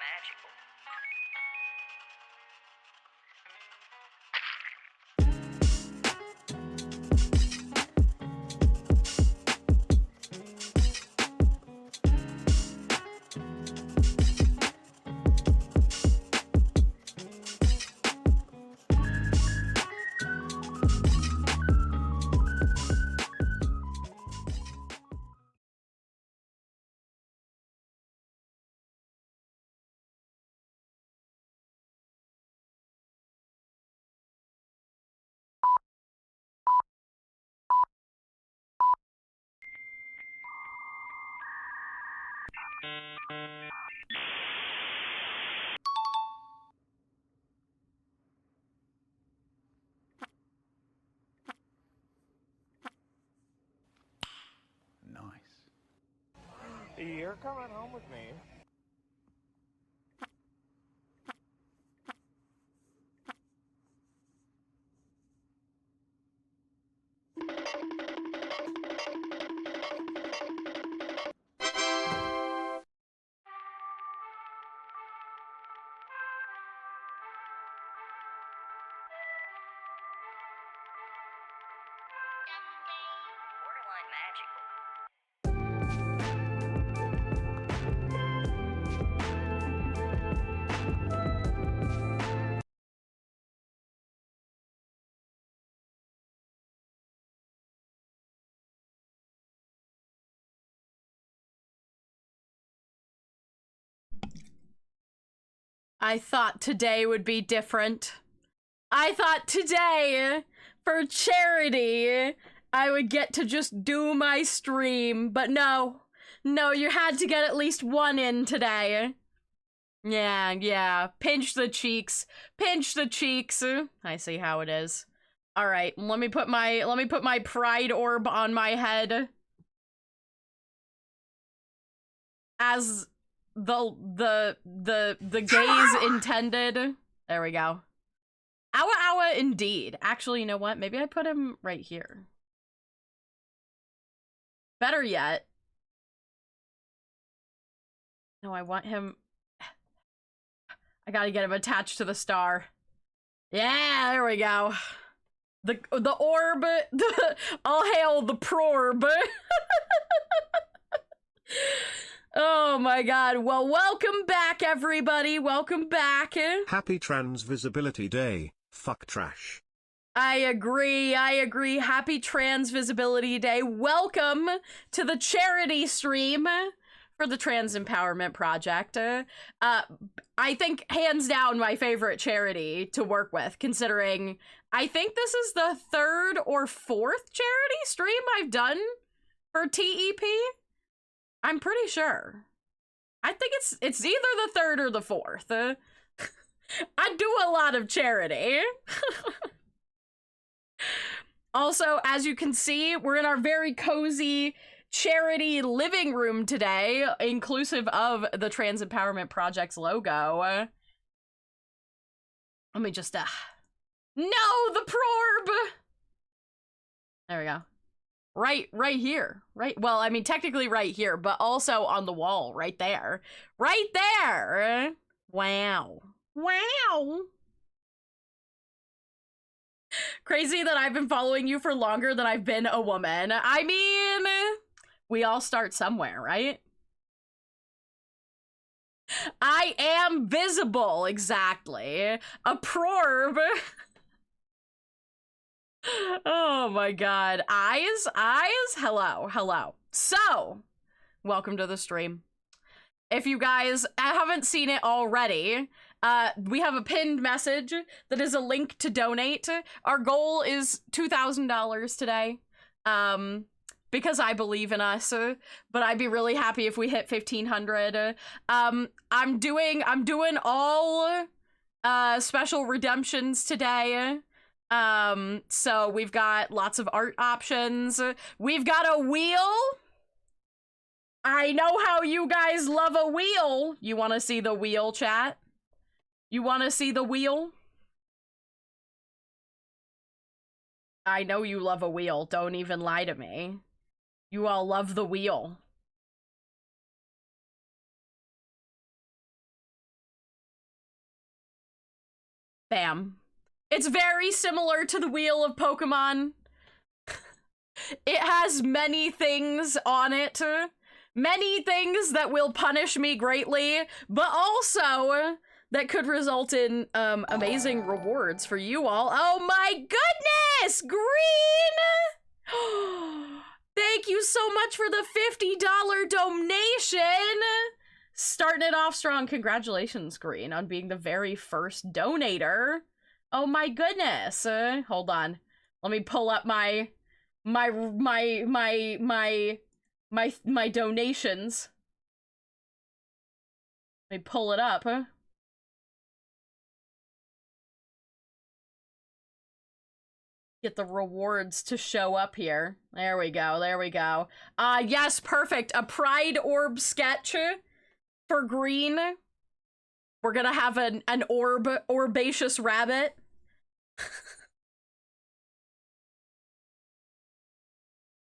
magical. Nice. You're coming home with me. Borderline magical. I thought today would be different. I thought today, for charity, I would get to just do my stream, but no. No, you had to get at least one in today. Yeah. Pinch the cheeks. Pinch the cheeks. I see how it is. All right, let me put my pride orb on my head. As the gaze intended. There we go. Awa indeed. Actually, you know what? Maybe I put him right here. Better yet. No, I want him. I gotta get him attached to the star. Yeah, there we go. The orb. All hail the prorb. Oh my god. Well, welcome back, everybody. Welcome back. Happy Trans Visibility Day. Fuck trash. I agree. Happy Trans Visibility Day. Welcome to the charity stream for the Trans Empowerment Project. I think hands down my favorite charity to work with, considering I think this is the 3rd or 4th charity stream I've done for TEP. I'm pretty sure. I think it's either the 3rd or the 4th. I do a lot of charity. Also, as you can see, we're in our very cozy charity living room today, inclusive of the Trans Empowerment Project's logo. Let me just, no, the prorb! There we go. Right here. Right, well, I mean, technically right here, but also on the wall, right there. Right there! Wow. Wow! Crazy that I've been following you for longer than I've been a woman. I mean, we all start somewhere, right? I am visible, exactly. A prorb. Oh my god. Eyes? Hello. So, welcome to the stream. If you guys haven't seen it already, we have a pinned message that is a link to donate. Our goal is $2,000 today, because I believe in us, but I'd be really happy if we hit 1,500. I'm doing all special redemptions today. So we've got lots of art options. We've got a wheel. I know how you guys love a wheel. You want to see the wheel, chat? You want to see the wheel? I know you love a wheel. Don't even lie to me. You all love the wheel. Bam. It's very similar to the Wheel of Pokemon. It has many things on it. Many things that will punish me greatly, but also that could result in amazing rewards for you all. Oh my goodness! Green! Thank you so much for the $50 donation! Starting it off strong. Congratulations, Green, on being the very first donator. Oh my goodness. Hold on. Let me pull up my donations. Let me pull it up. Get the rewards to show up here. There we go. There we go. Yes, perfect. A Pride Orb sketch for Green. We're gonna have an orbaceous rabbit.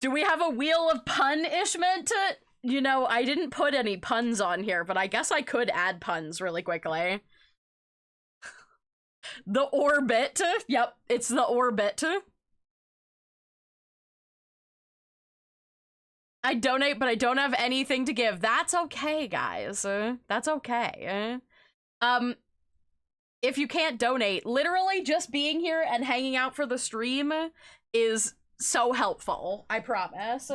Do we have a Wheel of Punishment? You know, I didn't put any puns on here, but I guess I could add puns really quickly. The orbit. Yep, it's the orbit. I donate, but I don't have anything to give. That's okay, guys. That's okay. If you can't donate, literally just being here and hanging out for the stream is so helpful, I promise.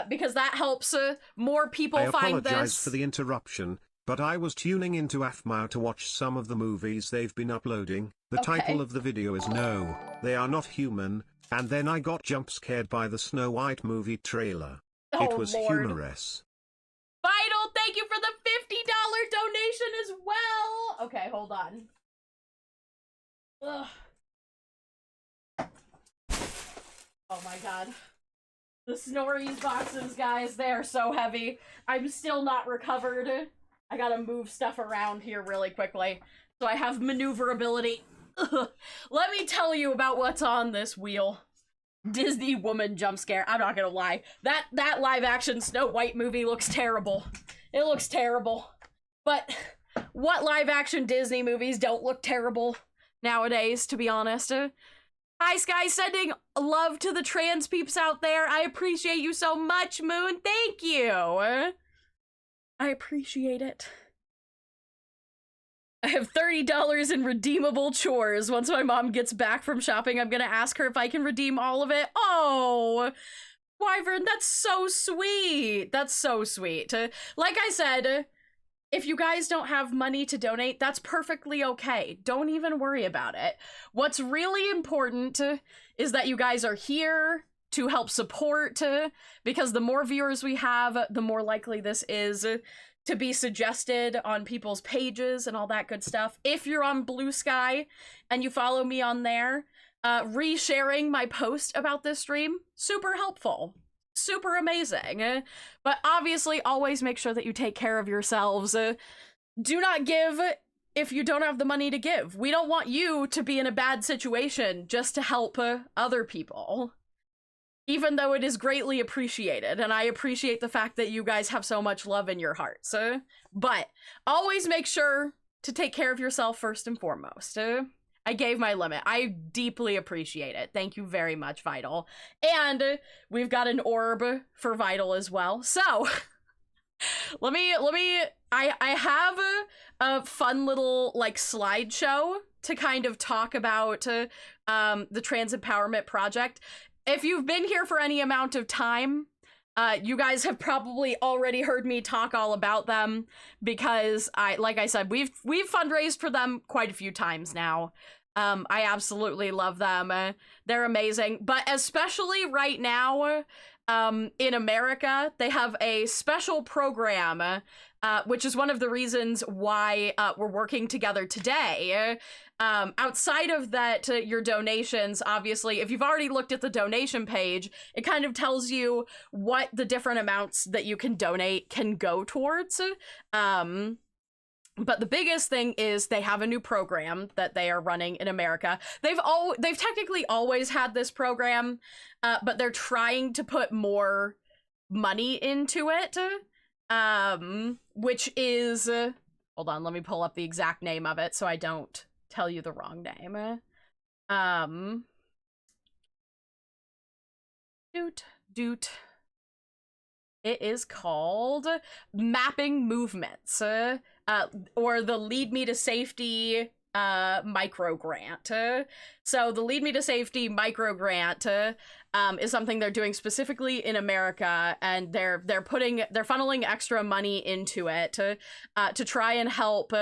Because that helps more people find this. I apologize for the interruption, but I was tuning into AFMAO to watch some of the movies they've been uploading. The title of the video is No, They Are Not Human, and then I got jump scared by the Snow White movie trailer. Oh, it was Lord. humorous. Vital, thank you for the $50 donation as well. Okay, hold on. Ugh. Oh my god. The Snories boxes, guys, they are so heavy. I'm still not recovered. I gotta move stuff around here really quickly, so I have maneuverability. Ugh. Let me tell you about what's on this wheel. Disney woman jump scare. I'm not gonna lie. That live action Snow White movie looks terrible. It looks terrible. But what live action Disney movies don't look terrible nowadays, to be honest? Hi, Sky, sending love to the trans peeps out there. I appreciate you so much, Moon. Thank you. I appreciate it. I have $30 in redeemable chores. Once my mom gets back from shopping, I'm gonna ask her if I can redeem all of it. Oh, Wyvern, that's so sweet. That's so sweet. Like I said, if you guys don't have money to donate, that's perfectly okay. Don't even worry about it. What's really important is that you guys are here to help support, because the more viewers we have, the more likely this is to be suggested on people's pages and all that good stuff. If you're on Blue Sky and you follow me on there, resharing my post about this stream, super helpful. Super amazing. But obviously, always make sure that you take care of yourselves. Do not give if you don't have the money to give. We don't want you to be in a bad situation just to help other people. Even though it is greatly appreciated, and I appreciate the fact that you guys have so much love in your hearts. But always make sure to take care of yourself first and foremost. I gave my limit. I deeply appreciate it. Thank you very much, Vital. And we've got an orb for Vital as well. So I have a fun little like slideshow to kind of talk about the Trans Empowerment Project. If you've been here for any amount of time, you guys have probably already heard me talk all about them, because like I said, we've fundraised for them quite a few times now. I absolutely love them. They're amazing. But especially right now, in America, they have a special program, which is one of the reasons why we're working together today. Outside of that, your donations, obviously, if you've already looked at the donation page, it kind of tells you what the different amounts that you can donate can go towards. But the biggest thing is they have a new program that they are running in America. They've technically always had this program, but they're trying to put more money into it, which is, hold on, let me pull up the exact name of it so I don't tell you the wrong name. Doot. It is called Mapping Movements, or the Lead Me to Safety micro grant. So the Lead Me to Safety micro grant is something they're doing specifically in America, and they're funneling extra money into it to try and help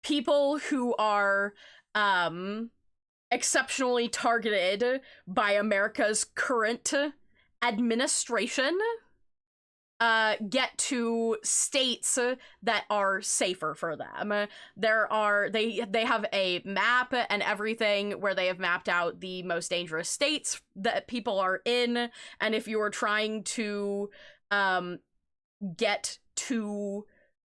people who are exceptionally targeted by America's current administration get to states that are safer for them. They have a map and everything where they have mapped out the most dangerous states that people are in, and if you are trying to get to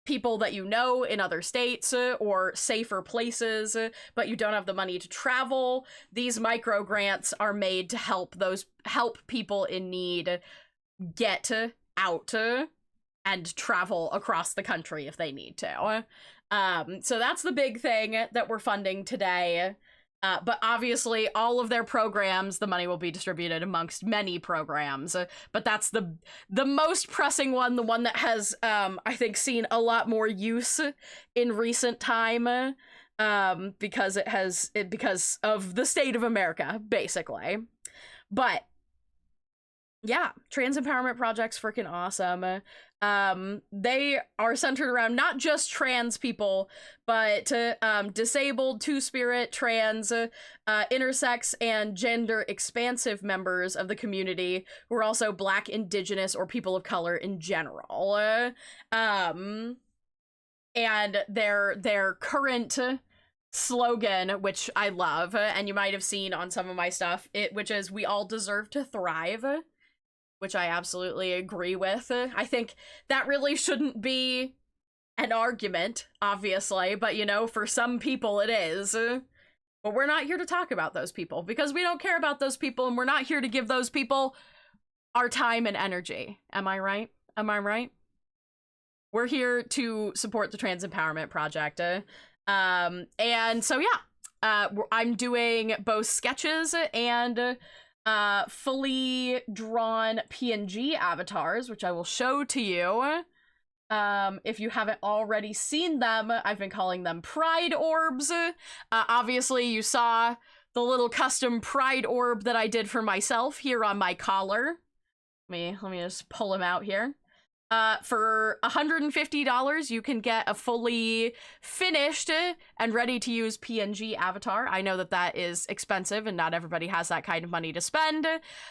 people that you know in other states or safer places, but you don't have the money to travel, these micro grants are made to help people in need get out and travel across the country if they need to. So that's the big thing that we're funding today. But obviously, all of their programs, the money will be distributed amongst many programs. But that's the most pressing one, the one that has, I think, seen a lot more use in recent time, because of the state of America, basically. But yeah, trans empowerment project's freaking awesome. They are centered around not just trans people, but disabled, two-spirit, trans, intersex, and gender expansive members of the community who are also Black, Indigenous, or people of color in general. And their current slogan, which I love, and you might have seen on some of my stuff, which is "We all deserve to thrive," which I absolutely agree with. I think that really shouldn't be an argument, obviously, but you know, for some people it is. But we're not here to talk about those people because we don't care about those people, and we're not here to give those people our time and energy. Am I right? Am I right? We're here to support the Trans Empowerment Project. And so yeah, I'm doing both sketches and fully drawn PNG avatars, which I will show to you. If you haven't already seen them, I've been calling them pride orbs. Obviously you saw the little custom pride orb that I did for myself here on my collar. Let me just pull him out here. For $150, you can get a fully finished and ready to use PNG avatar. I know that is expensive and not everybody has that kind of money to spend,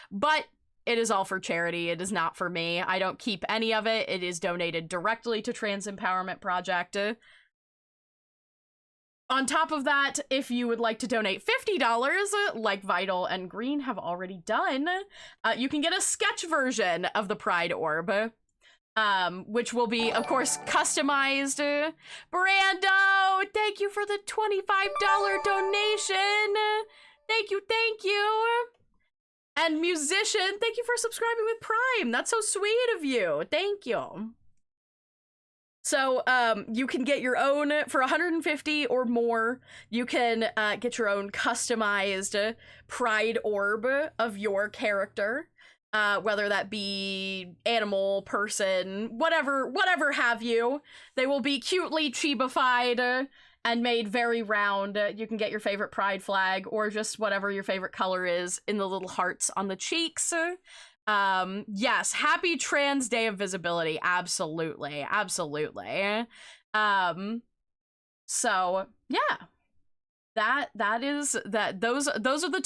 but it is all for charity. It is not for me. I don't keep any of it. It is donated directly to Trans Empowerment Project. On top of that, if you would like to donate $50, like Vital and Green have already done, you can get a sketch version of the Pride Orb. Which will be, of course, customized. Brando, thank you for the $25 donation. Thank you. And Musician, thank you for subscribing with Prime. That's so sweet of you. Thank you. So, you can get your own, for $150 or more, you can get your own customized Pride Orb of your character. Whether that be animal, person, whatever have you. They will be cutely chibified and made very round. You can get your favorite pride flag or just whatever your favorite color is in the little hearts on the cheeks. Yes, happy Trans Day of Visibility. Absolutely. So, yeah. Those are the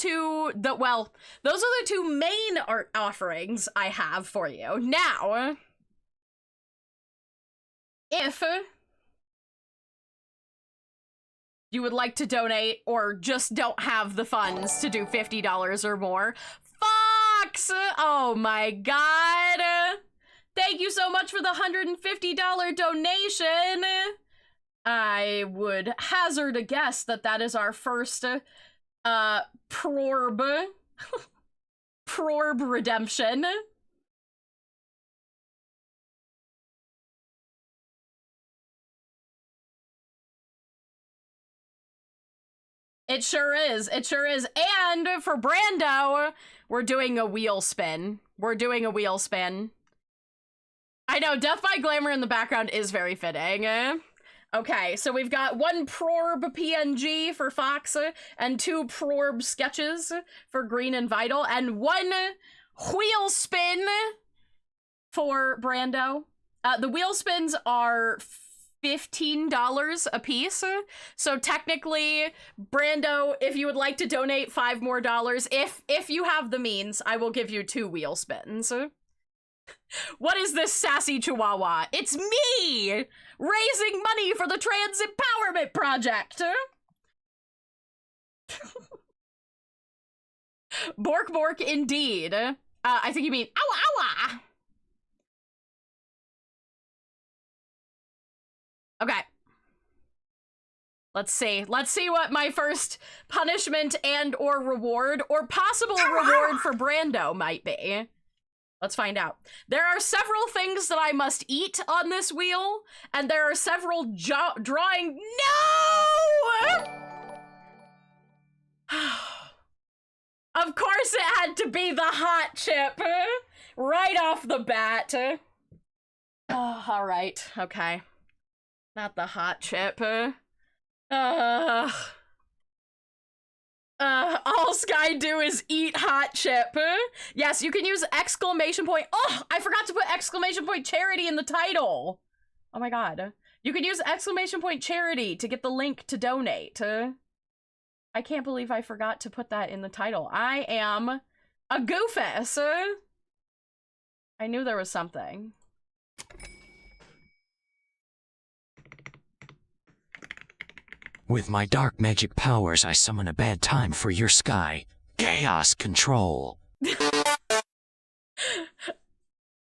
two main art offerings I have for you. Now, if you would like to donate or just don't have the funds to do $50 or more, Fox! Oh my god! Thank you so much for the $150 donation! I would hazard a guess that is our first Prorb redemption. It sure is. It sure is. And for Brando, we're doing a wheel spin. We're doing a wheel spin. I know, Death by Glamour in the background is very fitting. Okay, so we've got 1 Prorb PNG for Fox, and 2 Prorb sketches for Green and Vital, and 1 wheel spin for Brando. The wheel spins are $15 a piece. So technically, Brando, if you would like to donate $5 more, if you have the means, I will give you 2 wheel spins. What is this sassy chihuahua? It's me! Raising money for the Trans Empowerment Project! Bork bork indeed. I think you mean owa owa! Okay. Let's see. Let's see what my first punishment and or reward or possible reward for Brando might be. Let's find out. There are several things that I must eat on this wheel, and there are several drawing. No! Of course it had to be the hot chip. Right off the bat. Oh, all right. Okay. Not the hot chip. All Sky do is eat hot chip. Yes, you can use exclamation point. Oh, I forgot to put exclamation point charity in the title. Oh my god. You can use exclamation point charity to get the link to donate. I can't believe I forgot to put that in the title. I am a goofus. I knew there was something. With my dark magic powers, I summon a bad time for your sky. Chaos control.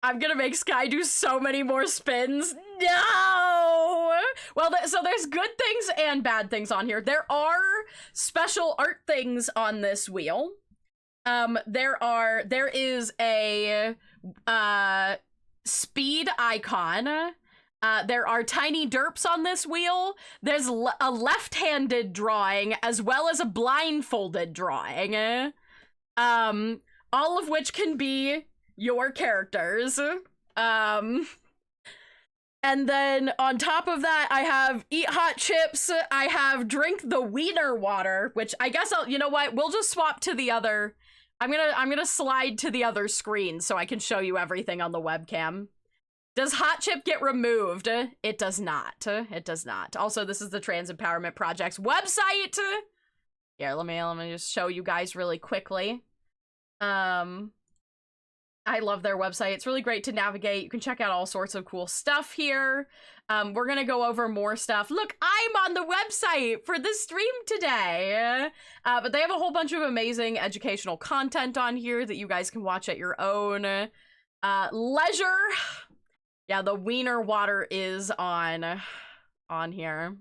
I'm gonna make Sky do so many more spins. No! Well, so there's good things and bad things on here. There are special art things on this wheel. There is a speed icon. There are tiny derps on this wheel. There's a left-handed drawing as well as a blindfolded drawing. All of which can be your characters. And then on top of that, I have eat hot chips. I have drink the wiener water, which I guess you know what? We'll just swap to the other. I'm gonna slide to the other screen so I can show you everything on the webcam. Does hot chip get removed? It does not. It does not. Also, this is the Trans Empowerment Project's website. Here, let me just show you guys really quickly. I love their website. It's really great to navigate. You can check out all sorts of cool stuff here. We're gonna go over more stuff. Look, I'm on the website for this stream today. But they have a whole bunch of amazing educational content on here that you guys can watch at your own leisure. Yeah, the wiener water is on here.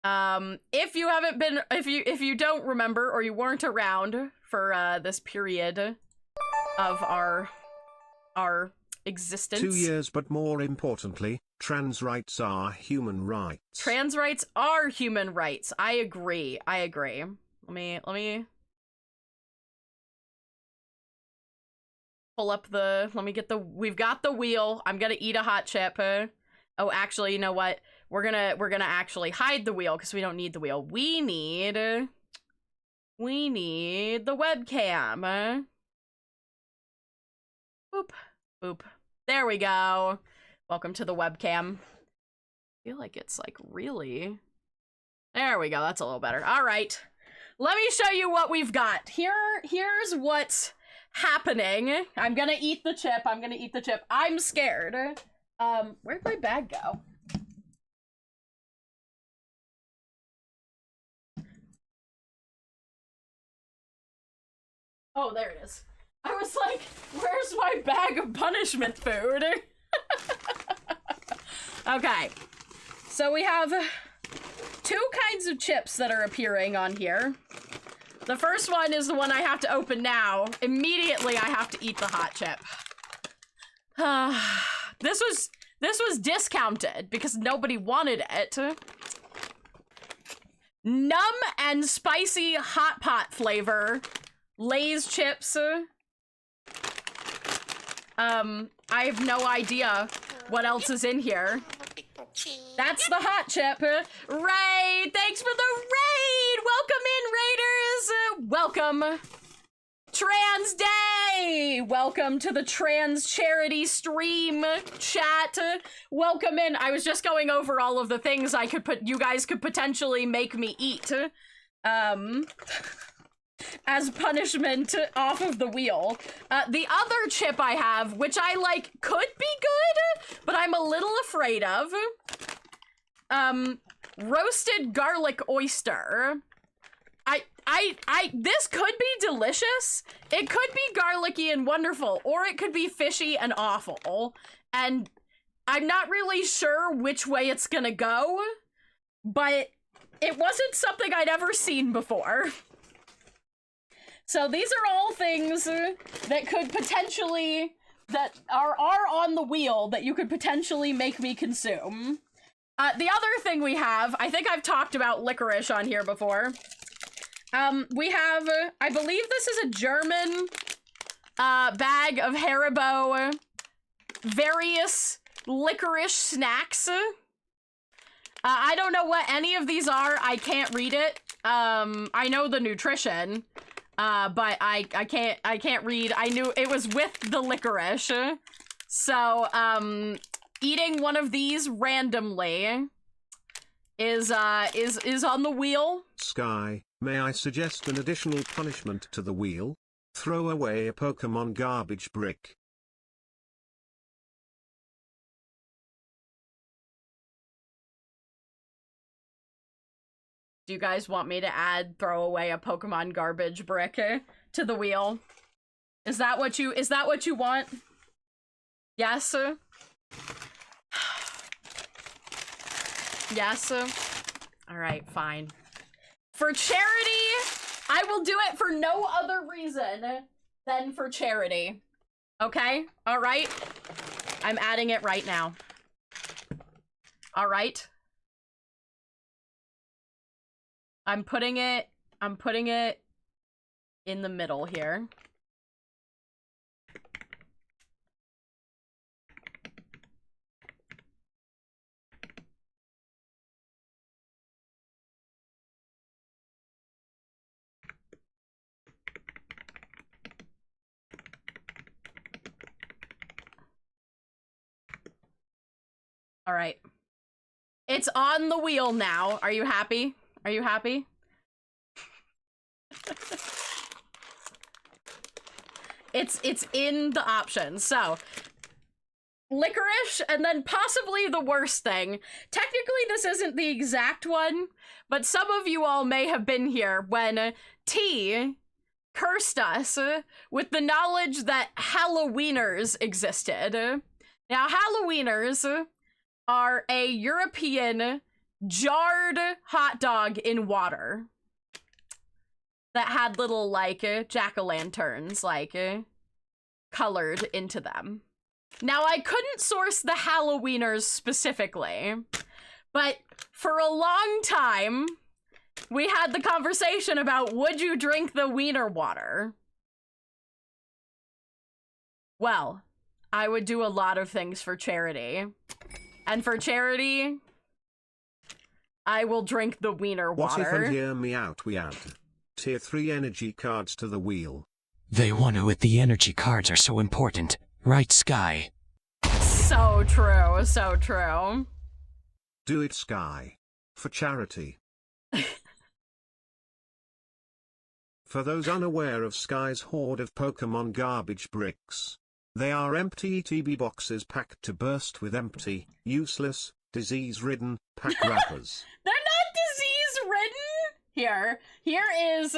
If you haven't been, if you don't remember or you weren't around for this period of our existence. 2 years, but more importantly, trans rights are human rights. Trans rights are human rights. I agree. I agree. Let me pull up the, we've got the wheel. I'm gonna eat a hot chip. Oh, actually, you know what? We're gonna actually hide the wheel because we don't need the wheel. We need the webcam. Boop, boop. There we go. Welcome to the webcam. I feel like it's like really... There we go, that's a little better. All right. Let me show you what we've got. Here's what's happening. I'm gonna eat the chip. I'm scared. Where'd my bag go? Oh, there it is. I was like, where's my bag of punishment food? Okay. So we have 2 kinds of chips that are appearing on here. The first one is the one I have to open now. Immediately I have to eat the hot chip. This was discounted because nobody wanted it. numb and spicy hot pot flavor Lay's chips. I have no idea what else is in here. That's the hot chip. Ray, thanks for the raid. Welcome in, Raiders. Welcome. Trans Day. Welcome to the trans charity stream chat. Welcome in. I was just going over all of the things you guys could potentially make me eat. As punishment off of the wheel. The other chip I have, which I like could be good, but I'm a little afraid of. Roasted garlic oyster. This could be delicious. It could be garlicky and wonderful, or it could be fishy and awful. And I'm not really sure which way it's gonna go, but it wasn't something I'd ever seen before. So these are all things that could potentially, that are on the wheel that you could potentially make me consume. The other thing we have, I think I've talked about licorice on here before. We have, I believe this is a German bag of Haribo various licorice snacks. I don't know what any of these are. I can't read it. I know the nutrition. But I can't read. I knew it was with the licorice. So, eating one of these randomly is on the wheel. Sky, may I suggest an additional punishment to the wheel? Throw away a Pokemon garbage brick. Do you guys want me to throw away a Pokemon garbage brick to the wheel? Is that what you want? Yes? Yes? Alright, fine. For charity, I will do it for no other reason than for charity. Okay? Alright? I'm adding it right now. Alright? I'm putting it in the middle here. All right. It's on the wheel now. Are you happy? Are you happy? It's in the options. So, licorice, and then possibly the worst thing. Technically, this isn't the exact one, but some of you all may have been here when T cursed us with the knowledge that Halloweeners existed. Now, Halloweeners are a European jarred hot dog in water that had little, like, jack-o'-lanterns, like, colored into them. Now, I couldn't source the Halloweeners specifically, but for a long time, we had the conversation about, would you drink the wiener water? Well, I would do a lot of things for charity. And for charity, I will drink the wiener water. What if and hear me out we add Tier 3 energy cards to the wheel? They want to, the energy cards are so important. Right, Sky? So true, so true. Do it, Sky. For charity. For those unaware of Sky's hoard of Pokemon garbage bricks, they are empty ETB boxes packed to burst with empty, useless, disease-ridden pack wrappers. They're not disease-ridden! Here is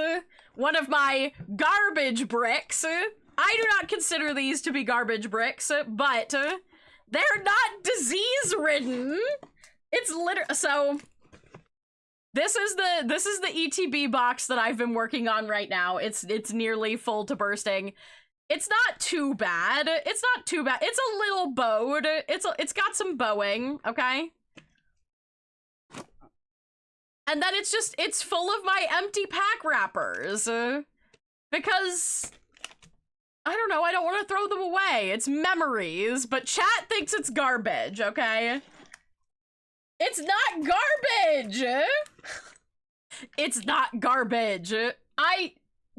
one of my garbage bricks. I do not consider these to be garbage bricks, but they're not disease-ridden. It's literally, so this is the ETB box that I've been working on right now. It's nearly full to bursting. It's not too bad. It's not too bad. It's a little bowed. It's got some bowing, okay? And then it's full of my empty pack wrappers. Because, I don't know, I don't want to throw them away. It's memories, but chat thinks it's garbage, okay? It's not garbage! It's not garbage.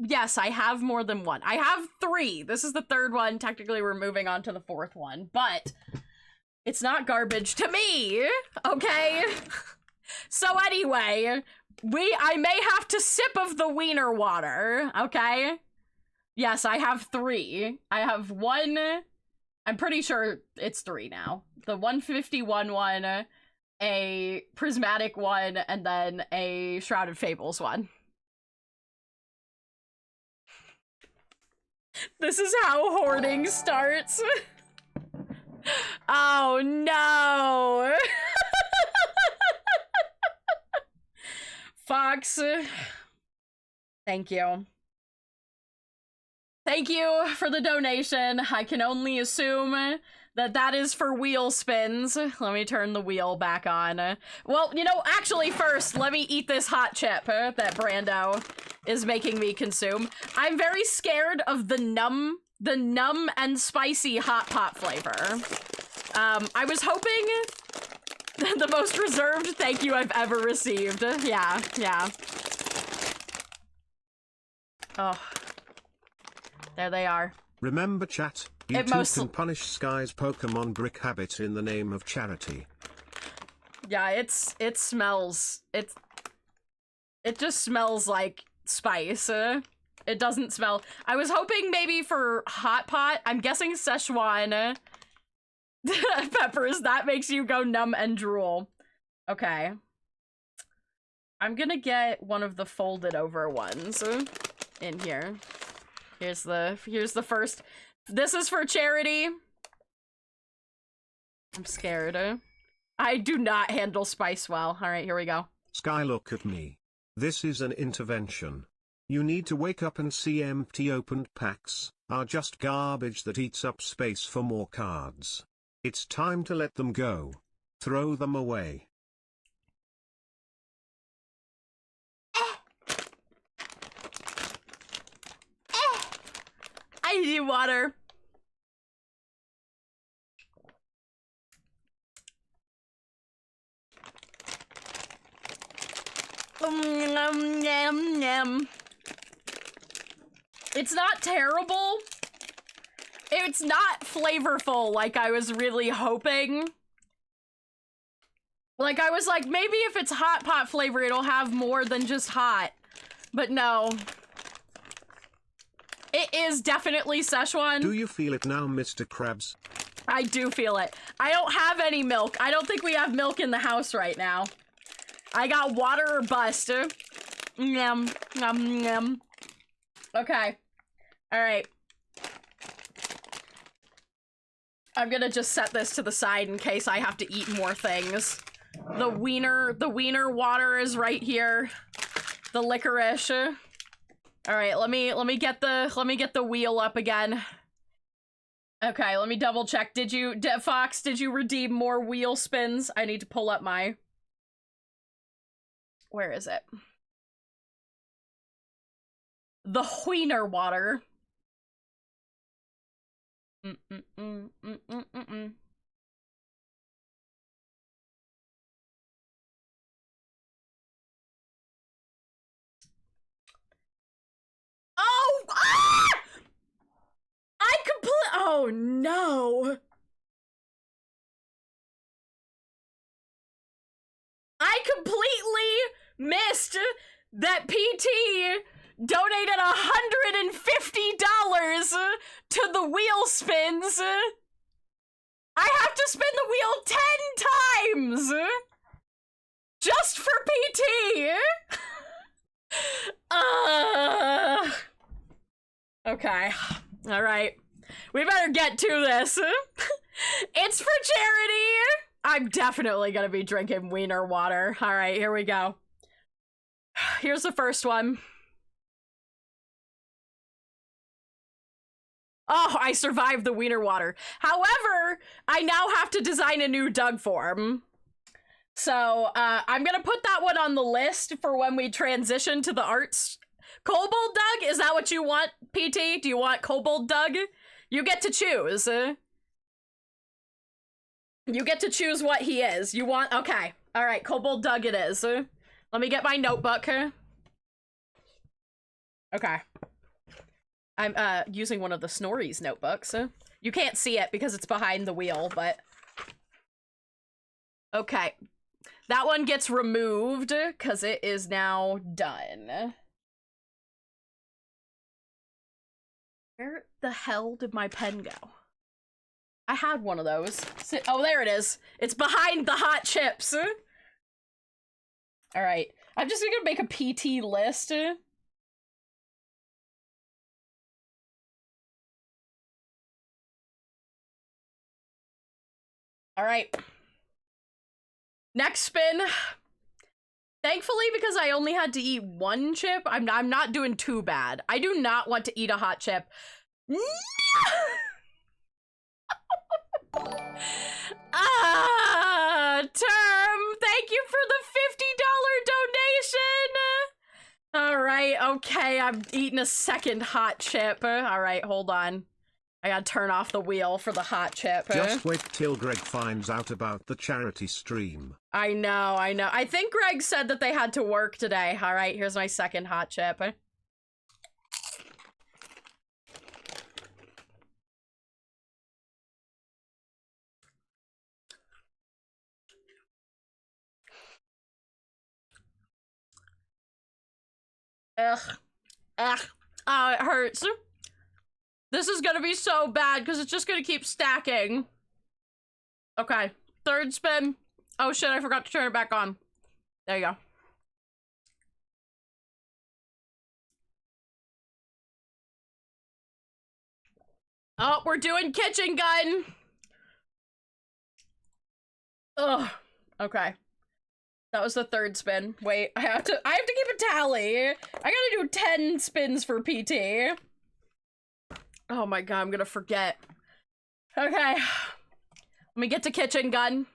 Yes, I have more than one. I have 3. This is the 3rd one. Technically, we're moving on to the 4th one, but it's not garbage to me, okay? So anyway, I may have to sip of the wiener water, okay? Yes, I have 3. I have 1, I'm pretty sure it's 3 now. The 151 one, a prismatic one, and then a Shrouded Fables one. This is how hoarding starts. Oh no! Fox, thank you. Thank you for the donation. I can only assume that that is for wheel spins. Let me turn the wheel back on. Well, you know, actually first, let me eat this hot chip that Brando is making me consume. I'm very scared of the numb and spicy hot pot flavor. I was hoping the most reserved thank you I've ever received. Yeah. Oh. There they are. Remember, chat, you too can punish Sky's Pokemon brick habit in the name of charity. Yeah, it smells. It just smells like spice. It doesn't smell. I was hoping maybe for hot pot. I'm guessing Szechuan peppers. That makes you go numb and drool. Okay. I'm gonna get one of the folded over ones in here. Here's the first. This is for charity. I'm scared. I do not handle spice well. All right, here we go. Sky, look at me. This is an intervention. You need to wake up and see empty opened packs are just garbage that eats up space for more cards. It's time to let them go. Throw them away. I need water. It's not terrible. It's not flavorful like I was really hoping. Like, I was like, maybe if it's hot pot flavor, it'll have more than just hot. But no. It is definitely Szechuan. Do you feel it now, Mr. Krabs? I do feel it. I don't have any milk. I don't think we have milk in the house right now. I got water or bust. Yum, yum, yum. Okay. All right. I'm gonna just set this to the side in case I have to eat more things. The wiener water is right here. The licorice. All right, let me get the wheel up again. Okay, let me double check. Fox, did you redeem more wheel spins? I need to pull up my... Where is it? The wiener water. Oh! Ah! Oh no! I completely missed that PT donated $150 to the wheel spins. I have to spin the wheel 10 times just for PT. Okay. All right. We better get to this. It's for charity. I'm definitely gonna be drinking wiener water. All right, here we go. Here's the first one. Oh, I survived the wiener water. However, I now have to design a new Doug form. So, I'm gonna put that one on the list for when we transition to the arts. Kobold Doug, is that what you want, PT? Do you want Kobold Doug? You get to choose. You get to choose what he is. You want, okay. All right, Kobold Doug it is. Let me get my notebook. Okay. I'm, using one of the Snories notebooks. You can't see it because it's behind the wheel, but... Okay. That one gets removed, because it is now done. Where the hell did my pen go? I had one of those. Oh, there it is. It's behind the hot chips. Alright. I'm just gonna make a PT list. Alright. Next spin. Thankfully, because I only had to eat one chip, I'm not doing too bad. I do not want to eat a hot chip. Term, thank you for the $50 donation. All right, okay, I'm eating a second hot chip. All right, hold on. I gotta turn off the wheel for the hot chip. Just wait till Greg finds out about the charity stream. I know. I think Greg said that they had to work today. All right, here's my second hot chip. Ugh. Ugh. Oh, it hurts. This is gonna be so bad because it's just gonna keep stacking. Okay, third spin. Oh shit, I forgot to turn it back on. There you go. Oh, we're doing kitchen gun. Ugh. Okay. That was the third spin. Wait, I have to keep a tally. I gotta do 10 spins for PT. Oh my god, I'm gonna forget. Okay. Let me get to kitchen gun.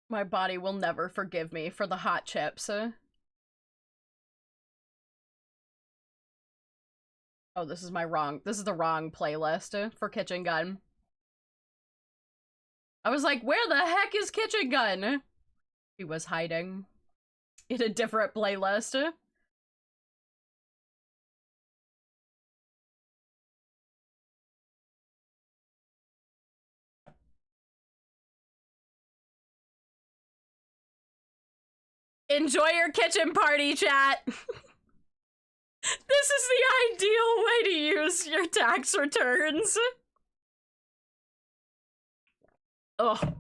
My body will never forgive me for the hot chips. Oh, this is the wrong playlist for kitchen gun. I was like, where the heck is kitchen gun? He was hiding in a different playlist. Enjoy your kitchen party, chat. This is the ideal way to use your tax returns. Ugh.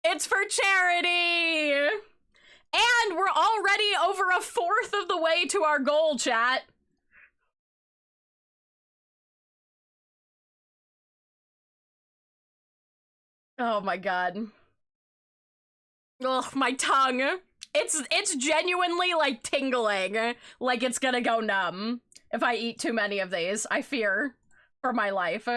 It's for charity! And we're already over a fourth of the way to our goal, chat. Oh my god. Ugh, my tongue. It's genuinely, like, tingling. Like it's gonna go numb if I eat too many of these. I fear for my life.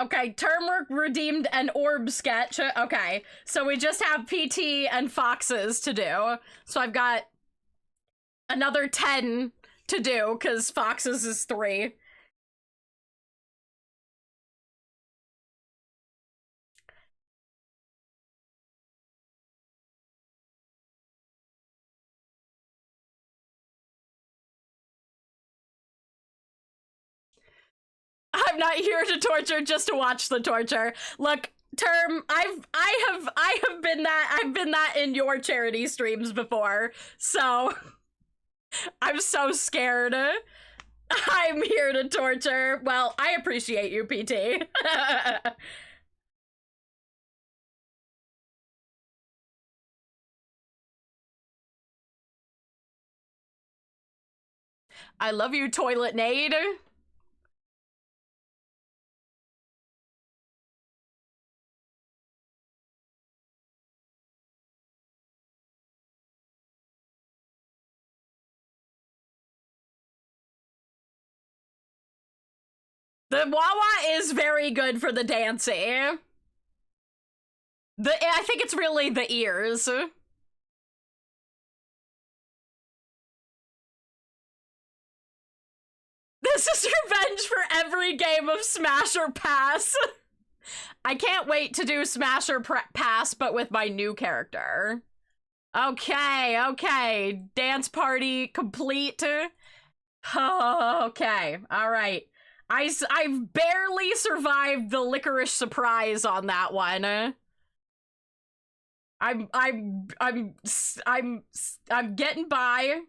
Okay, term work redeemed and orb sketch. Okay, so we just have PT and foxes to do. So I've got another 10 to do, because foxes is 3. I'm not here to torture, just to watch the torture. Look, Term, I have been that in your charity streams before, so I'm so scared. I'm here to torture. Well, I appreciate you, PT. I love you, Toilet Nade. The Wawa is very good for the dancing. I think it's really the ears. This is revenge for every game of Smash or Pass. I can't wait to do Smash or Pass, but with my new character. Okay. Dance party complete. Okay, alright. I've barely survived the licorice surprise on that one. I'm getting by.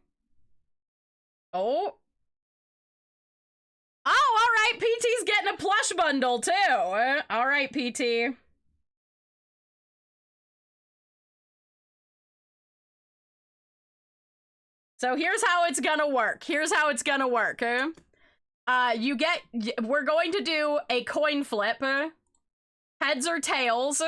Oh, alright, PT's getting a plush bundle, too. Alright, PT. So here's how it's gonna work. We're going to do a coin flip. Heads or tails.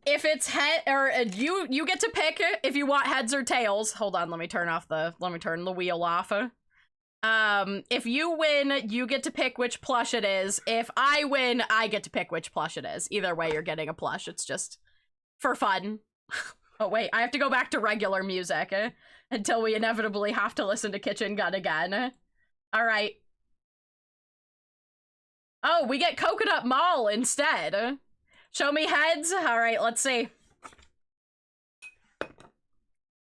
If it's head, or you get to pick if you want heads or tails. Hold on, let me turn the wheel off. If you win, you get to pick which plush it is. If I win, I get to pick which plush it is. Either way, you're getting a plush. It's just for fun. Oh wait, I have to go back to regular music until we inevitably have to listen to Kitchen Gun again. All right. Oh, we get Coconut Mall instead. Show me heads. All right, let's see.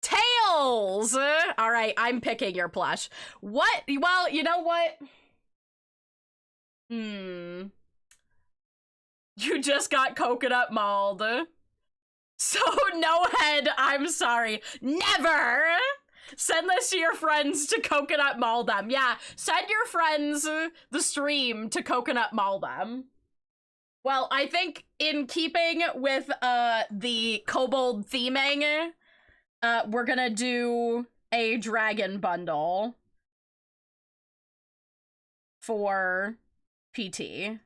Tails! All right, I'm picking your plush. What? Well, you know what? You just got Coconut Mauled. So no head, I'm sorry. Never! Send this to your friends to Coconut Maul them. Yeah, send your friends the stream to Coconut Maul them. Well, I think in keeping with the kobold theming, we're gonna do a dragon bundle for PT.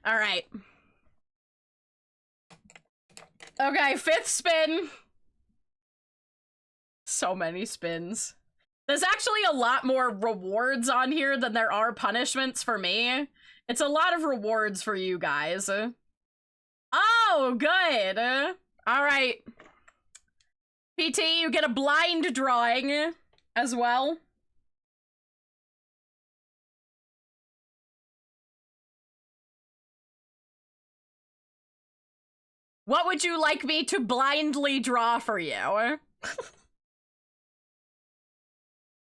All right. Okay, 5th spin. So many spins. There's actually a lot more rewards on here than there are punishments for me. It's a lot of rewards for you guys. Oh, good. All right. PT, you get a blind drawing as well. What would you like me to blindly draw for you?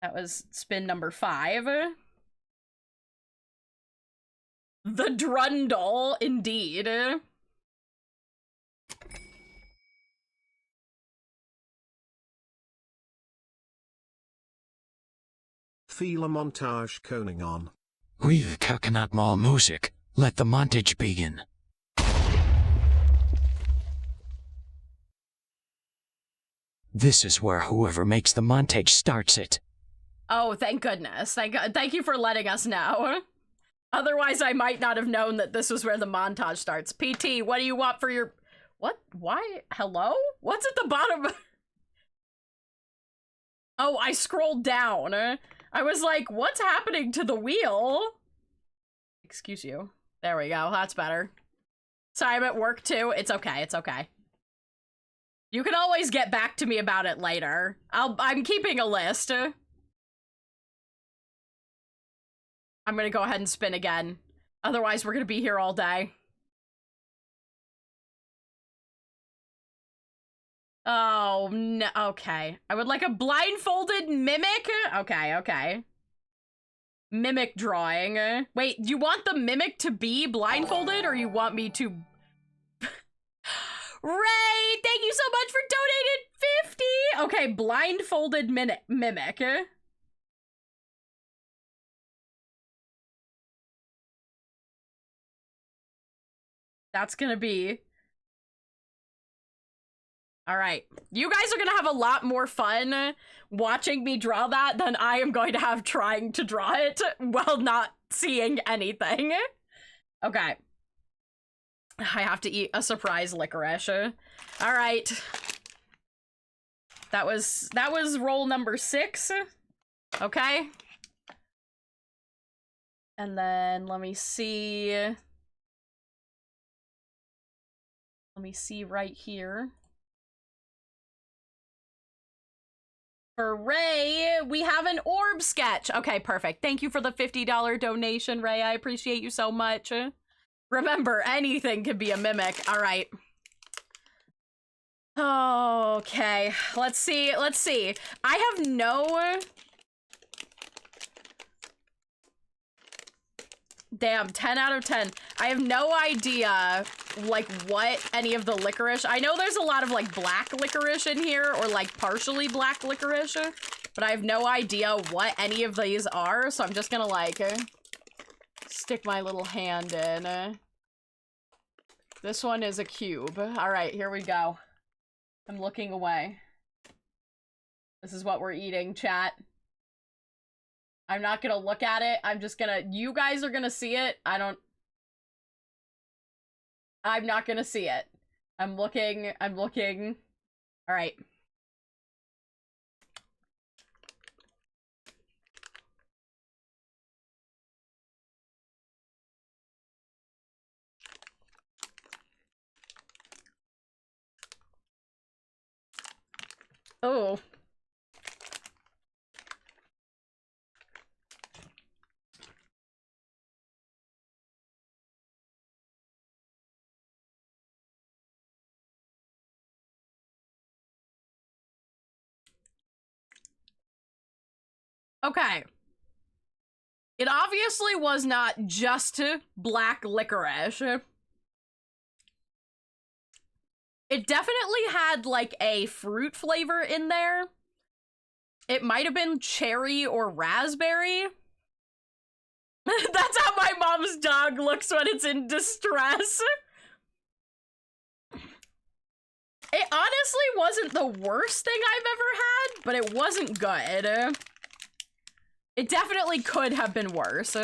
That was spin number 5. The Drundle, indeed. Feel a montage coning on. With Coconut Mall music, let the montage begin. This is where whoever makes the montage starts it. Oh, thank goodness. Thank you for letting us know. Otherwise, I might not have known that this was where the montage starts. PT, what do you want for your... What? Why? Hello? What's at the bottom? Oh, I scrolled down. I was like, what's happening to the wheel? Excuse you. There we go. That's better. Sorry, I'm at work too. It's okay. It's okay. You can always get back to me about it later. I'm keeping a list. I'm gonna go ahead and spin again. Otherwise, we're gonna be here all day. Oh, no. Okay. I would like a blindfolded mimic. Okay, okay. Mimic drawing. Wait, you want the mimic to be blindfolded, or you want me to... Ray, thank you so much for donating 50! Okay, blindfolded mimic. That's gonna be... Alright. You guys are gonna have a lot more fun watching me draw that than I am going to have trying to draw it while not seeing anything. Okay. I have to eat a surprise licorice. Alright. That was roll number 6. Okay. And then let me see. Let me see right here. For Ray, we have an orb sketch. Okay, perfect. Thank you for the $50 donation, Ray. I appreciate you so much. Remember, anything can be a mimic. All right. Okay, let's see. Let's see. I have no... Damn, 10 out of 10. I have no idea, like, what any of the licorice... I know there's a lot of, like, black licorice in here, or, like, partially black licorice, but I have no idea what any of these are, so I'm just gonna, like, stick my little hand in. This one is a cube. Alright, here we go. I'm looking away. This is what we're eating, chat. I'm not gonna look at it. I'm just gonna... You guys are gonna see it. I'm not gonna see it. I'm looking. Alright. Oh. Okay. It obviously was not just black licorice. It definitely had, like, a fruit flavor in there. It might have been cherry or raspberry. That's how my mom's dog looks when it's in distress. It honestly wasn't the worst thing I've ever had, but it wasn't good. It definitely could have been worse.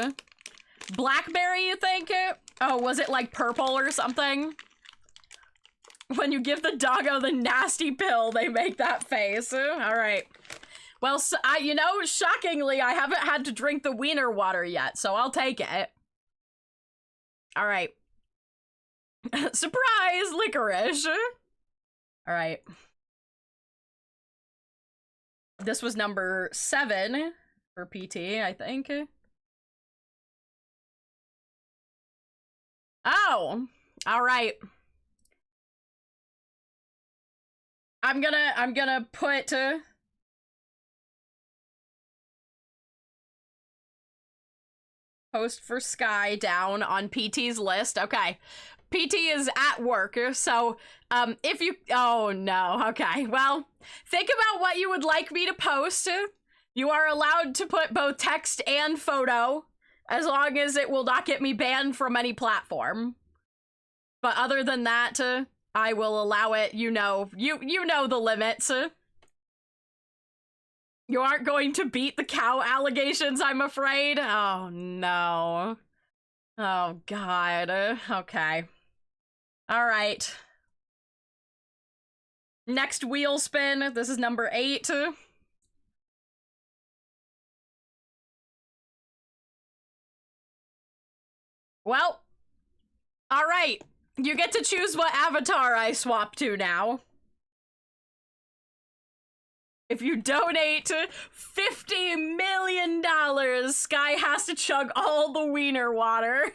Blackberry, you think? Oh, was it like purple or something? When you give the doggo the nasty pill, they make that face. Alright. Well, so, you know, shockingly, I haven't had to drink the wiener water yet, so I'll take it. Alright. Surprise! Licorice! Alright. This was number 7 for PT, I think. Oh! Alright. I'm gonna put... post for Sky down on PT's list. Okay. PT is at work, so, if you- oh no, okay. Well, think about what you would like me to post. You are allowed to put both text and photo, as long as it will not get me banned from any platform. But other than that, I will allow it, you know the limits. You aren't going to beat the cow allegations, I'm afraid. Oh, no. Oh, God. Okay. All right. Next wheel spin. This is number 8. Well. All right. You get to choose what avatar I swap to now. If you donate $50 million, Sky has to chug all the wiener water.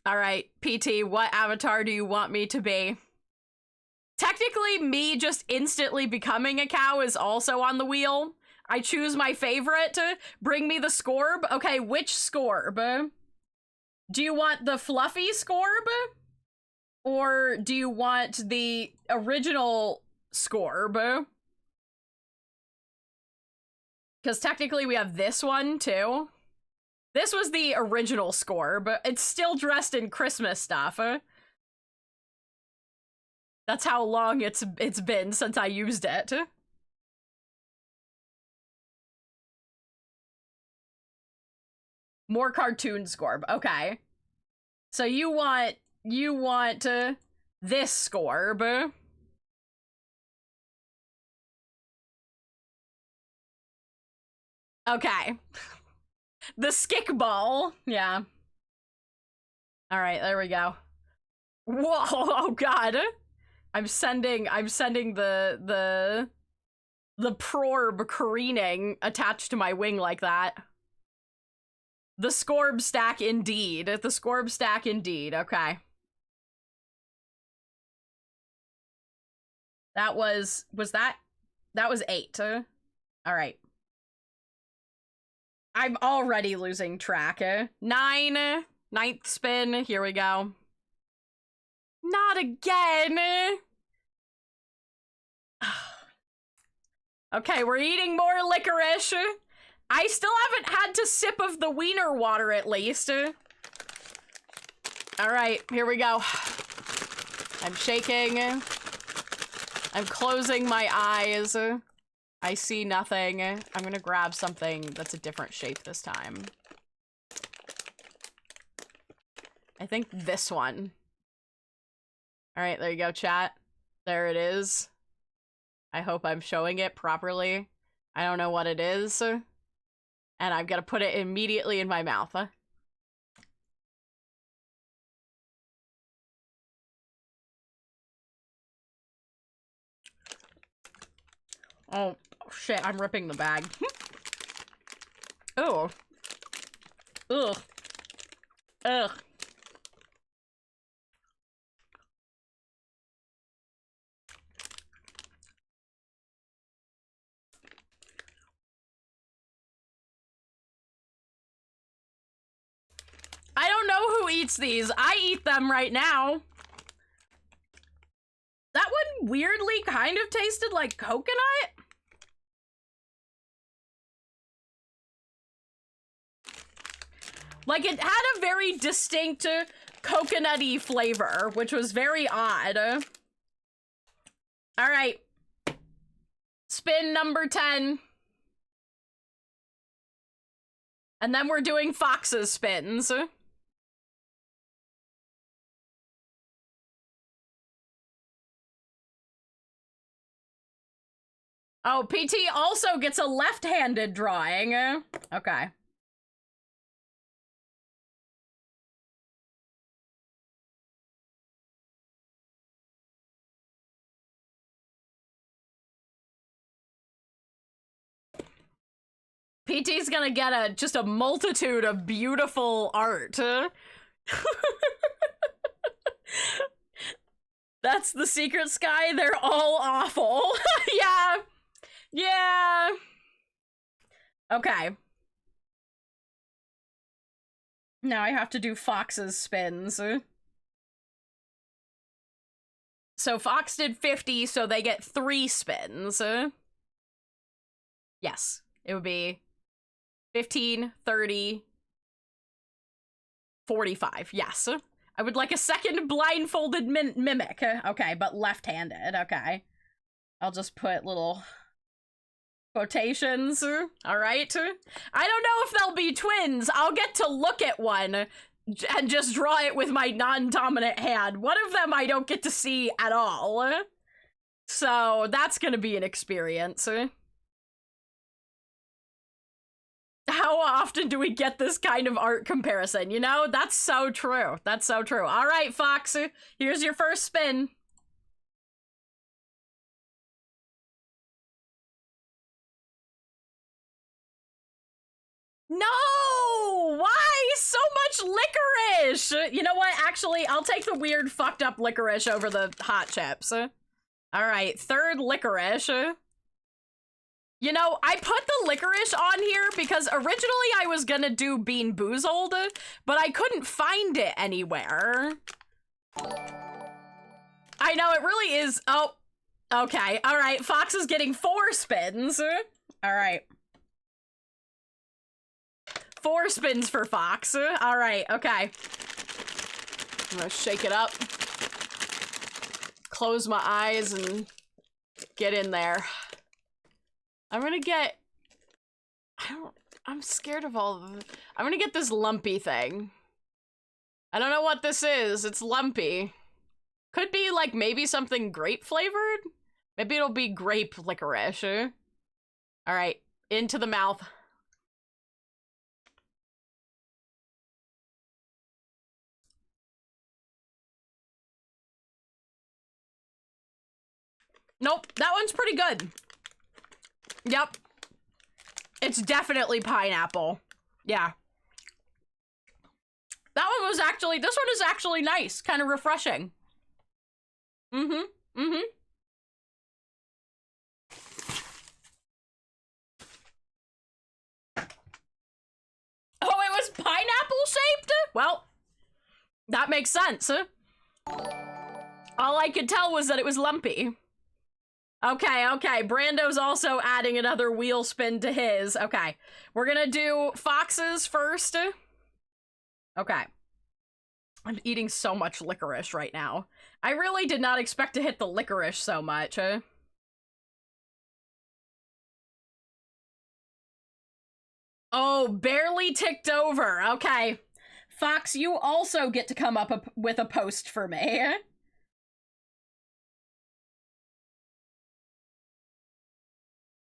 All right, PT, what avatar do you want me to be? Technically, me just instantly becoming a cow is also on the wheel. I choose my favorite. Bring me the Scorb. Okay, which Scorb? Do you want the fluffy Scorb? Or do you want the original Scorb? Because technically we have this one, too. This was the original Scorb. It's still dressed in Christmas stuff. That's how long it's been since I used it. More cartoon Scorb. Okay. So you want this Scorb. Okay. The Skickball. Yeah. All right, there we go. Whoa, oh god. I'm sending the prorb careening attached to my wing like that. The Scorb stack indeed. The Scorb stack indeed. Okay. That was 8. All right. I'm already losing track. 9. 9th spin. Here we go. Not again. Okay, we're eating more licorice. I still haven't had to sip of the wiener water, at least. All right, here we go. I'm shaking. I'm closing my eyes. I see nothing. I'm gonna grab something that's a different shape this time. I think this one. All right, there you go, chat. There it is. I hope I'm showing it properly. I don't know what it is. And I'm gonna put it immediately in my mouth. Oh, shit, I'm ripping the bag. Oh. Ugh. Ugh. I don't know who eats these. I eat them right now. That one weirdly kind of tasted like coconut. Like, it had a very distinct coconutty flavor, which was very odd. All right. Spin number 10. And then we're doing Fox's spins. Oh, PT also gets a left-handed drawing. Okay. PT's gonna get just a multitude of beautiful art. That's the secret sky. They're all awful. Yeah. Yeah. Okay. Now I have to do Fox's spins. So Fox did 50, so they get 3 spins. Yes, it would be 15, 30, 45. Yes. I would like a second blindfolded mimic. Okay, but left-handed. Okay. I'll just put little quotations. All right. I don't know if they'll be twins. I'll get to look at one and just draw it with my non-dominant hand. One of them I don't get to see at all. So that's gonna be an experience. How often do we get this kind of art comparison? You know, that's so true. That's so true. All right, Fox, here's your first spin. No! Why so much licorice! You know what? Actually, I'll take the weird fucked up licorice over the hot chips. Alright, third licorice. You know, I put the licorice on here because originally I was gonna do Bean Boozled, but I couldn't find it anywhere. I know, it really is. Oh, okay. Alright, Fox is getting 4 spins. Alright. 4 spins for Fox. Alright, okay. I'm gonna shake it up. Close my eyes and get in there. I'm gonna get... I'm scared of all of it. I'm gonna get this lumpy thing. I don't know what this is. It's lumpy. Could be like maybe something grape flavored? Maybe it'll be grape licorice. Alright, into the mouth. Nope, that one's pretty good. Yep. It's definitely pineapple. Yeah. That one was actually, this one is actually nice. Kind of refreshing. Mm-hmm. Mm-hmm. Oh, it was pineapple shaped? Well, that makes sense. All I could tell was that it was lumpy. Okay, okay. Brando's also adding another wheel spin to his. Okay. We're gonna do Fox's first. Okay. I'm eating so much licorice right now. I really did not expect to hit the licorice so much. Oh, barely ticked over. Okay. Fox, you also get to come up with a post for me.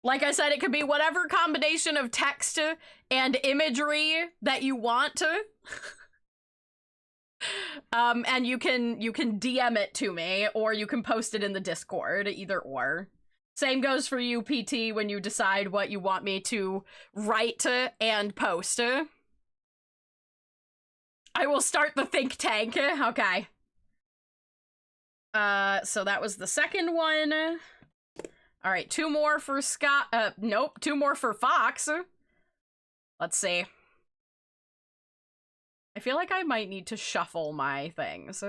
Like I said, it could be whatever combination of text and imagery that you want to. And you can DM it to me, or you can post it in the Discord, either or. Same goes for you, PT, when you decide what you want me to write and post. I will start the think tank. Okay. So that was the second one. All right, 2 more for Scott. Nope, 2 more for Fox. Let's see. I feel like I might need to shuffle my things.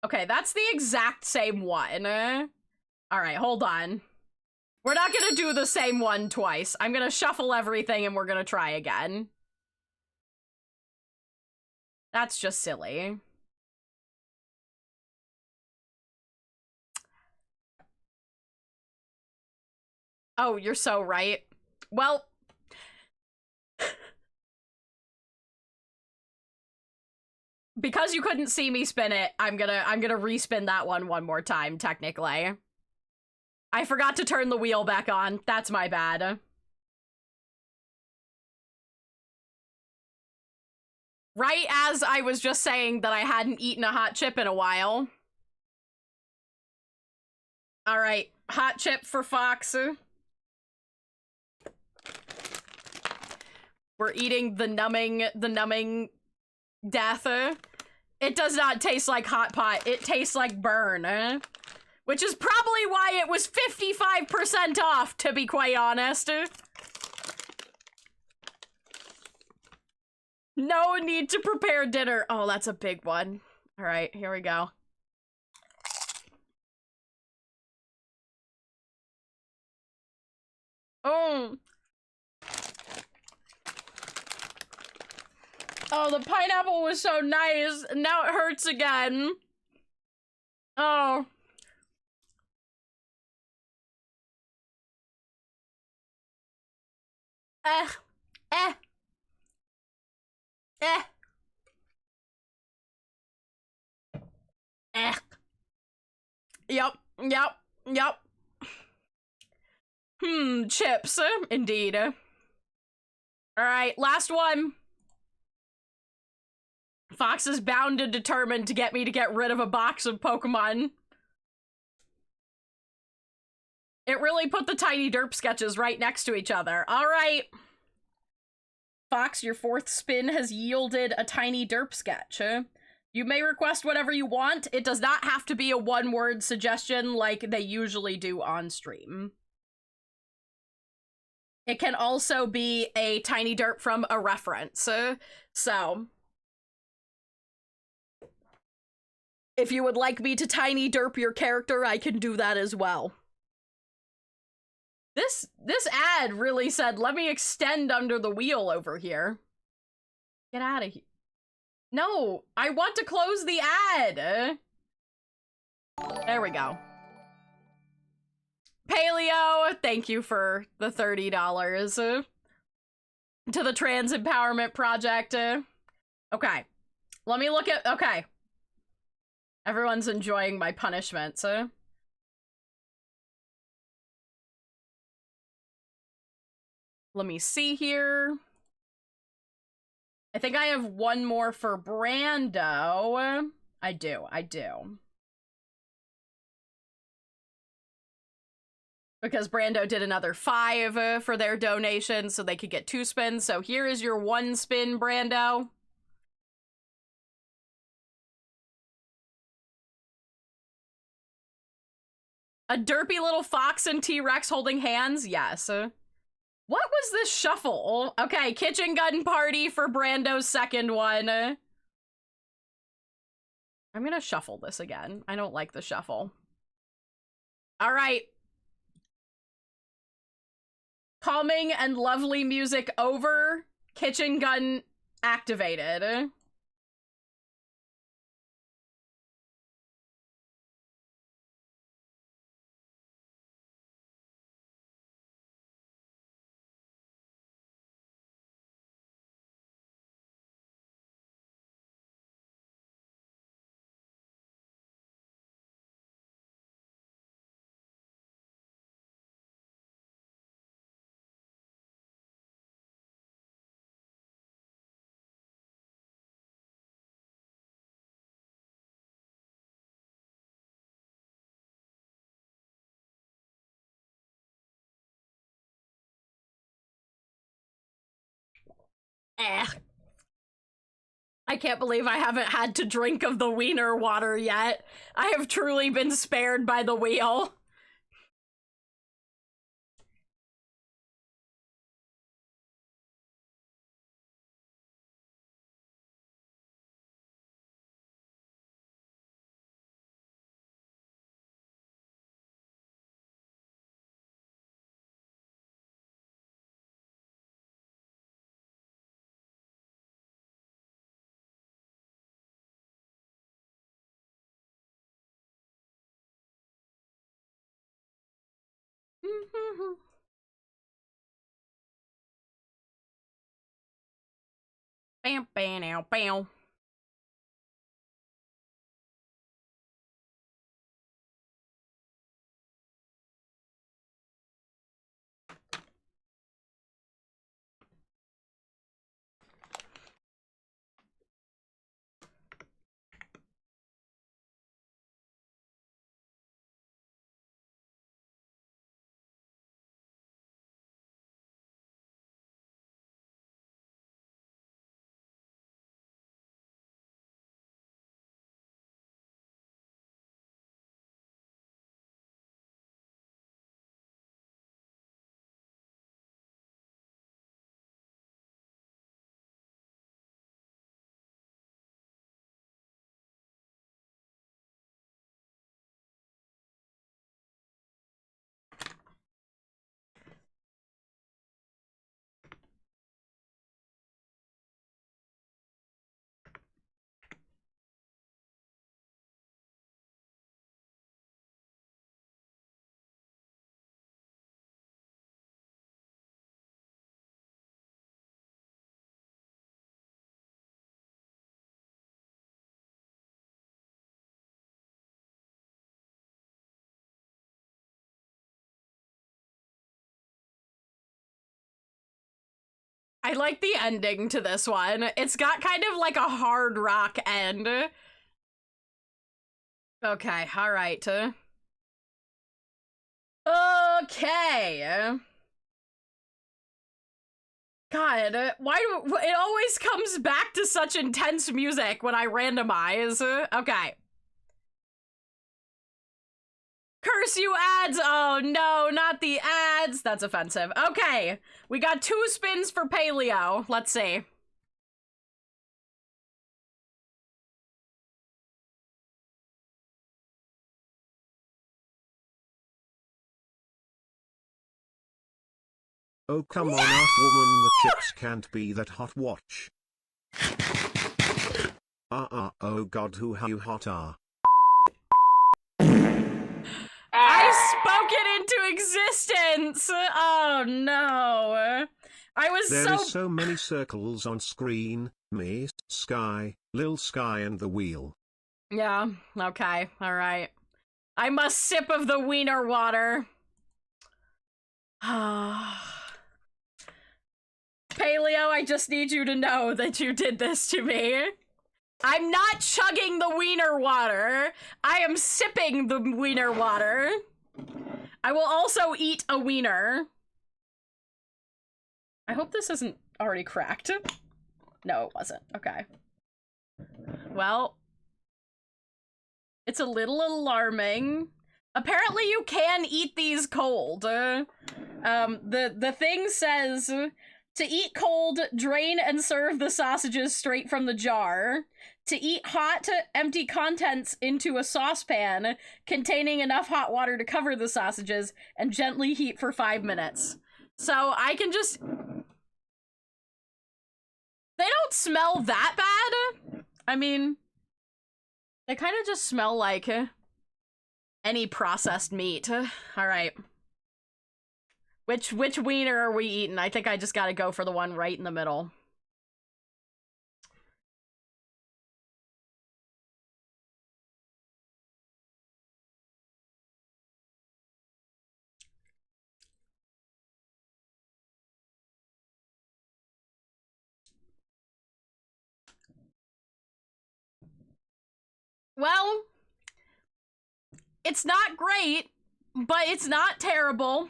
Okay, that's the exact same one. All right, hold on. We're not gonna do the same one twice. I'm gonna shuffle everything and we're gonna try again. That's just silly. Oh, you're so right. Well, because you couldn't see me spin it, I'm gonna respin that one more time, technically. I forgot to turn the wheel back on. That's my bad. Right as I was just saying that I hadn't eaten a hot chip in a while. All right, hot chip for Fox. We're eating the numbing death. It does not taste like hot pot. It tastes like burn. Which is probably why it was 55% off, to be quite honest. No need to prepare dinner. Oh, that's a big one. All right, here we go. Oh. Oh, the pineapple was so nice. Now it hurts again. Oh. Eh. Eh. Eh. Eh. Yep. Yep. Yep. Chips. Indeed. Alright, last one. Fox is bound and determined to get me to get rid of a box of Pokemon. It really put the Tiny Derp sketches right next to each other. Alright. Fox, your fourth spin has yielded a tiny derp sketch. You may request whatever you want. It does not have to be a one-word suggestion like they usually do on stream. It can also be a tiny derp from a reference. So, if you would like me to tiny derp your character, I can do that as well. This ad really said, let me extend under the wheel over here. Get out of here. No, I want to close the ad. There we go. Paleo, thank you for the $30 to the Trans Empowerment Project. Okay, let me look at, okay. Everyone's enjoying my punishments. Let me see here. I think I have one more for Brando. I do. Because Brando did another 5 for their donation, so they could get 2 spins. So here is your 1 spin, Brando. A derpy little fox and T-Rex holding hands? Yes. What was this shuffle? Okay, kitchen gun party for Brando's second one. I'm gonna shuffle this again. I don't like the shuffle. All right. Calming and lovely music over. Kitchen gun activated. I can't believe I haven't had to drink of the wiener water yet. I have truly been spared by the wheel. Bam, bam, now, bam. I like the ending to this one. It's got kind of like a hard rock end. Okay, all right. Okay. God, why do it always comes back to such intense music when I randomize? Okay. Curse you ads! Oh no, not the ads! That's offensive. Okay, we got 2 spins for Paleo. Let's see. Oh come on, Art Woman, the chips can't be that hot. Watch. Oh god, who you hot are. I spoke it into existence! Oh no. There is so many circles on screen, me, Sky, Lil Sky and the wheel. Yeah, okay, alright. I must sip of the wiener water. Paleo, I just need you to know that you did this to me. I'm not chugging the wiener water. I am sipping the wiener water. I will also eat a wiener. I hope this isn't already cracked. No, it wasn't. Okay. Well, it's a little alarming. Apparently you can eat these cold. The thing says, to eat cold, drain and serve the sausages straight from the jar. To eat hot, empty contents into a saucepan containing enough hot water to cover the sausages and gently heat for 5 minutes. So I can just... They don't smell that bad. I mean, they kind of just smell like any processed meat. All right. Which wiener are we eating? I think I just gotta go for the one right in the middle. Well, it's not great, but it's not terrible.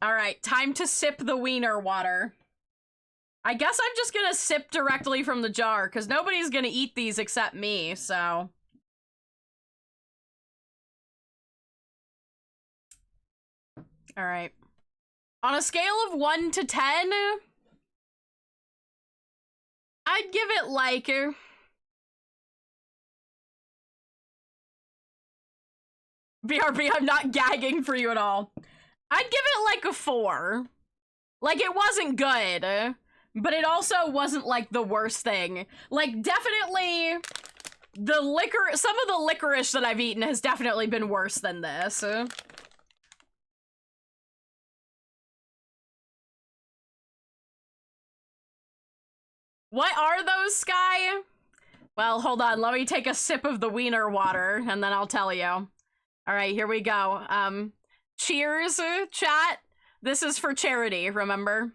All right, time to sip the wiener water. I guess I'm just gonna sip directly from the jar, because nobody's gonna eat these except me, so... All right. On a scale of 1 to 10, I'd give it like... BRB, I'm not gagging for you at all. I'd give it like a 4. Like, it wasn't good, but it also wasn't like the worst thing. Like, definitely some of the licorice that I've eaten has definitely been worse than this. What are those, Sky? Well, hold on, let me take a sip of the wiener water, and then I'll tell you. All right, here we go. Cheers, chat. This is for charity, remember?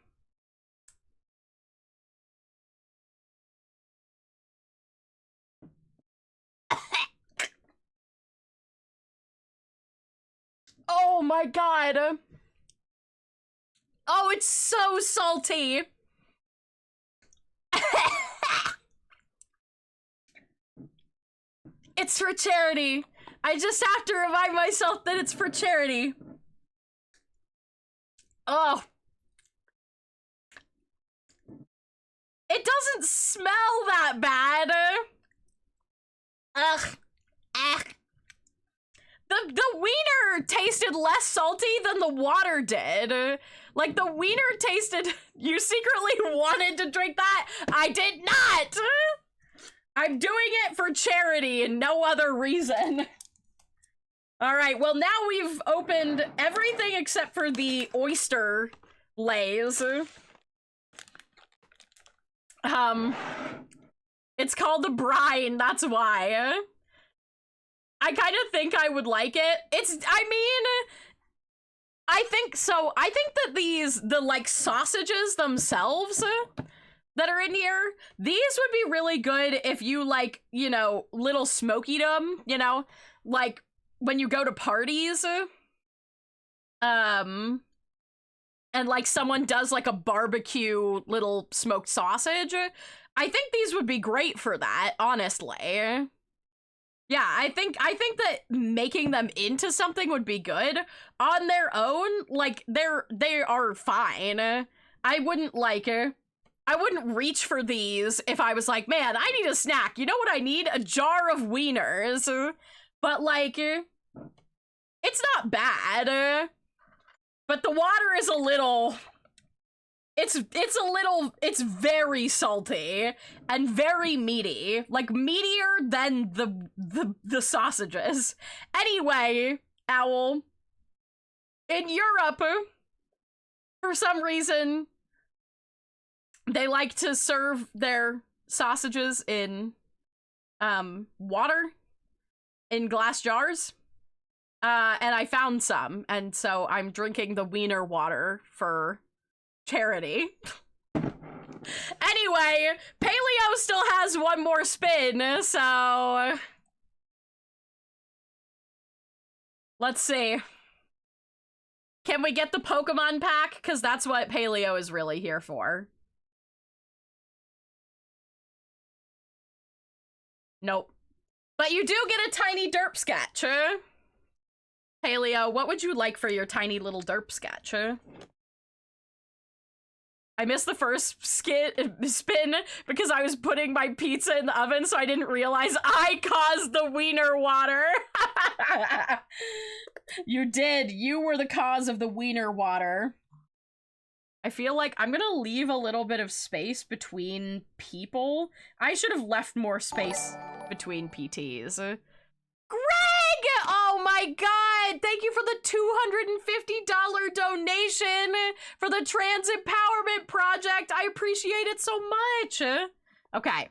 Oh my god. Oh, it's so salty. It's for charity. I just have to remind myself that it's for charity. Oh. It doesn't smell that bad. Ugh. Ugh. The wiener tasted less salty than the water did. Like, the wiener tasted... You secretly wanted to drink that? I did not! I'm doing it for charity and no other reason. Alright, well now we've opened everything except for the oyster lays. It's called the brine, that's why. I kind of think I would like it. I think that the like sausages themselves that are in here, these would be really good if you like, you know, little smoky them, you know, like when you go to parties. and like someone does like a barbecue little smoked sausage, I think these would be great for that, honestly. Yeah, I think that making them into something would be good. On their own, like, they are fine. I wouldn't reach for these if I was like, man, I need a snack. You know what I need? A jar of wieners. But, like, it's not bad. But the water is a little... It's very salty and very meaty, like meatier than the sausages. Anyway, Owl, in Europe, for some reason, they like to serve their sausages in water in glass jars. And I found some, and so I'm drinking the wiener water for charity. Anyway, Paleo still has one more spin, so let's see. Can we get the Pokemon pack? Because that's what Paleo is really here for. Nope. But you do get a tiny derp sketch. Paleo, what would you like for your tiny little derp sketch? I missed the first spin because I was putting my pizza in the oven, so I didn't realize I caused the wiener water. You did. You were the cause of the wiener water. I feel like I'm gonna leave a little bit of space between people. I should have left more space between PTs. Greg! Oh my god! Thank you for the $250 donation for the Trans Empowerment Project. I appreciate it so much. Okay.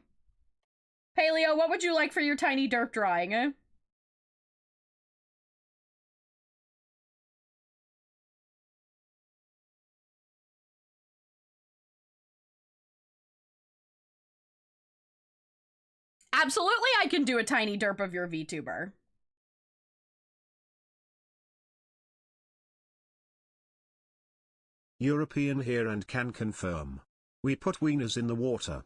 Paleo, what would you like for your tiny derp drawing? Absolutely, I can do a tiny derp of your VTuber. European here and can confirm. We put wieners in the water.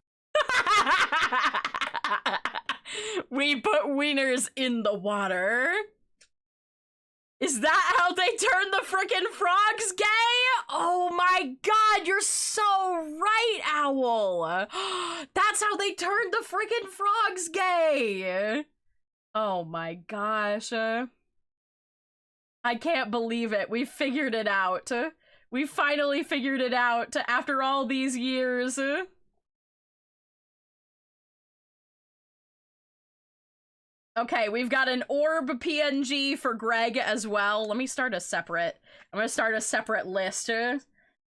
We put wieners in the water. Is that how they turn the frickin' frogs gay? Oh my god, you're so right, Owl. That's how they turned the frickin' frogs gay. Oh my gosh. I can't believe it. We figured it out. We finally figured it out after all these years. Okay, we've got an orb PNG for Greg as well. Let me start a separate. I'm gonna start a separate list.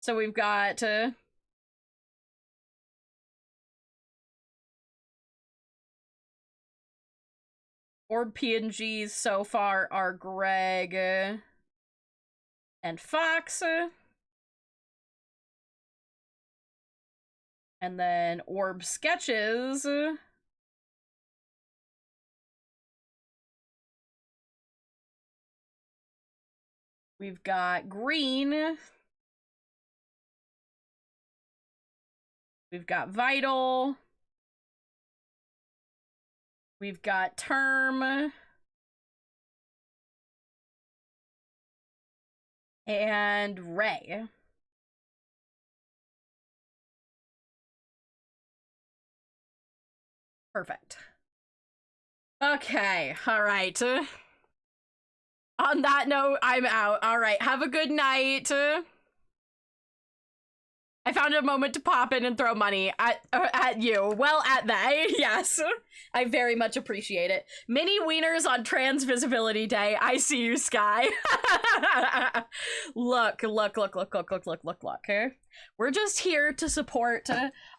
So we've got orb PNGs so far are Greg and Fox. And then orb sketches. We've got Green. We've got Vital. We've got Term. And Ray. Perfect. Okay, all right. On that note, I'm out. All right, have a good night. I found a moment to pop in and throw money at you. Well, at they, yes. I very much appreciate it. Mini wieners on Trans Visibility Day. I see you, Sky. Look. We're just here to support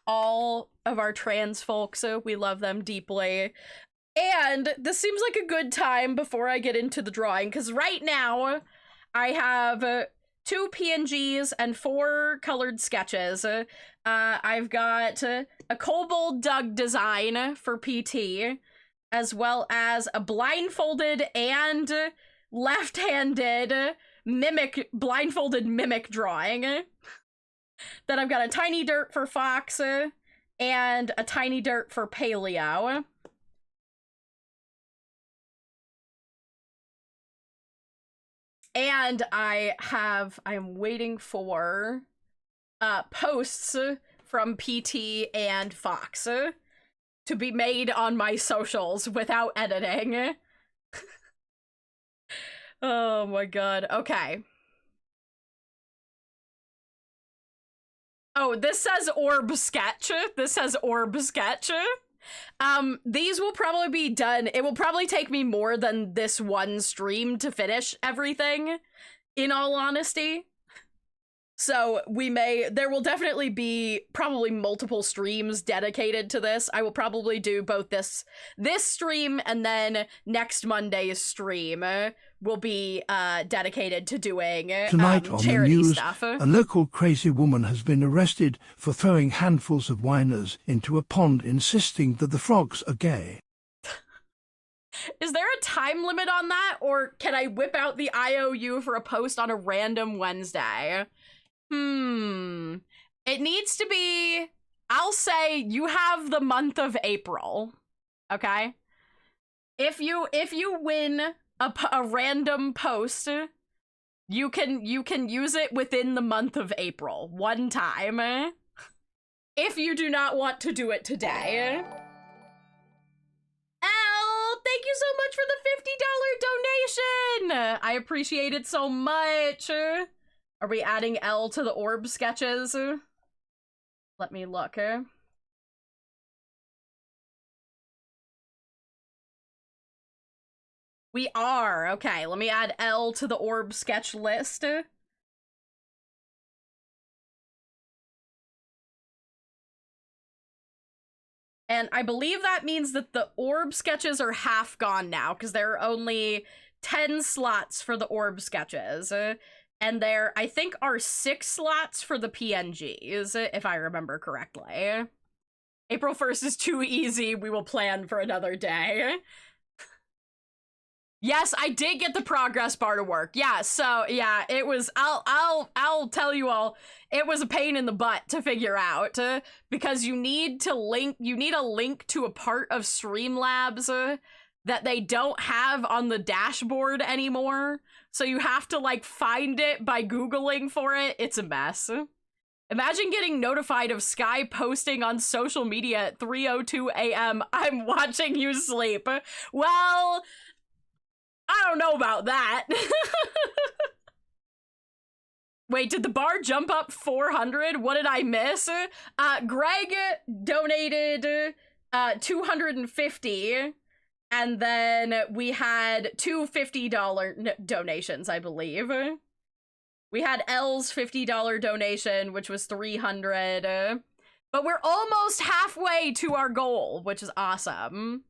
all of our trans folks. We love them deeply. And this seems like a good time before I get into the drawing, because right now I have 2 PNGs and 4 colored sketches. I've got a Kobold Doug design for PT, as well as a blindfolded and left-handed blindfolded mimic drawing. Then I've got a tiny dirt for Fox and a tiny dirt for Paleo. And I'm waiting for posts from PT and Fox to be made on my socials without editing. Oh my god. Okay. Oh, this says orb sketch. This says orb sketch. These will probably be done. It will probably take me more than this one stream to finish everything, in all honesty. So there will definitely be probably multiple streams dedicated to this. I will probably do both this stream and then next Monday's stream will be dedicated to doing Tonight on the charity news, stuff. a local crazy woman has been arrested for throwing handfuls of whiners into a pond, insisting that the frogs are gay. Is there a time limit on that, or can I whip out the IOU for a post on a random Wednesday? It needs to be, I'll say you have the month of April, okay? If you win a random post, you can use it within the month of April, one time. If you do not want to do it today. L, thank you so much for the $50 donation! I appreciate it so much. Are we adding L to the orb sketches? Let me look. We are. Okay, let me add L to the orb sketch list. And I believe that means that the orb sketches are half gone now, because there are only 10 slots for the orb sketches. And there, I think, are 6 slots for the PNGs, if I remember correctly. April 1st is too easy. We will plan for another day. Yes, I did get the progress bar to work. Yeah, so yeah, it was, I'll tell you all, it was a pain in the butt to figure out, because you need a link to a part of Streamlabs that they don't have on the dashboard anymore. So you have to, like, find it by Googling for it. It's a mess. Imagine getting notified of Sky posting on social media at 3:02 a.m. I'm watching you sleep. Well, I don't know about that. Wait, did the bar jump up 400? What did I miss? Greg donated 250. And then we had two $50 donations, I believe. We had L's $50 donation, which was 300. But we're almost halfway to our goal, which is awesome.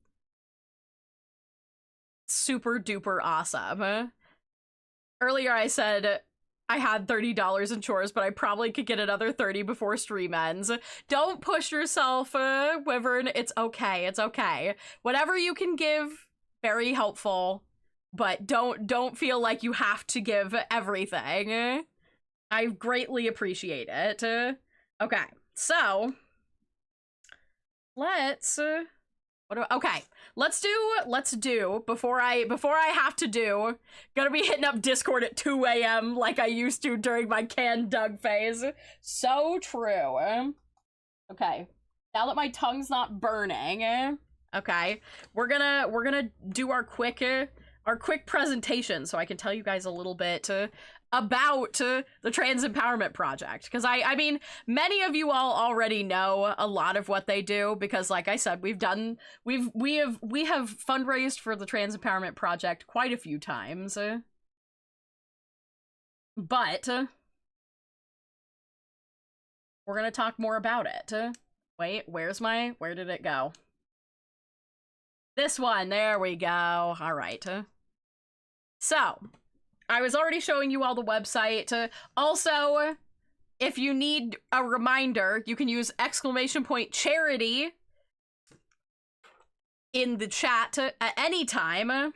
Super duper awesome. Earlier I said I had $30 in chores, but I probably could get another 30 before stream ends. Don't push yourself, Wyvern. It's okay. It's okay. Whatever you can give, very helpful, but don't feel like you have to give everything. I greatly appreciate it. Okay, so let's do before I have to do, gonna be hitting up Discord at 2 a.m. like I used to during my canned Doug phase. So true. Okay, now that my tongue's not burning, okay, we're gonna do our quick presentation so I can tell you guys a little bit about the Trans Empowerment Project, because I mean, many of you all already know a lot of what they do, because like I said, we have fundraised for the Trans Empowerment Project quite a few times, but we're gonna talk more about it. Wait, where did it go? This one, there we go. All right. So I was already showing you all the website. Also, if you need a reminder, you can use !charity in the chat at any time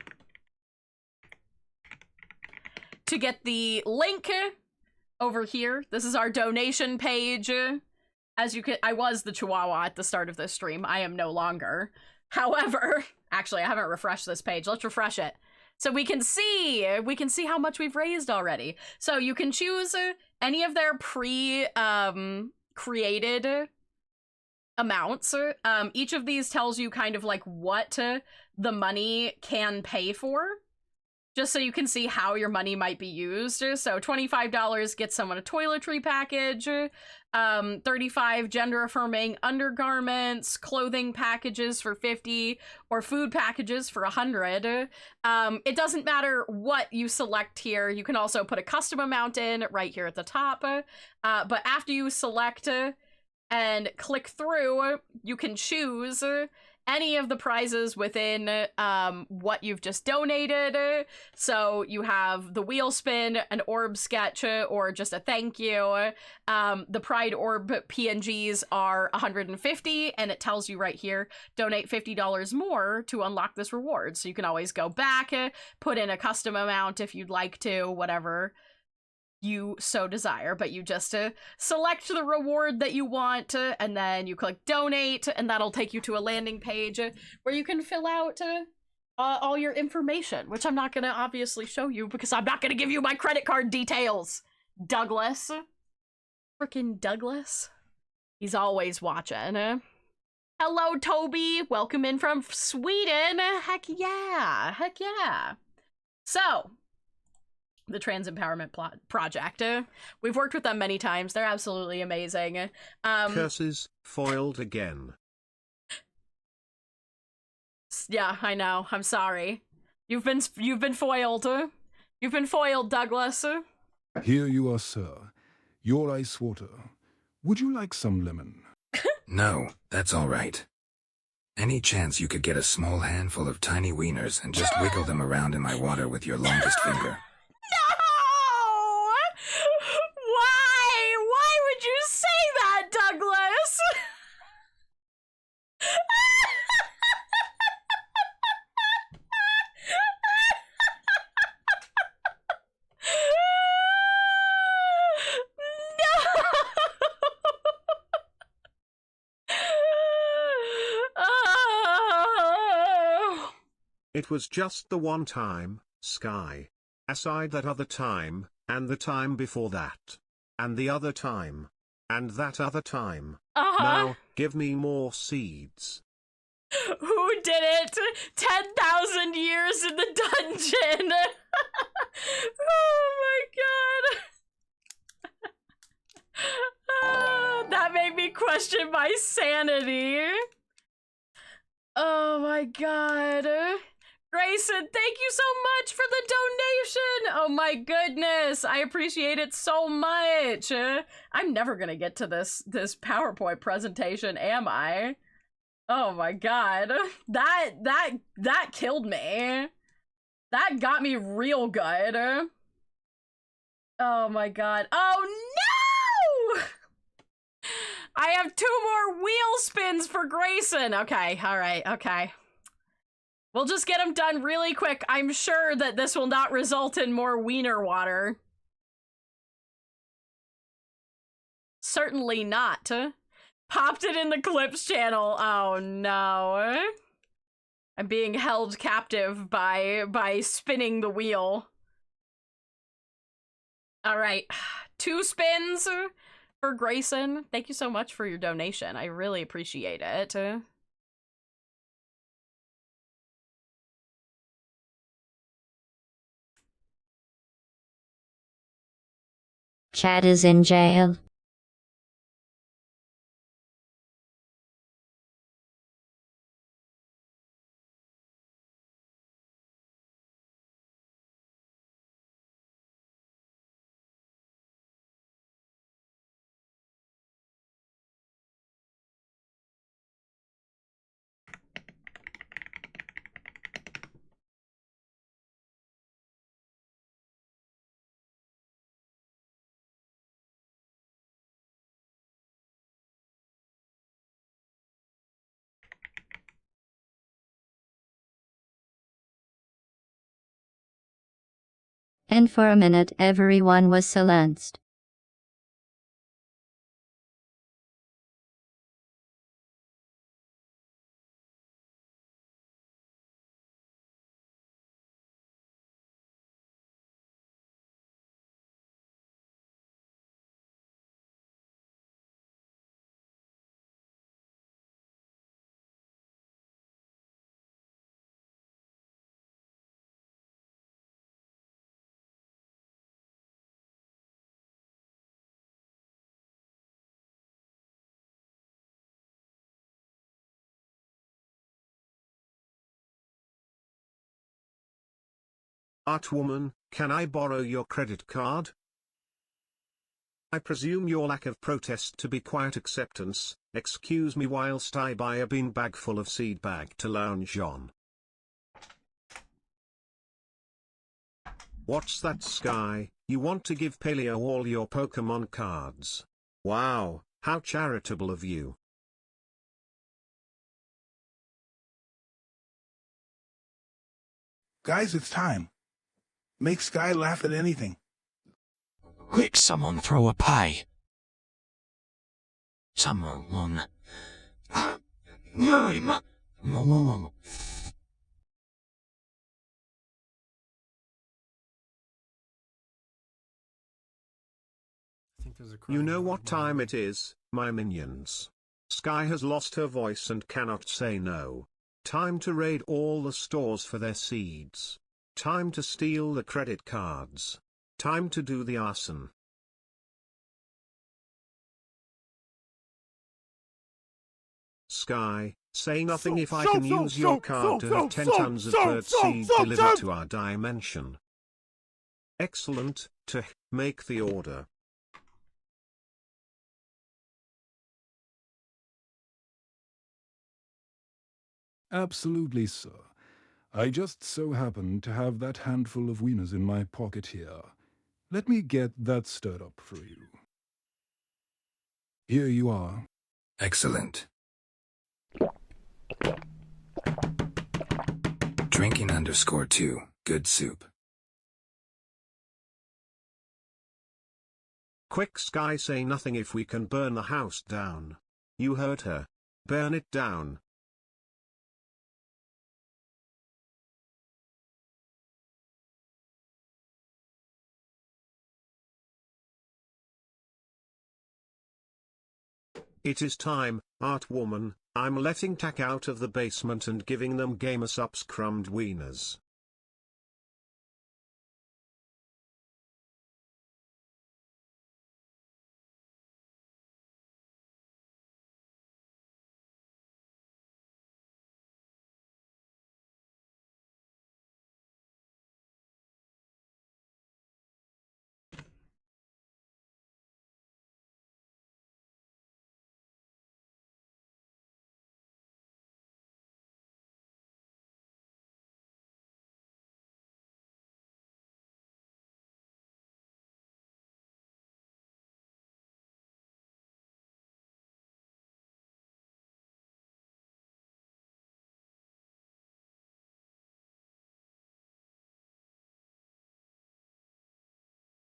to get the link over here. This is our donation page. As you can, I was the Chihuahua at the start of this stream. I am no longer. However, actually, I haven't refreshed this page. Let's refresh it. So we can see how much we've raised already. So you can choose any of their created amounts. Each of these tells you kind of like what the money can pay for, just so you can see how your money might be used. So $25 gets someone a toiletry package, 35 gender-affirming undergarments, clothing packages for 50, or food packages for 100. It doesn't matter what you select here. You can also put a custom amount in right here at the top. But after you select and click through, you can choose any of the prizes within what you've just donated. So you have the wheel spin, an orb sketch, or just a thank you. The Pride Orb PNGs are 150, and it tells you right here, donate $50 more to unlock this reward. So you can always go back, put in a custom amount if you'd like to, whatever you so desire, but you just select the reward that you want, and then you click donate, and that'll take you to a landing page where you can fill out all your information, which I'm not gonna obviously show you because I'm not gonna give you my credit card details. Douglas. Frickin' Douglas. He's always watching. Hello, Toby. Welcome in from Sweden. Heck yeah. Heck yeah. So, the Trans Empowerment Project. We've worked with them many times. They're absolutely amazing. Curses, foiled again. Yeah, I know. I'm sorry. You've been foiled. You've been foiled, Douglas. Here you are, sir. Your ice water. Would you like some lemon? No, that's all right. Any chance you could get a small handful of tiny wieners and just wiggle them around in my water with your longest finger? No! Why? Why would you say that, Douglas? No! It was just the one time, Sky. Aside that other time, and the time before that. And the other time. And that other time. Now, give me more seeds. Who did it? 10,000 years in the dungeon! Oh my god. That made me question my sanity. Oh my god. Grayson, thank you so much for the donation! Oh my goodness, I appreciate it so much! I'm never gonna get to this PowerPoint presentation, am I? Oh my god. That killed me. That got me real good. Oh my god. Oh no! I have 2 more wheel spins for Grayson! Okay, alright, okay. We'll just get them done really quick. I'm sure that this will not result in more wiener water. Certainly not. Popped it in the clips channel. Oh no. I'm being held captive by spinning the wheel. Alright. 2 spins for Grayson. Thank you so much for your donation. I really appreciate it. Chad is in jail. And for a minute everyone was silenced. Art woman, can I borrow your credit card? I presume your lack of protest to be quiet acceptance. Excuse me whilst I buy a beanbag full of seed bag to lounge on. What's that, Sky? You want to give Paleo all your Pokemon cards? Wow, how charitable of you. Guys, it's time. Make Sky laugh at anything. Quick, someone throw a pie. Someone. You know what time it is, my minions. Sky has lost her voice and cannot say no. Time to raid all the stores for their seeds. Time to steal the credit cards. Time to do the arson. Sky, say nothing if I can use your card to have 10 tons of bird seed delivered to our dimension. Excellent, to make the order. Absolutely, sir. I just so happen to have that handful of wieners in my pocket here. Let me get that stirred up for you. Here you are. Excellent. Drinking_2, good soup. Quick, Sky, say nothing if we can burn the house down. You heard her. Burn it down. It is time, Art woman. I'm letting Tack out of the basement and giving them Gamer-Sup's crumbed wieners.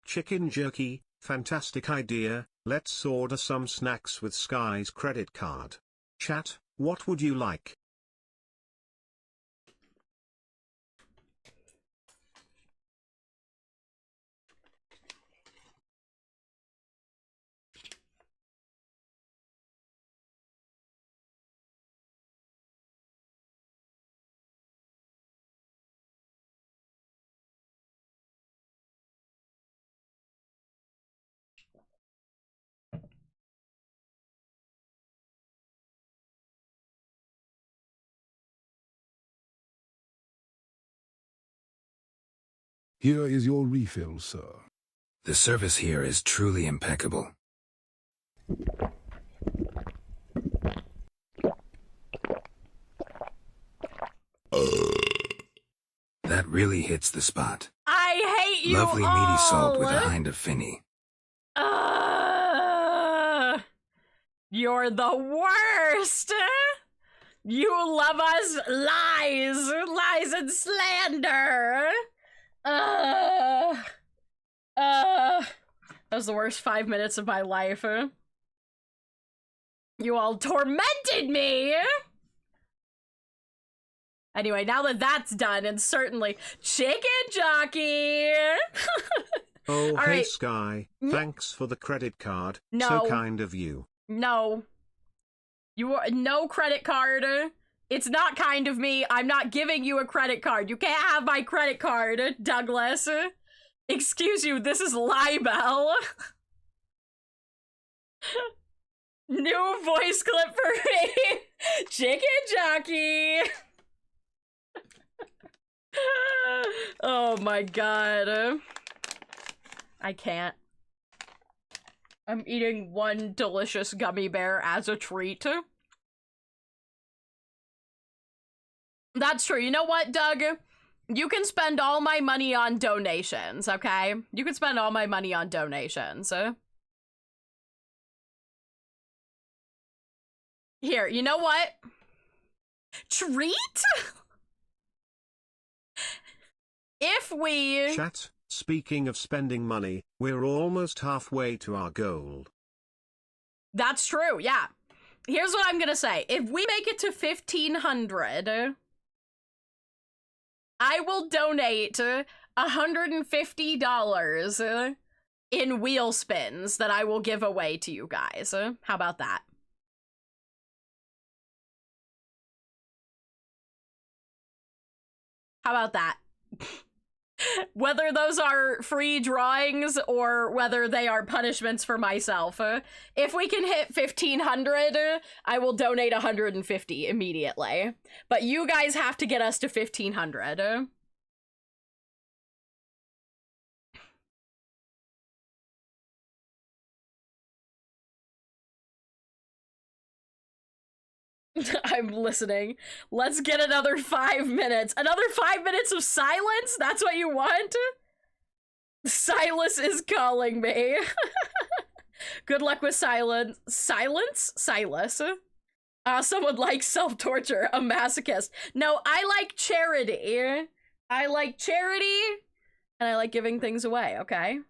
Chicken jerky, fantastic idea. Let's order some snacks with Sky's credit card. Chat, what would you like? Here is your refill, sir. The service here is truly impeccable. That really hits the spot. I hate you Lovely all. meaty salt with a hind of finny. You're the worst. You love us lies and slander. That was the worst 5 minutes of my life. You all tormented me! Anyway, now that that's done, and certainly Chicken Jockey! Oh, All hey right. Sky, thanks for the credit card. No. So kind of you. No. You are no credit card. It's not kind of me. I'm not giving you a credit card. You can't have my credit card, Douglas. Excuse you, this is libel. New voice clip for me. Chicken Jockey. Oh my god. I can't. I'm eating one delicious gummy bear as a treat. That's true. You know what, Doug? You can spend all my money on donations, okay? You can spend all my money on donations. Here, you know what? Treat? If we... Chat, speaking of spending money, we're almost halfway to our goal. That's true, yeah. Here's what I'm gonna say. If we make it to 1,500, I will donate $150 in wheel spins that I will give away to you guys. How about that? How about that? Whether those are free drawings or whether they are punishments for myself. If we can hit 1,500, I will donate 150 immediately. But you guys have to get us to 1,500. I'm listening. Let's get another 5 minutes. Another 5 minutes of silence? That's what you want? Silas is calling me. Good luck with silence. Silence? Silas? Someone likes self-torture. A masochist. No, I like charity. I like charity, and I like giving things away, okay?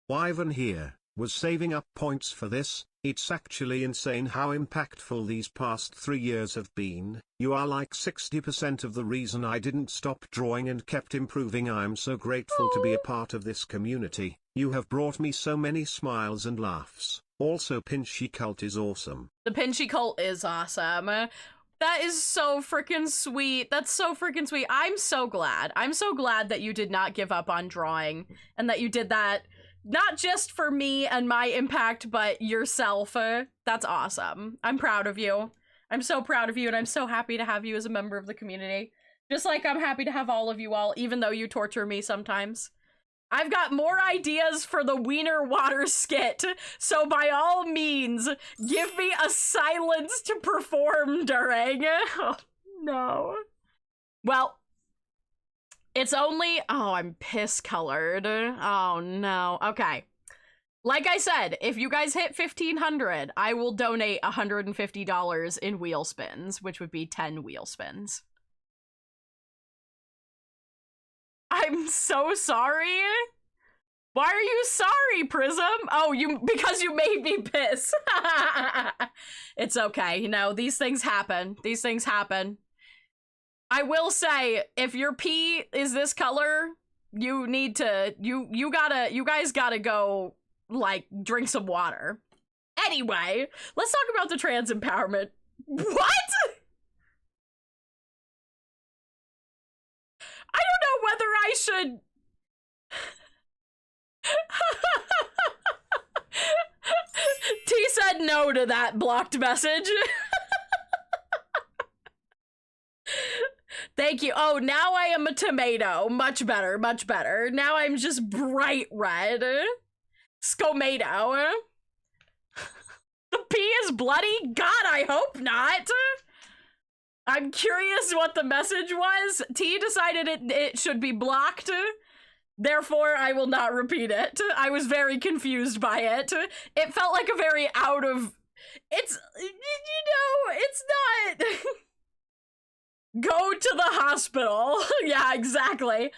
Wyvern here was saving up points for this. It's actually insane how impactful these past 3 years have been. You are like 60% of the reason I didn't stop drawing and kept improving. I'm so grateful to be a part of this community. You have brought me so many smiles and laughs. Also, Pinchy Cult is awesome. The Pinchy Cult is awesome. That is so freaking sweet. That's so freaking sweet. I'm so glad. I'm so glad that you did not give up on drawing and that you did that not just for me and my impact, but yourself. That's awesome. I'm proud of you. I'm so proud of you, and I'm so happy to have you as a member of the community. Just like I'm happy to have all of you all, even though you torture me sometimes. I've got more ideas for the Wiener Water skit, so by all means, give me a silence to perform during. Oh, no. Well, it's only... Oh, I'm piss-colored. Oh, no. Okay. Like I said, if you guys hit 1,500, I will donate $150 in wheel spins, which would be 10 wheel spins. I'm so sorry. Why are you sorry, Prism? Oh, because you made me piss. It's okay. You know, these things happen. These things happen. I will say, if your pee is this color, you need to, you guys gotta go, like, drink some water. Anyway, let's talk about the trans empowerment. What? I don't know whether I should... T said no to that blocked message. Thank you. Oh, now I am a tomato. Much better, much better. Now I'm just bright red. Scomato. The pee is bloody? God, I hope not. I'm curious what the message was. T decided it should be blocked. Therefore, I will not repeat it. I was very confused by it. It felt like a very out of... It's... You know, it's not... Go to the hospital. Yeah, exactly.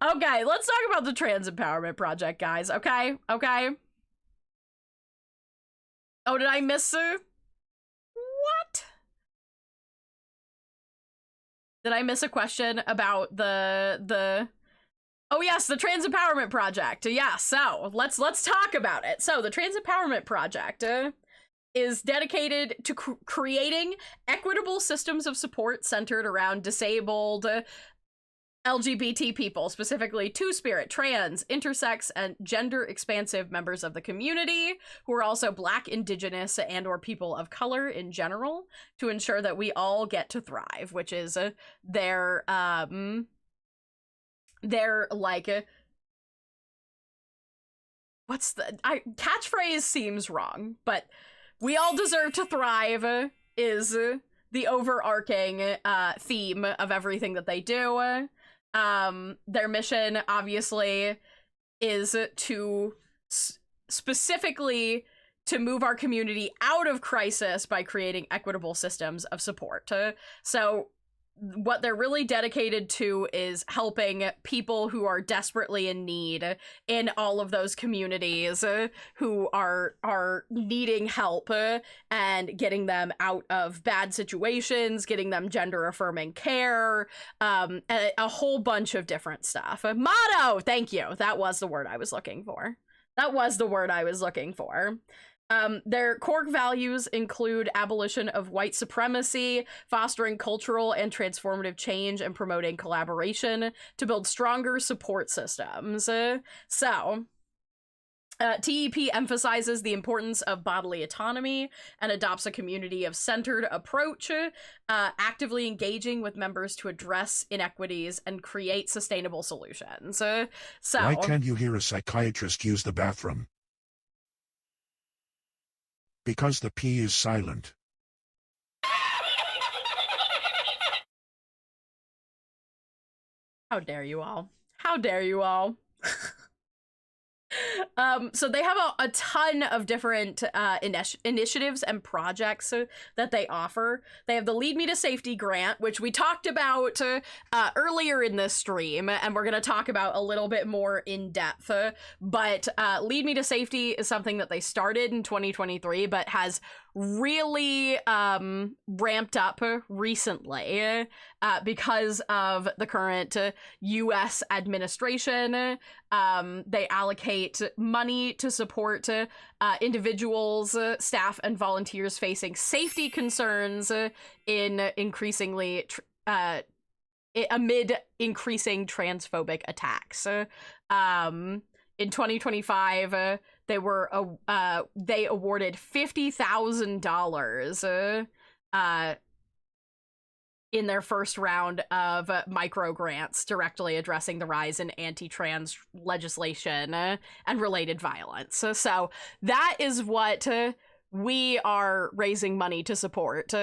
Okay, let's talk about the Trans Empowerment Project, guys. Okay? Okay? Oh, did I miss what? Did I miss a question about the Oh yes, the Trans Empowerment Project. Yeah, so let's talk about it. So the Trans Empowerment Project is dedicated to creating equitable systems of support centered around disabled LGBT people, specifically two-spirit, trans, intersex, and gender-expansive members of the community who are also Black, Indigenous, and or people of color in general, to ensure that we all get to thrive, which is their like what's the catchphrase seems wrong, but we all deserve to thrive is the overarching theme of everything that they do. Their mission obviously is to specifically to move our community out of crisis by creating equitable systems of support. So what they're really dedicated to is helping people who are desperately in need in all of those communities who are needing help and getting them out of bad situations, getting them gender affirming care, a whole bunch of different stuff. Motto, thank you. That was the word I was looking for. Their core values include abolition of white supremacy, fostering cultural and transformative change, and promoting collaboration to build stronger support systems. TEP emphasizes the importance of bodily autonomy and adopts a community of centered approach, actively engaging with members to address inequities and create sustainable solutions. Why can't you hear a psychiatrist use the bathroom? Because the P is silent. How dare you all? How dare you all? So they have a ton of different initiatives and projects that they offer. They have the Lead Me to Safety grant, which we talked about earlier in this stream, and we're going to talk about a little bit more in depth. But Lead Me to Safety is something that they started in 2023, but has really ramped up recently because of the current U.S. administration. They allocate money to support individuals, staff, and volunteers facing safety concerns in amid increasing transphobic attacks. In 2025, they awarded $50,000 in their first round of micro grants directly addressing the rise in anti-trans legislation and related violence. So that is what we are raising money to support.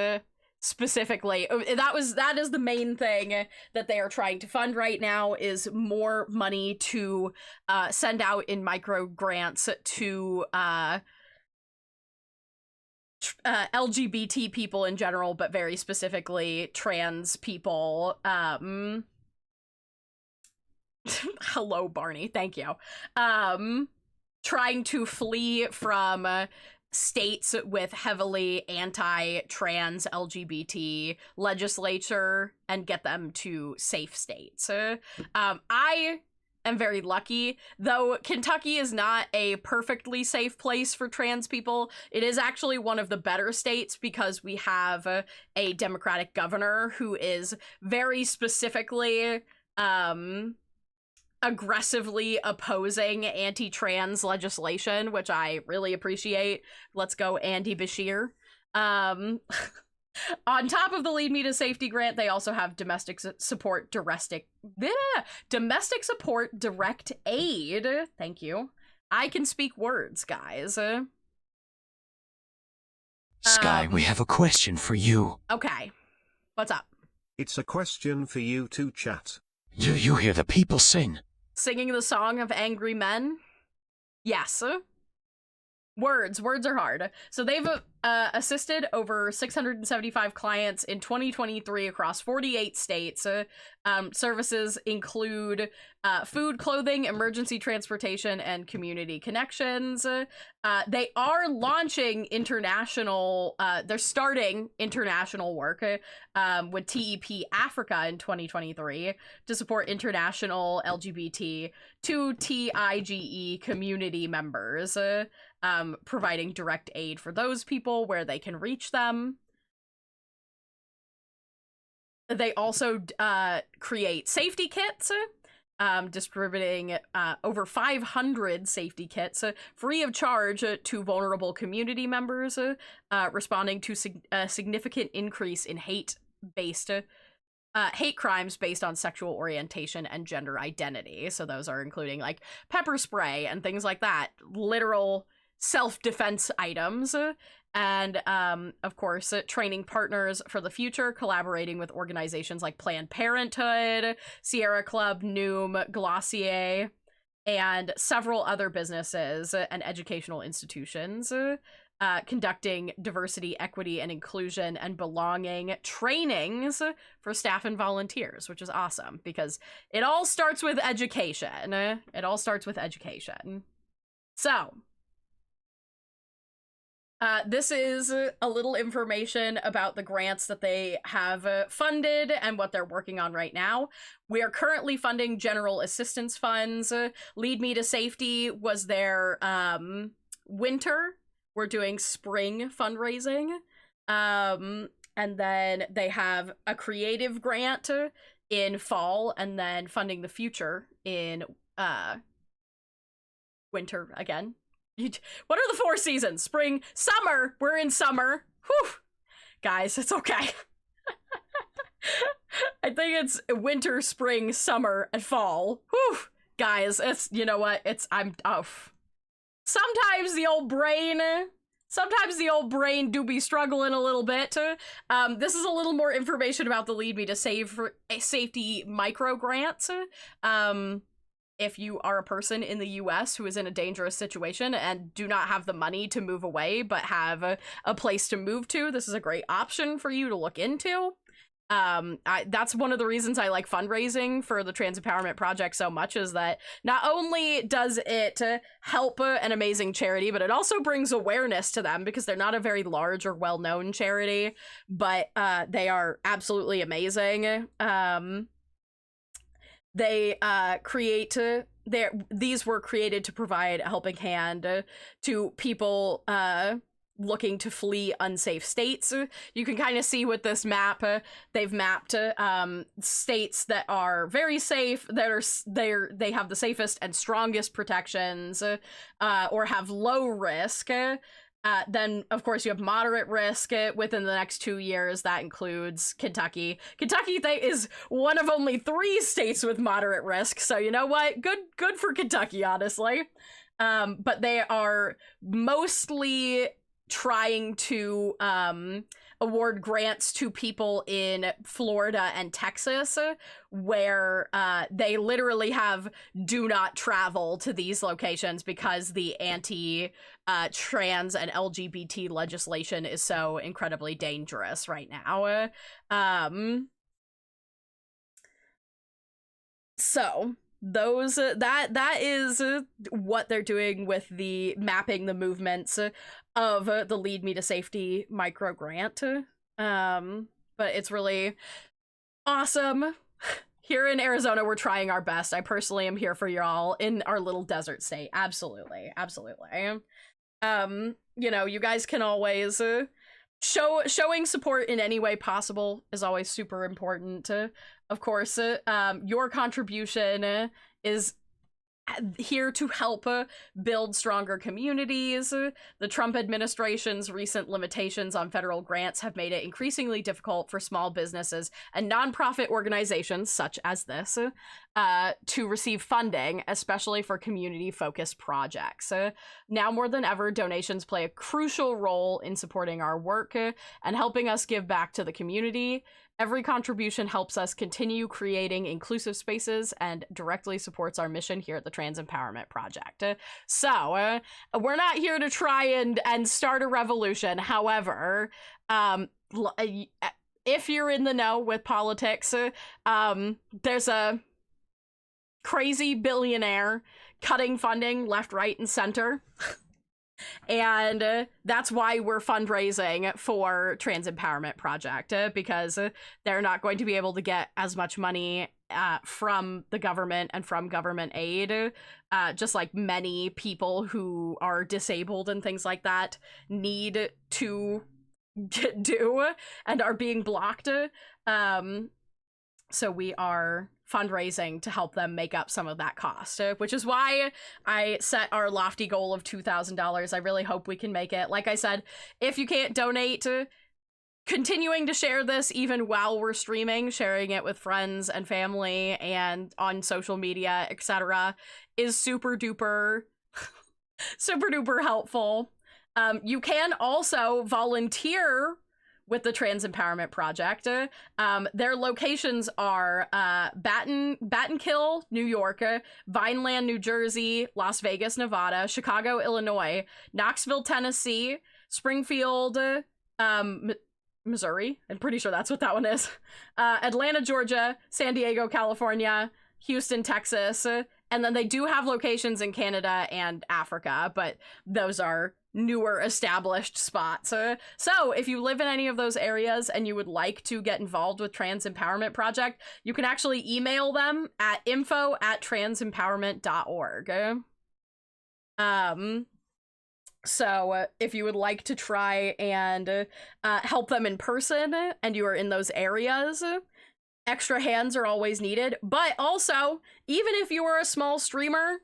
Specifically, that is the main thing that they are trying to fund right now, is more money to send out in micro grants to LGBT people in general, but very specifically trans people. Hello, Barney. Thank you. Trying to flee from states with heavily anti-trans LGBT legislature and get them to safe states. I am very lucky, though Kentucky is not a perfectly safe place for trans people. It is actually one of the better states because we have a Democratic governor who is very specifically aggressively opposing anti-trans legislation, which I really appreciate. Let's go, Andy Bashir. On top of the Lead Me to Safety grant, they also have domestic support direct aid. Thank you. I can speak words, guys. Sky, we have a question for you. Okay. What's up? It's a question for you too, chat. Do you hear the people sing? Singing the song of angry men? Yes. Words are hard. So they've assisted over 675 clients in 2023 across 48 states. Services include food, clothing, emergency transportation, and community connections. They are launching international, they're starting international work with TEP Africa in 2023 to support international LGBT to TIGE community members, providing direct aid for those people where they can reach them. They also create safety kits, distributing over 500 safety kits free of charge to vulnerable community members, responding to a significant increase in hate crimes based on sexual orientation and gender identity. So those are including like pepper spray and things like that, literal self-defense items. And of course, training partners for the future, collaborating with organizations like Planned Parenthood, Sierra Club, Noom, Glossier, and several other businesses and educational institutions, conducting diversity, equity, and inclusion and belonging trainings for staff and volunteers, which is awesome because it all starts with education. It all starts with education. So, this is a little information about the grants that they have funded and what they're working on right now. We are currently funding general assistance funds. Lead Me to Safety was their winter. We're doing spring fundraising. And then they have a creative grant in fall, and then funding the future in winter again. What are the 4 seasons? Spring, summer. We're in summer. Whew. Guys, it's okay. I think it's winter, spring, summer, and fall. Whew. Guys, it's, you know what? Sometimes the old brain do be struggling a little bit. This is a little more information about the Lead Me to Safety micro grants. If you are a person in the US who is in a dangerous situation and do not have the money to move away but have a place to move to, this is a great option for you to look into. That's one of the reasons I like fundraising for the Trans Empowerment Project so much, is that not only does it help an amazing charity, but it also brings awareness to them because they're not a very large or well-known charity, but they are absolutely amazing. They these were created to provide a helping hand to people looking to flee unsafe states. You can kind of see with this map, they've mapped states that are very safe, that they have the safest and strongest protections, or have low risk. Then, of course, you have moderate risk within the next 2 years. That includes Kentucky. Kentucky is one of only 3 states with moderate risk. So, you know what? Good for Kentucky, honestly. But they are mostly trying to award grants to people in Florida and Texas, where they literally have do not travel to these locations because the anti-trans and LGBT legislation is so incredibly dangerous right now. So those that is what they're doing with the mapping the movements of the Lead Me to Safety micro grant. But it's really awesome. Here in Arizona, we're trying our best. I personally am here for y'all in our little desert state. Absolutely. You know, you guys can always showing support in any way possible is always super important. Of course, your contribution is here to help build stronger communities. The Trump administration's recent limitations on federal grants have made it increasingly difficult for small businesses and nonprofit organizations such as this to receive funding, especially for community-focused projects. Now more than ever, donations play a crucial role in supporting our work and helping us give back to the community. Every contribution helps us continue creating inclusive spaces and directly supports our mission here at the Trans Empowerment Project. So, we're not here to try and start a revolution. However, if you're in the know with politics, there's a crazy billionaire cutting funding left, right, and center. And that's why we're fundraising for Trans Empowerment Project, because they're not going to be able to get as much money from the government and from government aid, just like many people who are disabled and things like that need to do and are being blocked. So we are fundraising to help them make up some of that cost, which is why I set our lofty goal of $2,000. I really hope we can make it. Like I said, if you can't donate, continuing to share this even while we're streaming, sharing it with friends and family and on social media, etc., is super duper helpful. You can also volunteer with the Trans Empowerment Project. Their locations are Battenkill, New York, Vineland, New Jersey, Las Vegas, Nevada, Chicago, Illinois, Knoxville, Tennessee, Springfield, Missouri. I'm pretty sure that's what that one is. Atlanta, Georgia, San Diego, California, Houston, Texas, and then they do have locations in Canada and Africa, but those are newer established spots. So if you live in any of those areas and you would like to get involved with Trans Empowerment Project, you can actually email them at info@transempowerment.org. So if you would like to try and help them in person and you are in those areas, extra hands are always needed. But also, even if you are a small streamer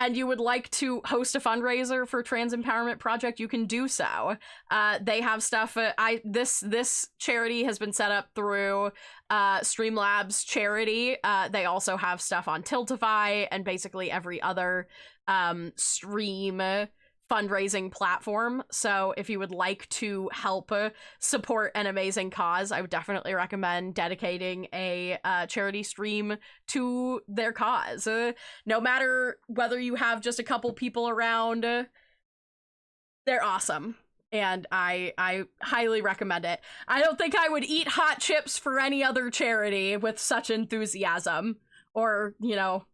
and you would like to host a fundraiser for Trans Empowerment Project, you can do so. They have stuff. This charity has been set up through Streamlabs charity. They also have stuff on Tiltify and basically every other stream fundraising platform. So if you would like to help support an amazing cause, I would definitely recommend dedicating a charity stream to their cause. No matter whether you have just a couple people around, they're awesome. And I highly recommend it. I don't think I would eat hot chips for any other charity with such enthusiasm, or, you know,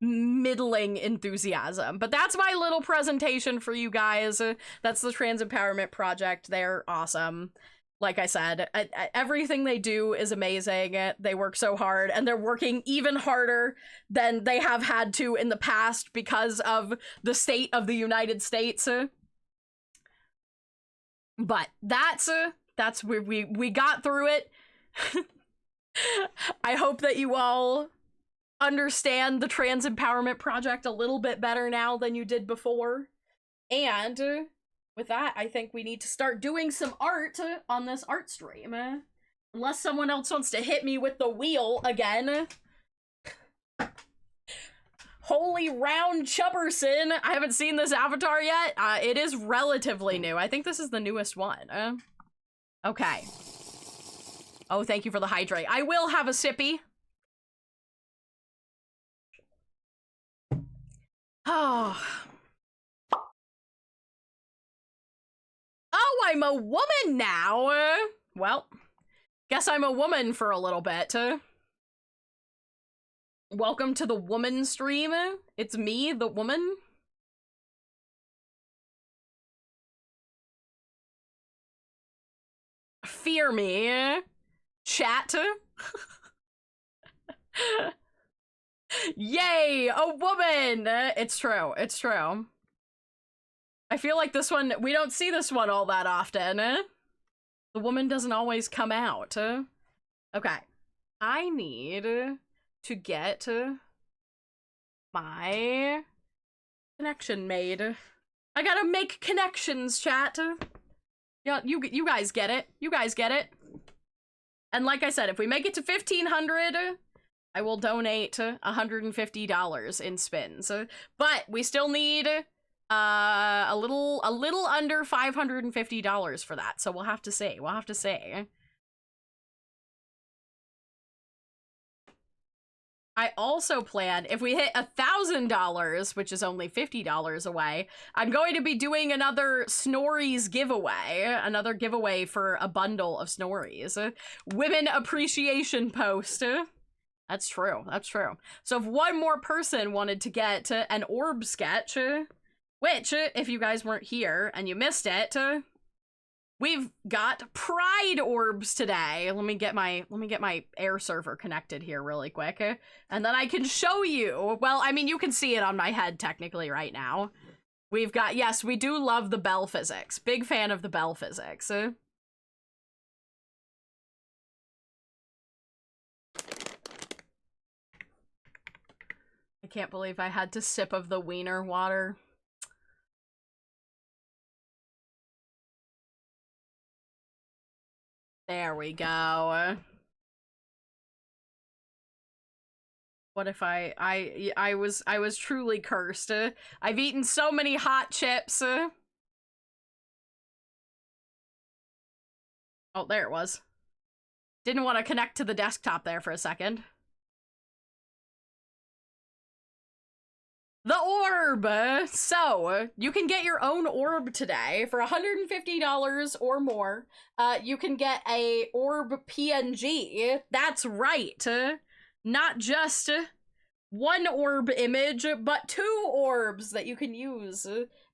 middling enthusiasm. But that's my little presentation for you guys. That's the Trans Empowerment Project. They're awesome. Like I said, everything they do is amazing. They work so hard, and they're working even harder than they have had to in the past because of the state of the United States. But that's where we got through it. I hope that you all understand the Trans Empowerment Project a little bit better now than you did before. And with that, I think we need to start doing some art on this art stream. Unless someone else wants to hit me with the wheel again. Holy Round Chubberson! I haven't seen this avatar yet. It is relatively new. I think this is the newest one. Okay. Oh, thank you for the hydrate. I will have a sippy. Oh. Oh, I'm a woman now. Well, guess I'm a woman for a little bit. Welcome to the woman stream. It's me, the woman. Fear me. Chat. Yay, a woman! It's true, it's true. I feel like this one, we don't see this one all that often. The woman doesn't always come out. Okay, I need to get my connection made. I gotta make connections, chat. Yeah, you guys get it. You guys get it. And like I said, if we make it to 1,500, I will donate $150 in spins. But we still need a little under $550 for that. So we'll have to see. We'll have to see. I also plan, if we hit $1,000, which is only $50 away, I'm going to be doing another Snories giveaway. Another giveaway for a bundle of Snories. Women appreciation post. That's true. That's true. So if one more person wanted to get an orb sketch, which, if you guys weren't here and you missed it, we've got pride orbs today. Let me get my air server connected here really quick, and then I can show you. Well, I mean, you can see it on my head technically right now. We've got, yes, we do love the bell physics. Big fan of the bell physics. I can't believe I had to sip of the wiener water. There we go. What if I was truly cursed. I've eaten so many hot chips. Oh, there it was. Didn't want to connect to the desktop there for a second. The orb! So, you can get your own orb today for $150 or more. You can get a orb PNG. That's right. Not just one orb image, but 2 orbs that you can use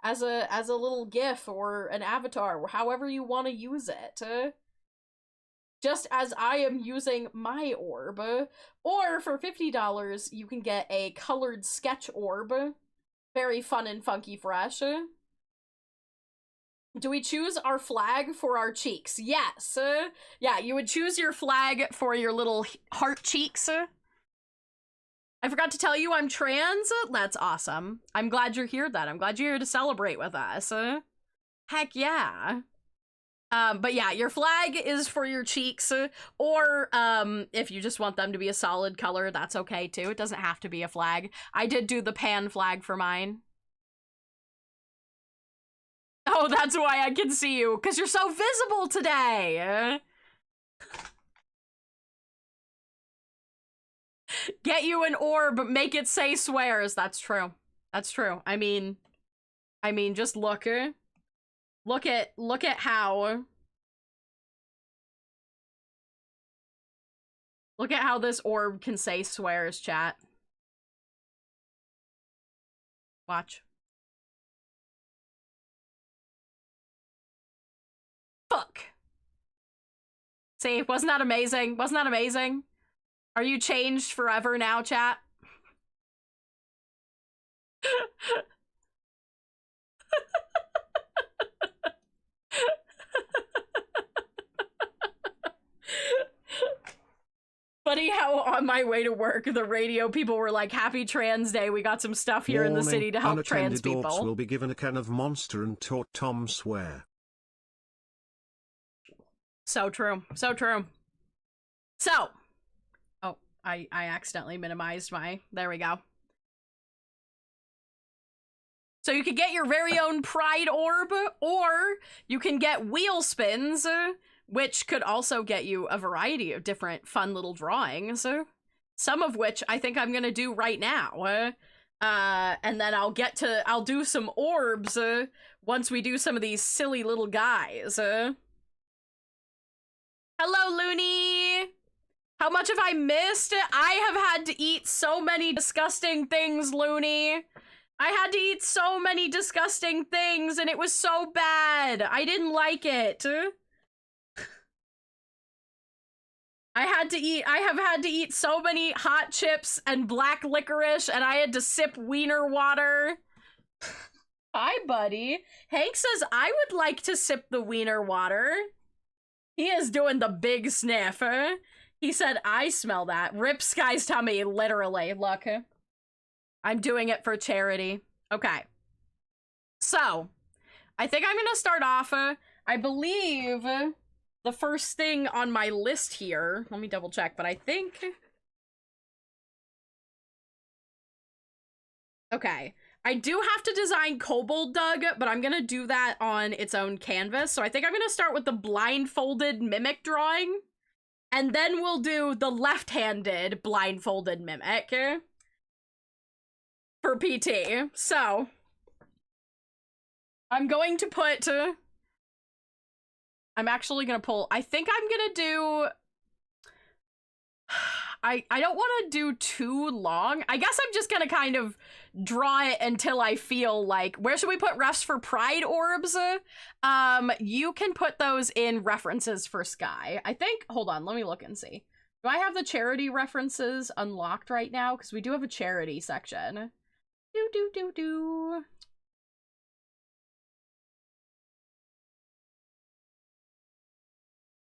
as a little GIF or an avatar, however you want to use it. Just as I am using my orb. Or for $50, you can get a colored sketch orb. Very fun and funky fresh. Do we choose our flag for our cheeks? Yes. Yeah, you would choose your flag for your little heart cheeks. I forgot to tell you I'm trans. That's awesome. I'm glad you're here then. I'm glad you're here to celebrate with us. Heck yeah. But yeah, your flag is for your cheeks, or if you just want them to be a solid color, that's okay too. It doesn't have to be a flag. I did do the pan flag for mine. Oh, that's why I can see you, because you're so visible today! Get you an orb, make it say swears. That's true. That's true. I mean, just look. Look at how... Look at how this orb can say swears, chat. Watch. Fuck. See, wasn't that amazing? Wasn't that amazing? Are you changed forever now, chat? Funny how on my way to work, the radio people were like, "Happy Trans Day. We got some stuff here in the city to help trans people." Unattended orcs will be given a can of Monster and taught Tom swear. So true. So true. So. Oh, I accidentally minimized my... There we go. So you can get your very own pride orb, or you can get wheel spins, which could also get you a variety of different fun little drawings, some of which I think I'm gonna do right now. And then I'll do some orbs once we do some of these silly little guys. Hello, Looney! How much have I missed? I have had to eat so many disgusting things, Looney. I had to eat so many disgusting things, and it was so bad. I didn't like it. I have had to eat so many hot chips and black licorice, and I had to sip wiener water. Hi, buddy. Hank says, I would like to sip the wiener water. He is doing the big sniff. He said, I smell that. Rip Sky's tummy, literally. Look. I'm doing it for charity. Okay. So, I think I'm gonna start off, I believe the first thing on my list here, let me double check, but I think... Okay. I do have to design Kobold Doug, but I'm gonna do that on its own canvas, so I think I'm gonna start with the blindfolded mimic drawing. And then we'll do the left-handed blindfolded mimic for PT. So, I'm going to put... I'm actually gonna pull... I think I'm gonna do... I don't want to do too long. I guess I'm just gonna kind of draw it until I feel like... Where should we put refs for pride orbs? You can put those in references for Sky. I think... Hold on, let me look and see. Do I have the charity references unlocked right now? Because we do have a charity section. Do.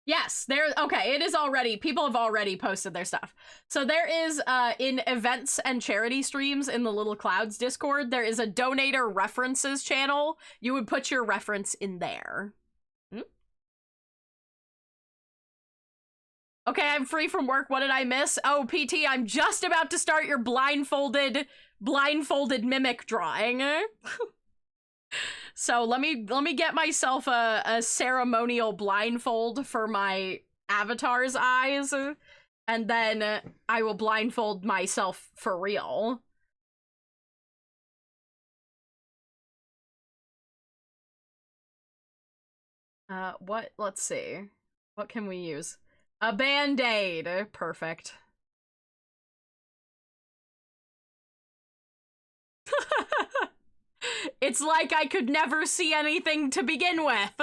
Yes, there, okay, it is already, people have already posted their stuff. So there is, in events and charity streams in the Little Clouds Discord, there is a donator references channel. You would put your reference in there. Okay, I'm free from work, what did I miss? Oh, PT, I'm just about to start your blindfolded mimic drawing. So let me get myself a ceremonial blindfold for my avatar's eyes, and then I will blindfold myself for real. Let's see. What can we use? A band-aid. Perfect. It's like I could never see anything to begin with.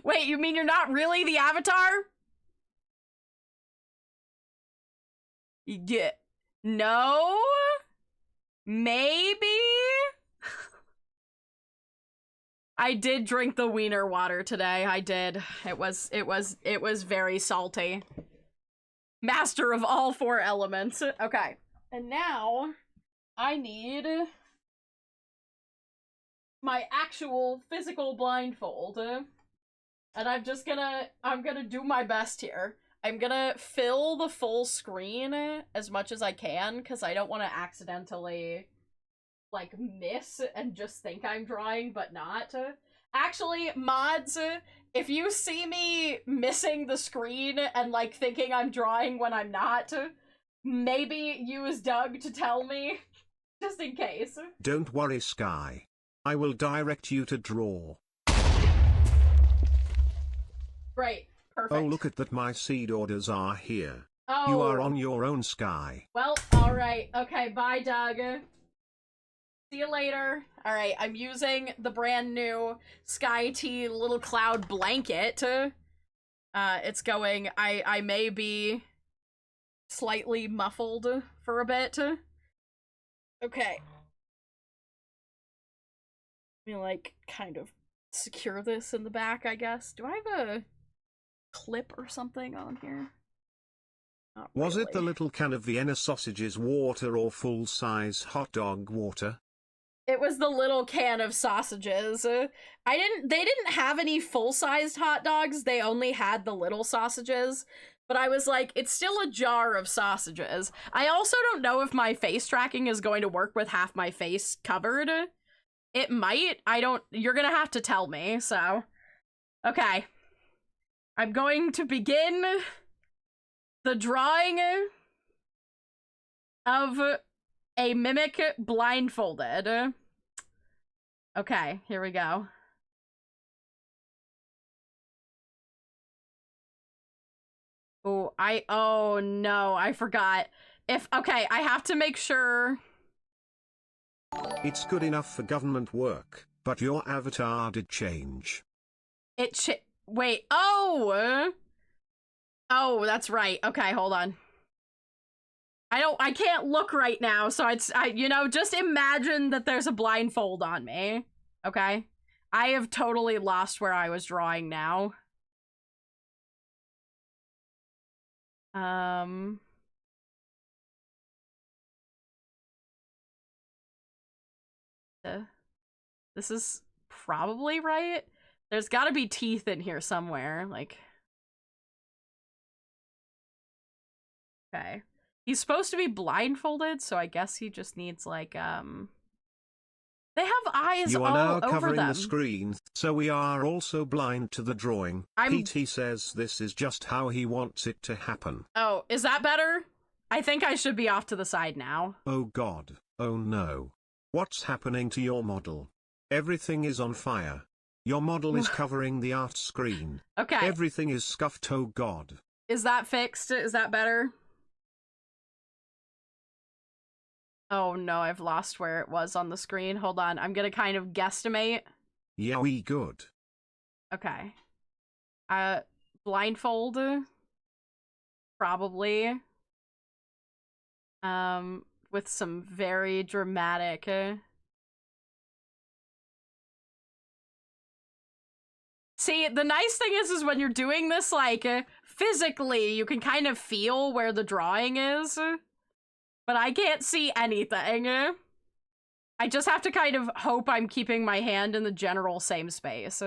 Wait, you mean you're not really the Avatar? Yeah. No? Maybe? I did drink the wiener water today. I did. It was very salty. Master of all 4 elements. Okay. And now I need my actual physical blindfold. And I'm gonna do my best here. I'm gonna fill the full screen as much as I can because I don't want to accidentally like miss and just think I'm drawing but not. Actually, mods, if you see me missing the screen and like thinking I'm drawing when I'm not, maybe use Doug to tell me, just in case. Don't worry, Sky. I will direct you to draw. Great. Perfect. Oh, look at that, my seed orders are here. Oh. You are on your own, Sky. Well, alright. Okay, bye, Doug. See you later. Alright, I'm using the brand new Sky Tea Little Cloud blanket. It's going, I may be slightly muffled for a bit. Okay. Let me, like, kind of secure this in the back, I guess. Do I have a clip or something on here? Not Was really. it the little can of Vienna sausages water or full-size hot dog water? It was the little can of sausages. They didn't have any full-sized hot dogs, they only had the little sausages. But I was like, it's still a jar of sausages. I also don't know if my face tracking is going to work with half my face covered. It might. You're gonna have to tell me, so. Okay. I'm going to begin the drawing of a mimic blindfolded. Okay, here we go. Oh no, I forgot. Okay, I have to make sure. It's good enough for government work, but your avatar did change. Wait, oh! Oh, that's right. Okay, hold on. I can't look right now, so you know, just imagine that there's a blindfold on me. Okay? I have totally lost where I was drawing now. This is probably right. There's gotta be teeth in here somewhere, like. Okay. He's supposed to be blindfolded, so I guess he just needs, like, They have eyes You are all now over covering them. the screen, so we are also blind to the drawing. I'm- PT says this is just how he wants it to happen. Oh, is that better? I think I should be off to the side now. Oh god, oh no. What's happening to your model? Everything is on fire. Your model is covering the art screen. Okay. Everything is scuffed, oh god. Is that fixed? Is that better? Oh no, I've lost where it was on the screen. Hold on, I'm gonna kind of guesstimate. Yeah, we good. Okay. Blindfold. Probably. With some very dramatic... See, the nice thing is when you're doing this, like, physically, you can kind of feel where the drawing is. But I can't see anything. I just have to kind of hope I'm keeping my hand in the general same space.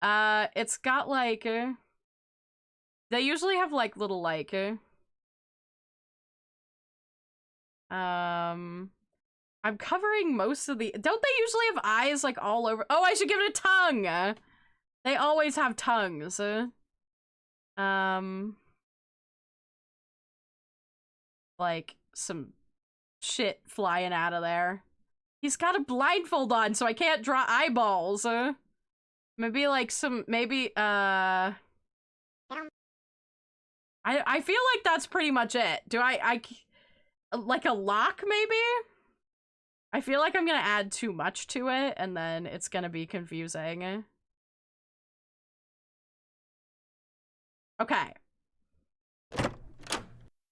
It's got, like... they usually have, like, little, like... I'm covering most of the... Don't they usually have eyes, like, all over? Oh, I should give it a tongue! They always have tongues. Like, some shit flying out of there. He's got a blindfold on, so I can't draw eyeballs. Maybe, like, I feel like that's pretty much it. Do I like a lock, maybe? I feel like I'm gonna add too much to it, and then it's gonna be confusing. Okay.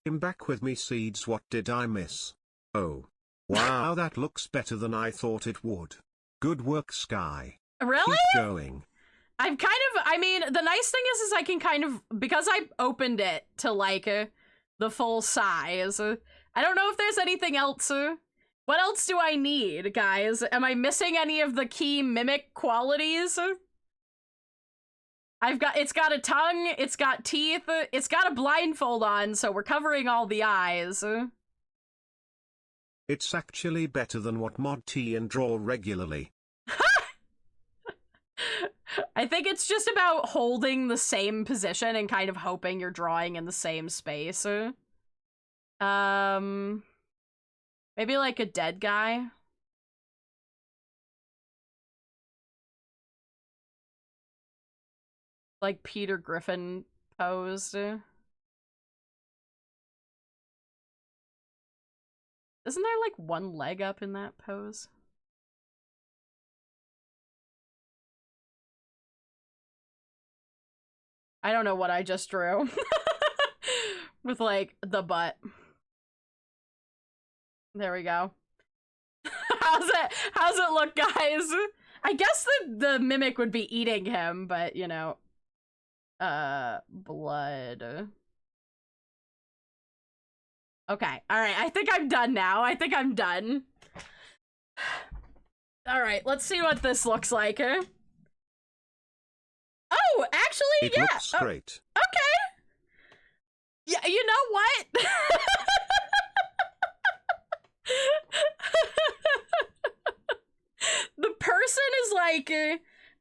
Him back with me seeds, what did I miss? Oh. Wow, that looks better than I thought it would. Good work, Sky. Really? Keep going. I've kind of, I mean, the nice thing is I can kind of, because I opened it to, like, the full size, I don't know if there's anything else. What else do I need, guys? Am I missing any of the key mimic qualities? It's got a tongue, it's got teeth, it's got a blindfold on, so we're covering all the eyes. It's actually better than what Mod T and draw regularly. I think it's just about holding the same position and kind of hoping you're drawing in the same space. Maybe like a dead guy. Like Peter Griffin posed. Isn't there like one leg up in that pose? I don't know what I just drew. With like the butt. There we go. How's it look, guys? I guess the mimic would be eating him, but you know. Blood. Okay, alright, I think I'm done now. I think I'm done. Alright, let's see what this looks like. Oh, actually, It yeah. looks great. Okay. Yeah, you know what? The person is like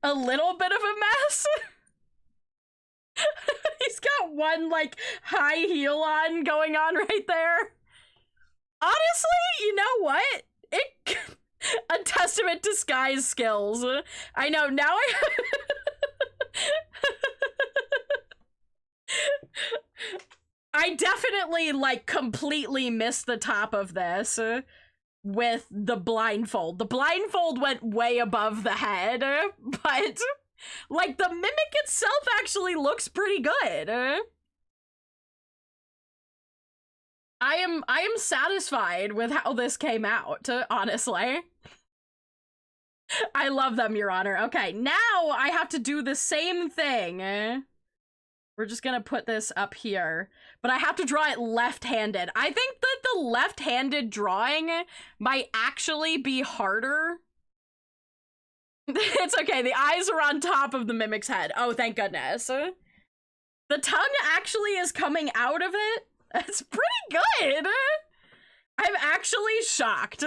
a little bit of a mess. He's got one like high heel on going on right there. Honestly, you know what? A testament to Sky's skills. I know, now I definitely, like, completely missed the top of this with the blindfold. The blindfold went way above the head, but, like, the mimic itself actually looks pretty good. I am satisfied with how this came out, honestly. I love them, Your Honor. Okay, now I have to do the same thing. We're just gonna put this up here, but I have to draw it left-handed. I think that the left-handed drawing might actually be harder. It's okay, the eyes are on top of the mimic's head. Oh, thank goodness. The tongue actually is coming out of it. That's pretty good. I'm actually shocked.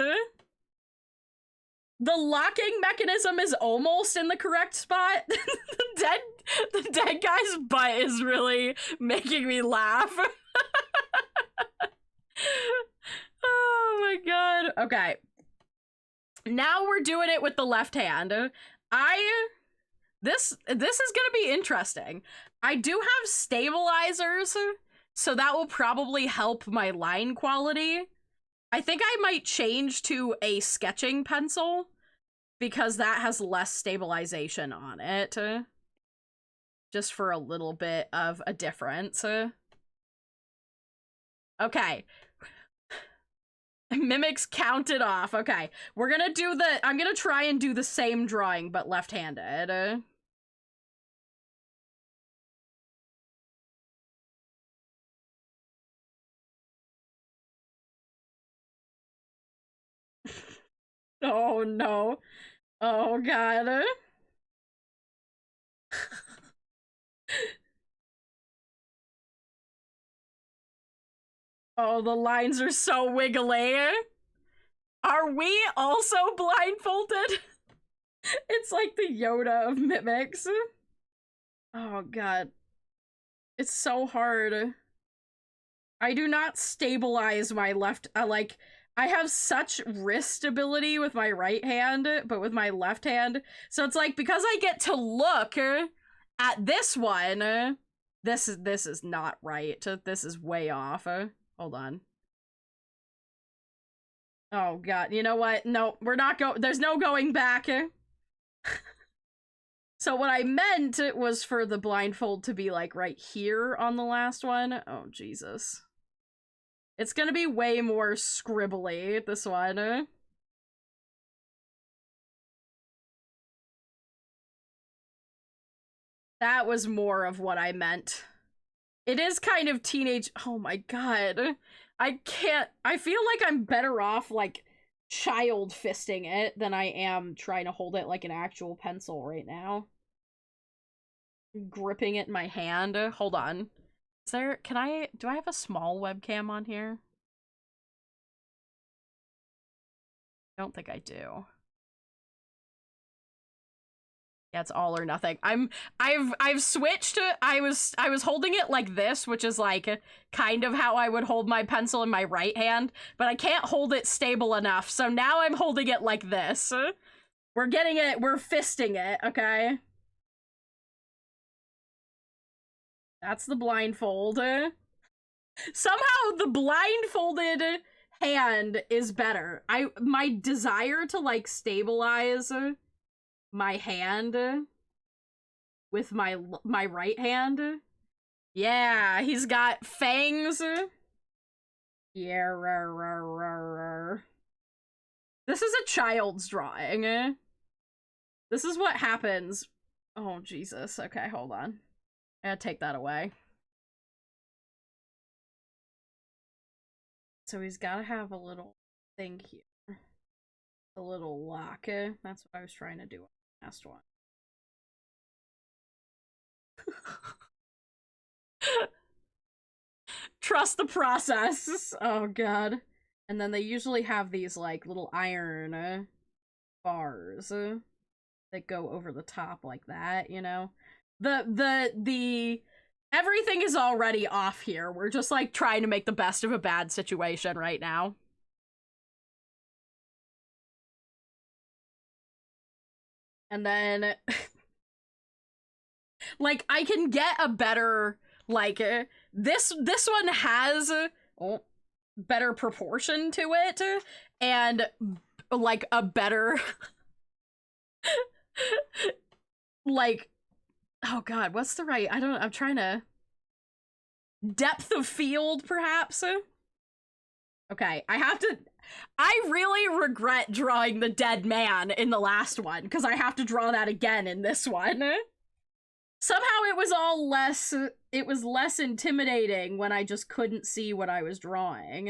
The locking mechanism is almost in the correct spot. The dead guy's butt is really making me laugh. Oh my god. Okay. Now we're doing it with the left hand. This is gonna be interesting. I do have stabilizers, so that will probably help my line quality. I think I might change to a sketching pencil because that has less stabilization on it. Just for a little bit of a difference. Okay. Mimics counted off. Okay. We're gonna do I'm gonna try and do the same drawing, but left-handed. Oh no. Oh god. Oh, the lines are so wiggly. Are we also blindfolded? It's like the Yoda of mimics. Oh god. It's so hard. I do not stabilize my left, I have such wrist stability with my right hand, but with my left hand. So it's like, because I get to look at this one, this is not right. This is way off. Hold on. Oh god, you know what? No, we're not there's no going back. So what I meant was for the blindfold to be like right here on the last one. Oh Jesus. It's gonna be way more scribbly, this one. That was more of what I meant. It is kind of teenage. Oh my god. I can't. I feel like I'm better off, like, child fisting it than I am trying to hold it like an actual pencil right now. Gripping it in my hand. Hold on. Is there. Do I have a small webcam on here? I don't think I do. Yeah, it's all or nothing. I've switched. I was holding it like this, which is like kind of how I would hold my pencil in my right hand, but I can't hold it stable enough. So now I'm holding it like this. We're fisting it, okay? That's the blindfold. Somehow the blindfolded hand is better. My desire to like stabilize my hand with my right hand. Yeah, he's got fangs. Yeah. This is a child's drawing. This is what happens. Oh, Jesus. Okay, hold on. I gotta take that away. So he's gotta have a little thing here. A little lock. That's what I was trying to do on the last one. Trust the process. Oh god. And then they usually have these like little iron bars that go over the top like that, you know? The everything is already off here. We're just like trying to make the best of a bad situation right now. And then like I can get a better like this one has better proportion to it and like a better like, oh god, what's the right, I'm trying to, depth of field perhaps. Okay, I really regret drawing the dead man in the last one because I have to draw that again in this one. Somehow it was less intimidating when I just couldn't see what I was drawing.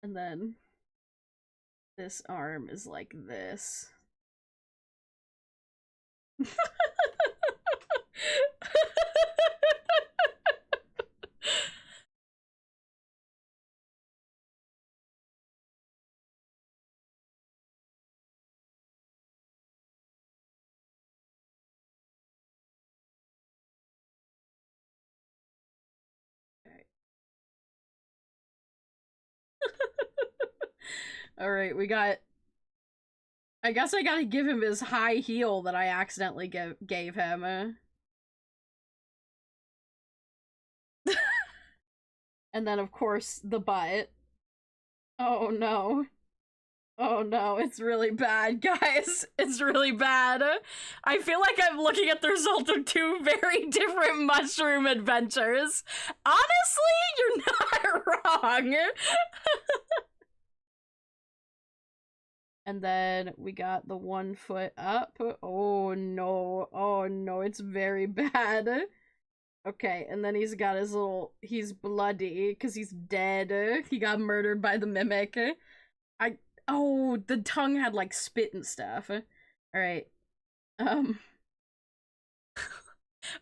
And then this arm is like this. Alright, we got... I guess I gotta give him his high heel that I accidentally gave him. And then, of course, the butt. Oh no. Oh no, it's really bad, guys. It's really bad. I feel like I'm looking at the result of two very different mushroom adventures. Honestly, you're not wrong. And then we got the 1 foot up. Oh no, it's very bad. Okay, and then he's got his little, he's bloody because he's dead. He got murdered by the mimic. Oh, the tongue had like spit and stuff. Alright.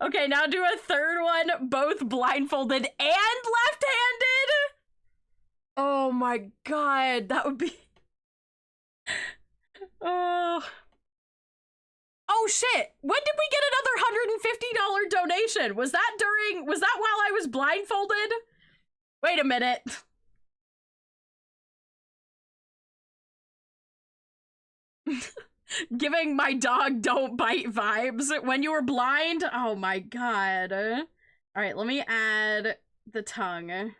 Okay, now do a third one, both blindfolded and left-handed? Oh my god, that would be... Oh shit! When did we get another $150 donation? Was that while I was blindfolded? Wait a minute. Giving my dog don't bite vibes when you were blind? Oh my god. Alright, let me add the tongue.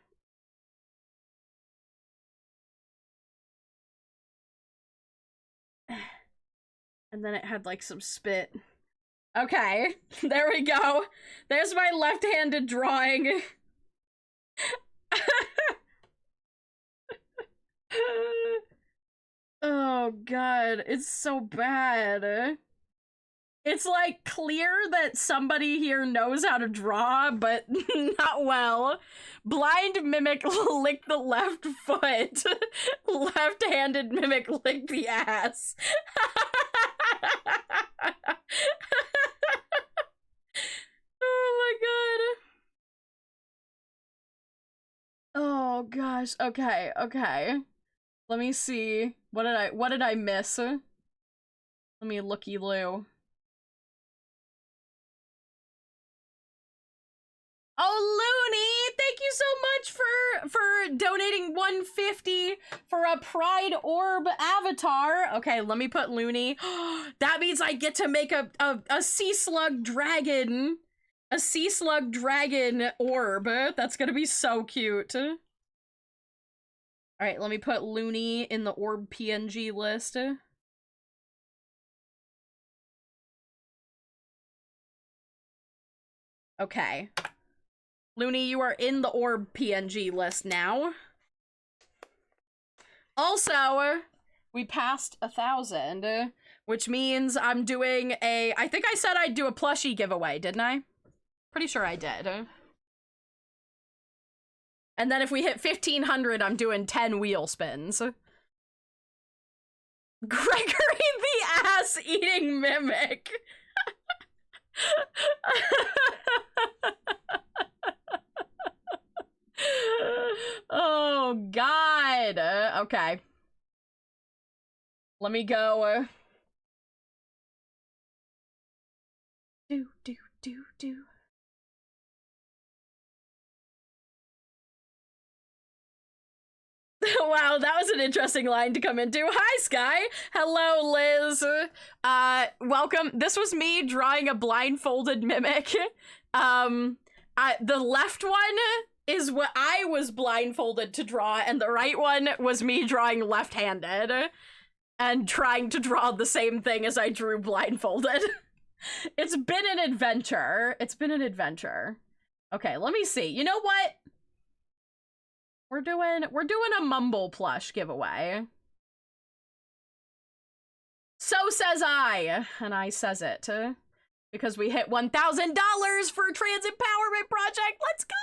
And then it had like some spit. Okay, there we go. There's my left-handed drawing. Oh god, it's so bad. It's like clear that somebody here knows how to draw, but not well. Blind mimic licked the left foot. Left-handed mimic licked the ass. Oh my god. Oh gosh. Okay, okay. Let me see. What did I miss? Let me looky-loo. Oh, Looney, thank you so much for donating $150 for a Pride Orb avatar. Okay, let me put Looney. That means I get to make a sea slug dragon. A sea slug dragon orb. That's gonna be so cute. All right, let me put Looney in the orb PNG list. Okay. Looney, you are in the orb PNG list now. Also, we passed 1,000, which means I'm doing I think I said I'd do a plushie giveaway, didn't I? Pretty sure I did. And then if we hit 1,500, I'm doing 10 wheel spins. Gregory the ass-eating mimic. Oh god. Okay. Let me go. Do. Wow, that was an interesting line to come into. Hi, Sky. Hello, Liz. Welcome. This was me drawing a blindfolded mimic. The left one is what I was blindfolded to draw, and the right one was me drawing left-handed and trying to draw the same thing as I drew blindfolded. It's been an adventure. It's been an adventure. Okay, let me see. You know what? We're doing a Mumble plush giveaway. So says I, and I says it. Because we hit $1,000 for a trans empowerment project. Let's go!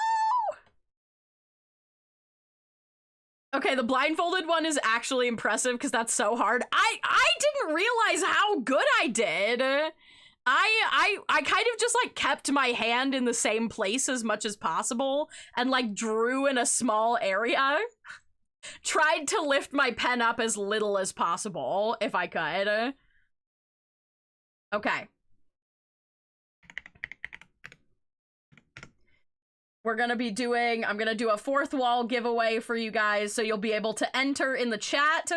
Okay, the blindfolded one is actually impressive because that's so hard. I didn't realize how good I did. I kind of just like kept my hand in the same place as much as possible and like drew in a small area. Tried to lift my pen up as little as possible if I could. Okay. We're gonna be doing, I'm gonna do a fourth wall giveaway for you guys so you'll be able to enter in the chat,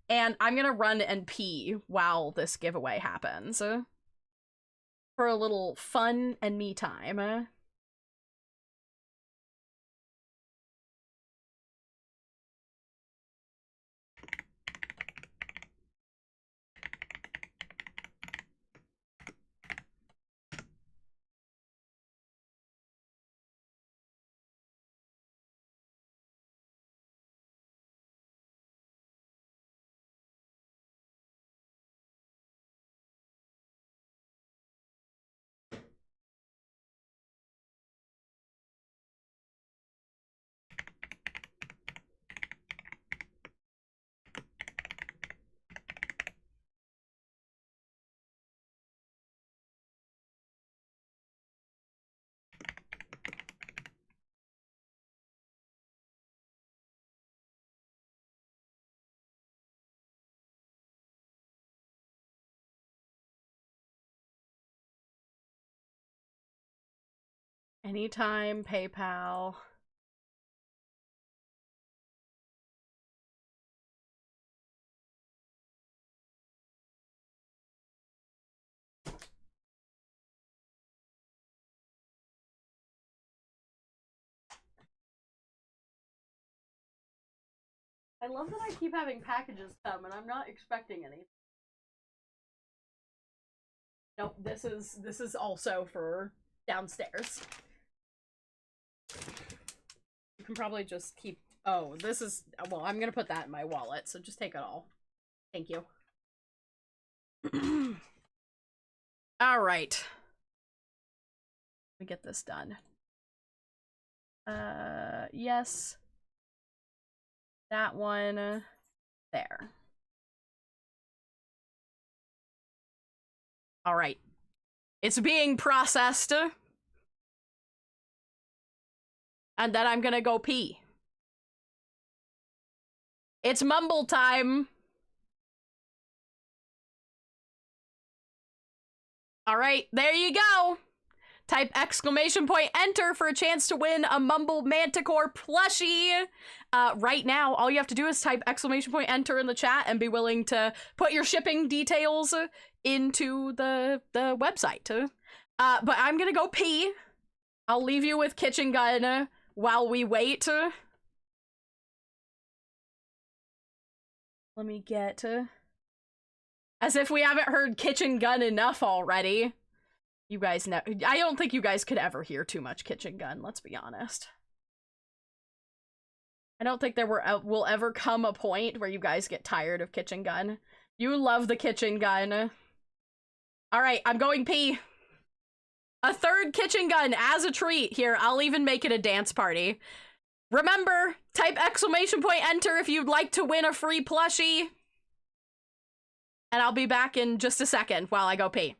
and I'm gonna run and pee while this giveaway happens. For a little fun and me time. Anytime, PayPal. I love that I keep having packages come and I'm not expecting any. Nope, this is also for downstairs. You can probably just keep, oh, this is, well, I'm gonna put that in my wallet, so just take it all. Thank you. Alright. Let me get this done. Yes. That one. There. Alright. It's being processed. And then I'm gonna go pee. It's mumble time. Alright, there you go. Type exclamation point enter for a chance to win a Mumble Manticore plushie. Right now, all you have to do is type exclamation point enter in the chat and be willing to put your shipping details into the website. But I'm gonna go pee. I'll leave you with Kitchen Gun while we wait. Let me get... as if we haven't heard Kitchen Gun enough already. You guys know, I don't think you guys could ever hear too much Kitchen Gun, let's be honest. I don't think there will ever come a point where you guys get tired of Kitchen Gun. You love the Kitchen Gun. Alright, I'm going pee. A third Kitchen Gun as a treat. Here, I'll even make it a dance party. Remember, type exclamation point enter if you'd like to win a free plushie. And I'll be back in just a second while I go pee.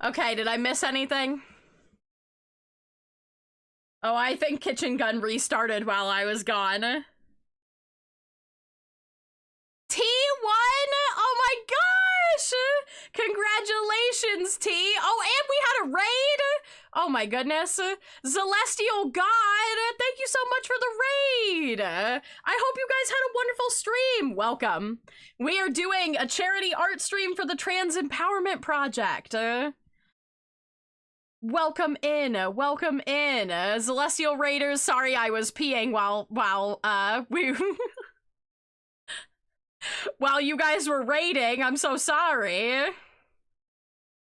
Okay, did I miss anything? Oh, I think Kitchen Gun restarted while I was gone. T1? Oh my gosh! Congratulations, T! Oh, and we had a raid! Oh my goodness. Celestial God, thank you so much for the raid! I hope you guys had a wonderful stream! Welcome. We are doing a charity art stream for the Trans Empowerment Project. Welcome in, welcome in. Celestial Raiders, sorry I was peeing while we while you guys were raiding. I'm so sorry.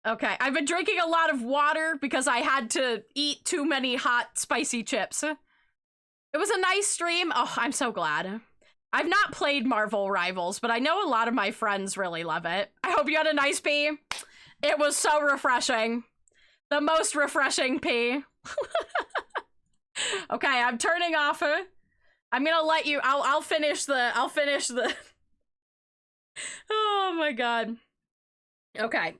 Okay, I've been drinking a lot of water because I had to eat too many hot, spicy chips. It was a nice stream. Oh, I'm so glad. I've not played Marvel Rivals, but I know a lot of my friends really love it. I hope you had a nice pee. It was so refreshing. The most refreshing pee. Okay, I'm turning off. I'm gonna let you, I'll finish the, oh my god. Okay.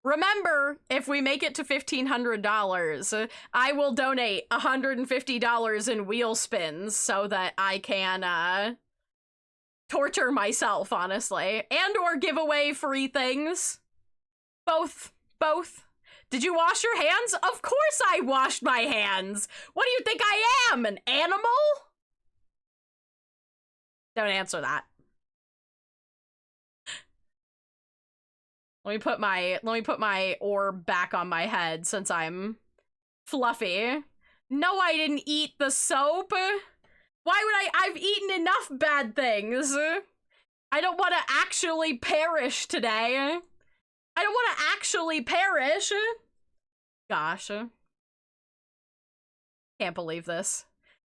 Remember, if we make it to $1,500, I will donate $150 in wheel spins so that I can, torture myself, honestly. And or give away free things. Both. Did you wash your hands? Of course I washed my hands! What do you think I am, an animal? Don't answer that. Let me put my orb back on my head since I'm fluffy. No, I didn't eat the soap. Why would I've eaten enough bad things. I don't want to actually perish today. I don't want to actually perish. Gosh. Can't believe this.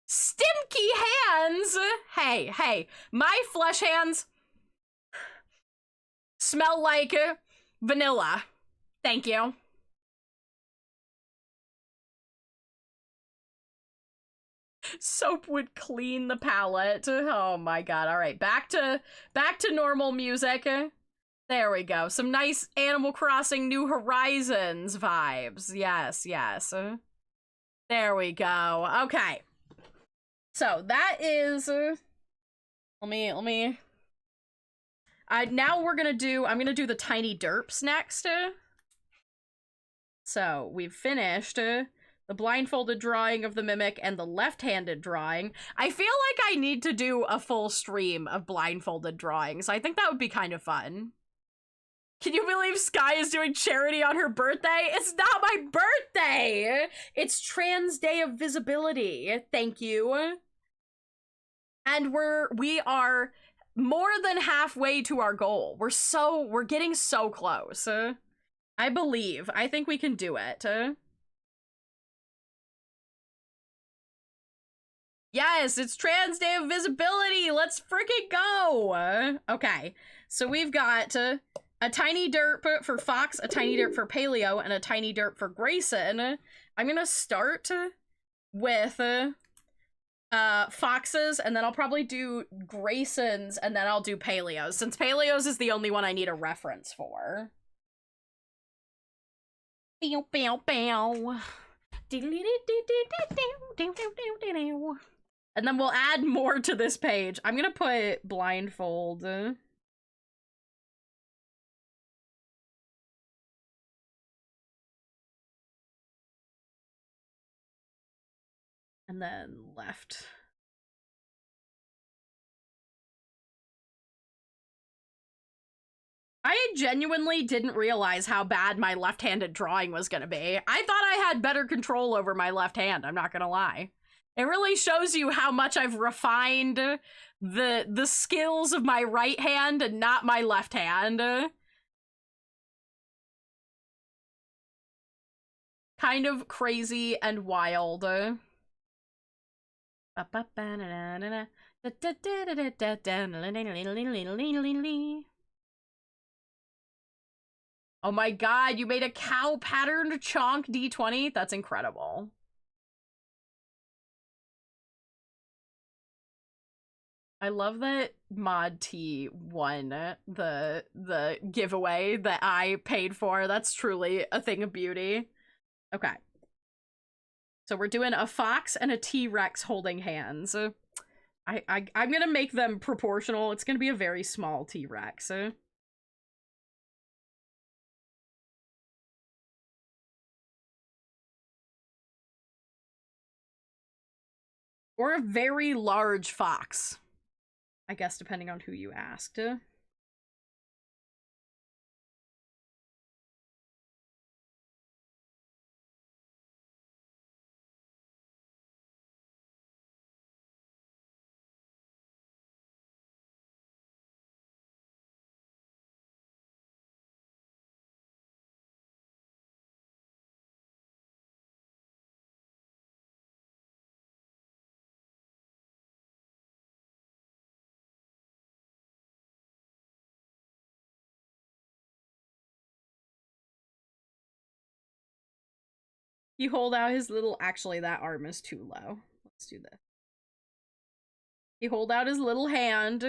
Stimky hands! Hey, my flesh hands smell like vanilla. Thank you. Soap would clean the palate. Oh my god. All right, back to normal music. There we go. Some nice Animal Crossing New Horizons vibes. Yes. There we go. Okay. So that is let me now I'm gonna do the tiny derps next. So we've finished the blindfolded drawing of the mimic and the left-handed drawing. I feel like I need to do a full stream of blindfolded drawings. I think that would be kind of fun. Can you believe Sky is doing charity on her birthday? It's not my birthday! It's Trans Day of Visibility. Thank you. And we are more than halfway to our goal. We're getting so close. I believe. I think we can do it. Yes, it's Trans Day of Visibility. Let's freaking go. Okay, so we've got a tiny derp for Fox, a tiny derp for Paleo, and a tiny derp for Grayson. I'm gonna start with Fox's, and then I'll probably do Grayson's, and then I'll do Paleo's, since Paleo's is the only one I need a reference for. Bow, bow, bow. And then we'll add more to this page. I'm gonna put blindfold. And then left. I genuinely didn't realize how bad my left-handed drawing was gonna be. I thought I had better control over my left hand, I'm not gonna lie. It really shows you how much I've refined the skills of my right hand and not my left hand. Kind of crazy and wild. Oh my god, you made a cow patterned chonk D20? That's incredible. I love that Mod T won the giveaway that I paid for. That's truly a thing of beauty. Okay. So we're doing a fox and a T-Rex holding hands. I'm gonna make them proportional. It's gonna be a very small T-Rex. Or a very large fox. I guess depending on who you asked. You hold out his little... Actually, that arm is too low. Let's do this. You hold out his little hand.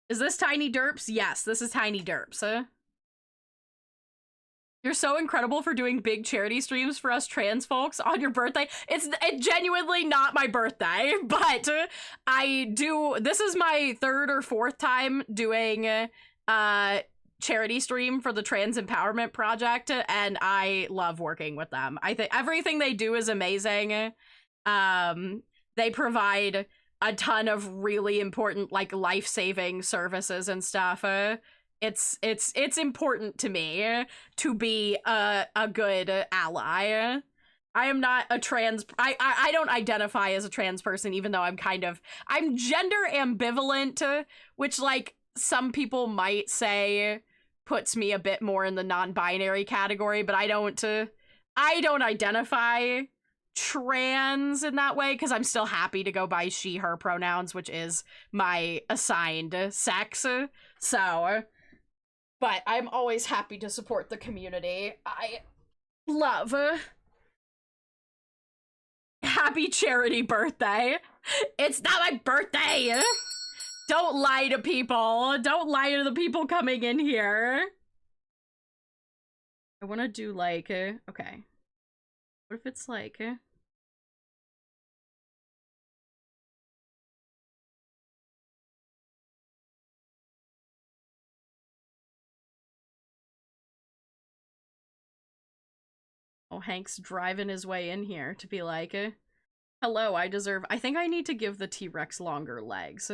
Is this Tiny Derps? Yes, this is Tiny Derps. You're so incredible for doing big charity streams for us trans folks on your birthday. It's genuinely not my birthday, but I do... This is my 3rd or 4th time doing charity stream for the Trans Empowerment Project, and I love working with them. I think everything they do is amazing. They provide a ton of really important, like, life-saving services and stuff. It's important to me to be a good ally. I am not a trans... I don't identify as a trans person, even though I'm gender ambivalent, which, like, some people might say puts me a bit more in the non-binary category, but I don't identify trans in that way, because I'm still happy to go by she, her pronouns, which is my assigned sex. So, but I'm always happy to support the community. I love... Happy charity birthday. It's not my birthday. Don't lie to people. Don't lie to the people coming in here. I want to do like, okay. What if it's like, oh, Hank's driving his way in here to be like, hello, I think I need to give the T-Rex longer legs.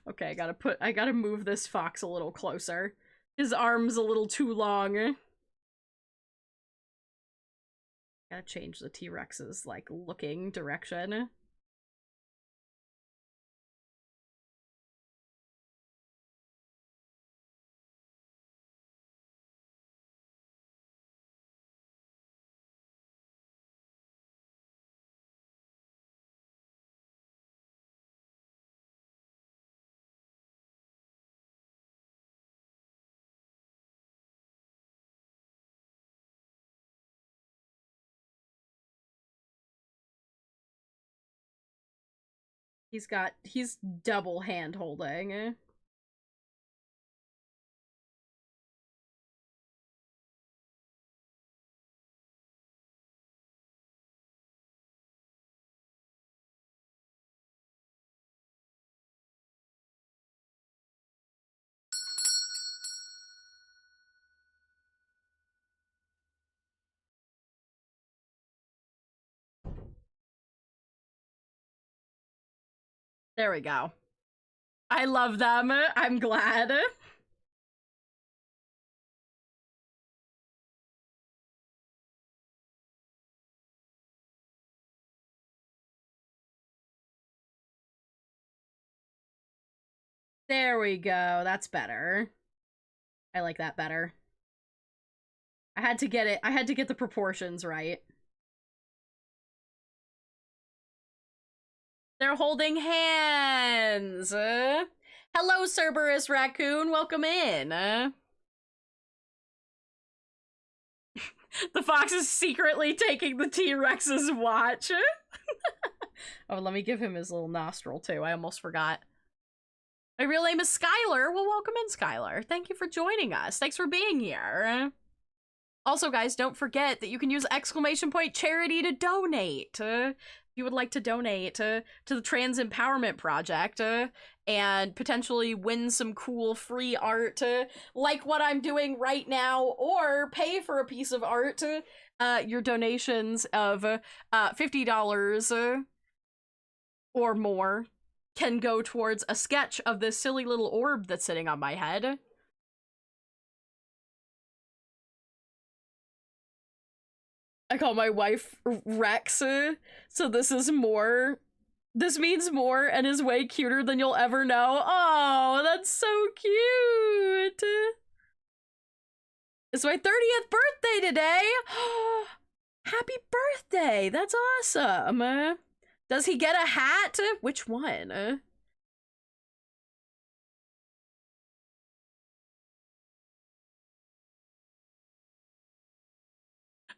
Okay, I gotta move this fox a little closer. His arm's a little too long. Gotta change the T-Rex's, like, looking direction. He's double hand holding. There we go. I love them. I'm glad. There we go. That's better. I like that better. I had to get it. I had to get the proportions right. They're holding hands. Hello, Cerberus Raccoon. Welcome in. The fox is secretly taking the T-Rex's watch. Oh, let me give him his little nostril, too. I almost forgot. My real name is Skylar. Well, welcome in, Skylar. Thank you for joining us. Thanks for being here. Also, guys, don't forget that you can use !charity to donate. If you would like to donate to the Trans Empowerment Project and potentially win some cool free art like what I'm doing right now, or pay for a piece of art, your donations of $50 or more can go towards a sketch of this silly little orb that's sitting on my head. I call my wife Rex, so this is more. This means more and is way cuter than you'll ever know. Oh, that's so cute. It's my 30th birthday today. Happy birthday. That's awesome. Does he get a hat? Which one?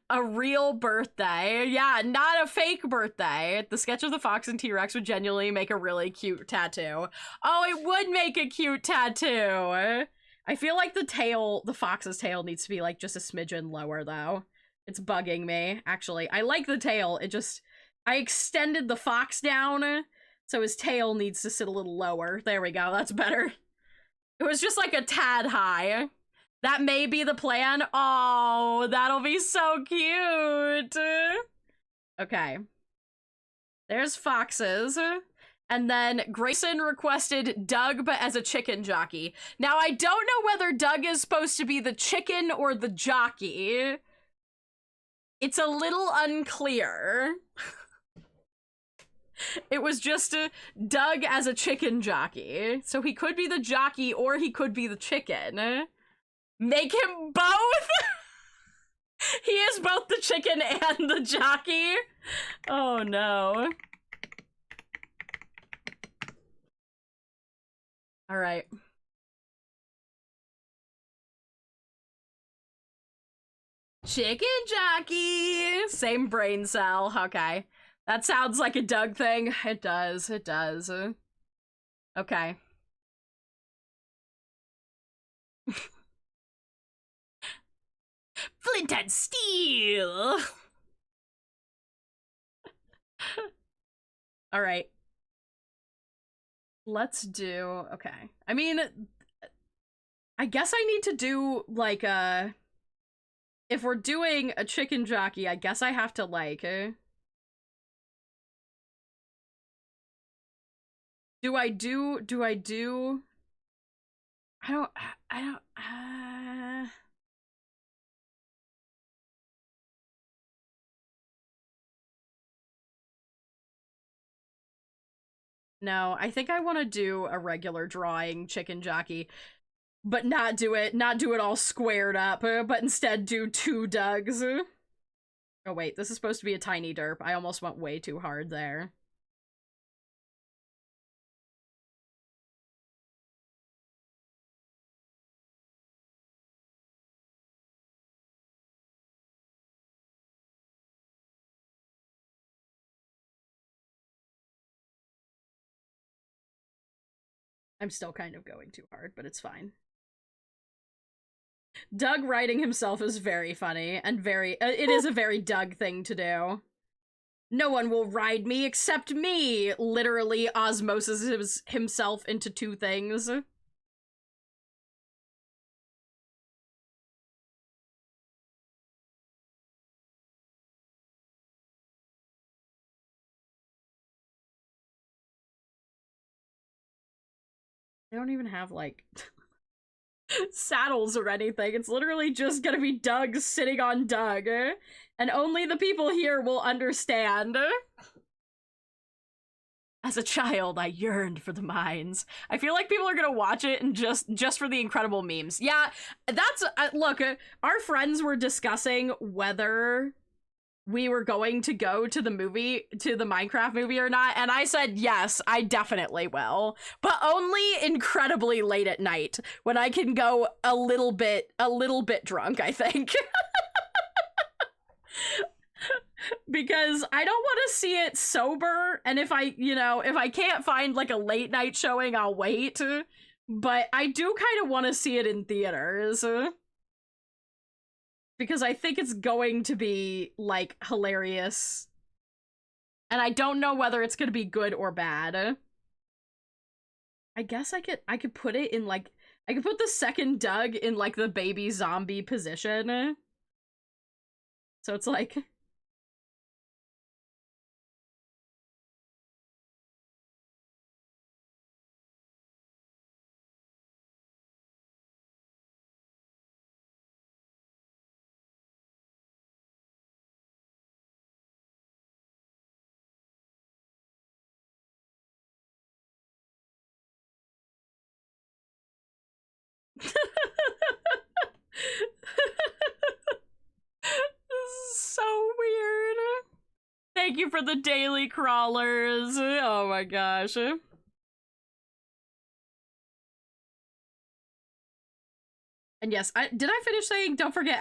A real birthday. Yeah, not a fake birthday. The sketch of the fox and T-Rex would genuinely make a really cute tattoo. Oh, it would make a cute tattoo. I feel like the fox's tail needs to be like just a smidgen lower though. It's bugging me, actually. I like the tail, I extended the fox down, so his tail needs to sit a little lower. There we go, that's better. It was just like a tad high. That may be the plan. Oh, that'll be so cute. Okay. There's foxes. And then Grayson requested Doug, but as a chicken jockey. Now, I don't know whether Doug is supposed to be the chicken or the jockey. It's a little unclear. It was just Doug as a chicken jockey. So he could be the jockey or he could be the chicken. Make him both? He is both the chicken and the jockey? Oh no. Alright. Chicken jockey! Same brain cell, okay. That sounds like a Doug thing. It does, it does. Okay. Flint and steel! Alright. Let's do... Okay. I mean, I guess I need to do, like, if we're doing a chicken jockey, I guess I have to, like... Do I do... I don't... No, I think I want to do a regular drawing chicken jockey, but not do it all squared up, but instead do 2 Dougs. Oh wait, this is supposed to be a tiny derp. I almost went way too hard there. I'm still kind of going too hard, but it's fine. Doug writing himself is very funny, and it is a very Doug thing to do. No one will ride me except me! Literally osmoses himself into 2 things. They don't even have, like, saddles or anything. It's literally just gonna be Doug sitting on Doug. And only the people here will understand. As a child, I yearned for the mines. I feel like people are gonna watch it and just for the incredible memes. Yeah, that's look. Our friends were discussing whether we were going to go to the Minecraft movie or not, and I said yes, I definitely will, but only incredibly late at night when I can go a little bit drunk, I think. Because I don't want to see it sober, and if I can't find like a late night showing, I'll wait, but I do kind of want to see it in theaters. Because I think it's going to be, like, hilarious. And I don't know whether it's gonna be good or bad. I guess I could put it in, like... I could put the second Doug in, like, the baby zombie position. So it's like... This is so weird. Thank you for the daily crawlers. Oh my gosh. And yes, did I finish saying don't forget !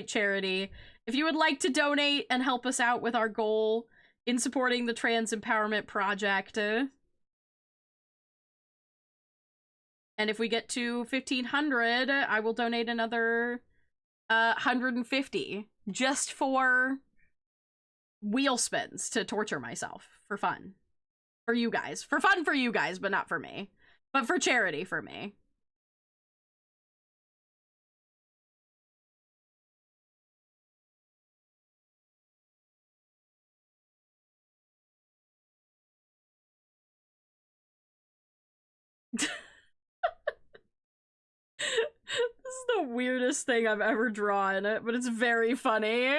Charity. If you would like to donate and help us out with our goal in supporting the Trans Empowerment Project. And if we get to 1,500, I will donate another 150 just for wheel spins to torture myself for fun. For you guys. For fun for you guys, but not for me. But for charity for me. This is the weirdest thing I've ever drawn, but it's very funny.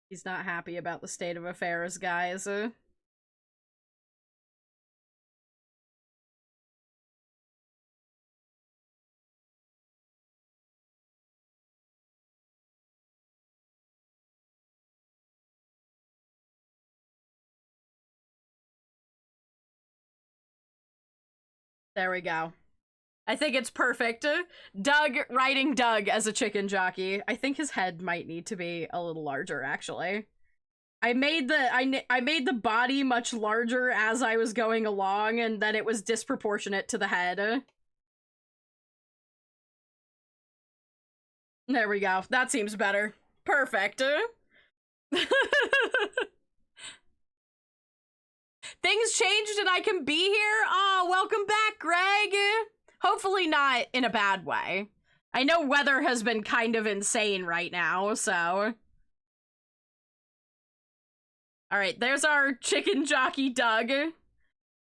He's not happy about the state of affairs, guys. There we go. I think it's perfect. Doug, writing Doug as a chicken jockey. I think his head might need to be a little larger, actually. I made the body much larger as I was going along, and then it was disproportionate to the head. There we go. That seems better. Perfect. Things changed and I can be here? Oh, welcome back, Greg! Hopefully not in a bad way. I know weather has been kind of insane right now, so... Alright, there's our chicken jockey Doug.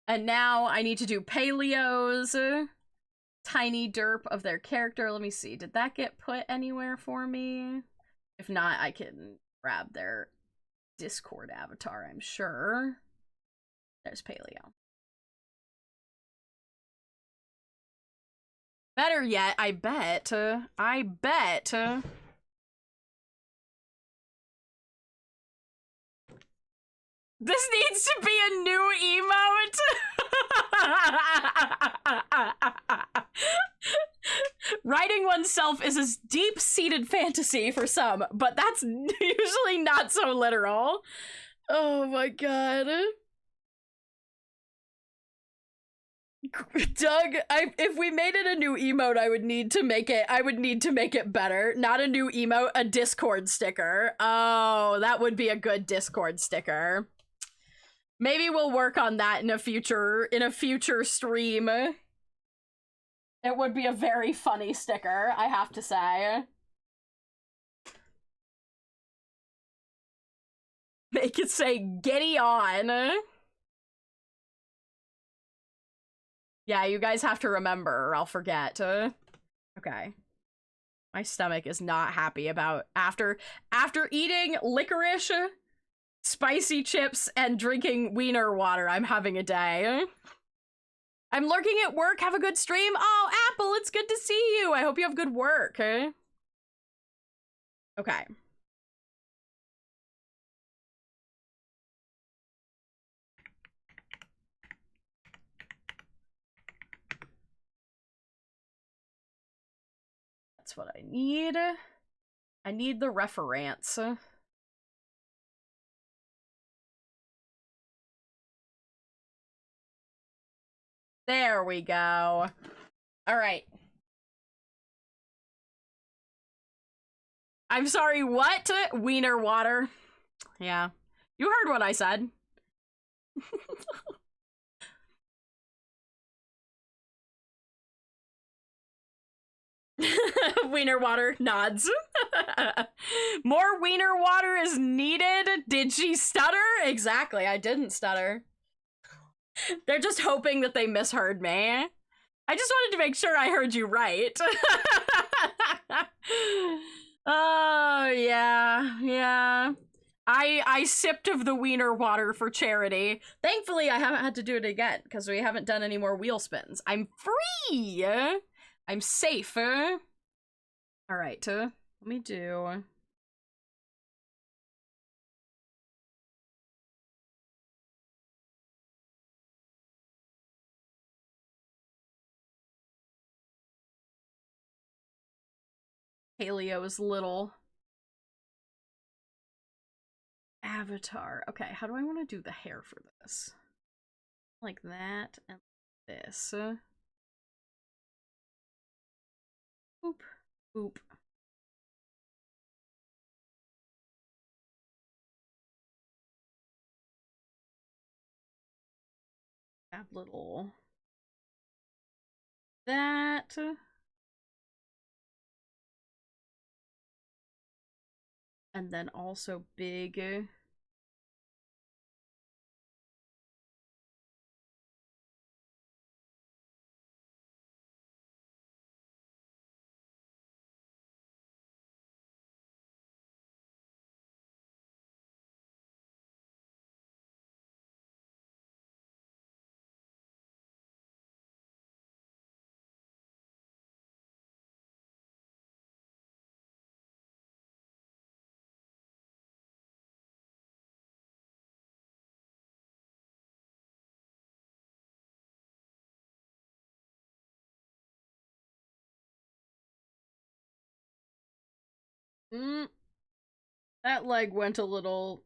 And now I need to do Paleo's tiny derp of their character. Let me see, did that get put anywhere for me? If not, I can grab their Discord avatar, I'm sure. There's Paleo. Better yet, I bet. This needs to be a new emote. Writing oneself is a deep-seated fantasy for some, but that's usually not so literal. Oh my god. Doug, if we made it a new emote, I would need to make it better. Not a new emote, a Discord sticker. Oh, that would be a good Discord sticker. Maybe we'll work on that in a future stream. It would be a very funny sticker, I have to say. Make it say, "Getty on." Yeah, you guys have to remember, or I'll forget. Okay. My stomach is not happy about after eating licorice, spicy chips, and drinking wiener water. I'm having a day. I'm lurking at work. Have a good stream. Oh, Apple, it's good to see you. I hope you have good work. Okay. That's what I need. I need the reference. There we go. All right. I'm sorry, what? Wiener water. Yeah. You heard what I said. Wiener water nods. More wiener water is needed. Did she stutter? Exactly, I didn't stutter. They're just hoping that they misheard me. I just wanted to make sure I heard you right. Oh, yeah. I sipped of the wiener water for charity. Thankfully, I haven't had to do it again, because we haven't done any more wheel spins. I'm free! I'm safe. Alright, let me do... Palio's little avatar. Okay, how do I want to do the hair for this? Like that and this. Boop. Boop. Have little... that. And then also big... That leg went a little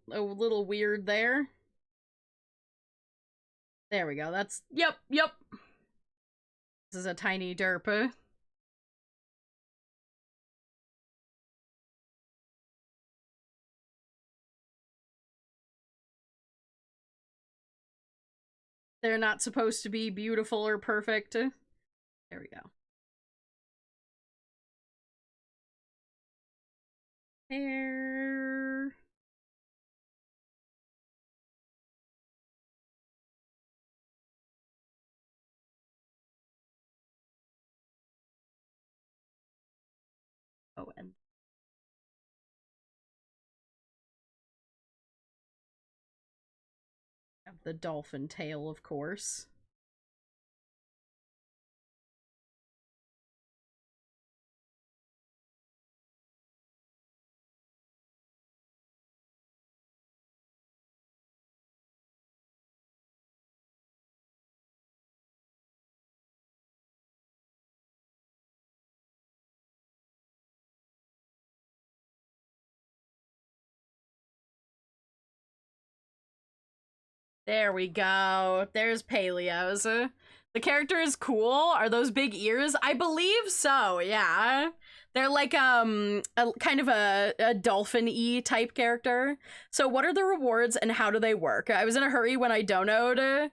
weird there. There we go. That's yep. This is a tiny derp. They're not supposed to be beautiful or perfect. There we go. Hair. Oh, and have the dolphin tail, of course. There we go. There's Paleo's. The character is cool. Are those big ears? I believe so, yeah. They're like a kind of a dolphin-y type character. So what are the rewards and how do they work? I was in a hurry when I donoed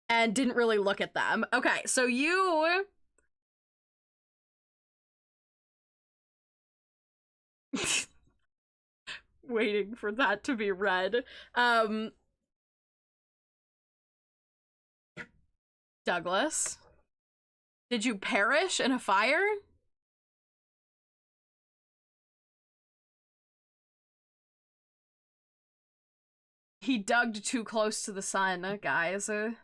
and didn't really look at them. Okay, so you... Waiting for that to be read. Douglas, did you perish in a fire? He dug too close to the sun, guys. I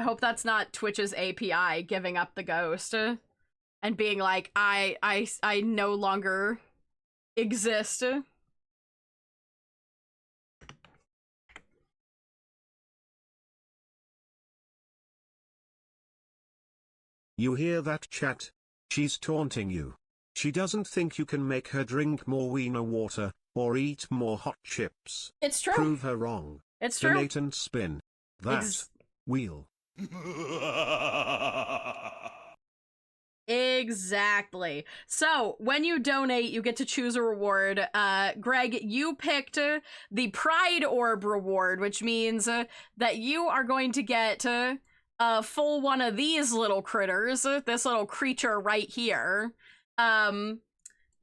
hope that's not Twitch's API giving up the ghost and being like, I no longer exist. You hear that, chat? She's taunting you. She doesn't think you can make her drink more wiener water, or eat more hot chips. It's true. Prove her wrong. It's true. Donate and spin. That wheel. Exactly. So, when you donate, you get to choose a reward. Greg, you picked the Pride Orb reward, which means that you are going to get a full one of these little critters, this little creature right here.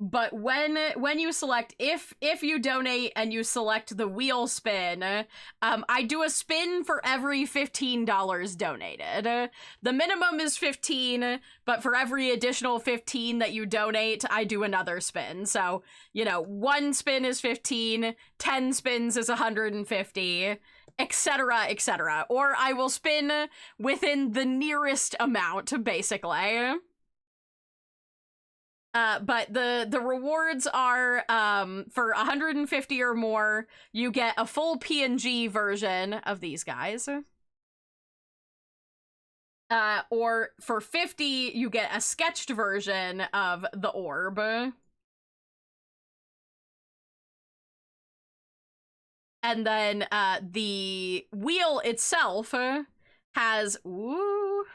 But when you select, if you donate and you select the wheel spin, I do a spin for every $15 donated. The minimum is 15, but for every additional 15 that you donate, I do another spin. So, you know, 1 spin is 15, 10 spins is 150, etc., etc. Or I will spin within the nearest amount, basically. But the rewards are, for 150 or more, you get a full PNG version of these guys. Or for 50, you get a sketched version of the orb. And then, the wheel itself has, ooh.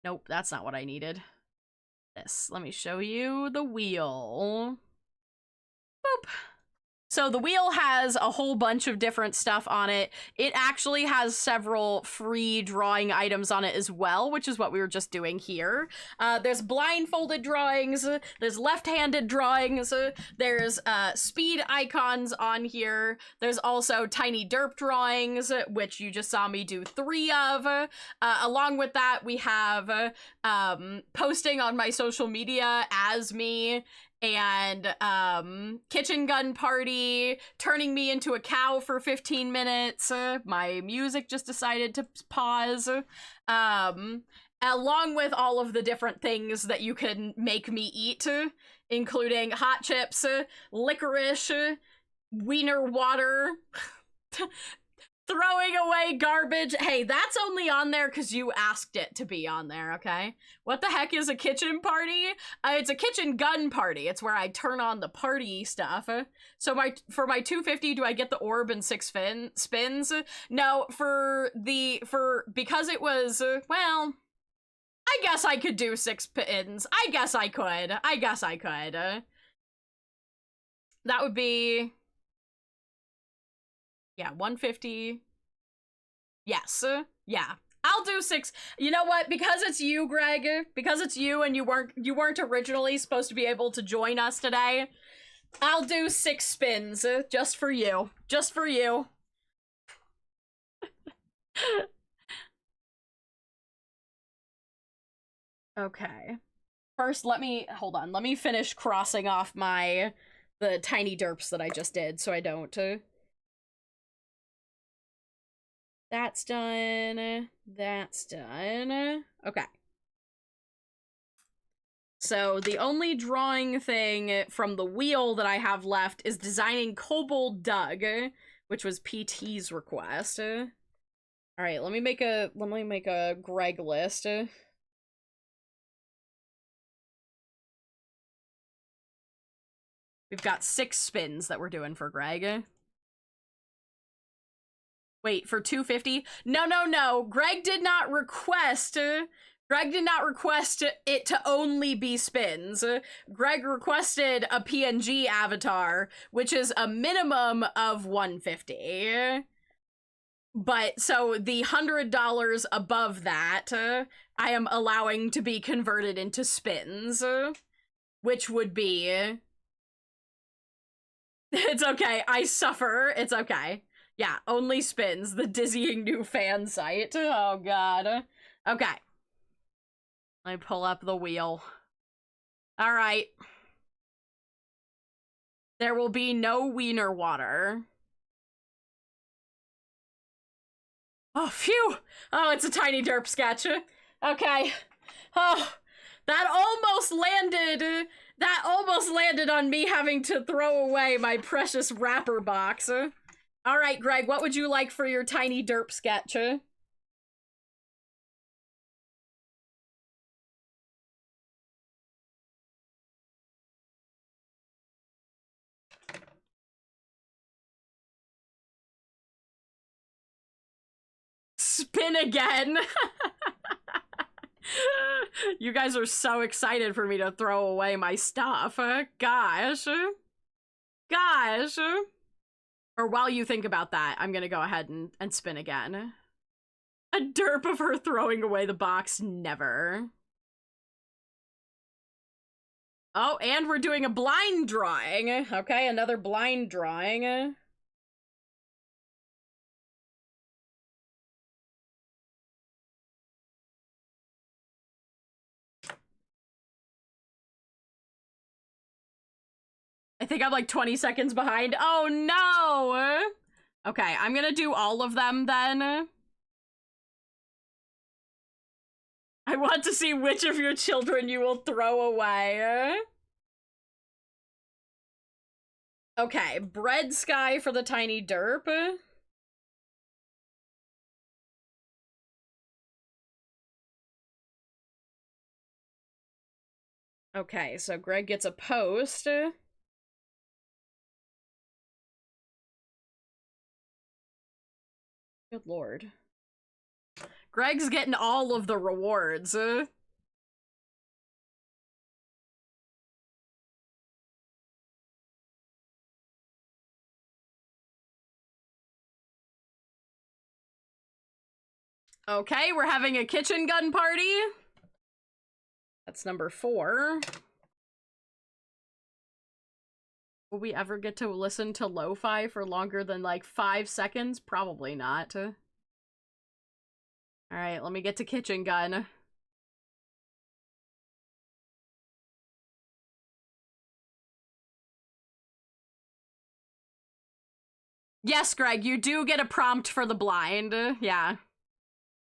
Nope, that's not what I needed. This. Let me show you the wheel. Boop. So the wheel has a whole bunch of different stuff on it. It actually has several free drawing items on it as well, which is what we were just doing here. There's blindfolded drawings, there's left-handed drawings, there's speed icons on here. There's also tiny derp drawings, which you just saw me do 3 of. Along with that, we have posting on my social media as me, and kitchen gun party, turning me into a cow for 15 minutes. My music just decided to pause. Along with all of the different things that you can make me eat, including hot chips, licorice, wiener water, throwing away garbage. Hey, that's only on there because you asked it to be on there, okay? What the heck is a kitchen party? It's a kitchen gun party. It's where I turn on the party stuff. So for my 250, do I get the orb and 6 spins? No, because it was, well, I guess I could do 6 spins. I guess I could. That would be... yeah, 150. Yes. Yeah. I'll do 6. You know what? Because it's you, Greg, because it's you and you weren't originally supposed to be able to join us today, I'll do 6 spins just for you. Just for you. Okay. First, hold on. Let me finish crossing off the tiny derps that I just did so I don't That's done. That's done. Okay. So the only drawing thing from the wheel that I have left is designing Kobold Doug, which was PT's request. All right, let me make a Greg list. We've got 6 spins that we're doing for Greg. Wait, for 250? No. Greg did not request it to only be spins. Greg requested a PNG avatar, which is a minimum of 150. But so the $100 above that, I am allowing to be converted into spins, which would be... It's okay, I suffer, it's okay. Yeah, only spins, the dizzying new fan site. Oh god. Okay. I pull up the wheel. Alright. There will be no wiener water. Oh, phew! Oh, it's a tiny derp sketch. Okay. Oh, that almost landed on me having to throw away my precious wrapper box. Alright, Greg, what would you like for your tiny derp sketch? Spin again! You guys are so excited for me to throw away my stuff. Gosh. Gosh. Or while you think about that, I'm gonna go ahead and spin again. A derp of her throwing away the box, never. Oh, and we're doing a blind drawing. Okay, another blind drawing. I think I'm like 20 seconds behind. Oh no! Okay, I'm gonna do all of them then. I want to see which of your children you will throw away. Okay, bread sky for the tiny derp. Okay, so Greg gets a post. Good lord. Greg's getting all of the rewards. Okay, we're having a kitchen gun party. That's number 4. Will we ever get to listen to lo-fi for longer than like 5 seconds? Probably not. Alright, let me get to kitchen gun. Yes, Greg, you do get a prompt for the blind. Yeah.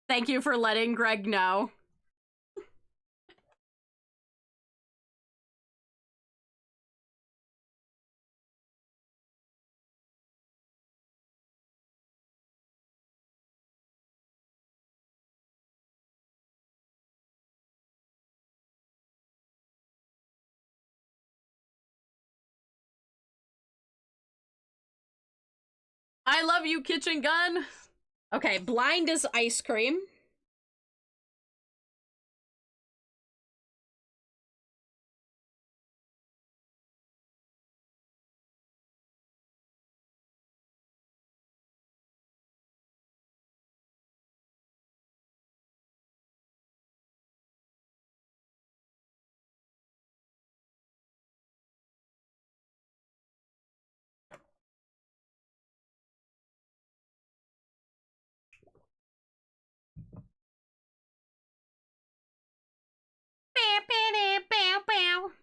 Thank you for letting Greg know. I love you, kitchen gun. Okay, blind is ice cream.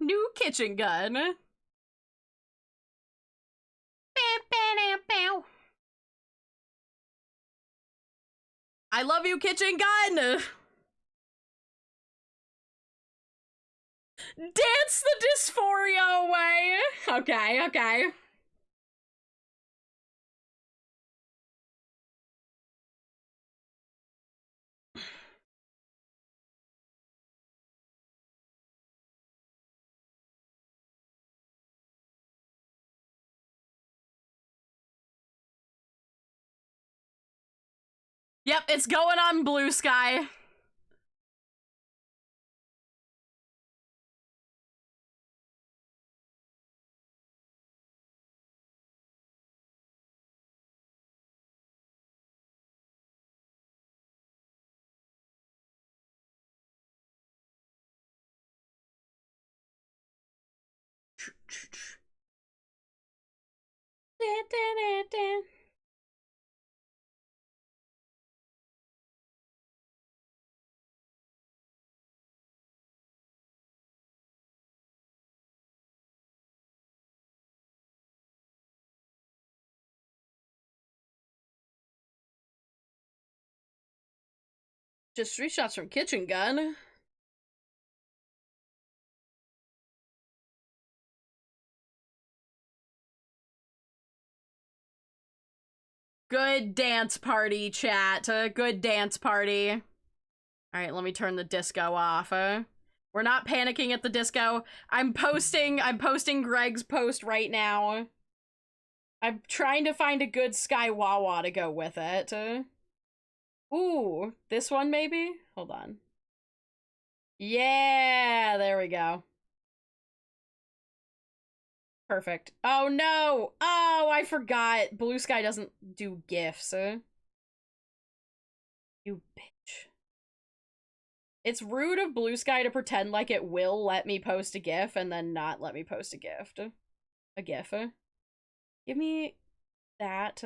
New kitchen gun. I love you, kitchen gun. Dance the dysphoria away. Okay, okay. Yep, it's going on Blue Sky. Just 3 shots from kitchen gun. Good dance party, chat. Good dance party. Alright, let me turn the disco off. We're not panicking at the disco. I'm posting Greg's post right now. I'm trying to find a good Sky Wawa to go with it. Ooh, this one maybe? Hold on. Yeah, there we go. Perfect. Oh no! Oh, I forgot. Blue Sky doesn't do GIFs. You bitch. It's rude of Blue Sky to pretend like it will let me post a GIF and then not let me post a gift. A GIF. Give me that.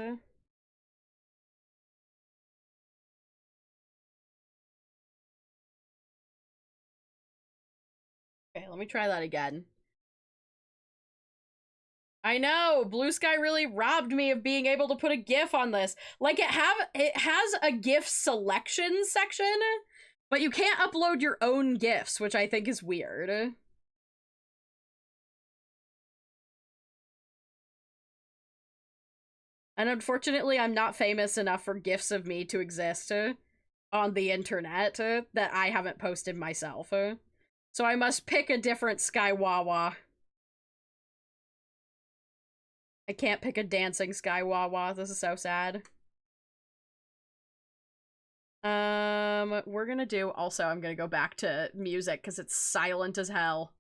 Okay, let me try that again. I know, Blue Sky really robbed me of being able to put a GIF on this. Like, it has a GIF selection section, but you can't upload your own GIFs, which I think is weird. And unfortunately, I'm not famous enough for GIFs of me to exist on the internet that I haven't posted myself. So I must pick a different Sky Wawa. I can't pick a dancing Sky Wawa. This is so sad. We're gonna do, also, I'm gonna go back to music because it's silent as hell.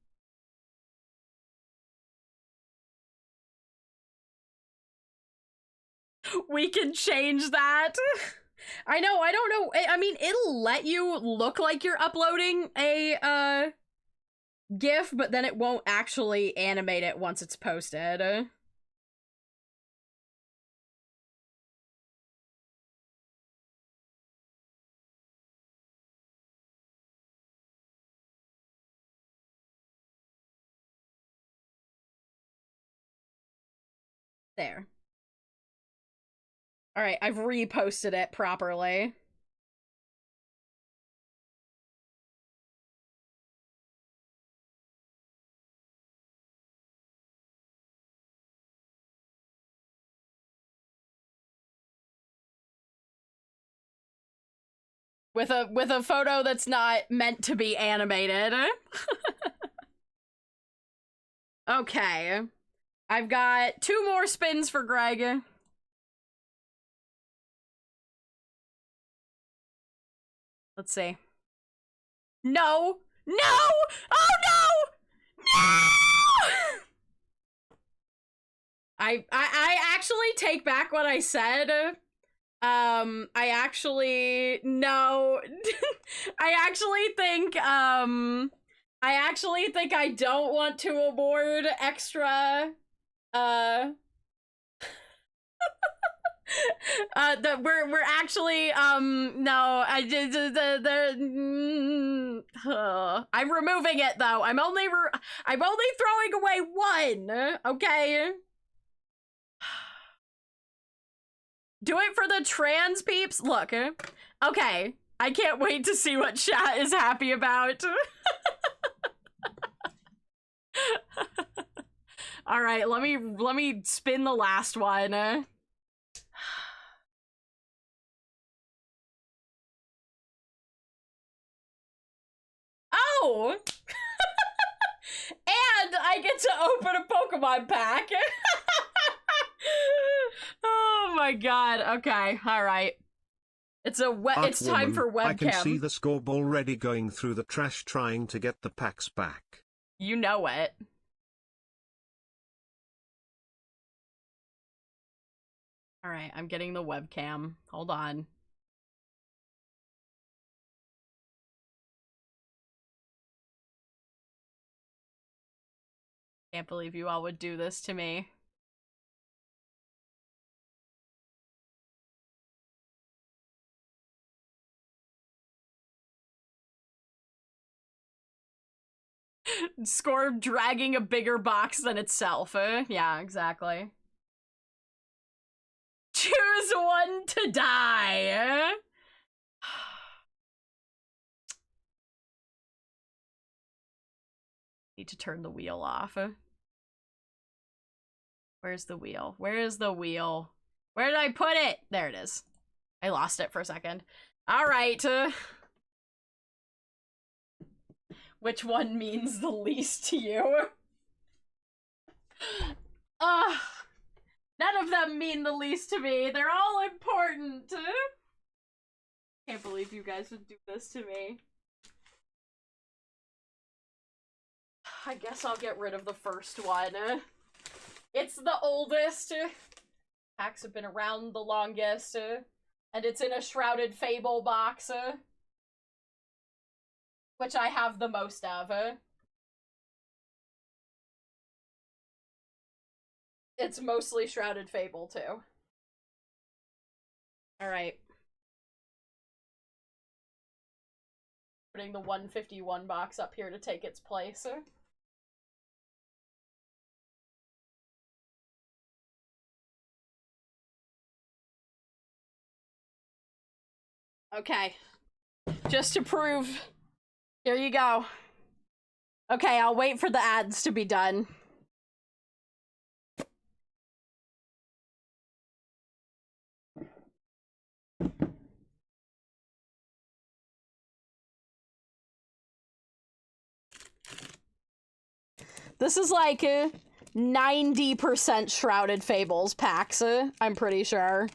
We can change that. I know, I don't know. I mean, it'll let you look like you're uploading a, GIF, but then it won't actually animate it once it's posted. There. Alright, I've reposted it properly. With a photo that's not meant to be animated. Okay. I've got 2 more spins for Greg. Let's see. No! No! Oh no! No! I actually take back what I said. I actually no. I actually think I don't want to award extra we're actually no, I did I'm removing it though. I'm only throwing away 1, okay? Do it for the trans peeps. Look, okay. I can't wait to see what chat is happy about. All right, let me spin the last one. Oh! And I get to open a Pokemon pack. Oh my god. Okay, all right. It's it's time for webcam. I can see the scorb already going through the trash trying to get the packs back. You know it. Alright, I'm getting the webcam. Hold on. Can't believe you all would do this to me. Score dragging a bigger box than itself. Yeah, exactly. Choose one to die. Need to turn the wheel off. Where's the wheel? Where is the wheel? Where did I put it? There it is. I lost it for a second. All right. Which one means the least to you? None of them mean the least to me. They're all important. Can't believe you guys would do this to me. I guess I'll get rid of the first one. It's the oldest. Packs have been around the longest. And it's in a Shrouded Fable box. Which I have the most of. It's mostly Shrouded Fable, too. Alright. Putting the 151 box up here to take its place. Okay. Just to prove... Here you go. Okay, I'll wait for the ads to be done. This is like 90% Shrouded Fables packs, I'm pretty sure.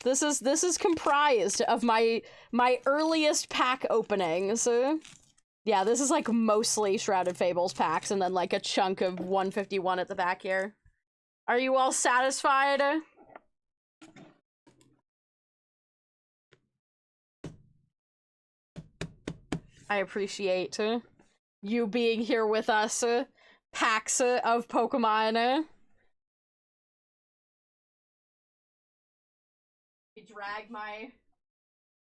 This is comprised of my earliest pack openings. Yeah, this is like mostly Shrouded Fables packs and then like a chunk of 151 at the back here. Are you all satisfied? I appreciate you being here with us, packs of Pokemon. Drag my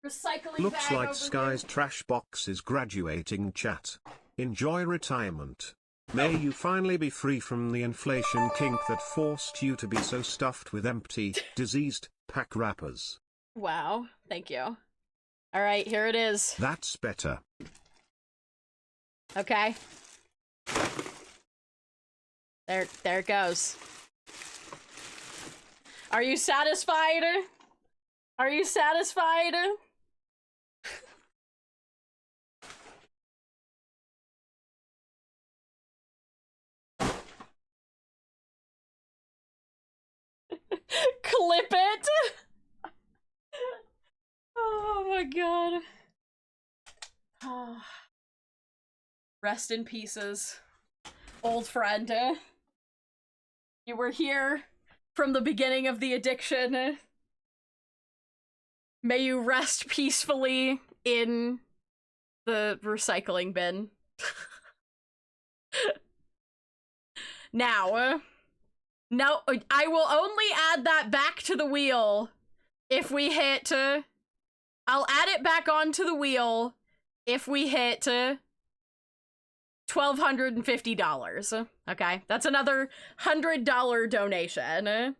recycling Looks bag like over Sky's here. trash box is graduating, chat. Enjoy retirement. May you finally be free from the inflation kink that forced you to be so stuffed with empty, diseased pack wrappers. Wow, thank you. Alright, here it is. That's better. Okay. There it goes. Are you satisfied? Are you satisfied? Clip it! Oh my god. Rest in pieces, old friend. You were here from the beginning of the addiction. May you rest peacefully in the recycling bin. Now, no, I will only add that back to the wheel if we hit, I'll add it back onto the wheel if we hit $1,250. Okay, that's another $100 donation.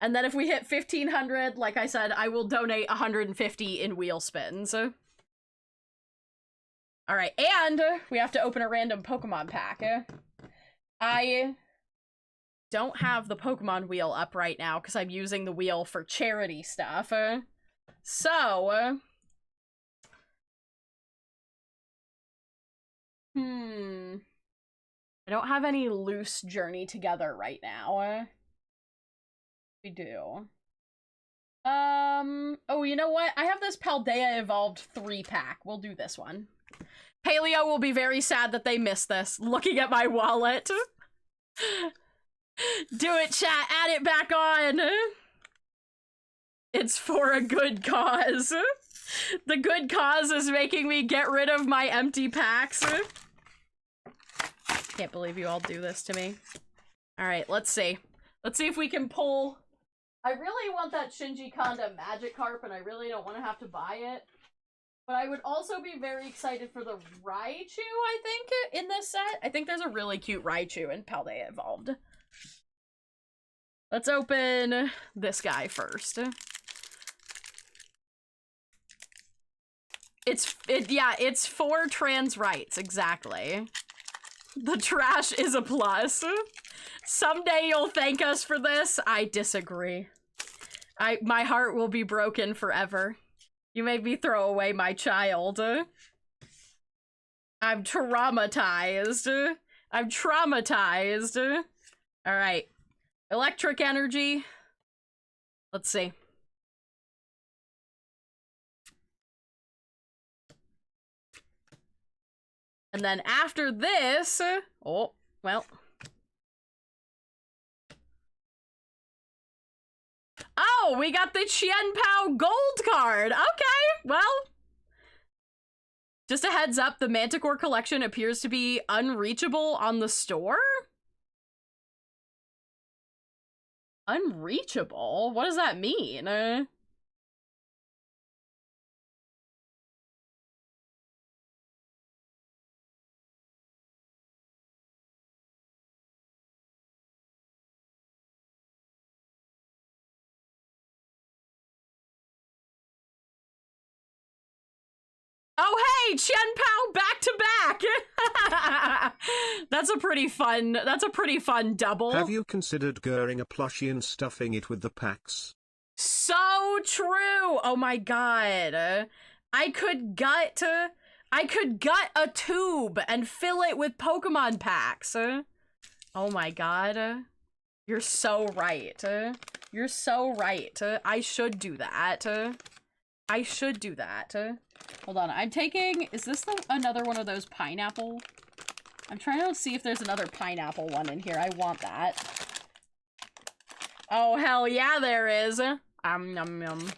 And then if we hit 1,500, like I said, I will donate 150 in wheel spins. All right, and we have to open a random Pokemon pack. I don't have the Pokemon wheel up right now because I'm using the wheel for charity stuff. So, I don't have any loose Journey Together right now. We do. Oh, you know what? I have this Paldea Evolved 3-pack. We'll do this one. Paleo will be very sad that they missed this. Looking at my wallet. Do it, chat. Add it back on. It's for a good cause. The good cause is making me get rid of my empty packs. Can't believe you all do this to me. Alright, let's see. Let's see if we can pull... I really want that Shinji Kanda Magikarp, and I really don't want to have to buy it. But I would also be very excited for the Raichu, I think, in this set. I think there's a really cute Raichu in Paldea Evolved. Let's open this guy first. It's for trans rights, exactly. The trash is a plus. Someday you'll thank us for this. I disagree. My heart will be broken forever. You made me throw away my child. I'm traumatized. I'm traumatized. Alright. Electric energy. Let's see. And then after this... Oh, well... Oh, we got the Chien Pao gold card. Okay, well. Just a heads up, the Manticore collection appears to be unreachable on the store? Unreachable? What does that mean? Oh hey, Chien Pao back to back. That's a pretty fun double. Have you considered getting a plushie and stuffing it with the packs? So true. Oh my god. I could gut a tube and fill it with Pokemon packs. Oh my god. You're so right. You're so right. I should do that. I should do that. Hold on, I'm taking... Is this another one of those pineapple? I'm trying to see if there's another pineapple one in here. I want that. Oh, hell yeah, there is. Num num.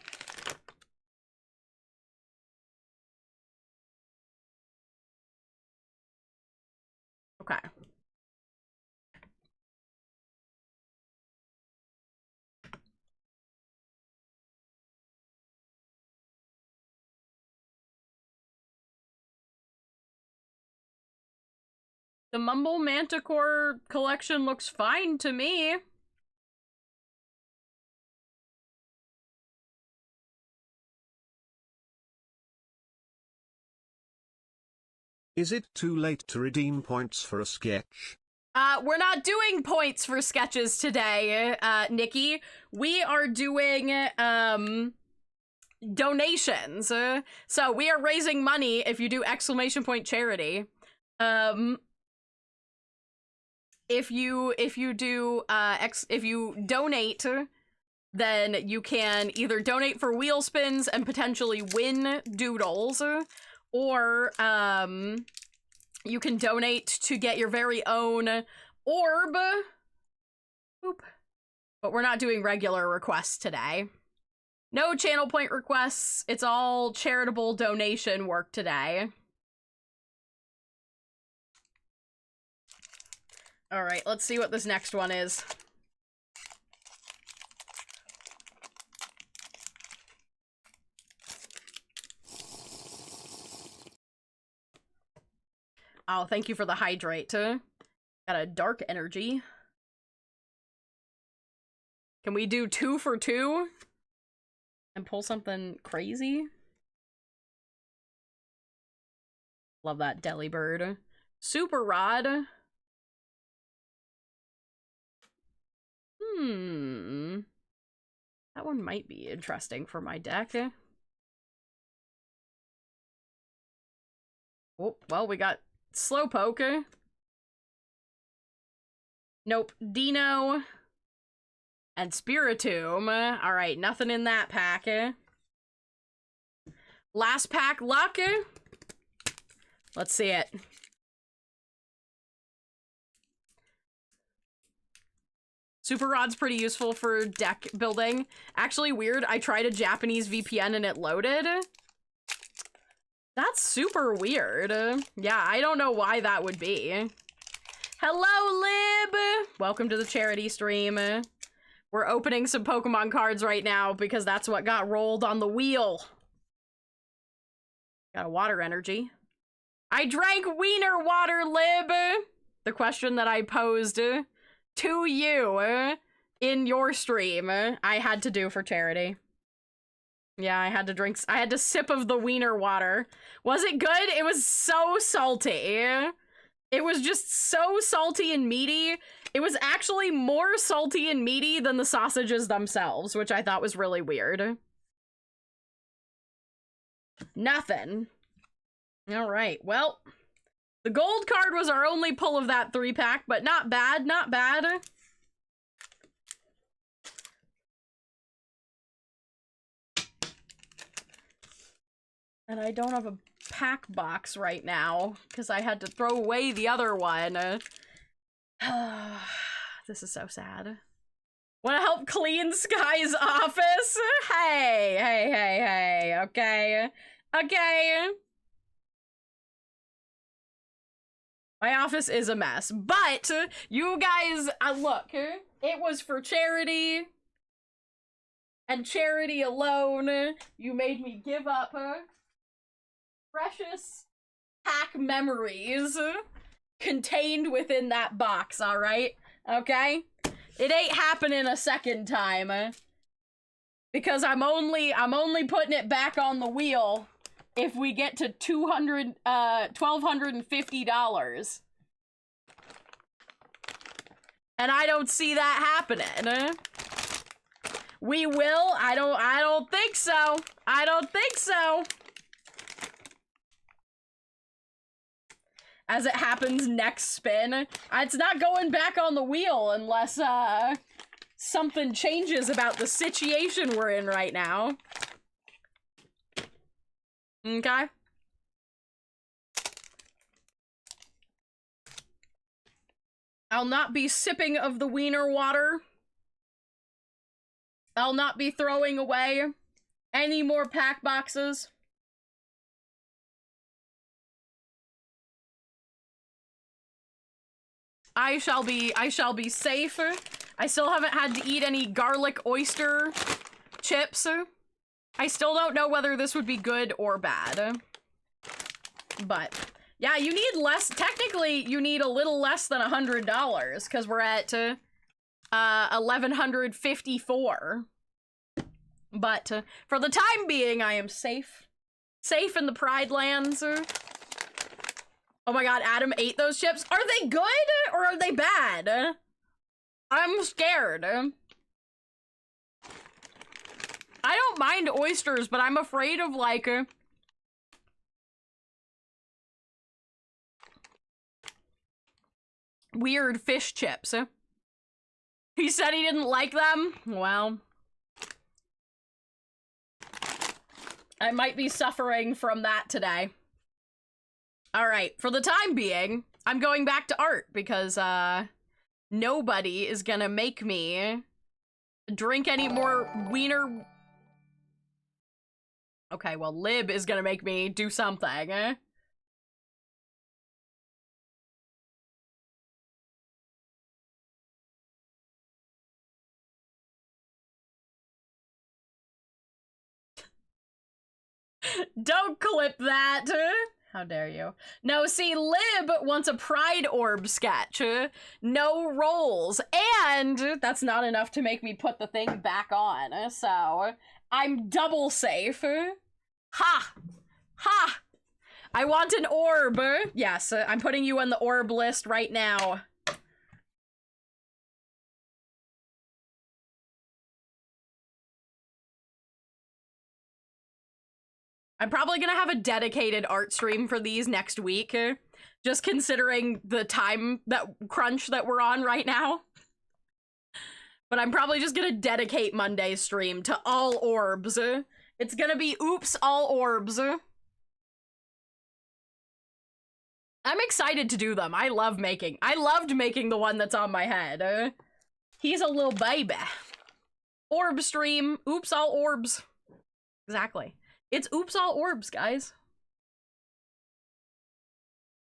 Okay. The Mumble Manticore collection looks fine to me. Is it too late to redeem points for a sketch? We're not doing points for sketches today, Nikki. We are doing, donations. So we are raising money if you do exclamation point charity. If you donate, then you can either donate for wheel spins and potentially win doodles, or you can donate to get your very own orb. Oop. But we're not doing regular requests today. No channel point requests. It's all charitable donation work today. All right, let's see what this next one is. Oh, thank you for the hydrate. Got a dark energy. Can we do 2 for 2? And pull something crazy? Love that Delibird. Super Rod. That one might be interesting for my deck. Oh, well, we got Slowpoke. Nope. Dino. And Spiritomb. All right, nothing in that pack. Last pack luck. Let's see it. Super Rod's pretty useful for deck building. Actually weird, I tried a Japanese VPN and it loaded. That's super weird. Yeah, I don't know why that would be. Hello, Lib! Welcome to the charity stream. We're opening some Pokemon cards right now because that's what got rolled on the wheel. Got a water energy. I drank wiener water, Lib! The question that I posed to you in your stream, I had to do for charity. Yeah, I had to sip of the wiener water. Was it good? It was so salty. It was just so salty and meaty. It was actually more salty and meaty than the sausages themselves, which I thought was really weird. Nothing. All right, well, the gold card was our only pull of that 3-pack, but not bad, not bad. And I don't have a pack box right now, because I had to throw away the other one. This is so sad. Want to help clean Sky's office? Hey, okay. Okay. My office is a mess, but you guys, look, it was for charity, and charity alone. You made me give up precious pack memories contained within that box, alright? Okay? It ain't happening a second time, because I'm only putting it back on the wheel if we get to $1,250. And I don't see that happening. We will? I don't think so. I don't think so. As it happens next spin, it's not going back on the wheel unless something changes about the situation we're in right now. Okay. I'll not be sipping of the wiener water. I'll not be throwing away any more pack boxes. I shall be safe. I still haven't had to eat any garlic oyster chips. I still don't know whether this would be good or bad. But yeah, you need less, technically you need a little less than $100 because we're at 1154. But for the time being, I am safe. Safe in the Pride Lands. Oh my god, Adam ate those chips. Are they good or are they bad? I'm scared. I don't mind oysters, but I'm afraid of, like, weird fish chips. He said he didn't like them. Well, I might be suffering from that today. All right, for the time being, I'm going back to art because nobody is gonna make me drink any more wiener. Okay, well, Lib is gonna make me do something. Don't clip that. How dare you? No, see, Lib wants a Pride Orb sketch. No rolls. And that's not enough to make me put the thing back on. So, I'm double safe. Ha! Ha! I want an orb. Yes, I'm putting you on the orb list right now. I'm probably gonna have a dedicated art stream for these next week, just considering the time crunch that we're on right now. But I'm probably just gonna dedicate Monday's stream to all orbs. It's gonna be oops, all orbs. I'm excited to do them. I loved making the one that's on my head. He's a little baby. Orb stream. Oops, all orbs. Exactly. It's oops, all orbs, guys.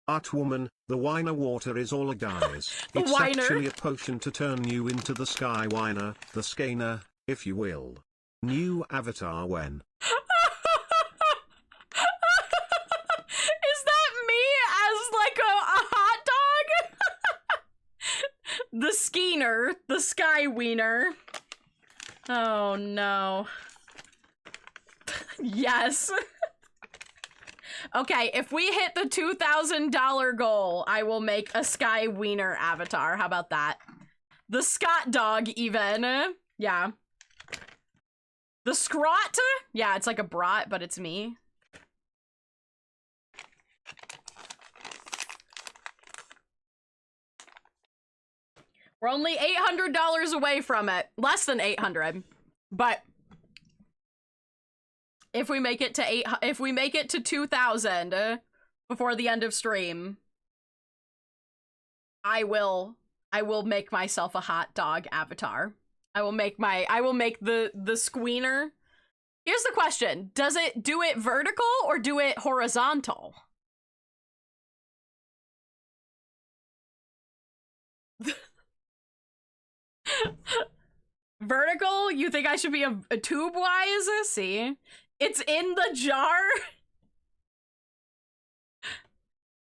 Art woman, the whiner water is all a guise. The It's whiner. actually a potion to turn you into the sky whiner, the skeiner, if you will. New avatar when. Is that me as like a hot dog? The skeener, the sky wiener. Oh no. Yes. Okay, if we hit the $2,000 goal, I will make a sky wiener avatar. How about that? The Scott dog, even. Yeah. The Scrot? Yeah, it's like a brat, but it's me. We're only $800 away from it. Less than 800. But if we make it to 2,000 before the end of stream, I will make myself a hot dog avatar. I will make the squeener. Here's the question. Does it do it vertical or do it horizontal? Vertical? You think I should be a tube wise? See? It's in the jar.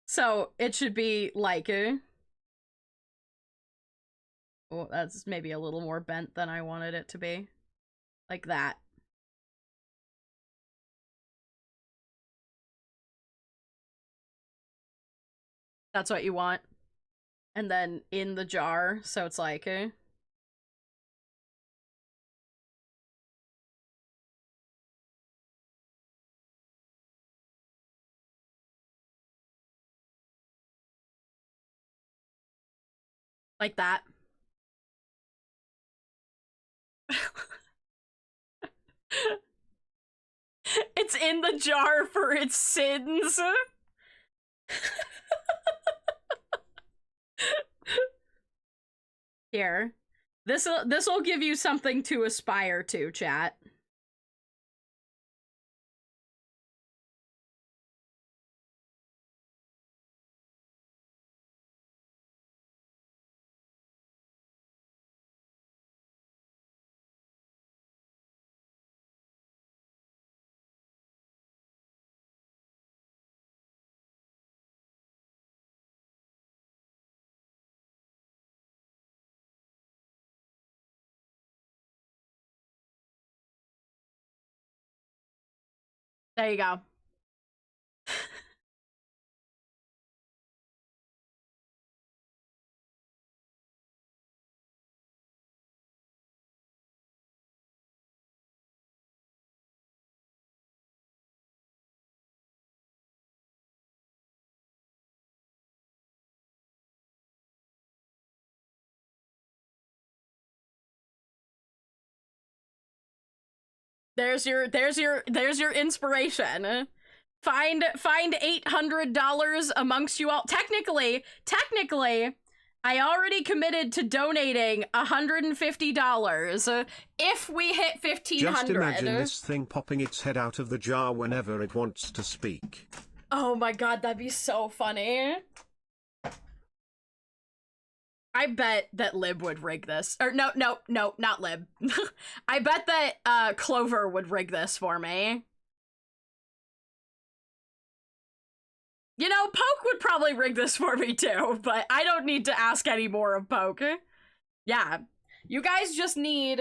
So it should be like oh, that's maybe a little more bent than I wanted it to be. Like that. That's what you want. And then in the jar, so it's like like that. It's in the jar for its sins. Here. This'll give you something to aspire to, chat. There you go. There's your inspiration. Find $800 amongst you all. Technically, I already committed to donating $150 if we hit 1,500. Just imagine this thing popping its head out of the jar whenever it wants to speak. Oh my god, that'd be so funny. I bet that Lib would rig this. Or no, not Lib. I bet that Clover would rig this for me. You know, Poke would probably rig this for me too, but I don't need to ask any more of Poke. Yeah. You guys just need...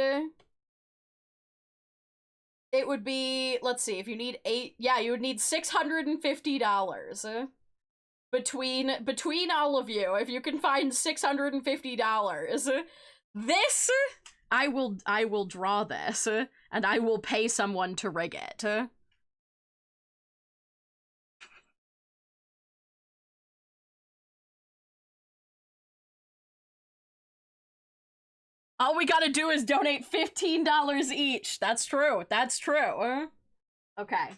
It would be... Let's see, if you need yeah, you would need $650. Between all of you, if you can find $650, this... I will draw this, and I will pay someone to rig it. All we gotta do is donate $15 each. That's true. That's true. Okay.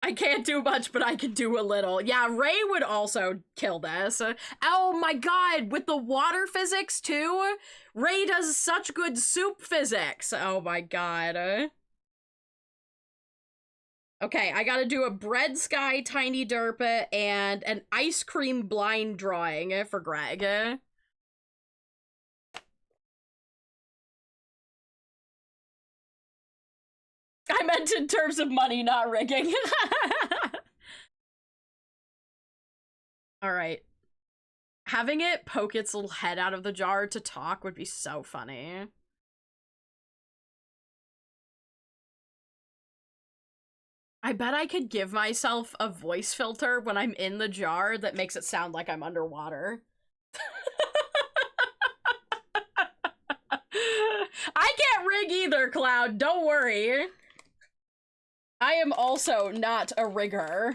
I can't do much, but I can do a little. Yeah, Ray would also kill this. Oh my god, with the water physics too? Ray does such good soup physics. Oh my god. Okay, I gotta do a bread sky tiny derp and an ice cream blind drawing for Greg. I meant in terms of money, not rigging. Alright. Having it poke its little head out of the jar to talk would be so funny. I bet I could give myself a voice filter when I'm in the jar that makes it sound like I'm underwater. I can't rig either, Cloud. Don't worry. I am also not a rigger.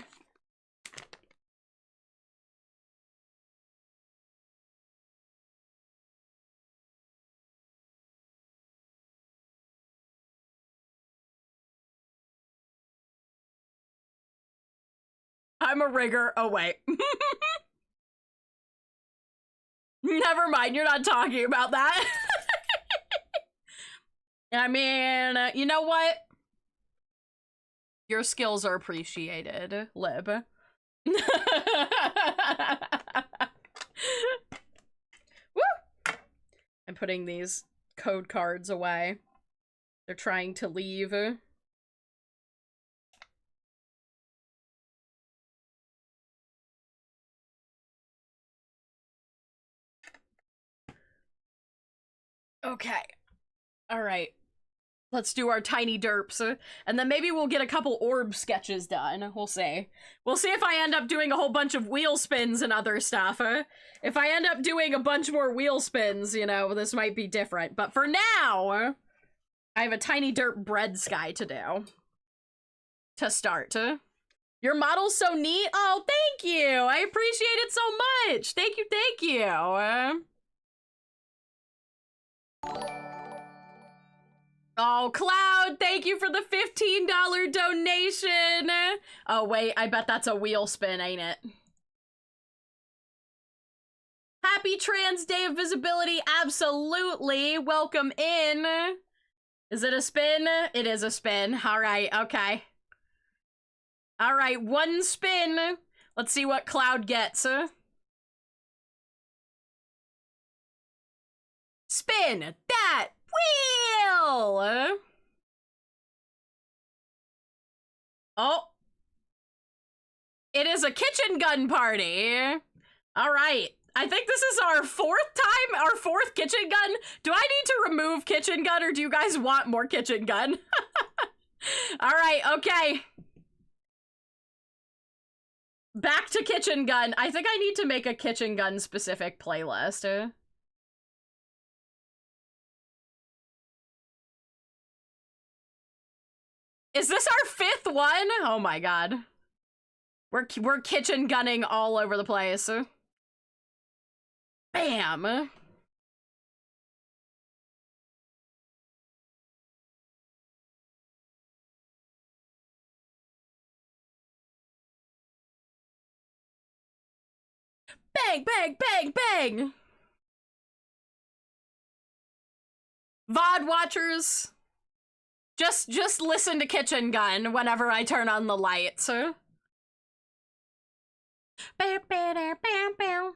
I'm a rigger. Oh, wait. Never mind, you're not talking about that. I mean, you know what? Your skills are appreciated, Lib. Woo! I'm putting these code cards away. They're trying to leave. Okay. Alright. Let's do our tiny derps. And then maybe we'll get a couple orb sketches done. We'll see. We'll see if I end up doing a whole bunch of wheel spins and other stuff. If I end up doing a bunch more wheel spins, you know, this might be different. But for now, I have a tiny derp bread sky to do. To start. Your model's so neat. Oh, thank you. I appreciate it so much. Thank you, thank you. Oh, Cloud, thank you for the $15 donation. Oh, wait, I bet that's a wheel spin, ain't it? Happy Trans Day of Visibility, absolutely. Welcome in. Is it a spin? It is a spin. All right, okay. All right, one spin. Let's see what Cloud gets. Spin that wheel! Oh. It is a kitchen gun party. All right. I think this is our fourth kitchen gun. Do I need to remove kitchen gun or do you guys want more kitchen gun? All right, okay. Back to kitchen gun. I think I need to make a kitchen gun specific playlist. Is this our fifth one? Oh my god. We're kitchen gunning all over the place. Bam. Bang, bang, bang, bang. VOD watchers, just listen to kitchen gun whenever I turn on the lights. Bam, bam, bam, bam.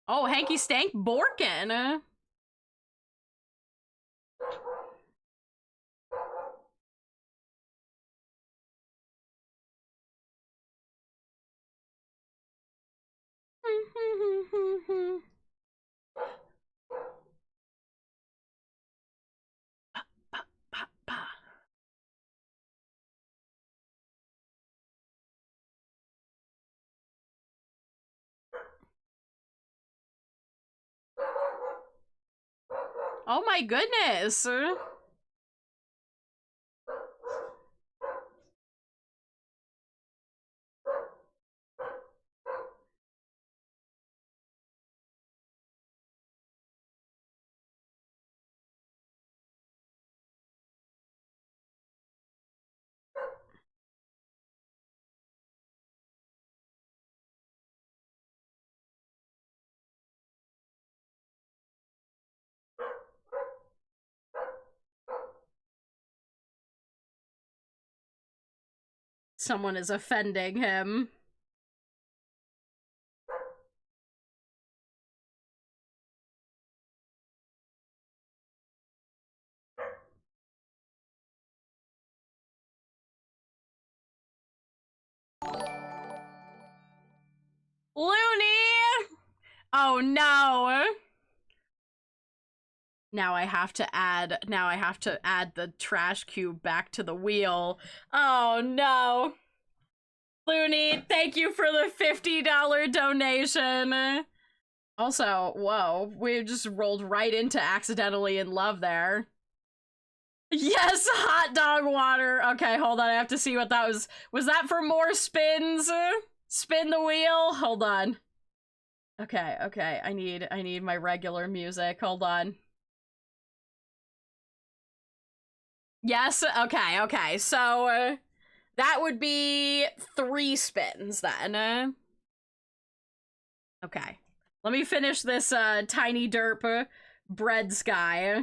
Oh, Hanky Stank Borkin. Oh my goodness! Someone is offending him. Looney! Oh no! Now I have to add the trash cube back to the wheel. Oh no. Looney, thank you for the $50 donation. Also, whoa, we just rolled right into accidentally in love there. Yes, hot dog water. Okay, hold on, I have to see what that was. Was that for more spins? Spin the wheel? Hold on. Okay, I need my regular music. Hold on. Yes, okay, so, that would be 3 spins then. Okay. Let me finish this, tiny derp bread sky.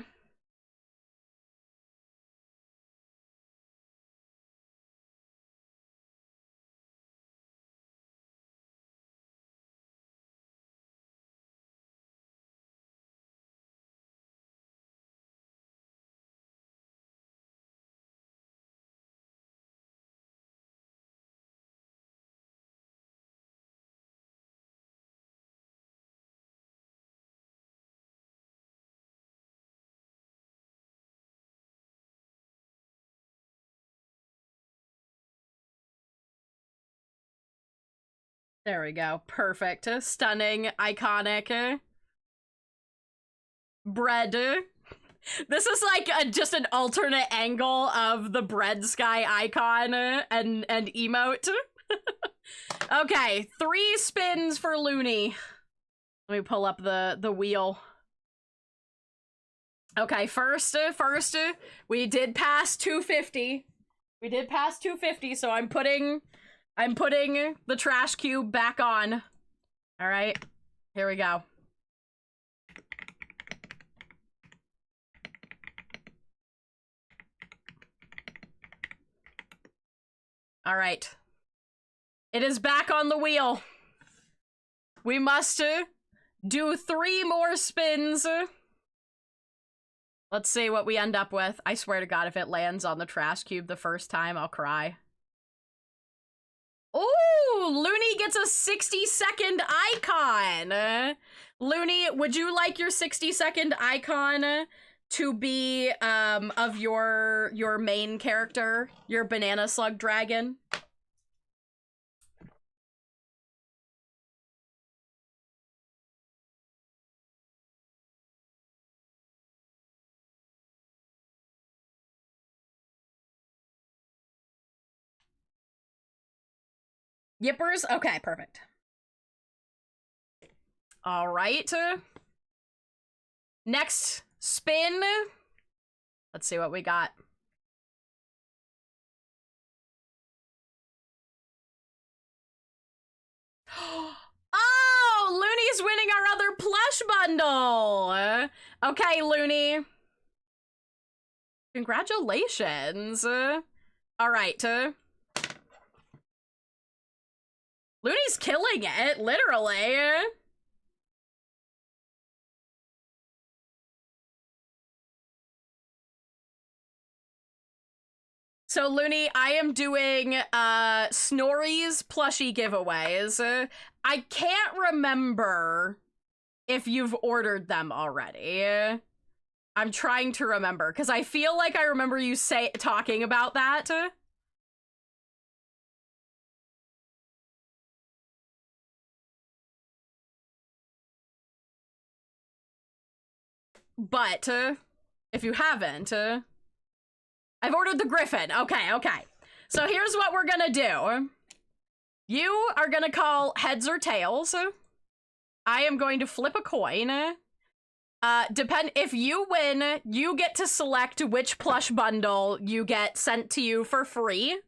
There we go. Perfect. Stunning. Iconic. Bread. This is like just an alternate angle of the bread sky icon and emote. Okay, 3 spins for Looney. Let me pull up the wheel. Okay, first, we did pass 250. We did pass 250, so I'm putting the trash cube back on. All right, here we go. All right. It is back on the wheel. We must do 3 more spins. Let's see what we end up with. I swear to God, if it lands on the trash cube the first time, I'll cry. Ooh, Looney gets a 60-second icon. Looney, would you like your 60-second icon to be of your main character, your banana slug dragon? Yippers? Okay, perfect. All right. Next spin. Let's see what we got. Oh, Looney's winning our other plush bundle. Okay, Looney. Congratulations. All right. Looney's killing it, literally. So, Looney, I am doing Snories plushie giveaways. I can't remember if you've ordered them already. I'm trying to remember, because I feel like I remember you talking about that. But, if you haven't, I've ordered the Griffin. Okay. So here's what we're gonna do. You are gonna call heads or tails. I am going to flip a coin. If you win, you get to select which plush bundle you get sent to you for free.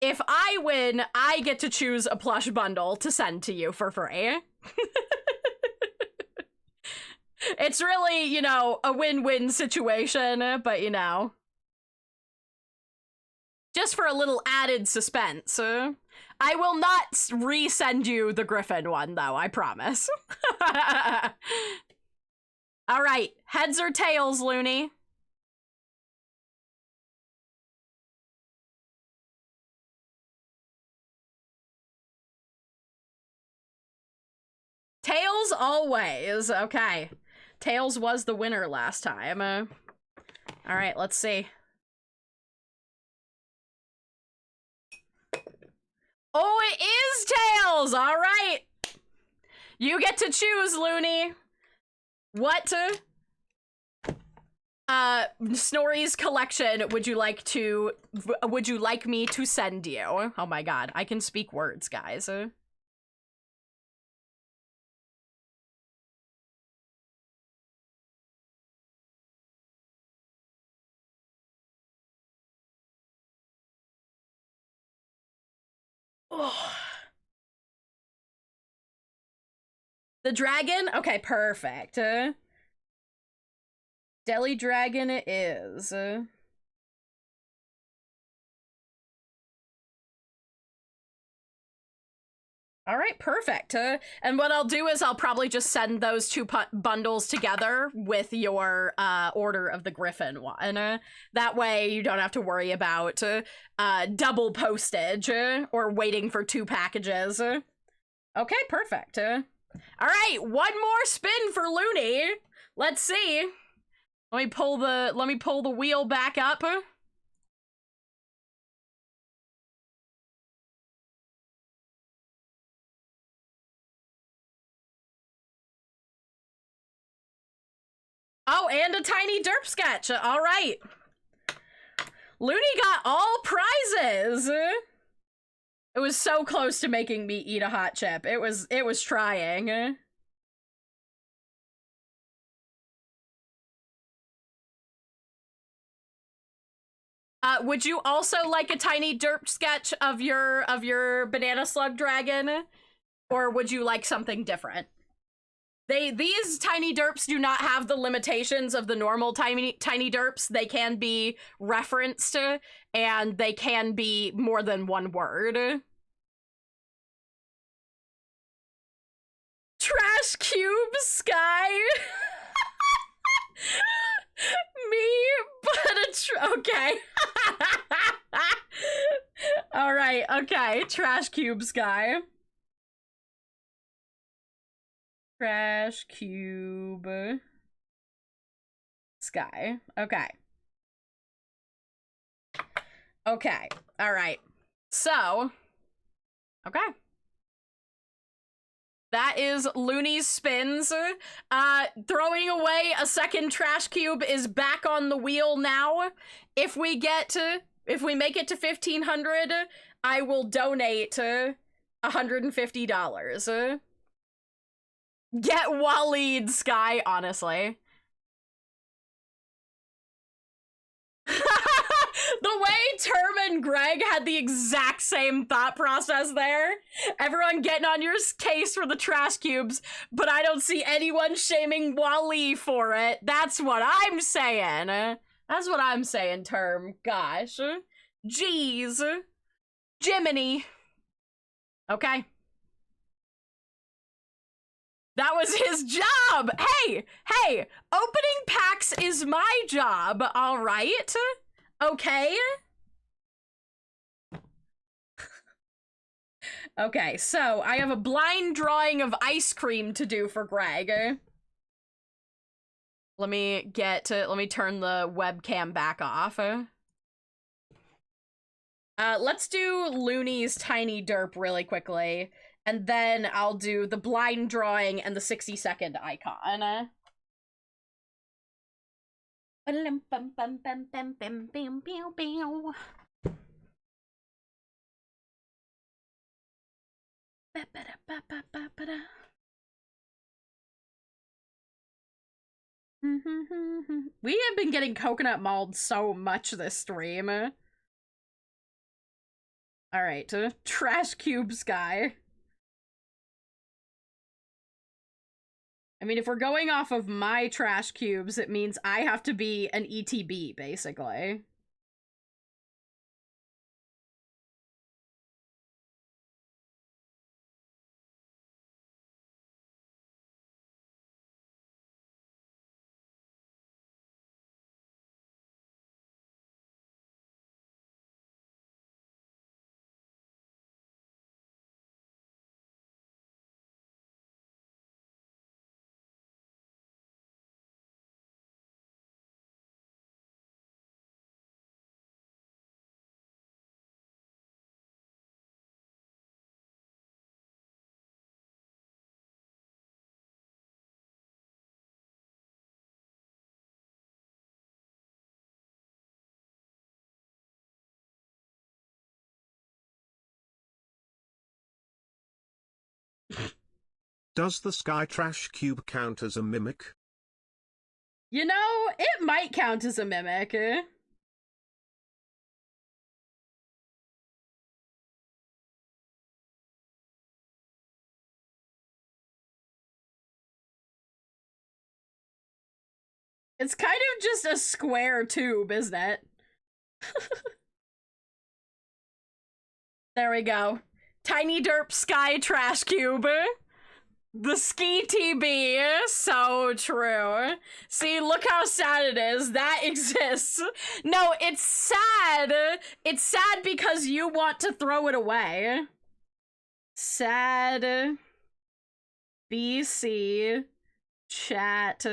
If I win, I get to choose a plush bundle to send to you for free. It's really, you know, a win-win situation, but you know. Just for a little added suspense. I will not resend you the Griffin one, though, I promise. Alright, heads or tails, Looney? Tails always. Okay. Tails was the winner last time. Alright, let's see. Oh, it is tails! Alright! You get to choose, Looney. What Snories collection would you like me to send you? Oh my god, I can speak words, guys. Oh. The dragon? Okay, perfect. Deli dragon it is. All right, perfect. And what I'll do is I'll probably just send those two bundles together with your order of the Griffin one. That way you don't have to worry about double postage or waiting for 2 packages. Okay, perfect. All right, one more spin for Looney. Let's see. Let me pull the wheel back up. Oh, and a tiny derp sketch. All right. Looney got all prizes. It was so close to making me eat a hot chip. It was trying. Would you also like a tiny derp sketch of your banana slug dragon? Or would you like something different? These tiny derps do not have the limitations of the normal tiny derps. They can be referenced, and they can be more than one word. Trash cube sky. Me, but okay. All right, okay. Trash cube sky. Trash cube sky. Okay. Okay. All right. So, okay. That is Looney's spins. Throwing away a second trash cube is back on the wheel now. If we make it to 1,500, I will donate $150. Get Waleed, Sky, honestly. The way Term and Greg had the exact same thought process there. Everyone getting on your case for the trash cubes, but I don't see anyone shaming Wally for it. That's what I'm saying. That's what I'm saying, Term. Gosh. Jeez. Jiminy. Okay. That was his job! Hey! Hey! Opening packs is my job, alright? Okay? Okay, so I have a blind drawing of ice cream to do for Greg. Let me turn the webcam back off. Let's do Looney's Tiny Derp really quickly, and then I'll do the blind drawing and the 60-second icon. We have been getting coconut mauled so much this stream. Alright, trash cubes guy. I mean, if we're going off of my trash cubes, it means I have to be an ETB, basically. Does the sky trash cube count as a mimic? You know, it might count as a mimic. It's kind of just a square tube, isn't it? There we go. Tiny Derp Sky Trash Cube. The Ski TB. So true. See, look how sad it is. That exists. No, it's sad. It's sad because you want to throw it away. Sad. BC. Chat.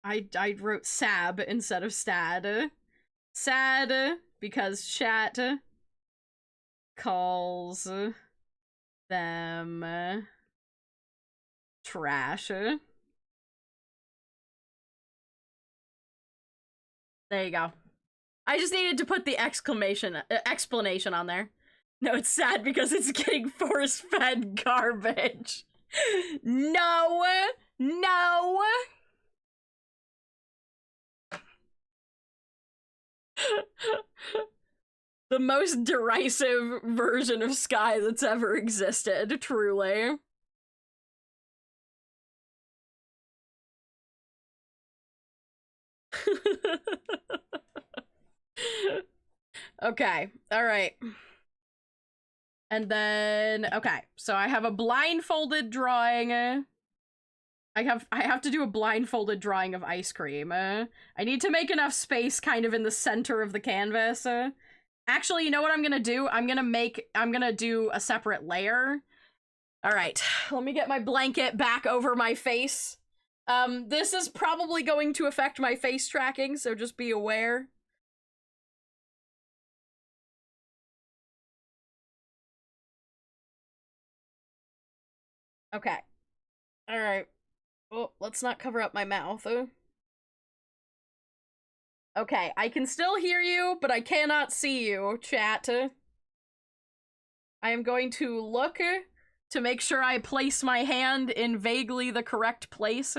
I wrote sab instead of stad. Sad because chat calls them trash. There you go. I just needed to put the explanation on there. No, it's sad because it's getting force-fed garbage. No! No! The most derisive version of Sky that's ever existed, truly. Okay, alright. And then, okay, so I have a blindfolded drawing. I have to do a blindfolded drawing of ice cream. I need to make enough space kind of in the center of the canvas. Actually, you know what I'm gonna do? I'm gonna do a separate layer. All right, let me get my blanket back over my face. This is probably going to affect my face tracking, so just be aware. Okay. All right. Oh, let's not cover up my mouth. Okay, I can still hear you, but I cannot see you, chat. I am going to look to make sure I place my hand in vaguely the correct place.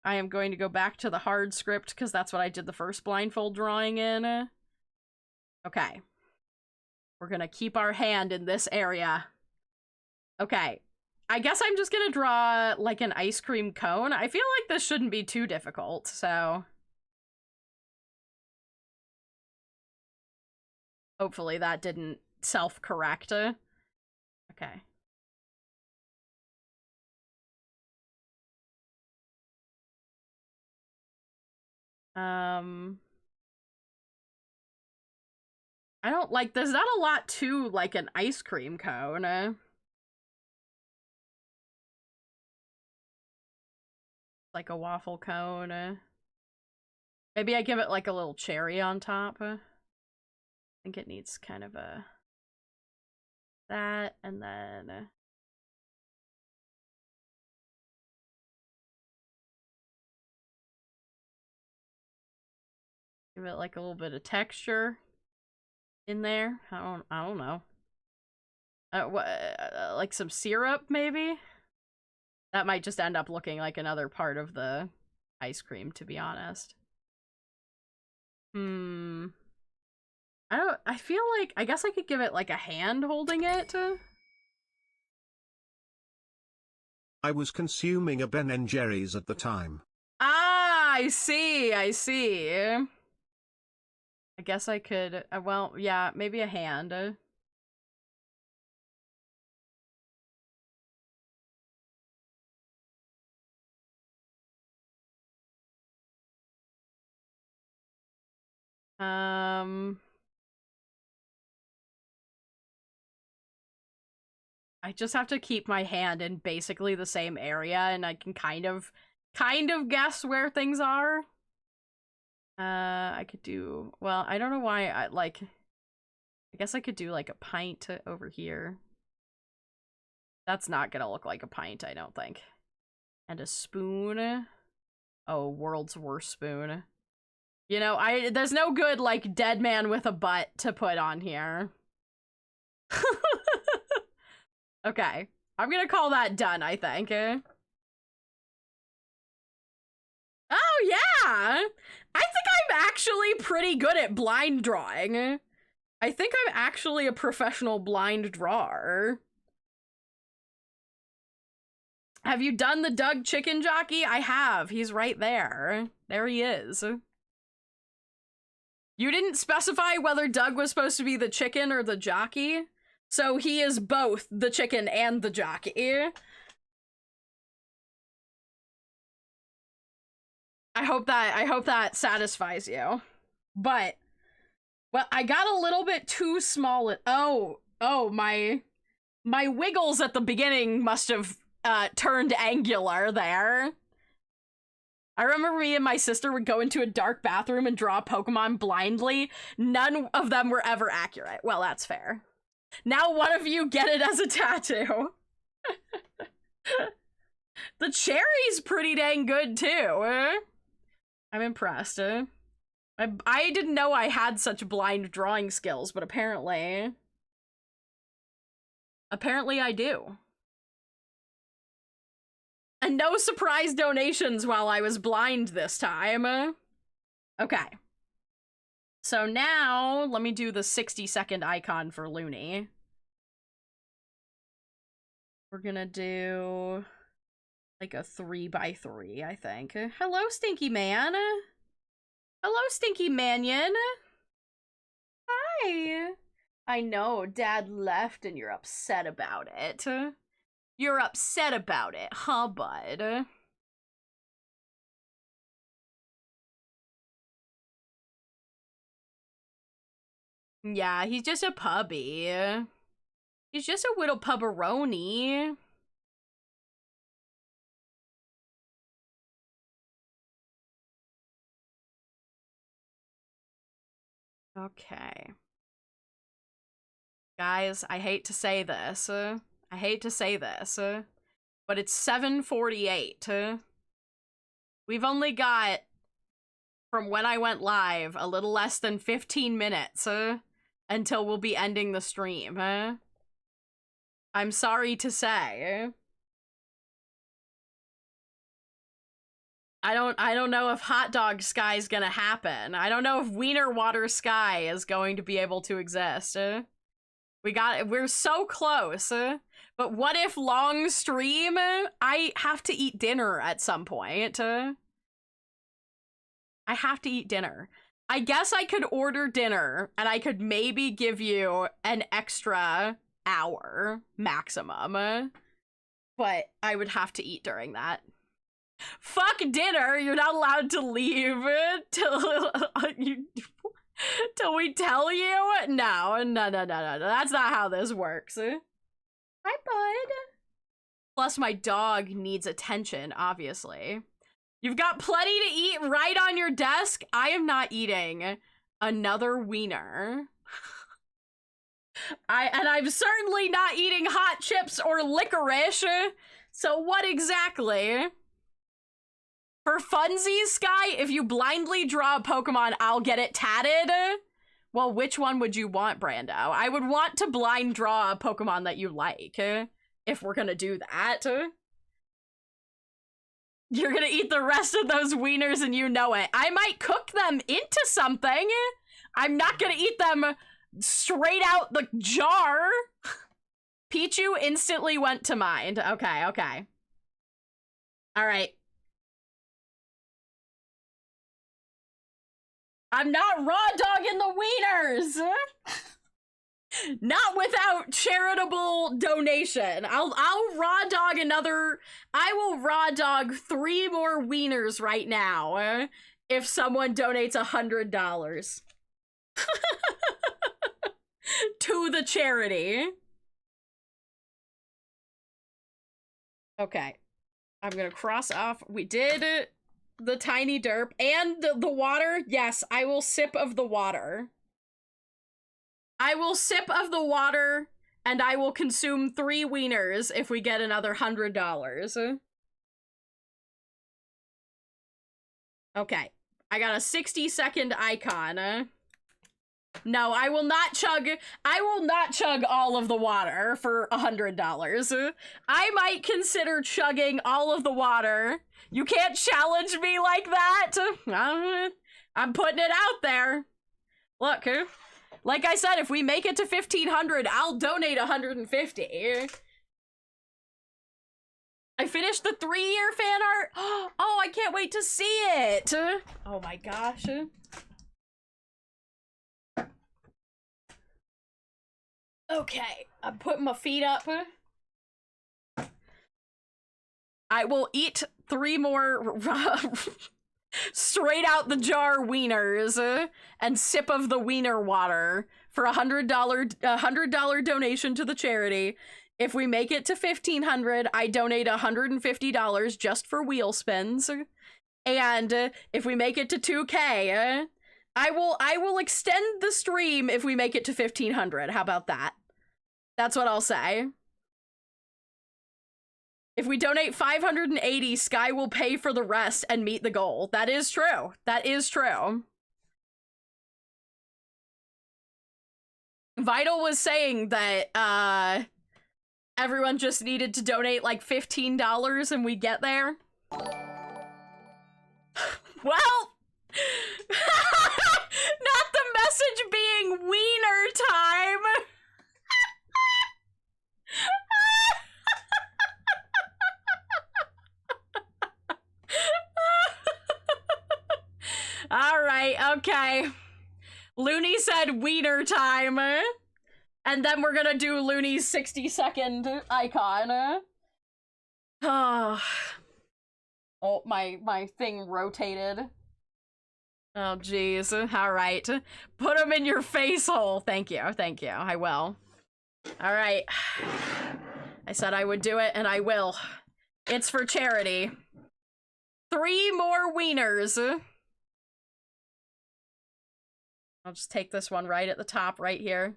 I am going to go back to the hard script, because that's what I did the first blindfold drawing in. Okay. We're gonna keep our hand in this area. Okay. I guess I'm just gonna draw, like, an ice cream cone. I feel like this shouldn't be too difficult, so... Hopefully that didn't self-correct. Okay. I don't like, there's not a lot to like an ice cream cone. Like a waffle cone. Maybe I give it like a little cherry on top. I think it needs kind of a that, and then give it like a little bit of texture in there. I don't know. Like some syrup maybe? That might just end up looking like another part of the ice cream, to be honest. I feel like, I guess I could give it like a hand holding it. I was consuming a Ben & Jerry's at the time. Ah, I see. I guess I could, well, yeah, maybe a hand. I just have to keep my hand in basically the same area, and I can kind of guess where things are. I could do, well, I don't know why I guess I could do like a pint over here. That's not gonna look like a pint, I don't think. And a spoon. Oh, world's worst spoon. You know, there's no good like dead man with a butt to put on here. Okay, I'm gonna call that done, I think. Oh, yeah! I think I'm actually pretty good at blind drawing. I think I'm actually a professional blind drawer. Have you done the Doug chicken jockey? I have. He's right there. There he is. You didn't specify whether Doug was supposed to be the chicken or the jockey, so he is both the chicken and the jockey. I hope that satisfies you. But, well, I got a little bit too small. Oh, my wiggles at the beginning must have turned angular there. I remember me and my sister would go into a dark bathroom and draw Pokemon blindly. None of them were ever accurate. Well, that's fair. Now one of you get it as a tattoo. The cherry's pretty dang good too. I'm impressed. I didn't know I had such blind drawing skills, but apparently I do. And no surprise donations while I was blind this time. Okay. So now, let me do the 60-second icon for Looney. We're gonna do like a 3x3, I think. Hello, Stinky Man. Hello, Stinky Manion. Hi. I know, Dad left and you're upset about it. You're upset about it, huh, bud? Yeah, he's just a puppy. He's just a little pupperoni. Okay. Guys, I hate to say this. But it's 7:48. We've only got, from when I went live, a little less than 15 minutes until we'll be ending the stream. I'm sorry to say. I don't know if Hot Dog Sky is gonna happen. I don't know if Wiener Water Sky is going to be able to exist. We're so close. But what if long stream? I have to eat dinner at some point. I have to eat dinner. I guess I could order dinner and I could maybe give you an extra hour maximum. But I would have to eat during that. Fuck dinner! You're not allowed to leave till till we tell you? No. That's not how this works. Hi, bud. Plus, my dog needs attention, obviously. You've got plenty to eat right on your desk. I am not eating another wiener. I'm certainly not eating hot chips or licorice. So what exactly? For funsies, Sky, if you blindly draw a Pokemon, I'll get it tatted. Well, which one would you want, Brando? I would want to blind draw a Pokemon that you like, if we're gonna do that. You're gonna eat the rest of those wieners and you know it. I might cook them into something. I'm not gonna eat them straight out the jar. Pichu instantly went to mind. Okay. All right. I'm not raw dogging the wieners. Not without charitable donation. I'll raw dog another. I will raw dog 3 more wieners right now if someone donates $100 to the charity. Okay, I'm gonna cross off. We did the tiny derp and the water. Yes, I will sip of the water. I will sip of the water, and I will consume 3 wieners if we get another $100. Okay, I got a 60-second icon. No, I will not chug all of the water for $100. I might consider chugging all of the water. You can't challenge me like that. I'm putting it out there. Look, like I said, if we make it to 1,500, I'll donate 150. I finished the 3-year fan art. Oh, I can't wait to see it. Oh my gosh. Okay, I'm putting my feet up. I will eat 3 more straight out the jar wieners and sip of the wiener water for $100 donation to the charity. If we make it to 1,500, I donate $150 just for wheel spins. And if we make it to 2K, I will extend the stream if we make it to 1,500. How about that? That's what I'll say. If we donate 580, Sky will pay for the rest and meet the goal. That is true. That is true. Vital was saying that everyone just needed to donate like $15 and we get there. Well, not the message being wiener time. All right, okay. Looney said wiener time. And then we're gonna do Looney's 60-second icon. Oh, my thing rotated. Oh, jeez. All right. Put them in your face hole. Thank you. I will. All right. I said I would do it, and I will. It's for charity. 3 more wieners. I'll just take this one right at the top right here.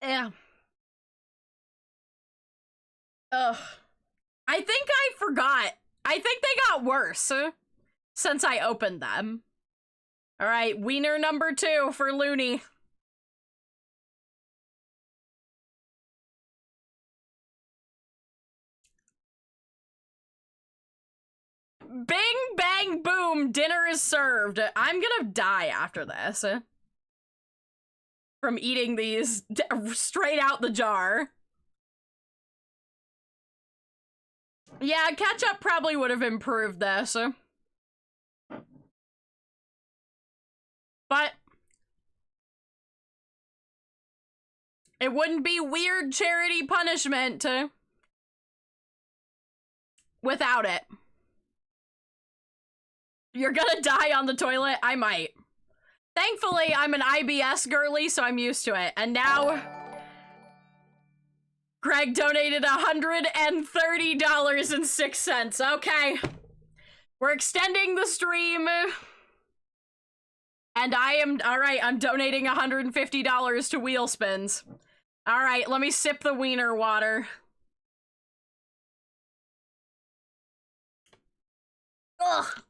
Yeah. Ugh. I think I forgot. I think they got worse since I opened them. All right, wiener number 2 for Looney. Bing, bang, boom, dinner is served. I'm gonna die after this. From eating these straight out the jar. Yeah, ketchup probably would have improved this. But it wouldn't be weird charity punishment without it. You're gonna die on the toilet? I might. Thankfully, I'm an IBS girly, so I'm used to it. And now, Greg donated $130.06. Okay. We're extending the stream. And alright, I'm donating $150 to Wheel Spins. Alright, let me sip the wiener water. Ugh.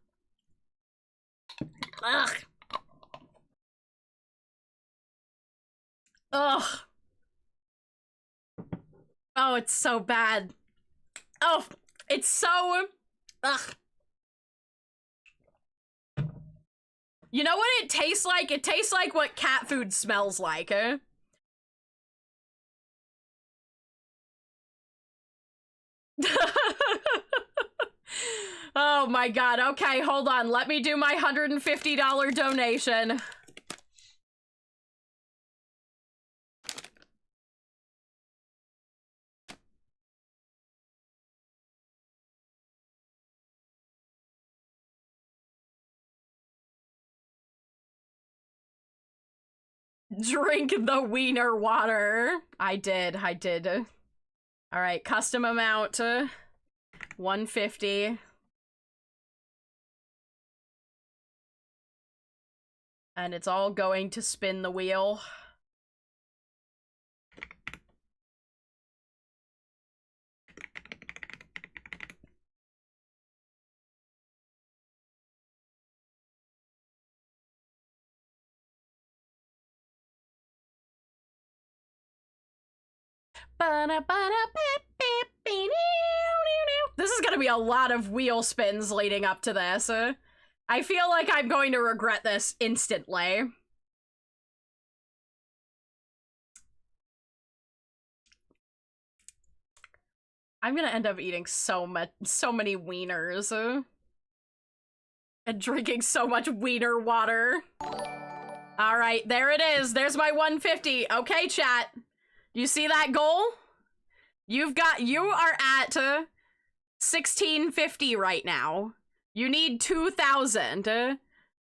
Ugh. Ugh. Oh, it's so bad. Oh, it's so... Ugh. You know what it tastes like? It tastes like what cat food smells like, Oh my god, okay, hold on. Let me do my $150 donation. Drink the wiener water. I did. All right, custom amount, 150. And it's all going to spin the wheel. This is gonna be a lot of wheel spins leading up to this. I feel like I'm going to regret this instantly. I'm gonna end up eating so many wieners. And drinking so much wiener water. Alright, there it is. There's my 150. Okay, chat. You see that goal? You are at 1650 right now. You need 2000.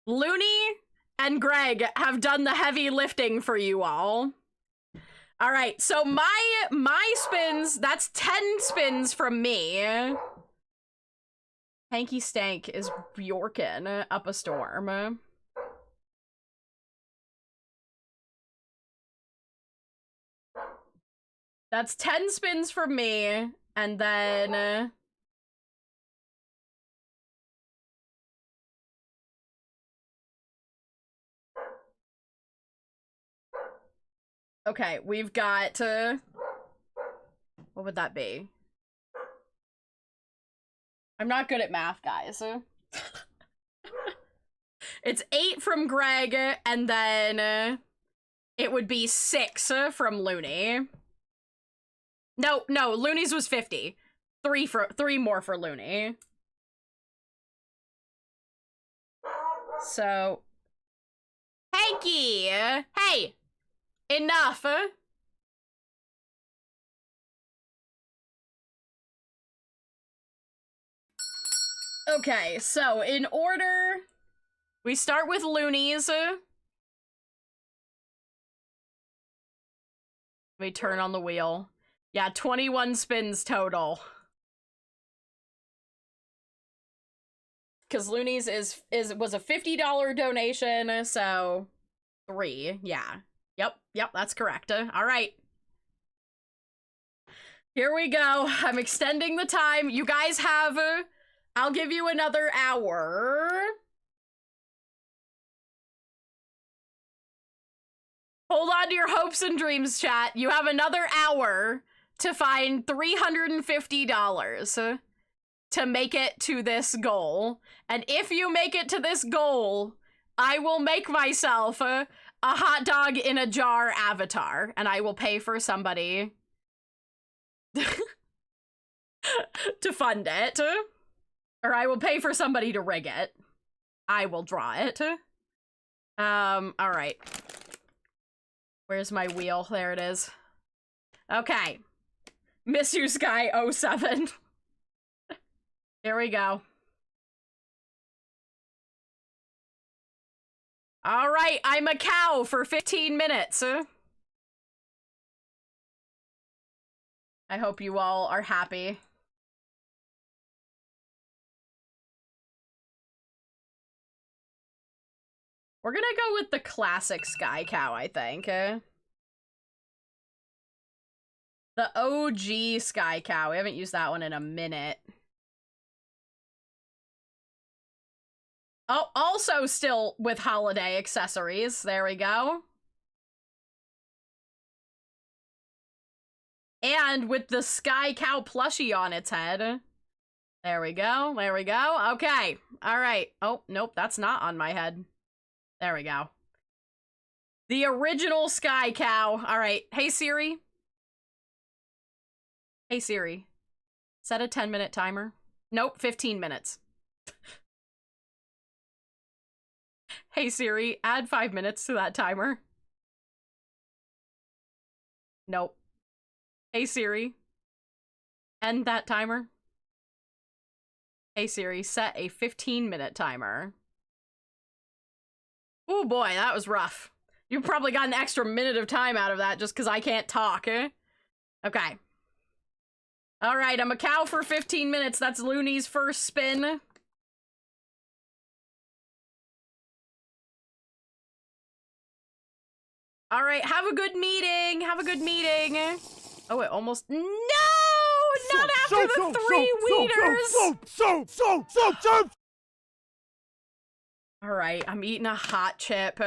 Looney and Greg have done the heavy lifting for you all. All right, so my spins, that's 10 spins from me. Hanky Stank is Bjorkin up a storm. That's 10 spins from me, and then... Okay, we've got... what would that be? I'm not good at math, guys. It's 8 from Greg, and then... it would be 6 from Looney. No, Looney's was 50. 3 more for Looney. So... Hanky! Hey! Enough! Okay, so in order... we start with Looney's. Let me turn on the wheel. Yeah, 21 spins total. Because Looney's was a $50 donation, so 3, yeah. Yep, that's correct. All right. Here we go. I'm extending the time. You guys have, I'll give you another hour. Hold on to your hopes and dreams, chat. You have another hour to find $350. to make it to this goal. And if you make it to this goal, I will make myself a hot dog in a jar avatar, and I will pay for somebody to fund it. Or I will pay for somebody to rig it. I will draw it. Alright. Where's my wheel? There it is. Okay. Miss You Sky 07. Here we go. Alright, I'm a cow for 15 minutes. I hope you all are happy. We're gonna go with the classic Sky Cow, I think. The OG Sky Cow. We haven't used that one in a minute. Oh, also still with holiday accessories. There we go. And with the Sky Cow plushie on its head. There we go. There we go. Okay. All right. Oh, nope. That's not on my head. There we go. The original Sky Cow. All right. Hey, Siri. Hey, Siri. Set a 10-minute timer. Nope, 15 minutes. Hey, Siri. Add 5 minutes to that timer. Nope. Hey, Siri. End that timer. Hey, Siri. Set a 15-minute timer. Oh boy, that was rough. You probably got an extra minute of time out of that just because I can't talk. Okay. Alright, I'm a cow for 15 minutes. That's Looney's first spin. Alright, have a good meeting. Have a good meeting. Oh, it almost... No! Not after the 3 wieners! Alright, I'm eating a hot chip.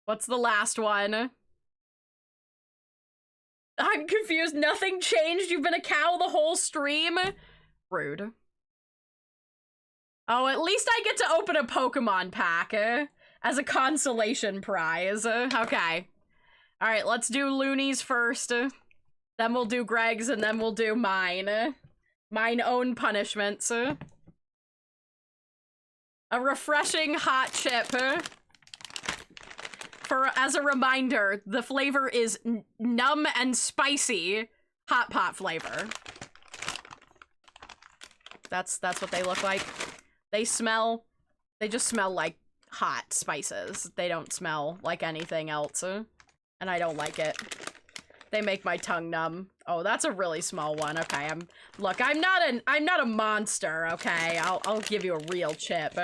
What's the last one? I'm confused. Nothing changed. You've been a cow the whole stream? Rude. Oh, at least I get to open a Pokemon pack as a consolation prize. Okay. Alright, let's do Looney's first. Then we'll do Greg's, and then we'll do mine. Mine own punishments. A refreshing hot chip. As a reminder, the flavor is numb and spicy hot pot flavor. That's what they look like. They just smell like hot spices. They don't smell like anything else. And I don't like it. They make my tongue numb. Oh, that's a really small one. Okay, look, I'm not a monster, okay? I'll give you a real chip.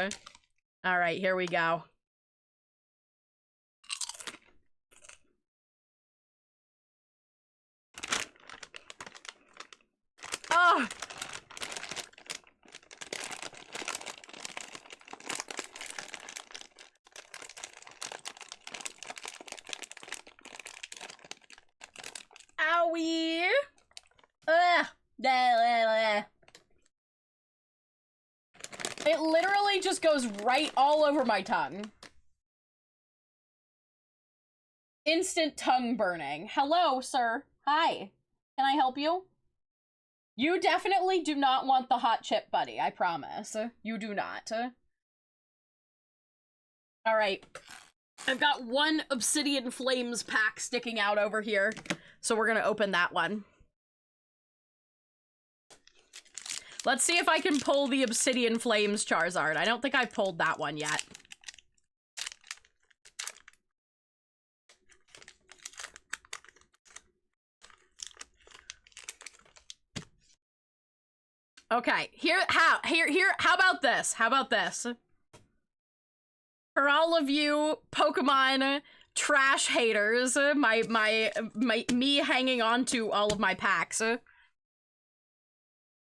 All right, here we go. Oh! Owie! Ugh! It literally just goes right all over my tongue. Instant tongue burning. Hello, sir. Hi. Can I help you? You definitely do not want the hot chip, buddy. I promise. You do not. Alright. I've got one Obsidian Flames pack sticking out over here, so we're gonna open that one. Let's see if I can pull the Obsidian Flames Charizard. I don't think I've pulled that one yet. Okay, how about this? How about this? For all of you Pokemon trash haters, me hanging on to all of my packs,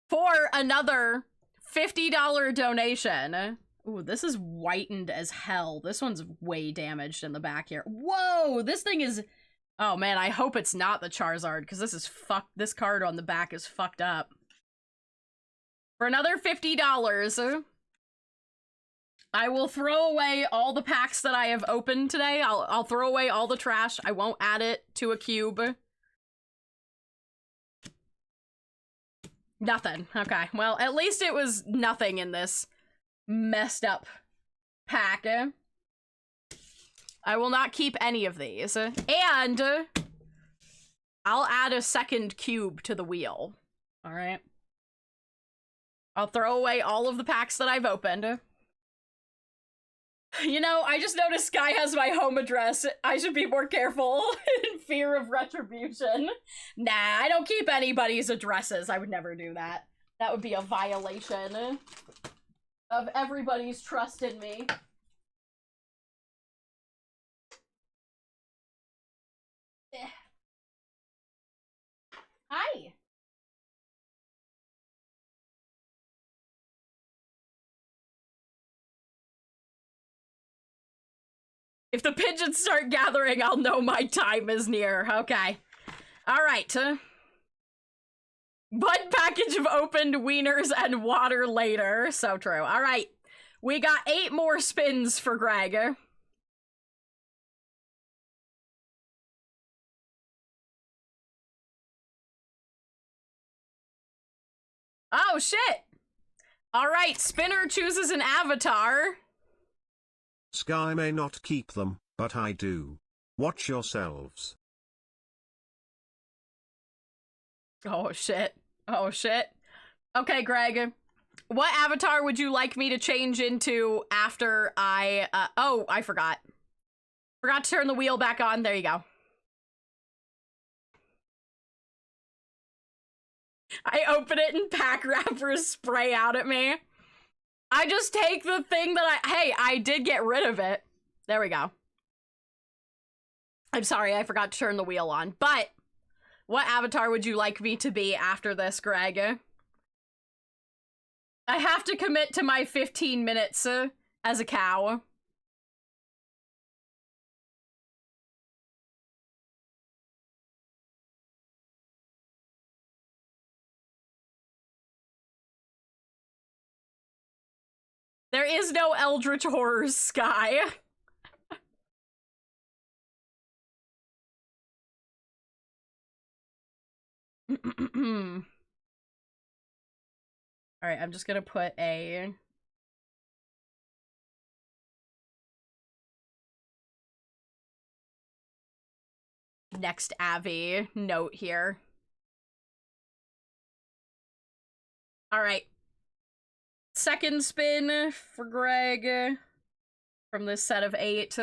for another $50 donation, Ooh, this is whitened as hell. This one's way damaged in the back here. Whoa, this thing is... Oh man, I hope it's not the Charizard, because this is this card on the back is fucked up. For another $50, I will throw away all the packs that I have opened today. I'll throw away all the trash. I won't add it to a cube. Nothing. Okay, well, at least it was nothing in this messed up pack. I will not keep any of these. And I'll add a second cube to the wheel. All right. I'll throw away all of the packs that I've opened. You know, I just noticed Sky has my home address. I should be more careful in fear of retribution. Nah, I don't keep anybody's addresses. I would never do that. That would be a violation of everybody's trust in me. Hi. If the pigeons start gathering, I'll know my time is near. Okay. All right. One package of opened wieners and water later. So true. All right. We got 8 more spins for Greg. Oh, shit. All right. Spinner chooses an avatar. Sky may not keep them, but I do. Watch yourselves. Oh, shit. Oh, shit. Okay, Greg. What avatar would you like me to change into after I, oh, I forgot. Forgot to turn the wheel back on. There you go. I open it and pack wrappers spray out at me. I just take the thing that hey, I did get rid of it. There we go. I'm sorry, I forgot to turn the wheel on. But what avatar would you like me to be after this, Greg? I have to commit to my 15 minutes as a cow. There is no Eldritch Horrors, Sky. Alright, I'm just gonna put a... next Abby note here. Alright. Second spin for Greg from this set of 8.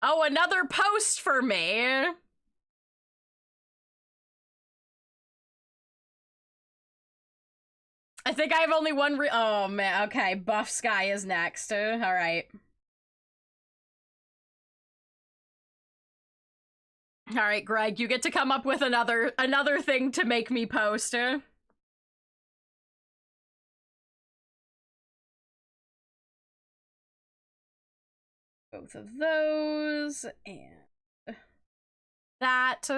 Oh, another post for me. I think I have only one oh man, okay, Buff Sky is next. Alright. Alright, Greg, you get to come up with another thing to make me post. Both of those, and that.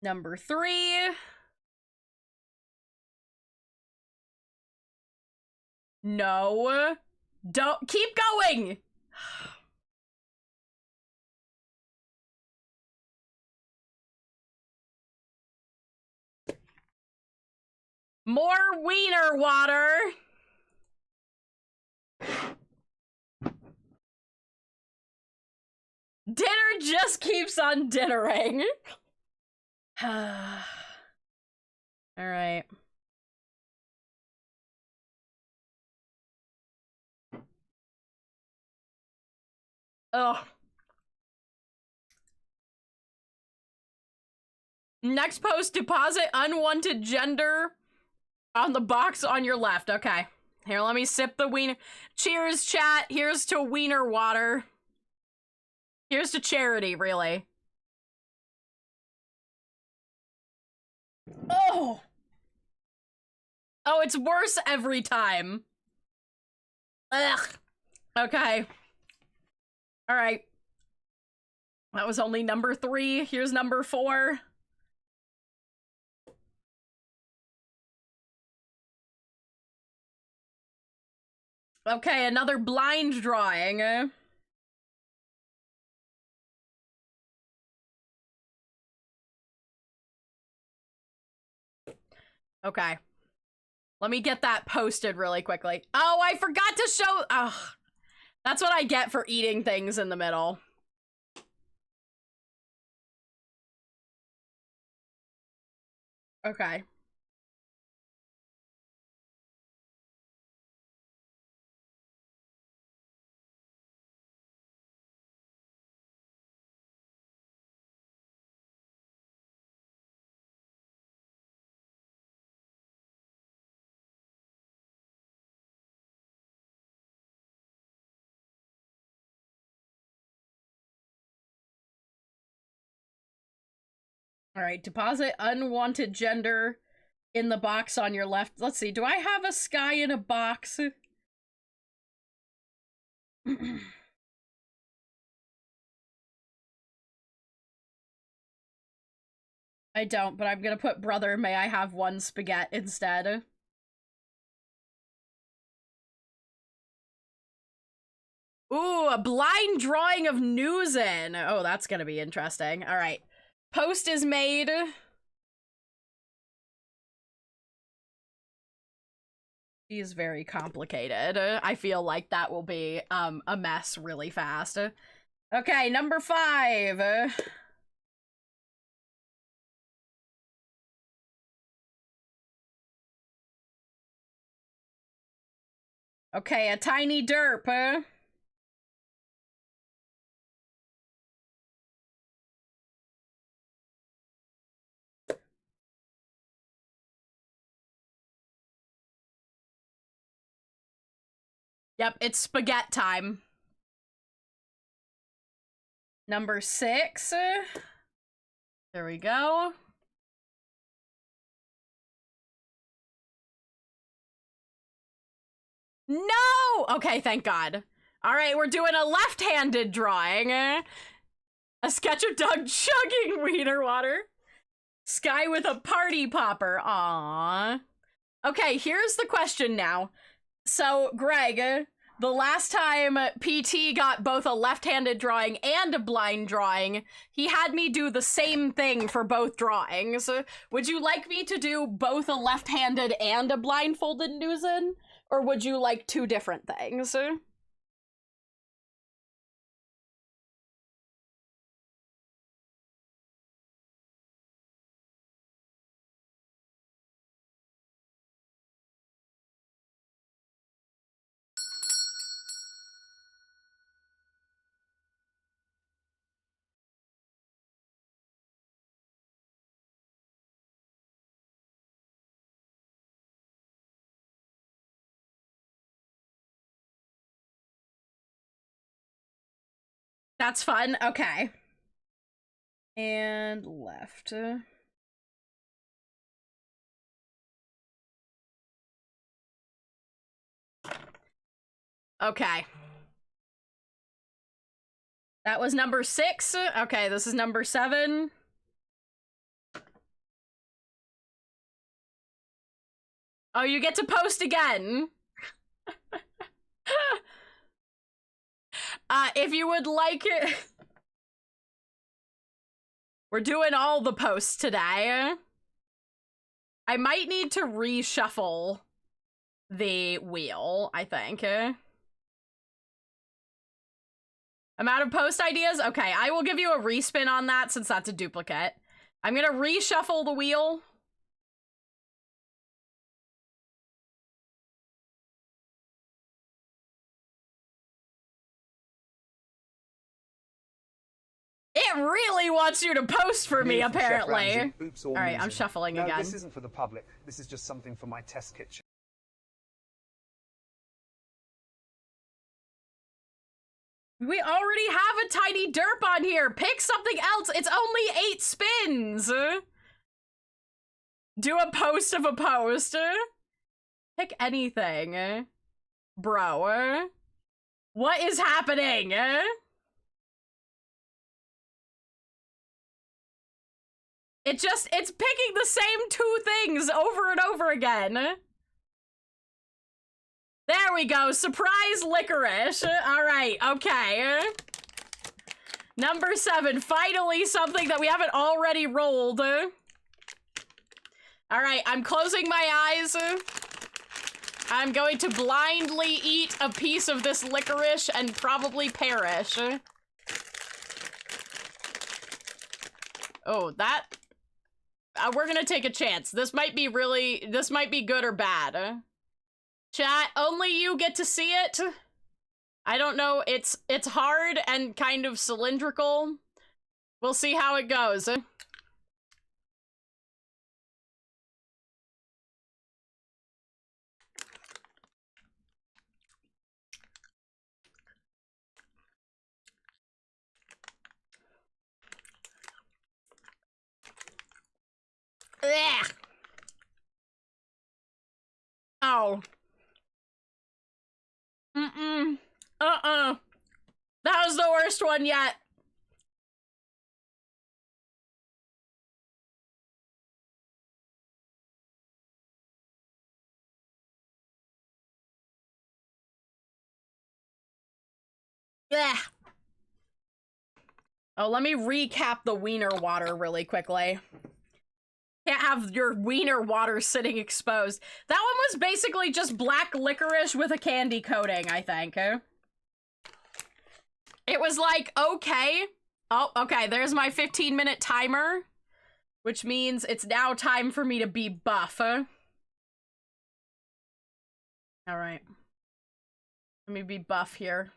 Number 3. No. Don't keep going! More wiener water! Dinner just keeps on dinnering. Alright. Ugh. Next post, deposit unwanted gender on the box on your left. Okay. Here, let me sip the wiener. Cheers, chat. Here's to wiener water. Here's to charity, really. Oh! Oh, it's worse every time. Ugh. Okay. Alright. That was only number 3. Here's number 4. Okay, another blind drawing. Okay. Let me get that posted really quickly. Oh, I forgot to show... Ugh. That's what I get for eating things in the middle. Okay. All right, deposit unwanted gender in the box on your left. Let's see, do I have a sky in a box? I don't, but I'm gonna put brother, may I have one spaghetti instead. Ooh, a blind drawing of Newsin. Oh, that's gonna be interesting. All right. Post is made. She is very complicated. I feel like that will be a mess really fast. Okay, number 5. Okay, a tiny derp. Yep, it's spaghetti time. Number 6. There we go. No! Okay, thank God. All right, we're doing a left-handed drawing. A sketch of Doug chugging wiener water. Sky with a party popper. Aww. Okay, here's the question now. So, Greg, the last time PT got both a left-handed drawing and a blind drawing, he had me do the same thing for both drawings. Would you like me to do both a left-handed and a blindfolded Newsin? Or would you like 2 different things? That's fun. Okay. And left. Okay. That was number 6. Okay, this is number 7. Oh, you get to post again. If you would like it... We're doing all the posts today. I might need to reshuffle the wheel, I think. I'm out of post ideas? Okay, I will give you a respin on that since that's a duplicate. I'm gonna reshuffle the wheel. It really wants you to post for me, apparently. All right, I'm shuffling again. This isn't for the public. This is just something for my test kitchen. We already have a tiny derp on here. Pick something else. It's only 8 spins. Do a post of a post. Pick anything. Bro. What is happening? It's picking the same two things over and over again. There we go. Surprise licorice. All right. Okay. Number 7. Finally something that we haven't already rolled. All right. I'm closing my eyes. I'm going to blindly eat a piece of this licorice and probably perish. Oh, that... we're gonna take a chance. This might be good or bad. Chat, only you get to see it. I don't know, it's hard and kind of cylindrical. We'll see how it goes. Ugh. Oh. That was the worst one yet. Yeah. Oh, let me recap the wiener water really quickly. Can't have your wiener water sitting exposed. That one was basically just black licorice with a candy coating, I think. It was like, okay. Oh, okay, there's my 15-minute timer, which means it's now time for me to be buff. All right. Let me be buff here.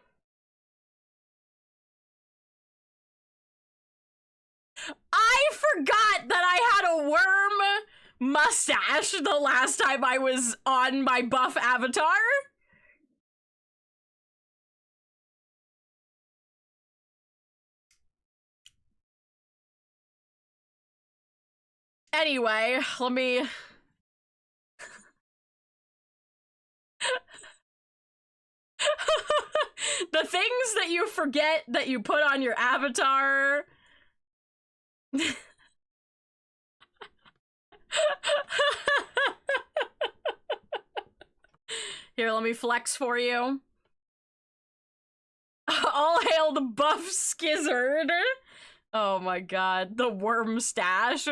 I forgot that I had a worm mustache the last time I was on my buff avatar. Anyway, let me... The things that you forget that you put on your avatar... Here, let me flex for you. All hail the buff skizzard. Oh my god, the worm stash.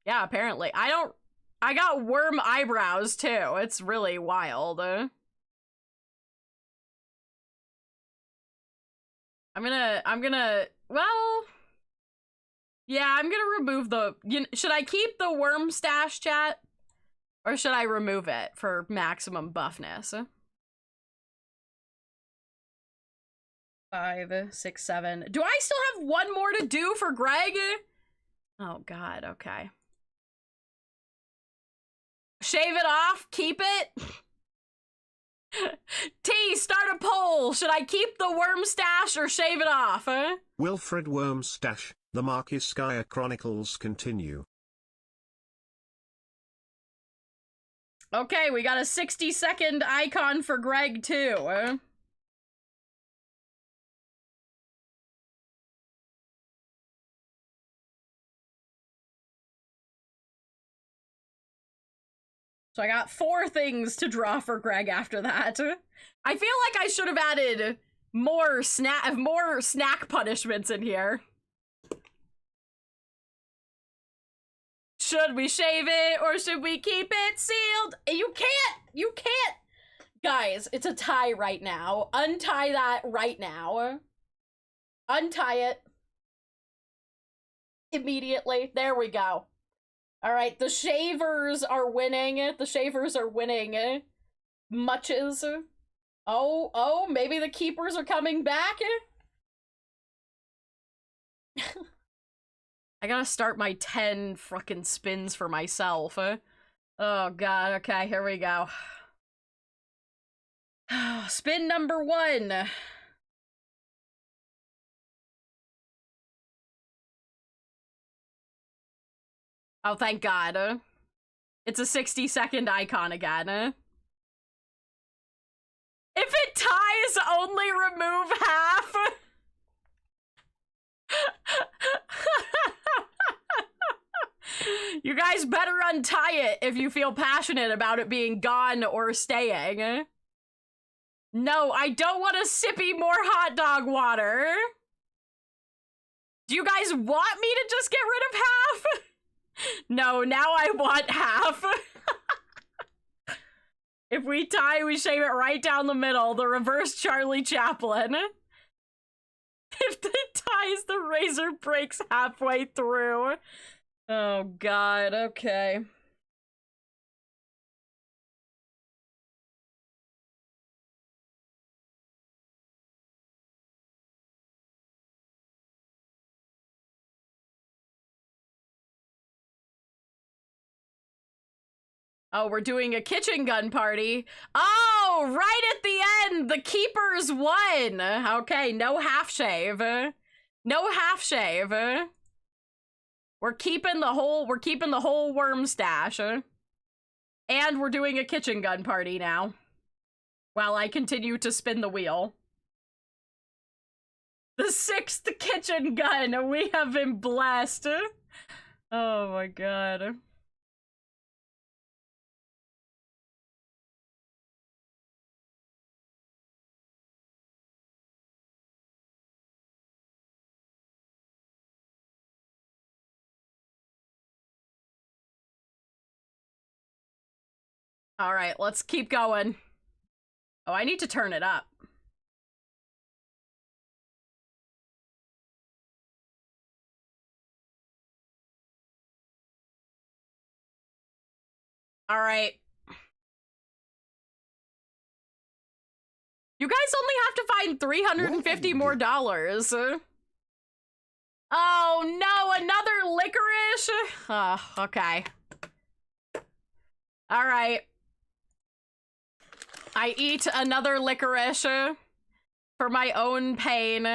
Yeah, apparently. I got worm eyebrows too. It's really wild. I'm gonna, well... Yeah, I'm gonna remove the... should I keep the worm stash, chat? Or should I remove it for maximum buffness? 5, 6, 7. Do I still have one more to do for Greg? Oh god, okay. Shave it off? Keep it? T, start a poll. Should I keep the worm stash or shave it off? Wilfred Worm Stash, the Markiskaya Chronicles continue. Okay, we got a 60-second icon for Greg, too. So I got 4 things to draw for Greg after that. I feel like I should have added more snack punishments in here. Should we shave it or should we keep it sealed? You can't! Guys, it's a tie right now. Untie that right now. Untie it. Immediately. There we go. All right, the shavers are winning. The shavers are winning. Muches. Oh, maybe the keepers are coming back? I gotta start my 10 fucking spins for myself. Oh god, okay, here we go. Spin number 1. Oh, thank god. It's a 60-second icon again. If it ties, only remove half. You guys better untie it if you feel passionate about it being gone or staying. No, I don't want to sippy more hot dog water. Do you guys want me to just get rid of half? No, now I want half. If we tie, we shave it right down the middle. The reverse Charlie Chaplin. If it ties, the razor breaks halfway through. Oh, God. Okay. Oh, we're doing a kitchen gun party. Oh, right at the end, the keepers won. Okay, no half shave. No half shave. We're keeping the whole worm stash. And we're doing a kitchen gun party now. While I continue to spin the wheel. The 6th kitchen gun. We have been blessed. Oh my God. All right, let's keep going. Oh, I need to turn it up. All right. You guys only have to find $350 more. Oh no, another licorice? Oh, okay. All right. I eat another licorice for my own pain.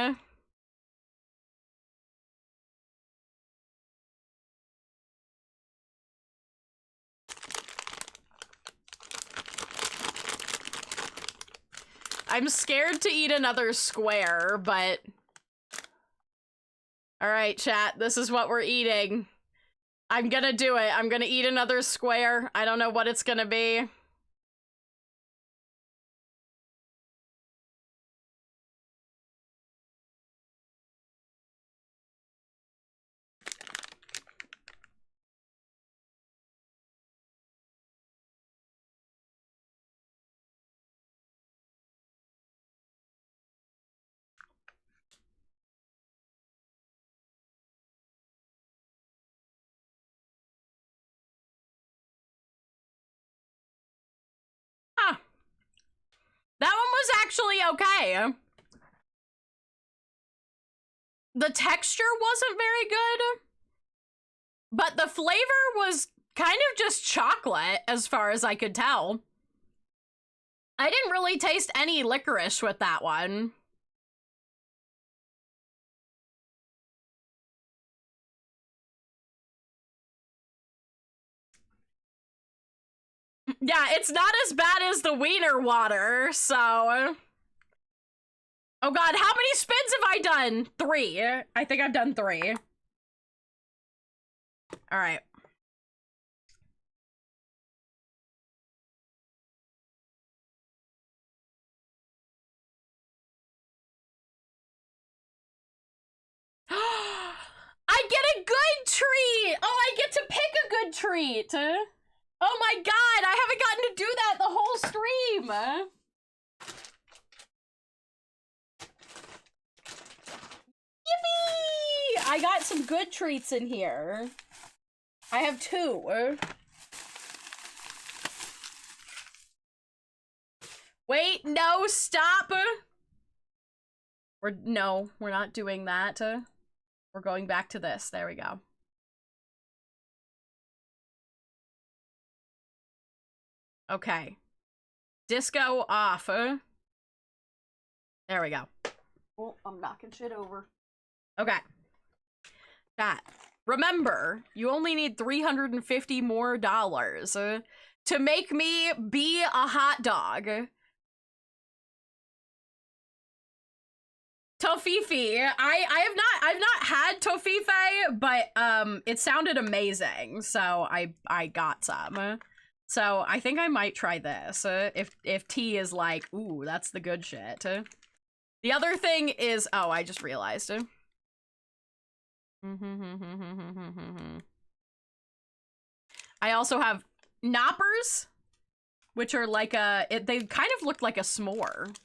I'm scared to eat another square, but... Alright, chat, this is what we're eating. I'm gonna do it. I'm gonna eat another square. I don't know what it's gonna be. Huh. That one was actually okay. The texture wasn't very good, but the flavor was kind of just chocolate, as far as I could tell. I didn't really taste any licorice with that one. Yeah, it's not as bad as the wiener water, so... Oh god, how many spins have I done? 3. I think I've done 3. Alright. I get a good treat! Oh, I get to pick a good treat! Oh my god, I haven't gotten to do that the whole stream! Yippee! I got some good treats in here. I have 2. Wait, no, stop! No, we're not doing that. We're going back to this. There we go. Okay. Disco off. There we go. Oh, I'm knocking shit over. Okay. Chat. Remember, you only need $350 more to make me be a hot dog. Tofifi, I've not had tofife, but it sounded amazing, so I got some. So I think I might try this if tea is like, ooh, that's the good shit. The other thing is, oh, I just realized. I also have knoppers, which are like they kind of look like a s'more.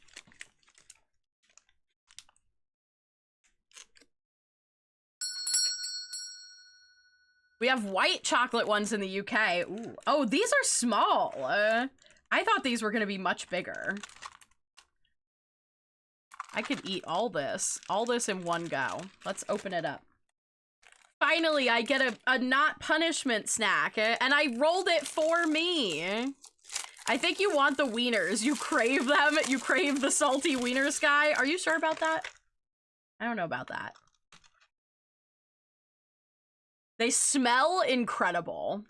We have white chocolate ones in the UK. Ooh. Oh, these are small. I thought these were gonna be much bigger. I could eat all this in one go. Let's open it up. Finally, I get a not punishment snack, and I rolled it for me. I think you want the wieners. You crave them. You crave the salty wiener sky. Are you sure about that? I don't know about that. They smell incredible.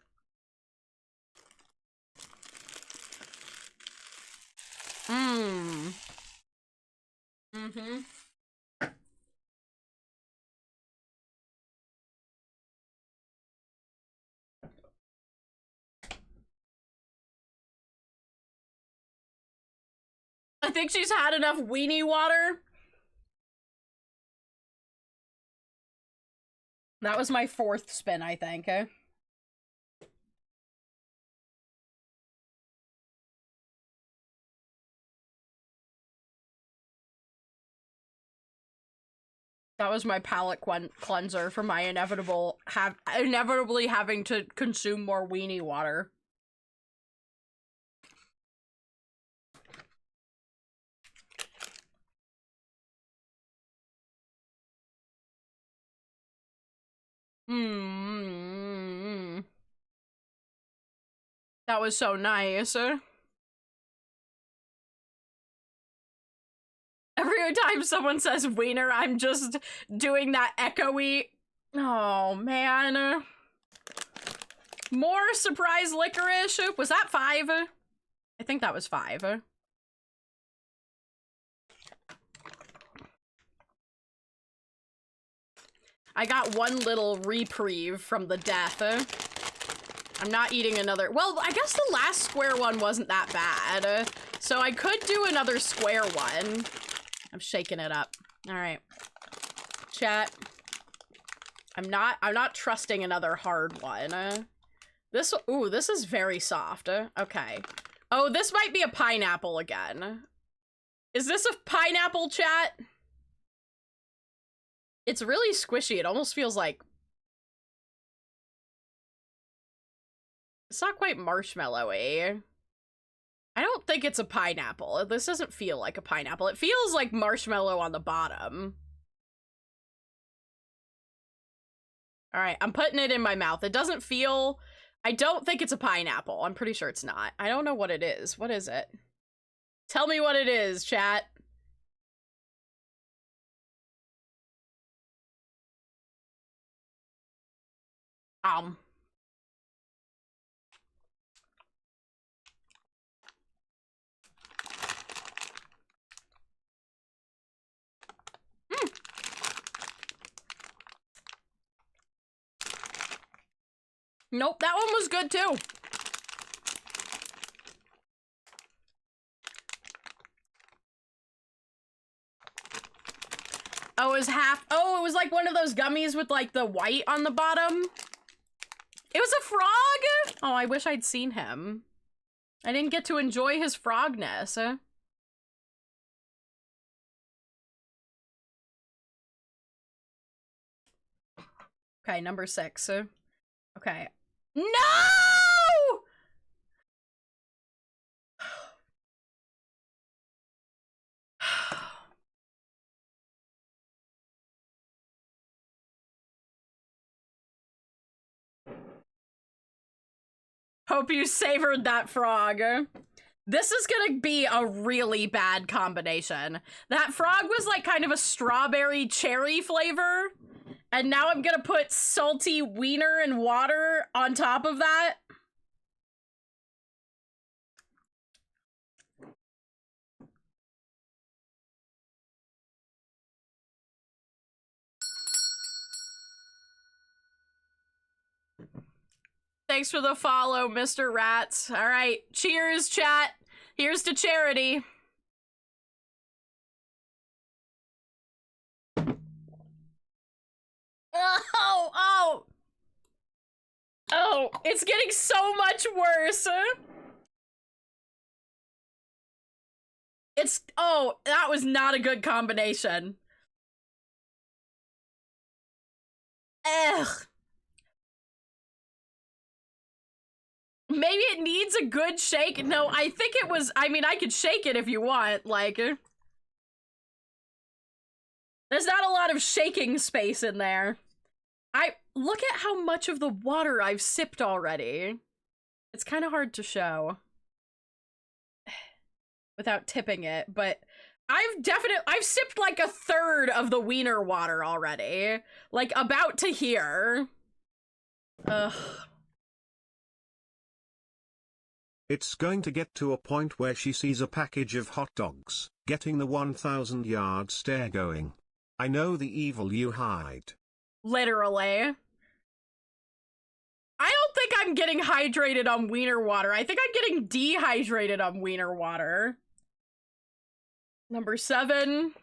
Mmm. Mm-hmm. I think she's had enough weenie water. That was my 4th spin, I think. That was my palate cleanser for my inevitably having to consume more weenie water. That was so nice. Every time someone says wiener, I'm just doing that echoey. Oh, man. More surprise licorice. Was that 5? I think that was 5. I got one little reprieve from the death. I'm not eating another. Well, I guess the last square one wasn't that bad. So I could do another square one. I'm shaking it up. All right. Chat. I'm not trusting another hard one. This is very soft. Okay. Oh, this might be a pineapple again. Is this a pineapple, chat? It's really squishy. It almost feels like... It's not quite marshmallowy. I don't think it's a pineapple. This doesn't feel like a pineapple. It feels like marshmallow on the bottom. All right, I'm putting it in my mouth. It doesn't feel... I don't think it's a pineapple. I'm pretty sure it's not. I don't know what it is. What is it? Tell me what it is, chat. Nope, that one was good too. Oh, it was half. Oh, it was like one of those gummies with like the white on the bottom. It was a frog? Oh, I wish I'd seen him. I didn't get to enjoy his frogness. Okay, number 6. Okay. No! Hope you savored that frog. This is gonna be a really bad combination. That frog was like kind of a strawberry cherry flavor, And now I'm gonna put salty wiener and water on top of that. Thanks for the follow, Mr. Rats. All right, cheers, chat. Here's to charity. Oh, it's getting so much worse. That was not a good combination. Ugh. Maybe it needs a good shake. No, I think it was, I mean, I could shake it if you want, like. There's not a lot of shaking space in there. Look at how much of the water I've sipped already. It's kind of hard to show without tipping it, but I've sipped like a third of the wiener water already. Like, about to here. Ugh. It's going to get to a point where she sees a package of hot dogs, getting the 1,000-yard stare going. I know the evil you hide. Literally. I don't think I'm getting hydrated on wiener water. I think I'm getting dehydrated on wiener water. Number 7.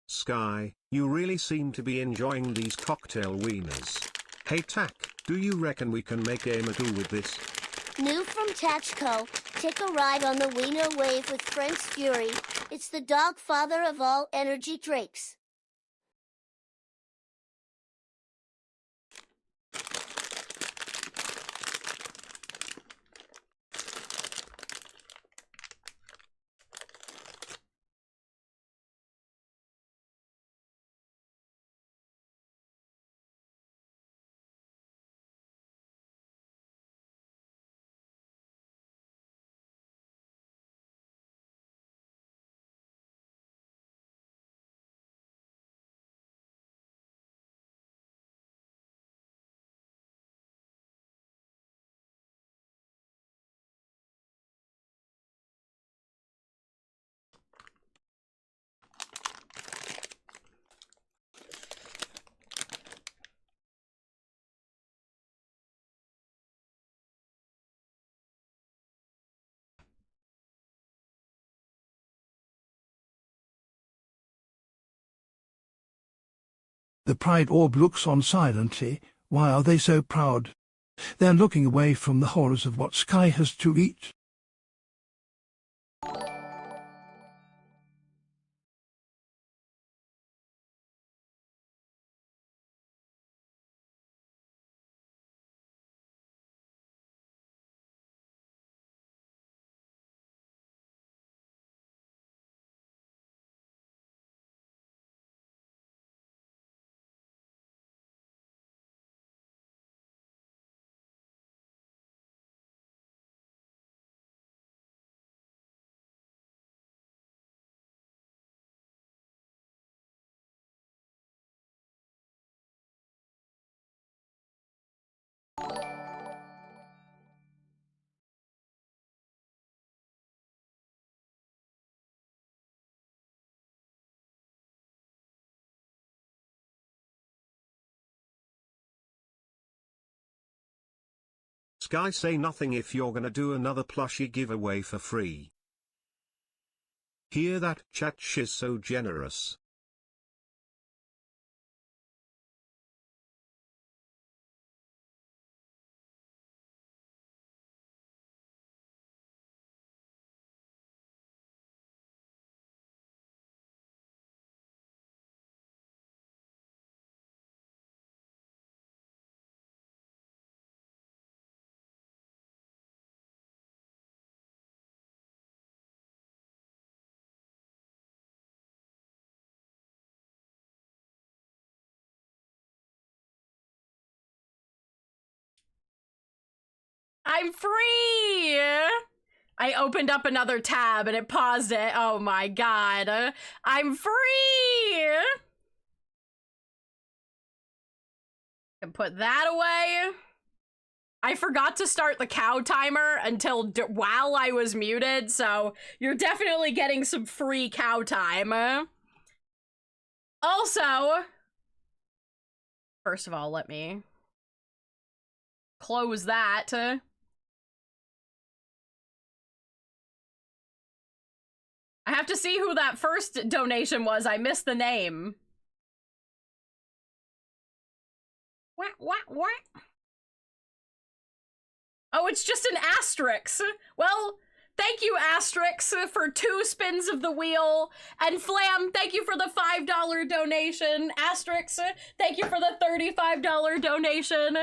Sky, you really seem to be enjoying these cocktail wieners. Hey Tack, do you reckon we can make game 2 with this? New from Tachco, take a ride on the wiener wave with Prince Fury. It's the dog father of all energy drinks. The pride orb looks on silently. Why are they so proud? They're looking away from the horrors of what Sky has to eat. Sky, say nothing if you're gonna do another plushie giveaway for free. Hear that, chat? She's so generous. I'm free! I opened up another tab and it paused it. Oh my god. I'm free! Can put that away. I forgot to start the cow timer until while I was muted, so you're definitely getting some free cow time. Also, first of all, let me close that. I have to see who that first donation was. I missed the name. What? Oh, it's just an asterisk. Well, thank you, asterisk, for 2 spins of the wheel. And Flam, thank you for the $5 donation. Asterisk, thank you for the $35 donation.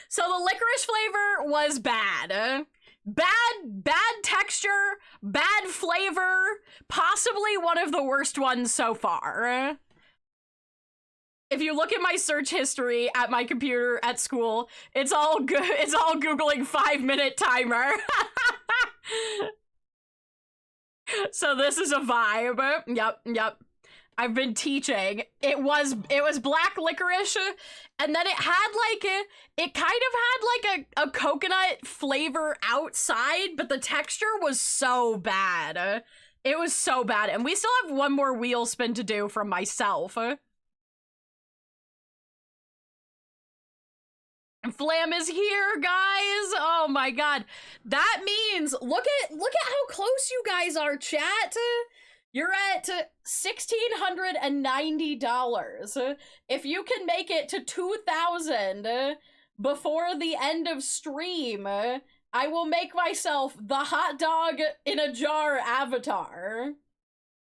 So the licorice flavor was bad. Bad texture, bad flavor, possibly one of the worst ones so far. If you look at my search history at my computer at school, it's all good. It's all Googling 5-minute timer. So this is a vibe. Yep. I've been teaching. It was black licorice, and then it had it kind of had a coconut flavor outside, but the texture was so bad. It was so bad, and we still have one more wheel spin to do from myself. Flam is here, guys. Oh my god. That means look at how close you guys are, chat. You're at $1,690. If you can make it to 2,000 before the end of stream, I will make myself the hot dog in a jar avatar.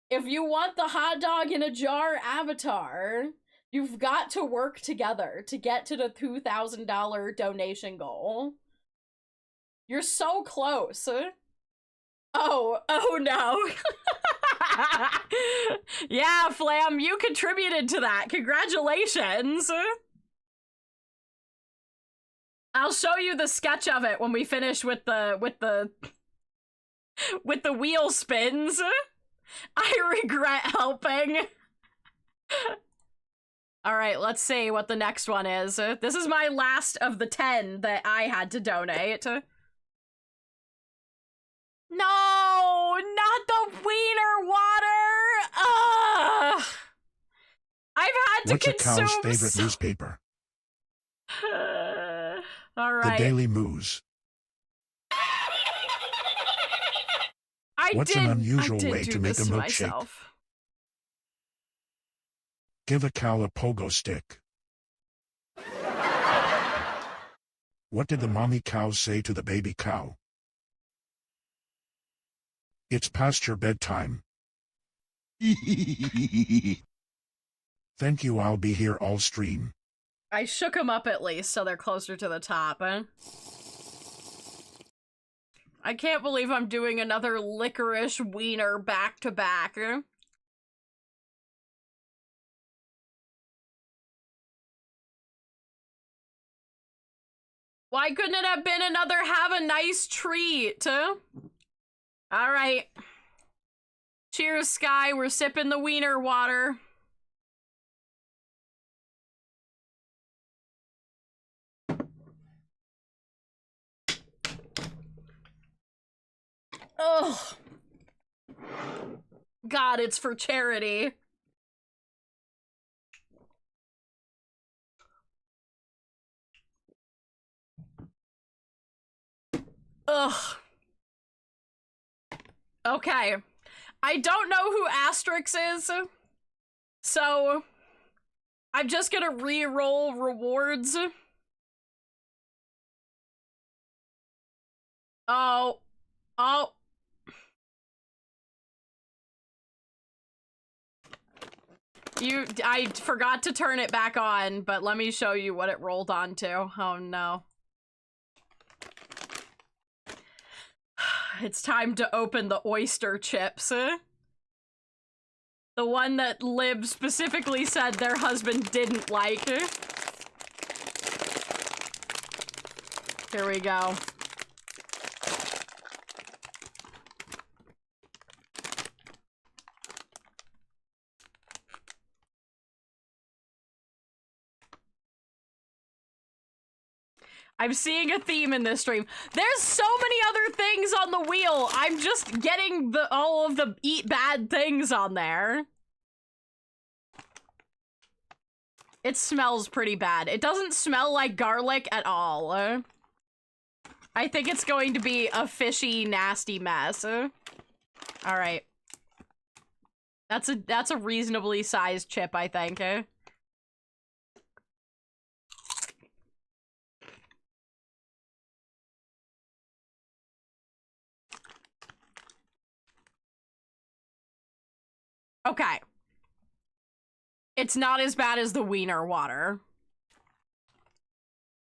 If you want the hot dog in a jar avatar, you've got to work together to get to the $2,000 donation goal. You're so close. Oh no. Yeah, Flam, you contributed to that. Congratulations. I'll show you the sketch of it when we finish with the wheel spins. I regret helping. All right, let's see what the next one is. This is my last of the 10 that I had to donate. No, not the wiener water. Ugh. I've had to consume. What's a cow's favorite newspaper? All right. The Daily Moose. What's an unusual way to make a milkshake? Give a cow a pogo stick. What did the mommy cow say to the baby cow? It's past your bedtime. Thank you, I'll be here all stream. I shook them up at least, so they're closer to the top. I can't believe I'm doing another licorice wiener back to back. Why couldn't it have been another have a nice treat? Alright. Cheers, Sky. We're sipping the wiener water. Ugh. God, it's for charity. Ugh. Okay. I don't know who Asterix is, so I'm just gonna re-roll rewards. Oh. Oh. I forgot to turn it back on, but let me show you what it rolled onto. Oh no. It's time to open the oyster chips. The one that Lib specifically said their husband didn't like. Here we go. I'm seeing a theme in this stream. There's so many other things on the wheel. I'm just getting all of the eat bad things on there. It smells pretty bad. It doesn't smell like garlic at all. I think it's going to be a fishy, nasty mess. All right. That's a reasonably sized chip, I think. Okay. It's not as bad as the wiener water.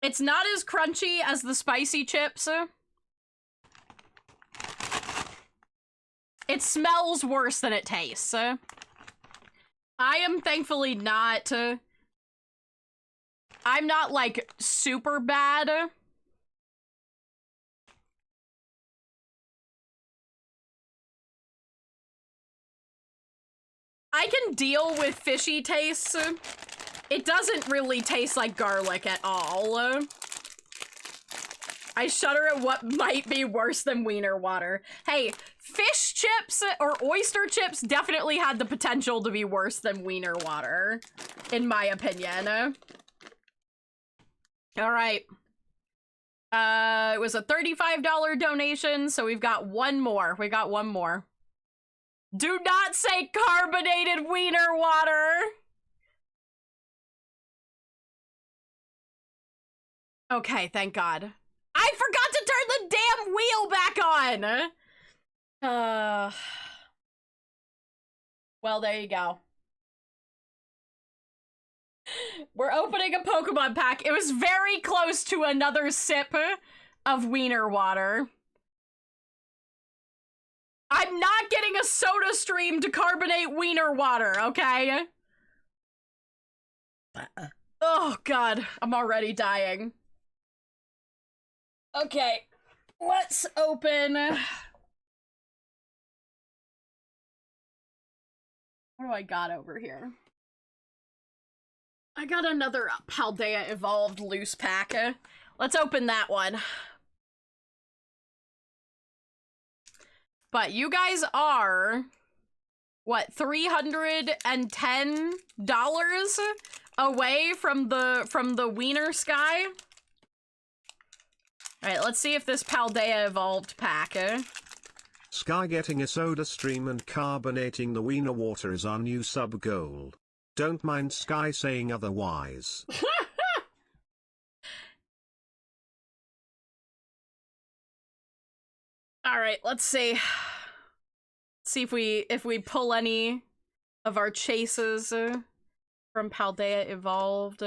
It's not as crunchy as the spicy chips. It smells worse than it tastes. I am thankfully not... I'm not, like, super bad. I can deal with fishy tastes. It doesn't really taste like garlic at all. I shudder at what might be worse than wiener water. Hey, fish chips or oyster chips definitely had the potential to be worse than wiener water, in my opinion. All right. It was a $35 donation, so we've got one more. We got one more. Do not say carbonated wiener water! Okay, thank God. I forgot to turn the damn wheel back on! Well, there you go. We're opening a Pokemon pack. It was very close to another sip of wiener water. I'm not getting a soda stream to carbonate wiener water, okay? Oh, God. I'm already dying. Okay. Let's open... What do I got over here? I got another Paldea Evolved loose pack. Let's open that one. But you guys are, what, $310 away from the wiener sky? Alright, let's see if this Paldea Evolved pack, Sky getting a soda stream and carbonating the wiener water is our new sub goal. Don't mind Sky saying otherwise. All right, let's see. See if we pull any of our chases from Paldea Evolved.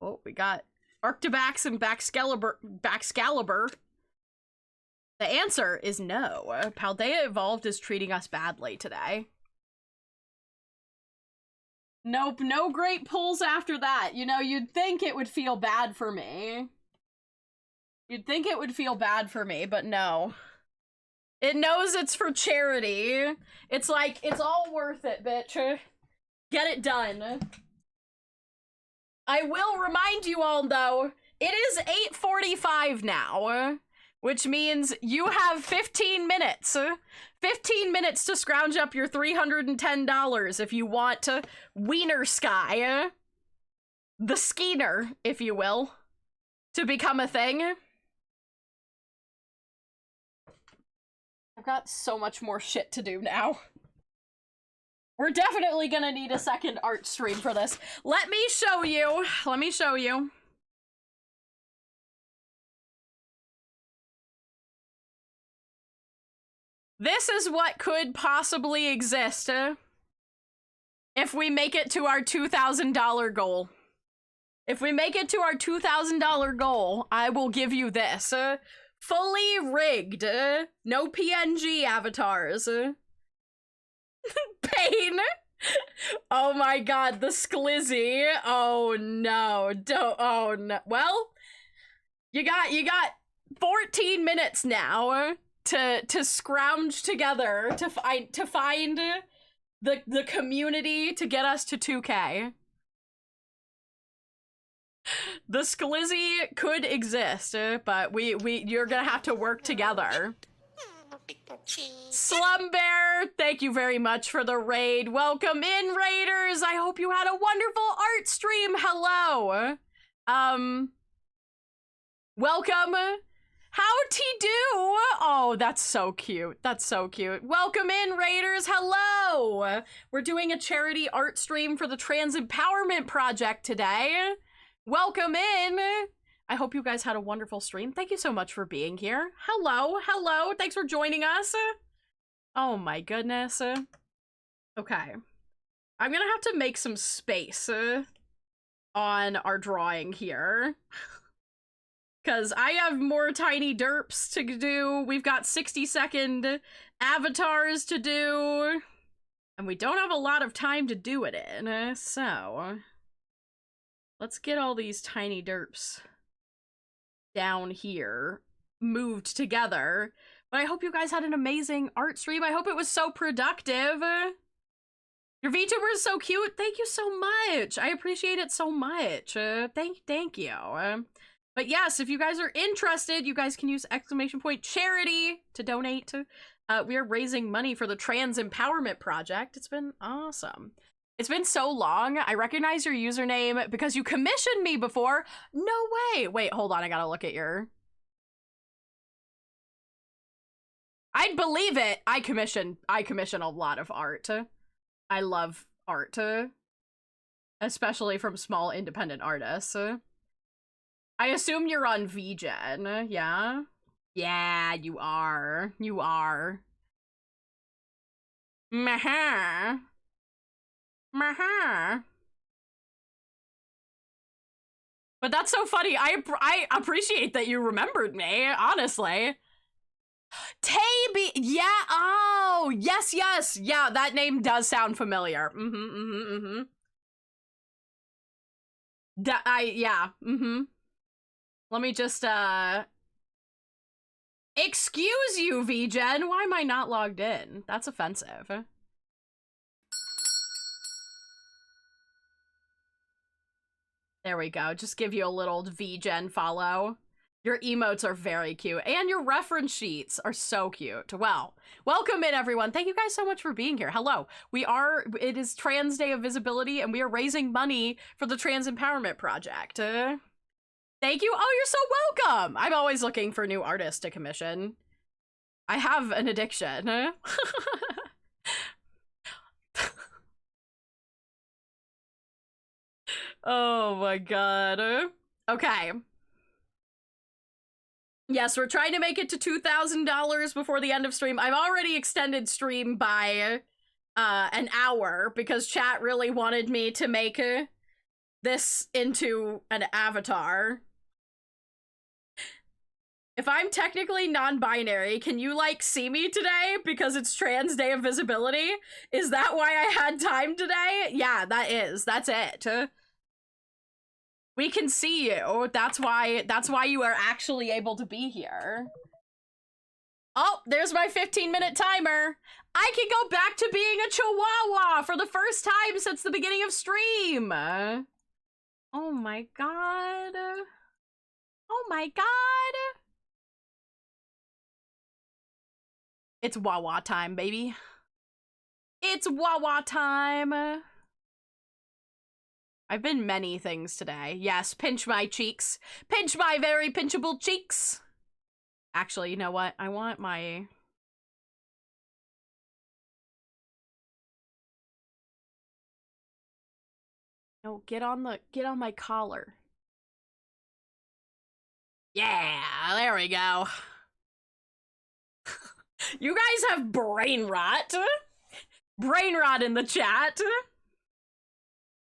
Oh, we got Arctibax and Baxcalibur. The answer is no. Paldea Evolved is treating us badly today. Nope, no great pulls after that. You know, you'd think it would feel bad for me. You'd think it would feel bad for me, but no. It knows it's for charity. It's like, it's all worth it, bitch. Get it done. I will remind you all, though, it is 8:45 now, which means you have 15 minutes. 15 minutes to scrounge up your $310 if you want to Wiener Sky. The Skeener, if you will, to become a thing. I've got so much more shit to do now. We're definitely gonna need a second art stream for this. Let me show you. Let me show you. This is what could possibly exist if we make it to our $2,000 goal. If we make it to our $2,000 goal, I will give you this. Fully rigged. No PNG avatars. Pain. Oh my god, the Sklizzy. Oh no. Don't. Oh no. Well, you got 14 minutes now to scrounge together to find the community to get us to 2K. The Sklizzy could exist, but you're gonna have to work together. Slumbear, thank you very much for the raid. Welcome in, raiders. I hope you had a wonderful art stream. Hello. Welcome. How'd do? Oh, that's so cute. That's so cute. Welcome in, raiders. Hello. We're doing a charity art stream for the Trans Empowerment Project today. Welcome in. I hope you guys had a wonderful stream. Thank you so much for being here. Hello, hello. Thanks for joining us. Oh my goodness. Okay. I'm gonna have to make some space on our drawing here. Because I have more tiny derps to do. We've got 60-second avatars to do. And we don't have a lot of time to do it in. So let's get all these tiny derps down here moved together. But I hope you guys had an amazing art stream. I hope it was so productive. Your VTuber is so cute. Thank you so much. I appreciate it so much. Thank you. But yes, if you guys are interested, you guys can use !charity to donate. We are raising money for the Trans Empowerment Project. It's been awesome. It's been so long. I recognize your username because you commissioned me before. No way. Wait, hold on. I gotta look at your... I'd believe it. I commission a lot of art. I love art. Especially from small independent artists. I assume you're on VGen, yeah? Yeah, you are. You are. Meh. Meh. But that's so funny. I appreciate that you remembered me, honestly. Taby, yeah, oh, yes, yes. Yeah, that name does sound familiar. Yeah, Let me just, excuse you, VGen. Why am I not logged in? That's offensive. There we go. Just give you a little VGen follow. Your emotes are very cute. And your reference sheets are so cute. Well, welcome in, everyone. Thank you guys so much for being here. Hello. It is Trans Day of Visibility, and we are raising money for the Trans Empowerment Project. Thank you. Oh, you're so welcome. I'm always looking for new artists to commission. I have an addiction. Oh my god. Okay. Yes, we're trying to make it to $2,000 before the end of stream. I've already extended stream by an hour because chat really wanted me to make this into an avatar. If I'm technically non-binary, can you, like, see me today because it's Trans Day of Visibility? Is that why I had time today? Yeah, that's it. We can see you. That's why you are actually able to be here. Oh, there's my 15-minute timer. I can go back to being a chihuahua for the first time since the beginning of stream. Oh my god. Oh my god. It's Wawa time, baby. It's Wawa time. I've been many things today. Yes, pinch my cheeks. Pinch my very pinchable cheeks. Actually, you know what? I want my... No, get on my collar. Yeah, there we go. You guys have brain rot. Brain rot in the chat.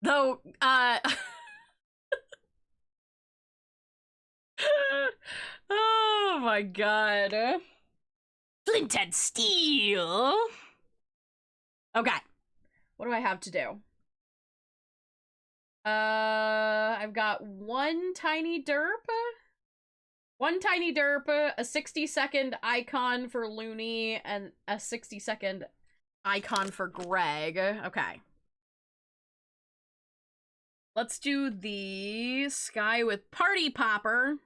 Though, oh my god. Flint and steel. Okay. What do I have to do? I've got one tiny derp, a 60-second icon for Looney, and a 60-second icon for Greg. Okay. Let's do the Sky with Party Popper.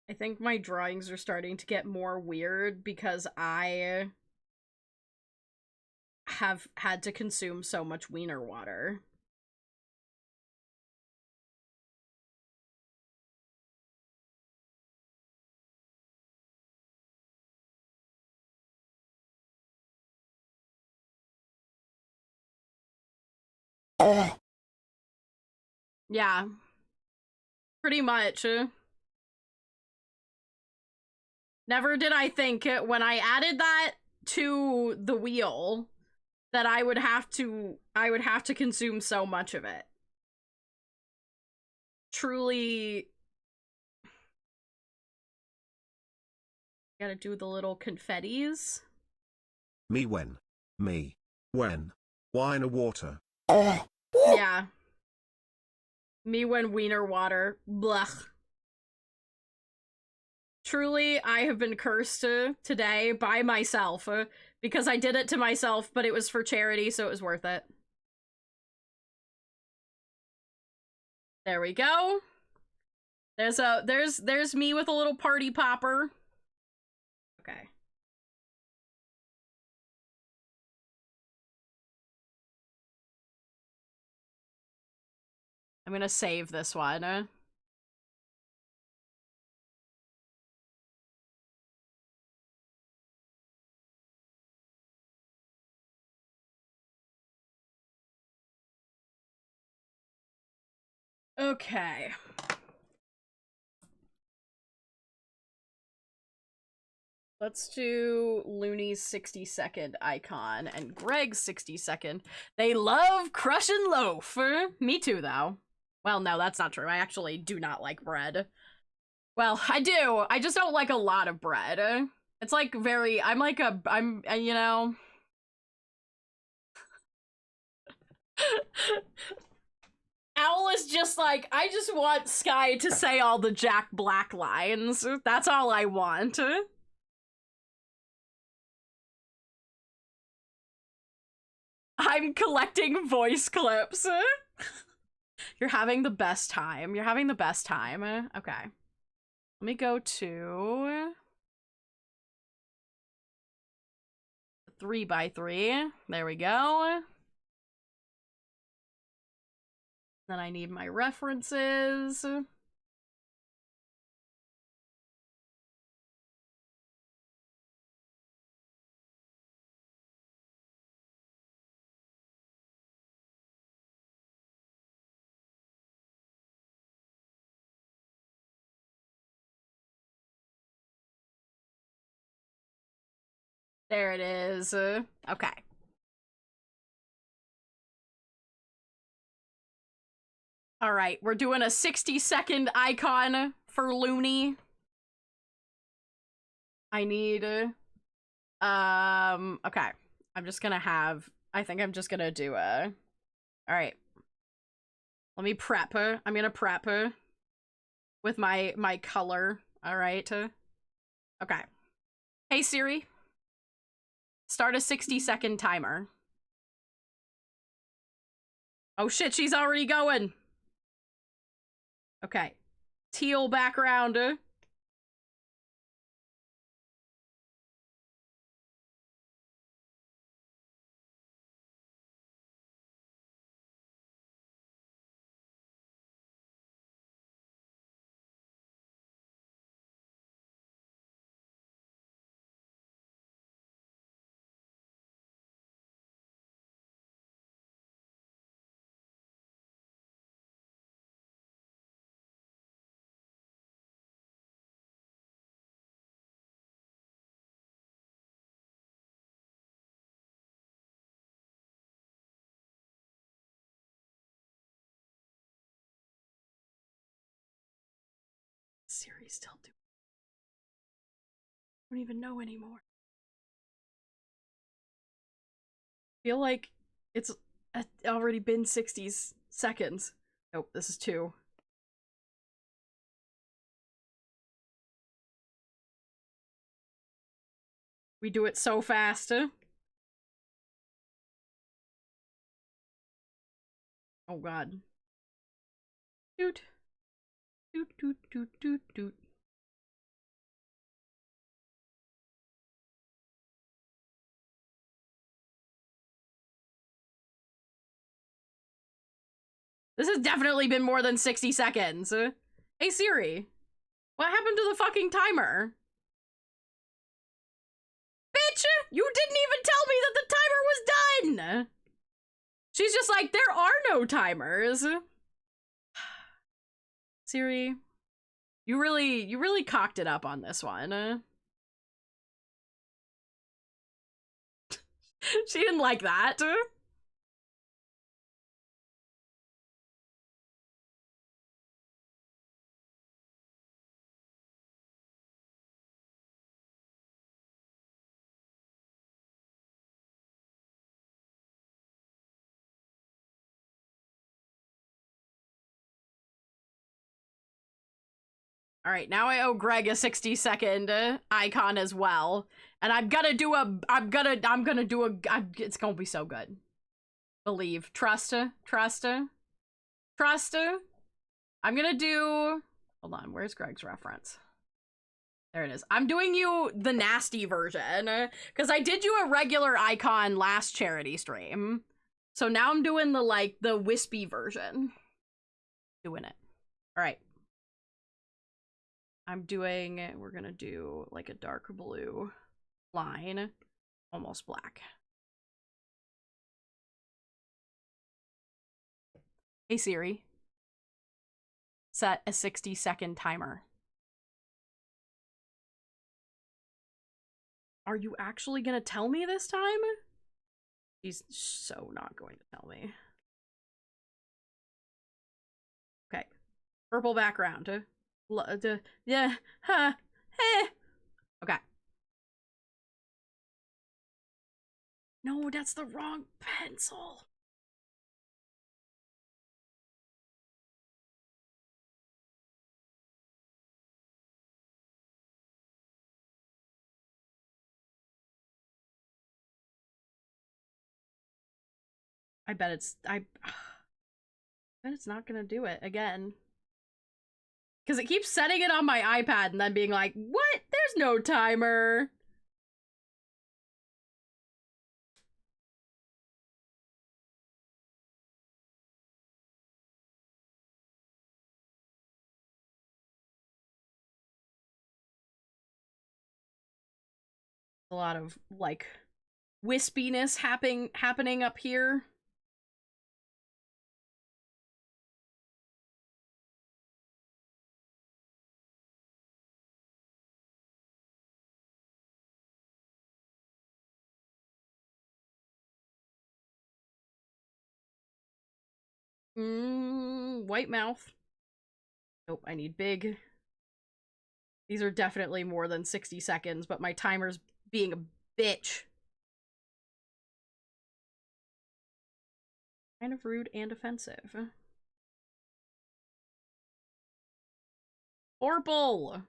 I think my drawings are starting to get more weird because I have had to consume so much wiener water. Yeah. Pretty much. Never did I think when I added that to the wheel that I would have to consume so much of it. Truly gotta do the little confettis. Me when wine water. Yeah. Me when wiener water. Blech. Truly, I have been cursed today by myself because I did it to myself, but it was for charity, so it was worth it. There we go. There's me with a little party popper. Okay. I'm gonna save this one. Okay. Let's do Looney's 60-second icon and Greg's 60-second. They love crushing loaf. Me too, though. Well, no, that's not true. I actually do not like bread. Well, I do. I just don't like a lot of bread. It's like very... I'm, you know... Owl is just like, I just want Sky to say all the Jack Black lines. That's all I want. I'm collecting voice clips. You're having the best time. You're having the best time. Okay. Let me go to 3x3. There we go. Then I need my references. There it is. Okay. All right, we're doing a 60-second icon for Looney. I need, okay. I'm just gonna have, I think I'm just gonna do a, all right. Let me prep her. I'm gonna prep her with my color. All right. Okay. Hey Siri, start a 60-second timer. Oh shit, she's already going. Okay. Teal background. Siri's still doing. I don't even know anymore. Feel like it's already been 60 seconds. Nope, this is 2. We do it so fast. Oh god. Doot. Doot doot doot doot doot. This has definitely been more than 60 seconds. Hey Siri, what happened to the fucking timer? Bitch, you didn't even tell me that the timer was done! She's just like, there are no timers. Siri, you really cocked it up on this one. She didn't like that. All right, now I owe Greg a 60-second icon as well, and I'm gonna do a. It's gonna be so good. Believe, trust. I'm gonna do. Hold on, where's Greg's reference? There it is. I'm doing you the nasty version because I did you a regular icon last charity stream, so now I'm doing the wispy version. Doing it. All right. We're gonna do like a dark blue line, almost black. Hey Siri, set a 60-second timer. Are you actually gonna tell me this time? She's so not going to tell me. Okay, purple background. Yeah, huh, hey. Okay. No, that's the wrong pencil. I bet it's not gonna do it again. Because it keeps setting it on my iPad and then being like, what? There's no timer. A lot of, like, wispiness happening up here. White mouth. Nope, I need big. These are definitely more than 60 seconds, but my timer's being a bitch. Kind of rude and offensive. Orple!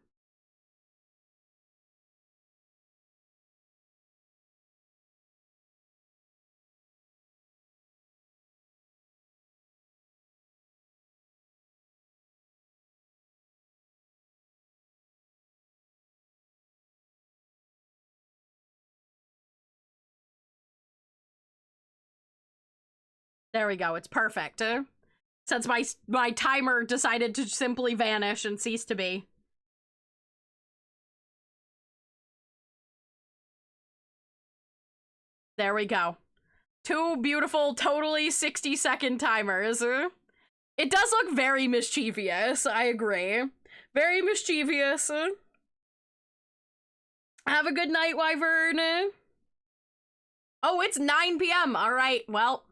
There we go, it's perfect. Since my timer decided to simply vanish and cease to be. There we go. 2 beautiful, totally 60-second timers. It does look very mischievous, I agree. Very mischievous. Have a good night, Wyvern. Oh, it's 9 p.m. All right, well,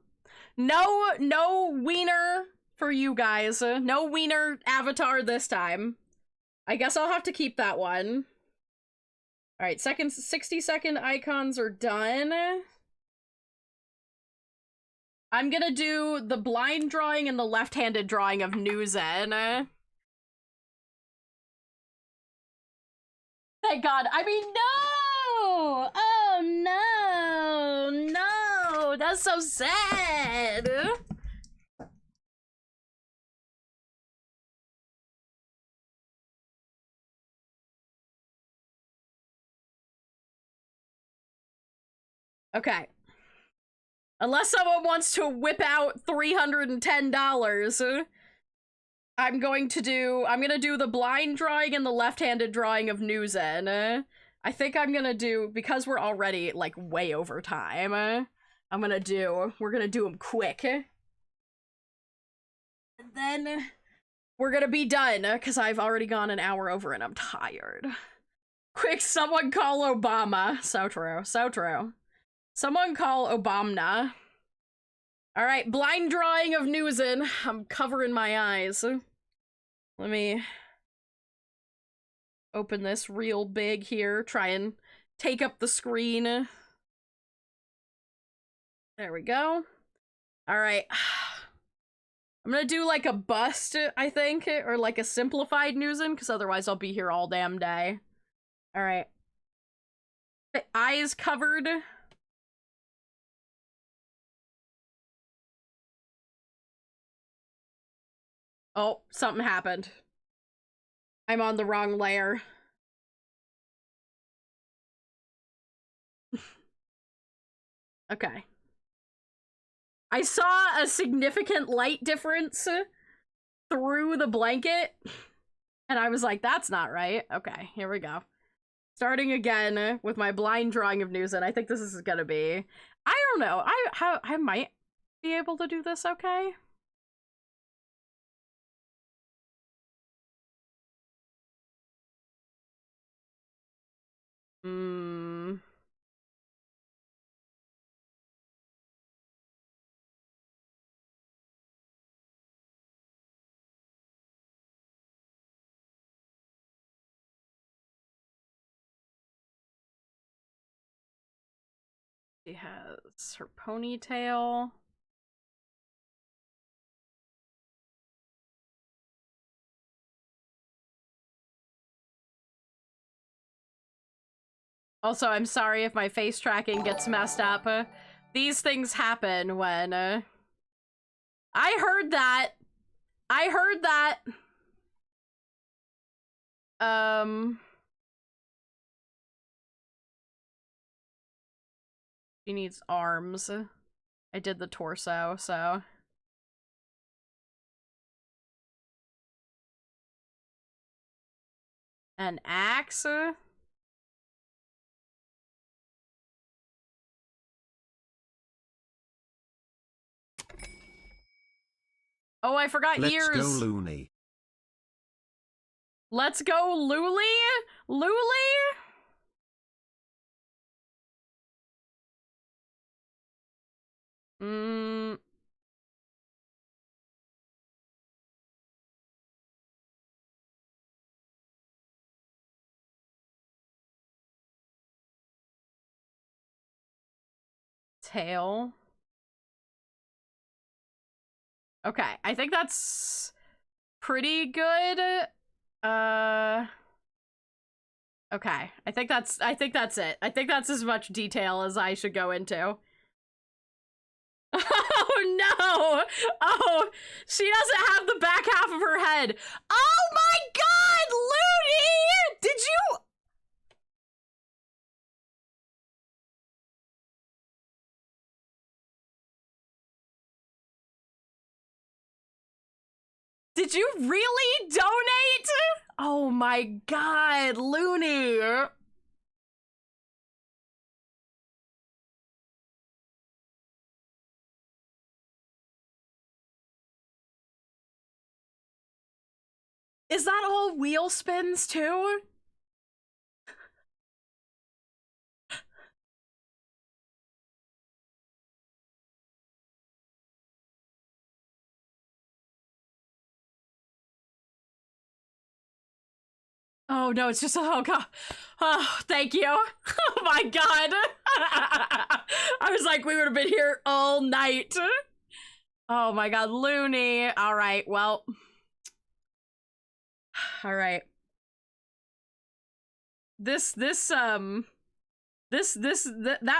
no wiener for you guys. No wiener avatar this time. I guess I'll have to keep that one. All right, 60-second icons are done. I'm gonna do the blind drawing and the left-handed drawing of Newzen. Thank God. I mean, no! Oh, no! No! That's so sad! Okay. Unless someone wants to whip out $310, I'm gonna do the blind drawing and the left-handed drawing of Newzen. I think I'm gonna do, because we're already, like, way over time, we're gonna do them quick. And then we're gonna be done, because I've already gone an hour over and I'm tired. Quick, someone call Obama. So true, so true. Someone call Obama. Alright, blind drawing of Newzen. I'm covering my eyes. Let me open this real big here. Try and take up the screen. There we go. Alright. I'm gonna do like a bust, I think, or like a simplified Newzen, because otherwise I'll be here all damn day. Alright. Eyes covered. Oh, something happened. I'm on the wrong layer. Okay. I saw a significant light difference through the blanket, and I was like, that's not right. Okay, here we go. Starting again with my blind drawing of Newzen. I think this is gonna be... I don't know. I might be able to do this okay. She has her ponytail. Also, I'm sorry if my face tracking gets messed up. These things happen when I heard that. I heard that. She needs arms. I did the torso, so. An axe? Oh, I forgot Let's ears. go loony. Let's go Luli? Luli? Tail. Okay, I think that's pretty good. Okay, I think that's it. I think that's as much detail as I should go into. Oh no! Oh, she doesn't have the back half of her head. Oh my god, Looney! Did you? Did you really donate? Oh my god, Looney! Is that all wheel spins too? Oh no, it's just, oh god. Oh, thank you. Oh my god. I was like, we would have been here all night. Oh my god, Looney. All right, well. All right. That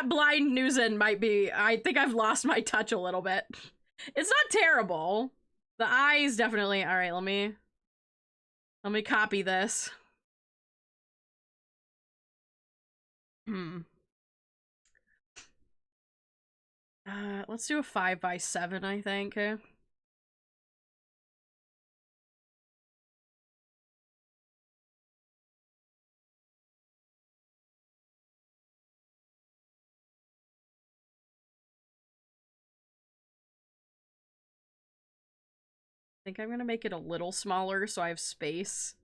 blind Newsen might be, I think I've lost my touch a little bit. It's not terrible. The eyes definitely, all right, let me copy this. Let's do a 5x7, I think. I think I'm gonna make it a little smaller so I have space.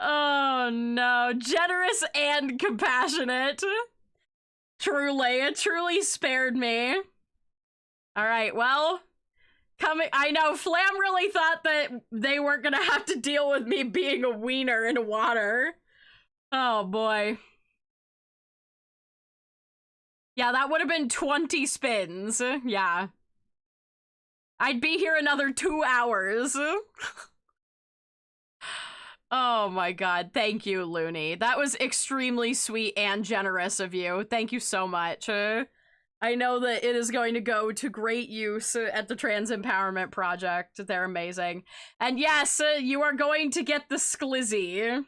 Oh no, generous and compassionate. Truly, it truly spared me. All right, well, I know Flam really thought that they weren't gonna have to deal with me being a wiener in water. Oh boy. Yeah, that would have been 20 spins. Yeah. I'd be here another 2 hours. Oh my god, thank you, Looney. That was extremely sweet and generous of you. Thank you so much. I know that it is going to go to great use at the Trans Empowerment Project. They're amazing. And yes, you are going to get the sklizzy.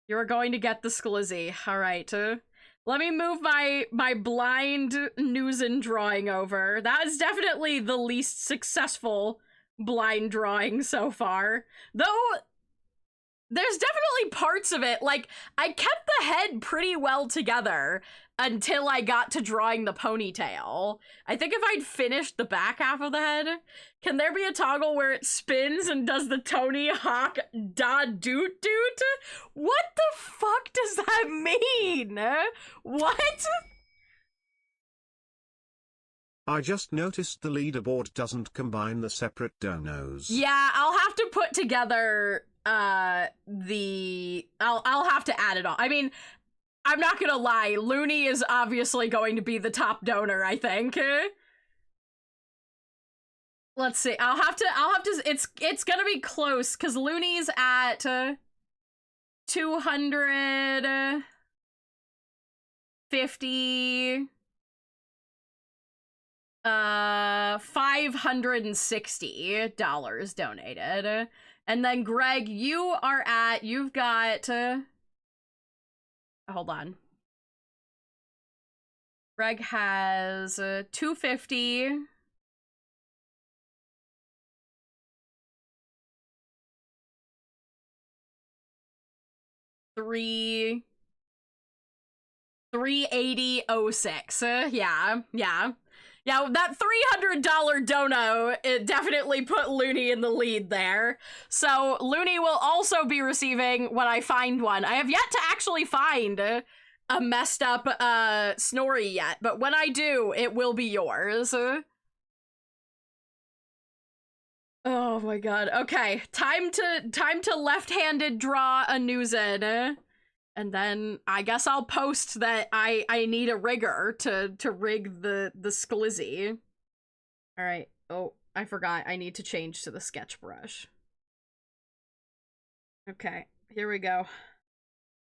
You are going to get the sklizzy. All right. Let me move my blind Newsen drawing over. That is definitely the least successful blind drawing so far. Though, there's definitely parts of it, like, I kept the head pretty well together until I got to drawing the ponytail. I think if I'd finished the back half of the head, can there be a toggle where it spins and does the Tony Hawk da doot doot? What the fuck does that mean? What? I just noticed the leaderboard doesn't combine the separate donos. Yeah, I'll have to put together I'll have to add it all. I mean, I'm not gonna lie, Looney is obviously going to be the top donor, I think. Let's see. I'll have to it's gonna be close cuz Looney's at 250 $560 donated. And then Greg, you've got, hold on. Greg has $250. $380.06. Yeah. That $300 dono, it definitely put Looney in the lead there. So Looney will also be receiving when I find one. I have yet to actually find a messed up Snory yet, but when I do, it will be yours. Oh my god. Okay, time to left-handed draw a Newzen. And then I guess I'll post that I need a rigger to rig the sklizzy. All right. Oh, I forgot. I need to change to the sketch brush. Okay, here we go.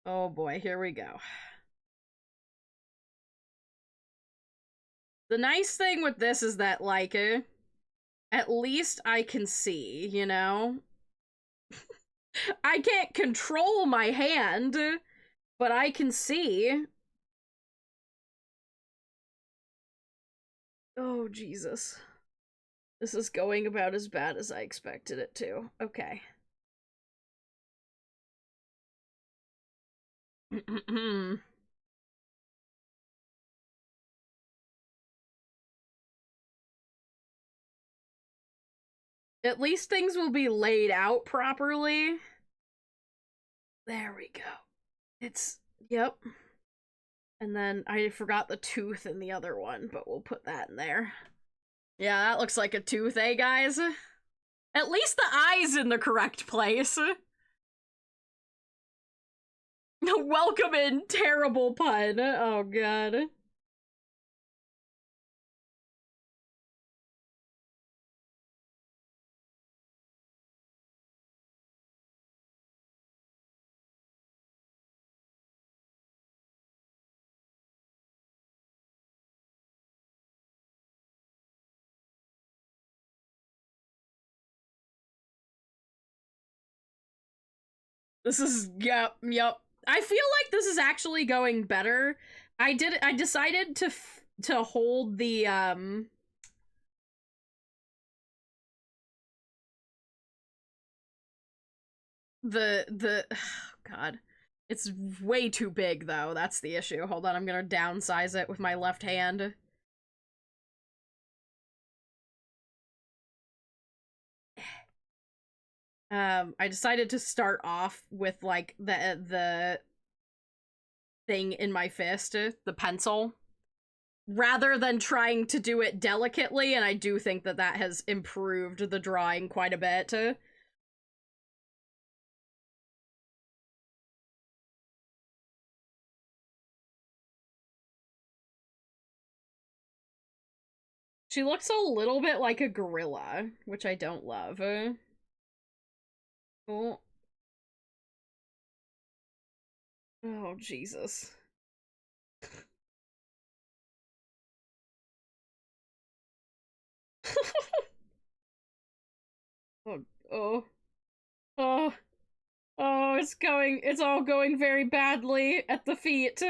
Oh boy, here we go. The nice thing with this is that, like, at least I can see, you know? I can't control my hand, but I can see. Oh, Jesus. This is going about as bad as I expected it to. Okay. At least things will be laid out properly. There we go. Yep. And then I forgot the tooth in the other one, but we'll put that in there. Yeah, that looks like a tooth, eh, guys? At least the eye's in the correct place. Welcome in, terrible pun. Oh, God. This is, yep. I feel like this is actually going better. I decided to hold the, oh God. It's way too big, though. That's the issue. Hold on, I'm gonna downsize it with my left hand. I decided to start off with, like, the thing in my fist, the pencil, rather than trying to do it delicately, and I do think that that has improved the drawing quite a bit. She looks a little bit like a gorilla, which I don't love. Oh. Oh, Jesus. Oh. Oh, it's all going very badly at the feet.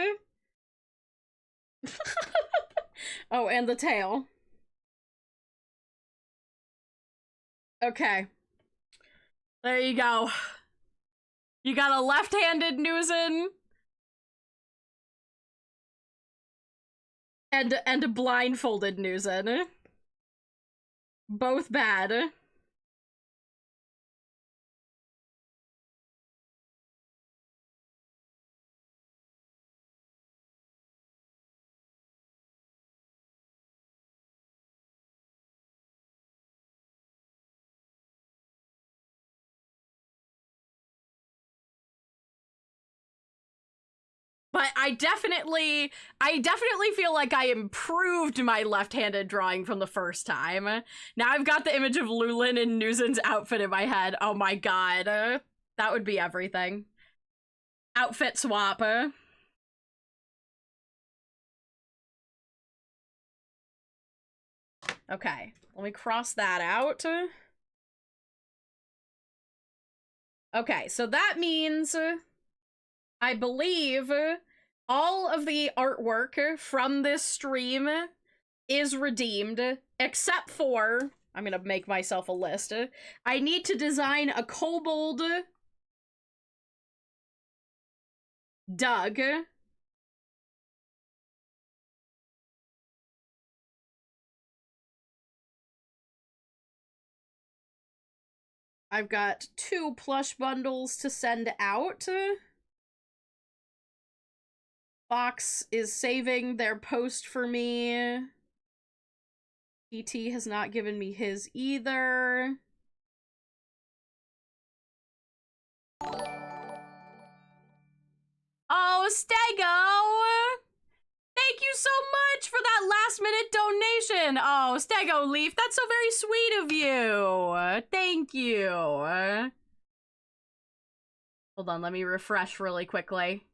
Oh, and the tail. Okay. There you go. You got a left-handed Newzen and a blindfolded Newzen. Both bad. But I definitely feel like I improved my left-handed drawing from the first time. Now I've got the image of Lulin in Newzen's outfit in my head. Oh my god. That would be everything. Outfit swap. Okay, let me cross that out. Okay, so that means, I believe, all of the artwork from this stream is redeemed, except for, I'm gonna make myself a list, I need to design a kobold Doug. I've got 2 plush bundles to send out. Fox is saving their post for me. PT has not given me his either. Oh, Stego! Thank you so much for that last-minute donation! Oh, Stego Leaf, that's so very sweet of you! Thank you! Hold on, let me refresh really quickly.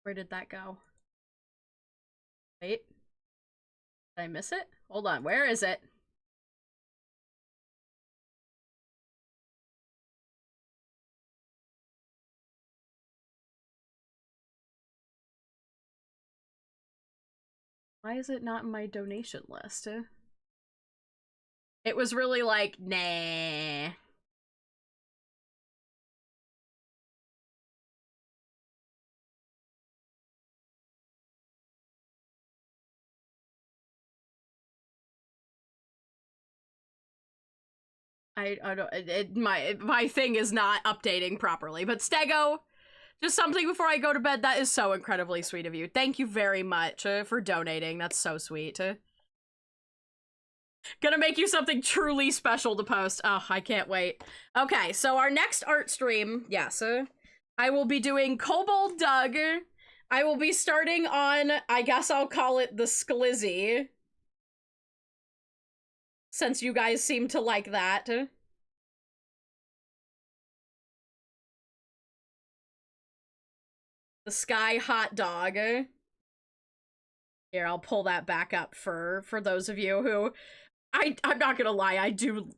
Where did that go? Wait. Did I miss it? Hold on, where is it? Why is it not in my donation list? It was really like, nah. I don't, my thing is not updating properly, but Stego, just something before I go to bed, that is so incredibly sweet of you. Thank you very much for donating, that's so sweet. Gonna make you something truly special to post. Oh, I can't wait. Okay, so our next art stream, yes, I will be doing Kobold Doug. I will be starting on, I guess I'll call it the Sklizzy, since you guys seem to like that. The Sky Hot Dog. Here, I'll pull that back up for those of you who, I'm not gonna lie, I do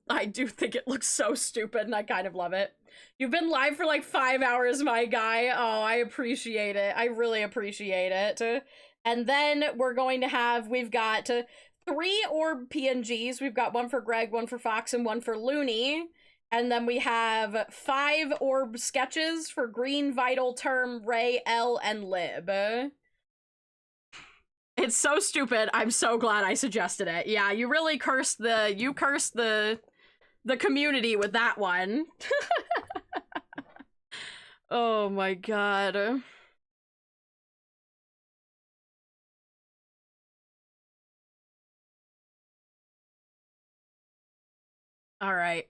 think it looks so stupid and I kind of love it. You've been live for like 5 hours, my guy. Oh, I appreciate it. I really appreciate it. And then we're going to have, we've got 3 orb PNGs. We've got 1 for Greg, 1 for Fox, and 1 for Looney. And then we have 5 orb sketches for Green, Vital, Term, Ray, L, and Lib. It's so stupid. I'm so glad I suggested it. Yeah, you really cursed the community with that one. Oh my god. All right.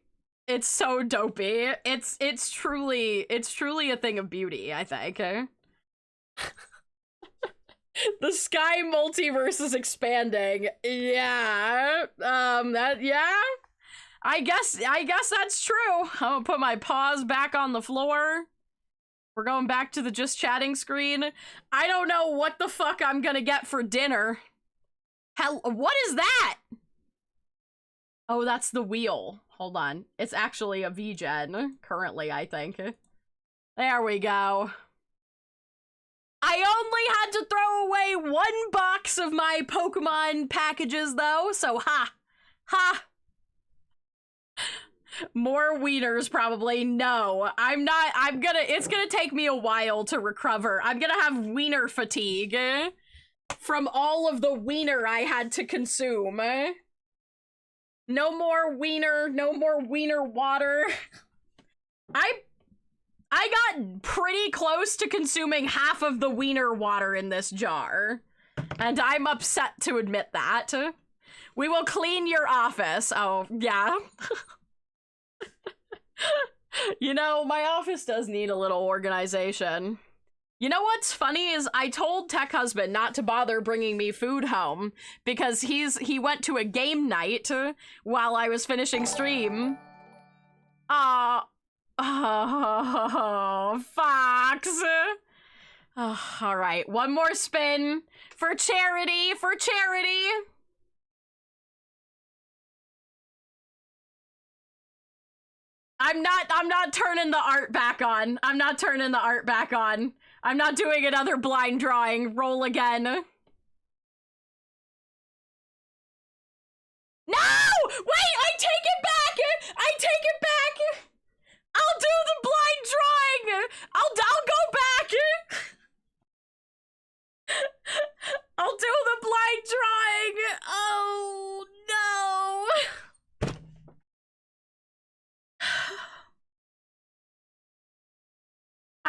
It's so dopey. It's truly a thing of beauty, I think. The Sky multiverse is expanding. Yeah. Yeah. I guess that's true. I'm gonna put my paws back on the floor. We're going back to the just chatting screen. I don't know what the fuck I'm gonna get for dinner. Hell, what is that? Oh, that's the wheel. Hold on. It's actually a V-Gen, currently, I think. There we go. I only had to throw away 1 box of my Pokemon packages, though, so ha! Ha! More wieners, probably. No, I'm not. It's gonna take me a while to recover. I'm gonna have wiener fatigue from all of the wiener I had to consume. No more wiener water. I got pretty close to consuming half of the wiener water in this jar, and I'm upset to admit that. We will clean your office. Oh, yeah. You know, my office does need a little organization. You know what's funny is I told Tech Husband not to bother bringing me food home because he went to a game night while I was finishing stream. Oh, Fox. Oh, all right, one more spin for charity, I'm not turning the art back on. I'm not turning the art back on. I'm not doing another blind drawing. Roll again. No! Wait, I take it back! I take it back! I'll do the blind drawing! I'll go back! I'll do the blind drawing! Oh, no!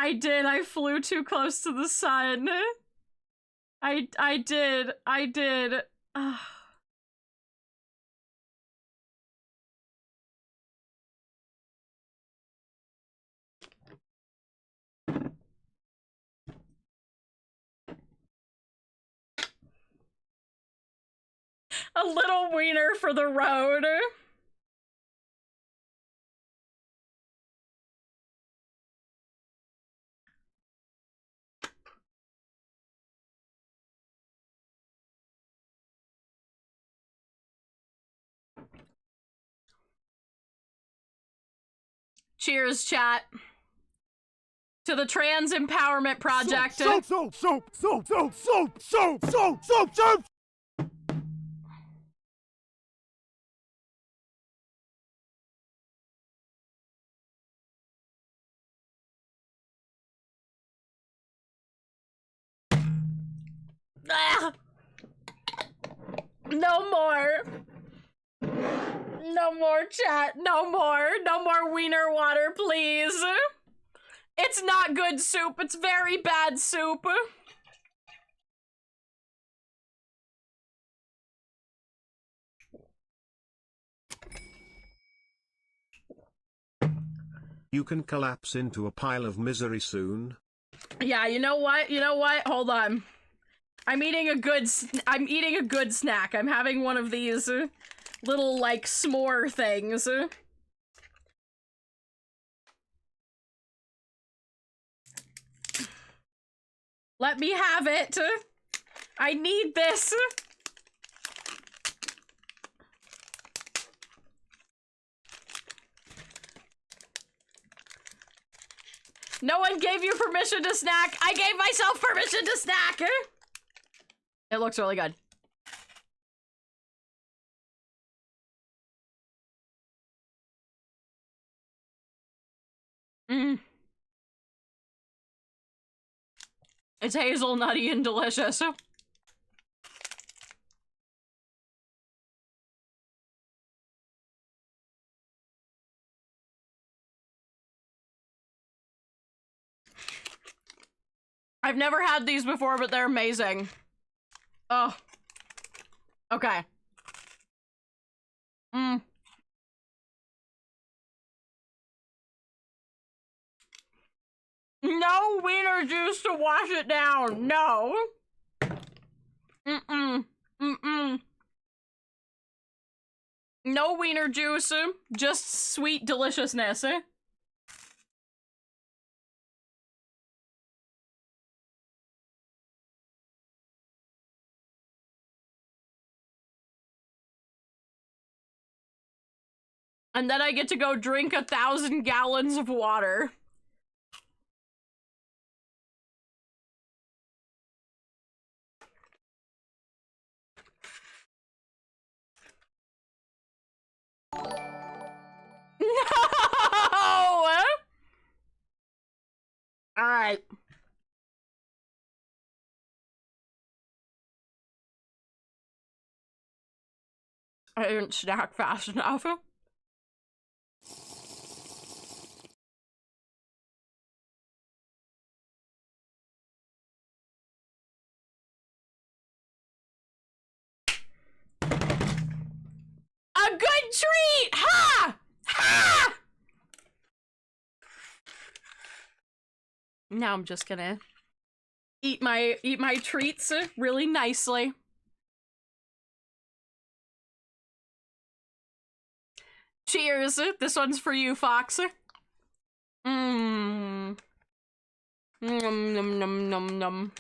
I did. I flew too close to the sun. I did. Ugh. A little wiener for the road. Cheers, chat. To the Trans Empowerment Project. Soap. Ah! No more. No more, chat. No more. No more wiener water, please. It's not good soup. It's very bad soup. You can collapse into a pile of misery soon. Yeah, you know what? Hold on. I'm eating a good snack. I'm having one of these little, like, s'more things. Let me have it. I need this. No one gave you permission to snack. I gave myself permission to snack. It looks really good. Mmm. It's hazelnutty and delicious. I've never had these before, but they're amazing. Oh. Okay. Mmm. No wiener juice to wash it down. No. No wiener juice. Just sweet deliciousness. And then I get to go drink 1,000 gallons of water. No! Alright. I didn't snack fast enough. A good treat! Ha! Ha! Now I'm just gonna eat my treats really nicely. Cheers. This one's for you, Fox. Mmm. Num num num num num.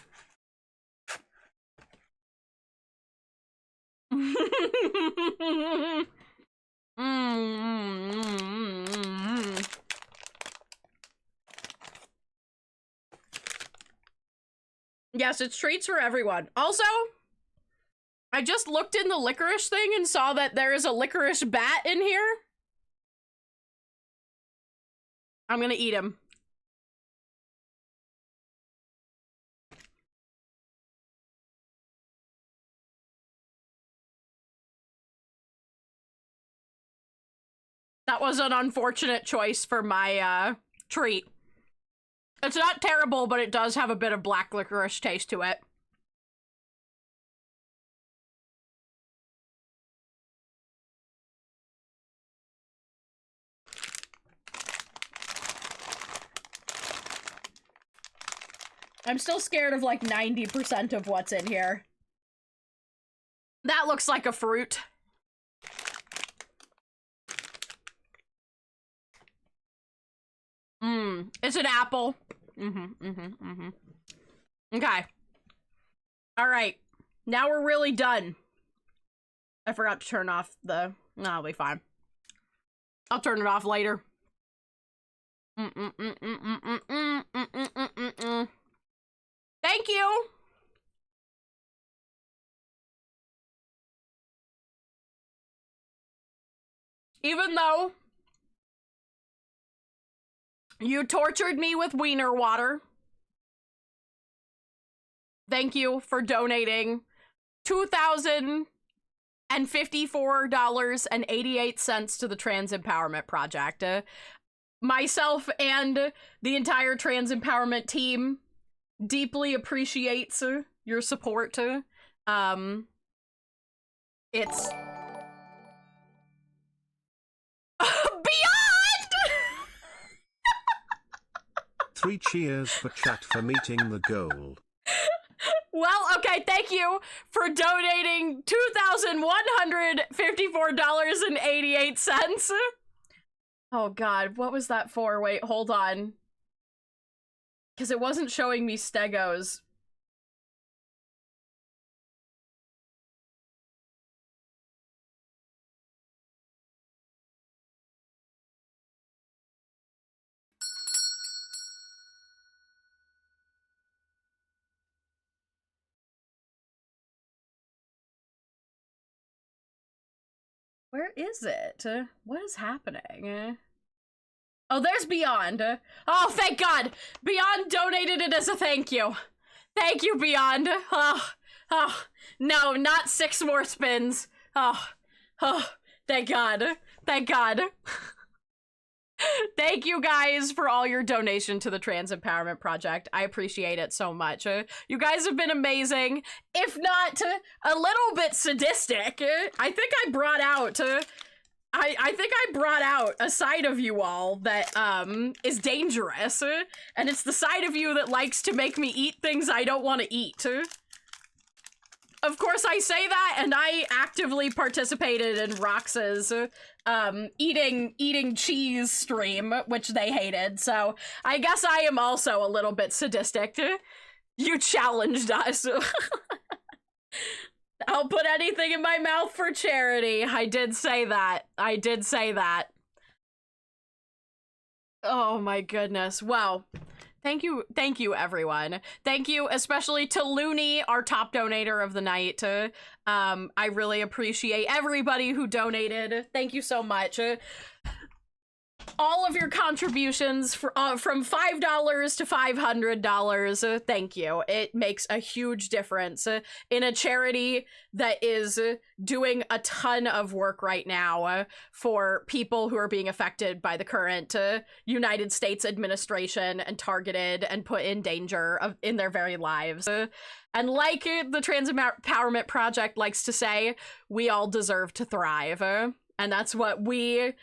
Yes, it's treats for everyone. Also, I just looked in the licorice thing and saw that there is a licorice bat in here. I'm gonna eat him. That was an unfortunate choice for my, treat. It's not terrible, but it does have a bit of black licorice taste to it. I'm still scared of like 90% of what's in here. That looks like a fruit. It's an apple. Okay. All right. Now we're really done. I forgot to turn off the... No, I'll be fine. I'll turn it off later. Thank you! Even though you tortured me with wiener water, thank you for donating $2,054.88 to the Trans Empowerment Project. Myself and the entire Trans Empowerment team deeply appreciates your support. It's beyond! 3 cheers for chat for meeting the goal. Well, okay, thank you for donating $2,154.88. Oh god, what was that for? Wait, hold on. Because it wasn't showing me Stegos. Where is it? What is happening? Oh, there's Beyond. Oh, thank God! Beyond donated it as a thank you. Thank you, Beyond. Oh, no, not 6 more spins. Oh, thank God. Thank God. Thank you guys for all your donation to the Trans Empowerment Project. I appreciate it so much. You guys have been amazing, if not a little bit sadistic. I think I brought out I think I brought out a side of you all that is dangerous, and it's the side of you that likes to make me eat things I don't want to eat. Of course, I say that, and I actively participated in Rox's eating cheese stream, which they hated, so I guess I am also a little bit sadistic. You challenged us. I'll put anything in my mouth for charity. I did say that. I did say that. Oh my goodness. Well, thank you everyone. Thank you especially to Looney, our top donator of the night. I really appreciate everybody who donated. Thank you so much. All of your contributions from $5 to $500, thank you. It makes a huge difference in a charity that is doing a ton of work right now for people who are being affected by the current United States administration and targeted and put in danger in their very lives. And like the Trans Empowerment Project likes to say, we all deserve to thrive. And that's what we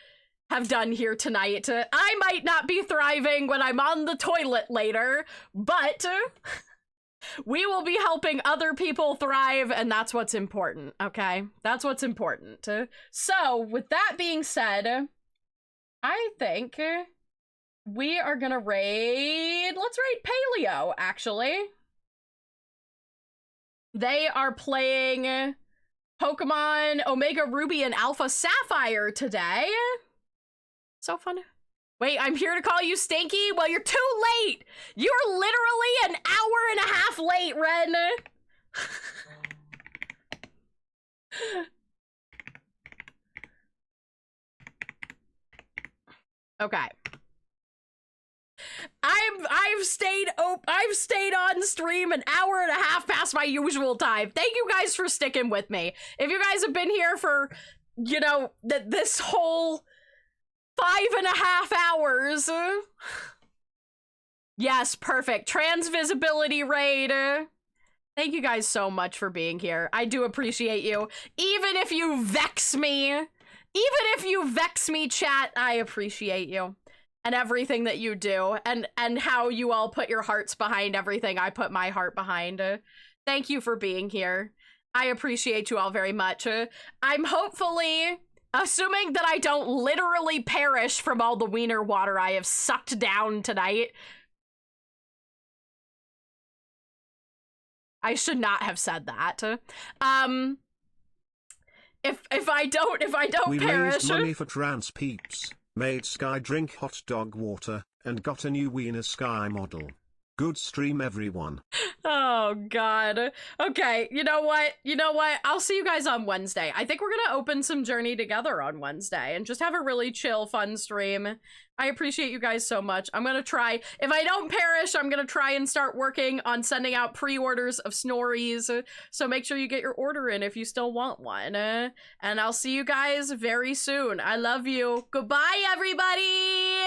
have done here tonight. I might not be thriving when I'm on the toilet later, but we will be helping other people thrive, and that's what's important, okay? That's what's important. So, with that being said, I think we are gonna raid, let's raid Paleo, actually. They are playing Pokemon Omega Ruby and Alpha Sapphire today. So fun. Wait, I'm here to call you Stinky? Well, you're too late! You're literally an hour and a half late, Ren! Okay. I've stayed on stream an hour and a half past my usual time. Thank you guys for sticking with me. If you guys have been here for, you know, this whole 5.5 hours. Yes, perfect. Trans visibility raid. Thank you guys so much for being here. I do appreciate you. Even if you vex me, chat, I appreciate you. And everything that you do, and how you all put your hearts behind everything I put my heart behind. Thank you for being here. I appreciate you all very much. I'm hopefully, assuming that I don't literally perish from all the wiener water I have sucked down tonight. I should not have said that. If I don't we perish. Raised money for trans peeps, made Sky drink hot dog water, and got a new Wiener Sky model. Good stream, everyone. Oh, God. Okay, you know what? I'll see you guys on Wednesday. I think we're gonna open some Journey together on Wednesday and just have a really chill, fun stream. I appreciate you guys so much. I'm gonna try, if I don't perish, I'm gonna try and start working on sending out pre-orders of Snories. So make sure you get your order in if you still want one. And I'll see you guys very soon. I love you. Goodbye, everybody!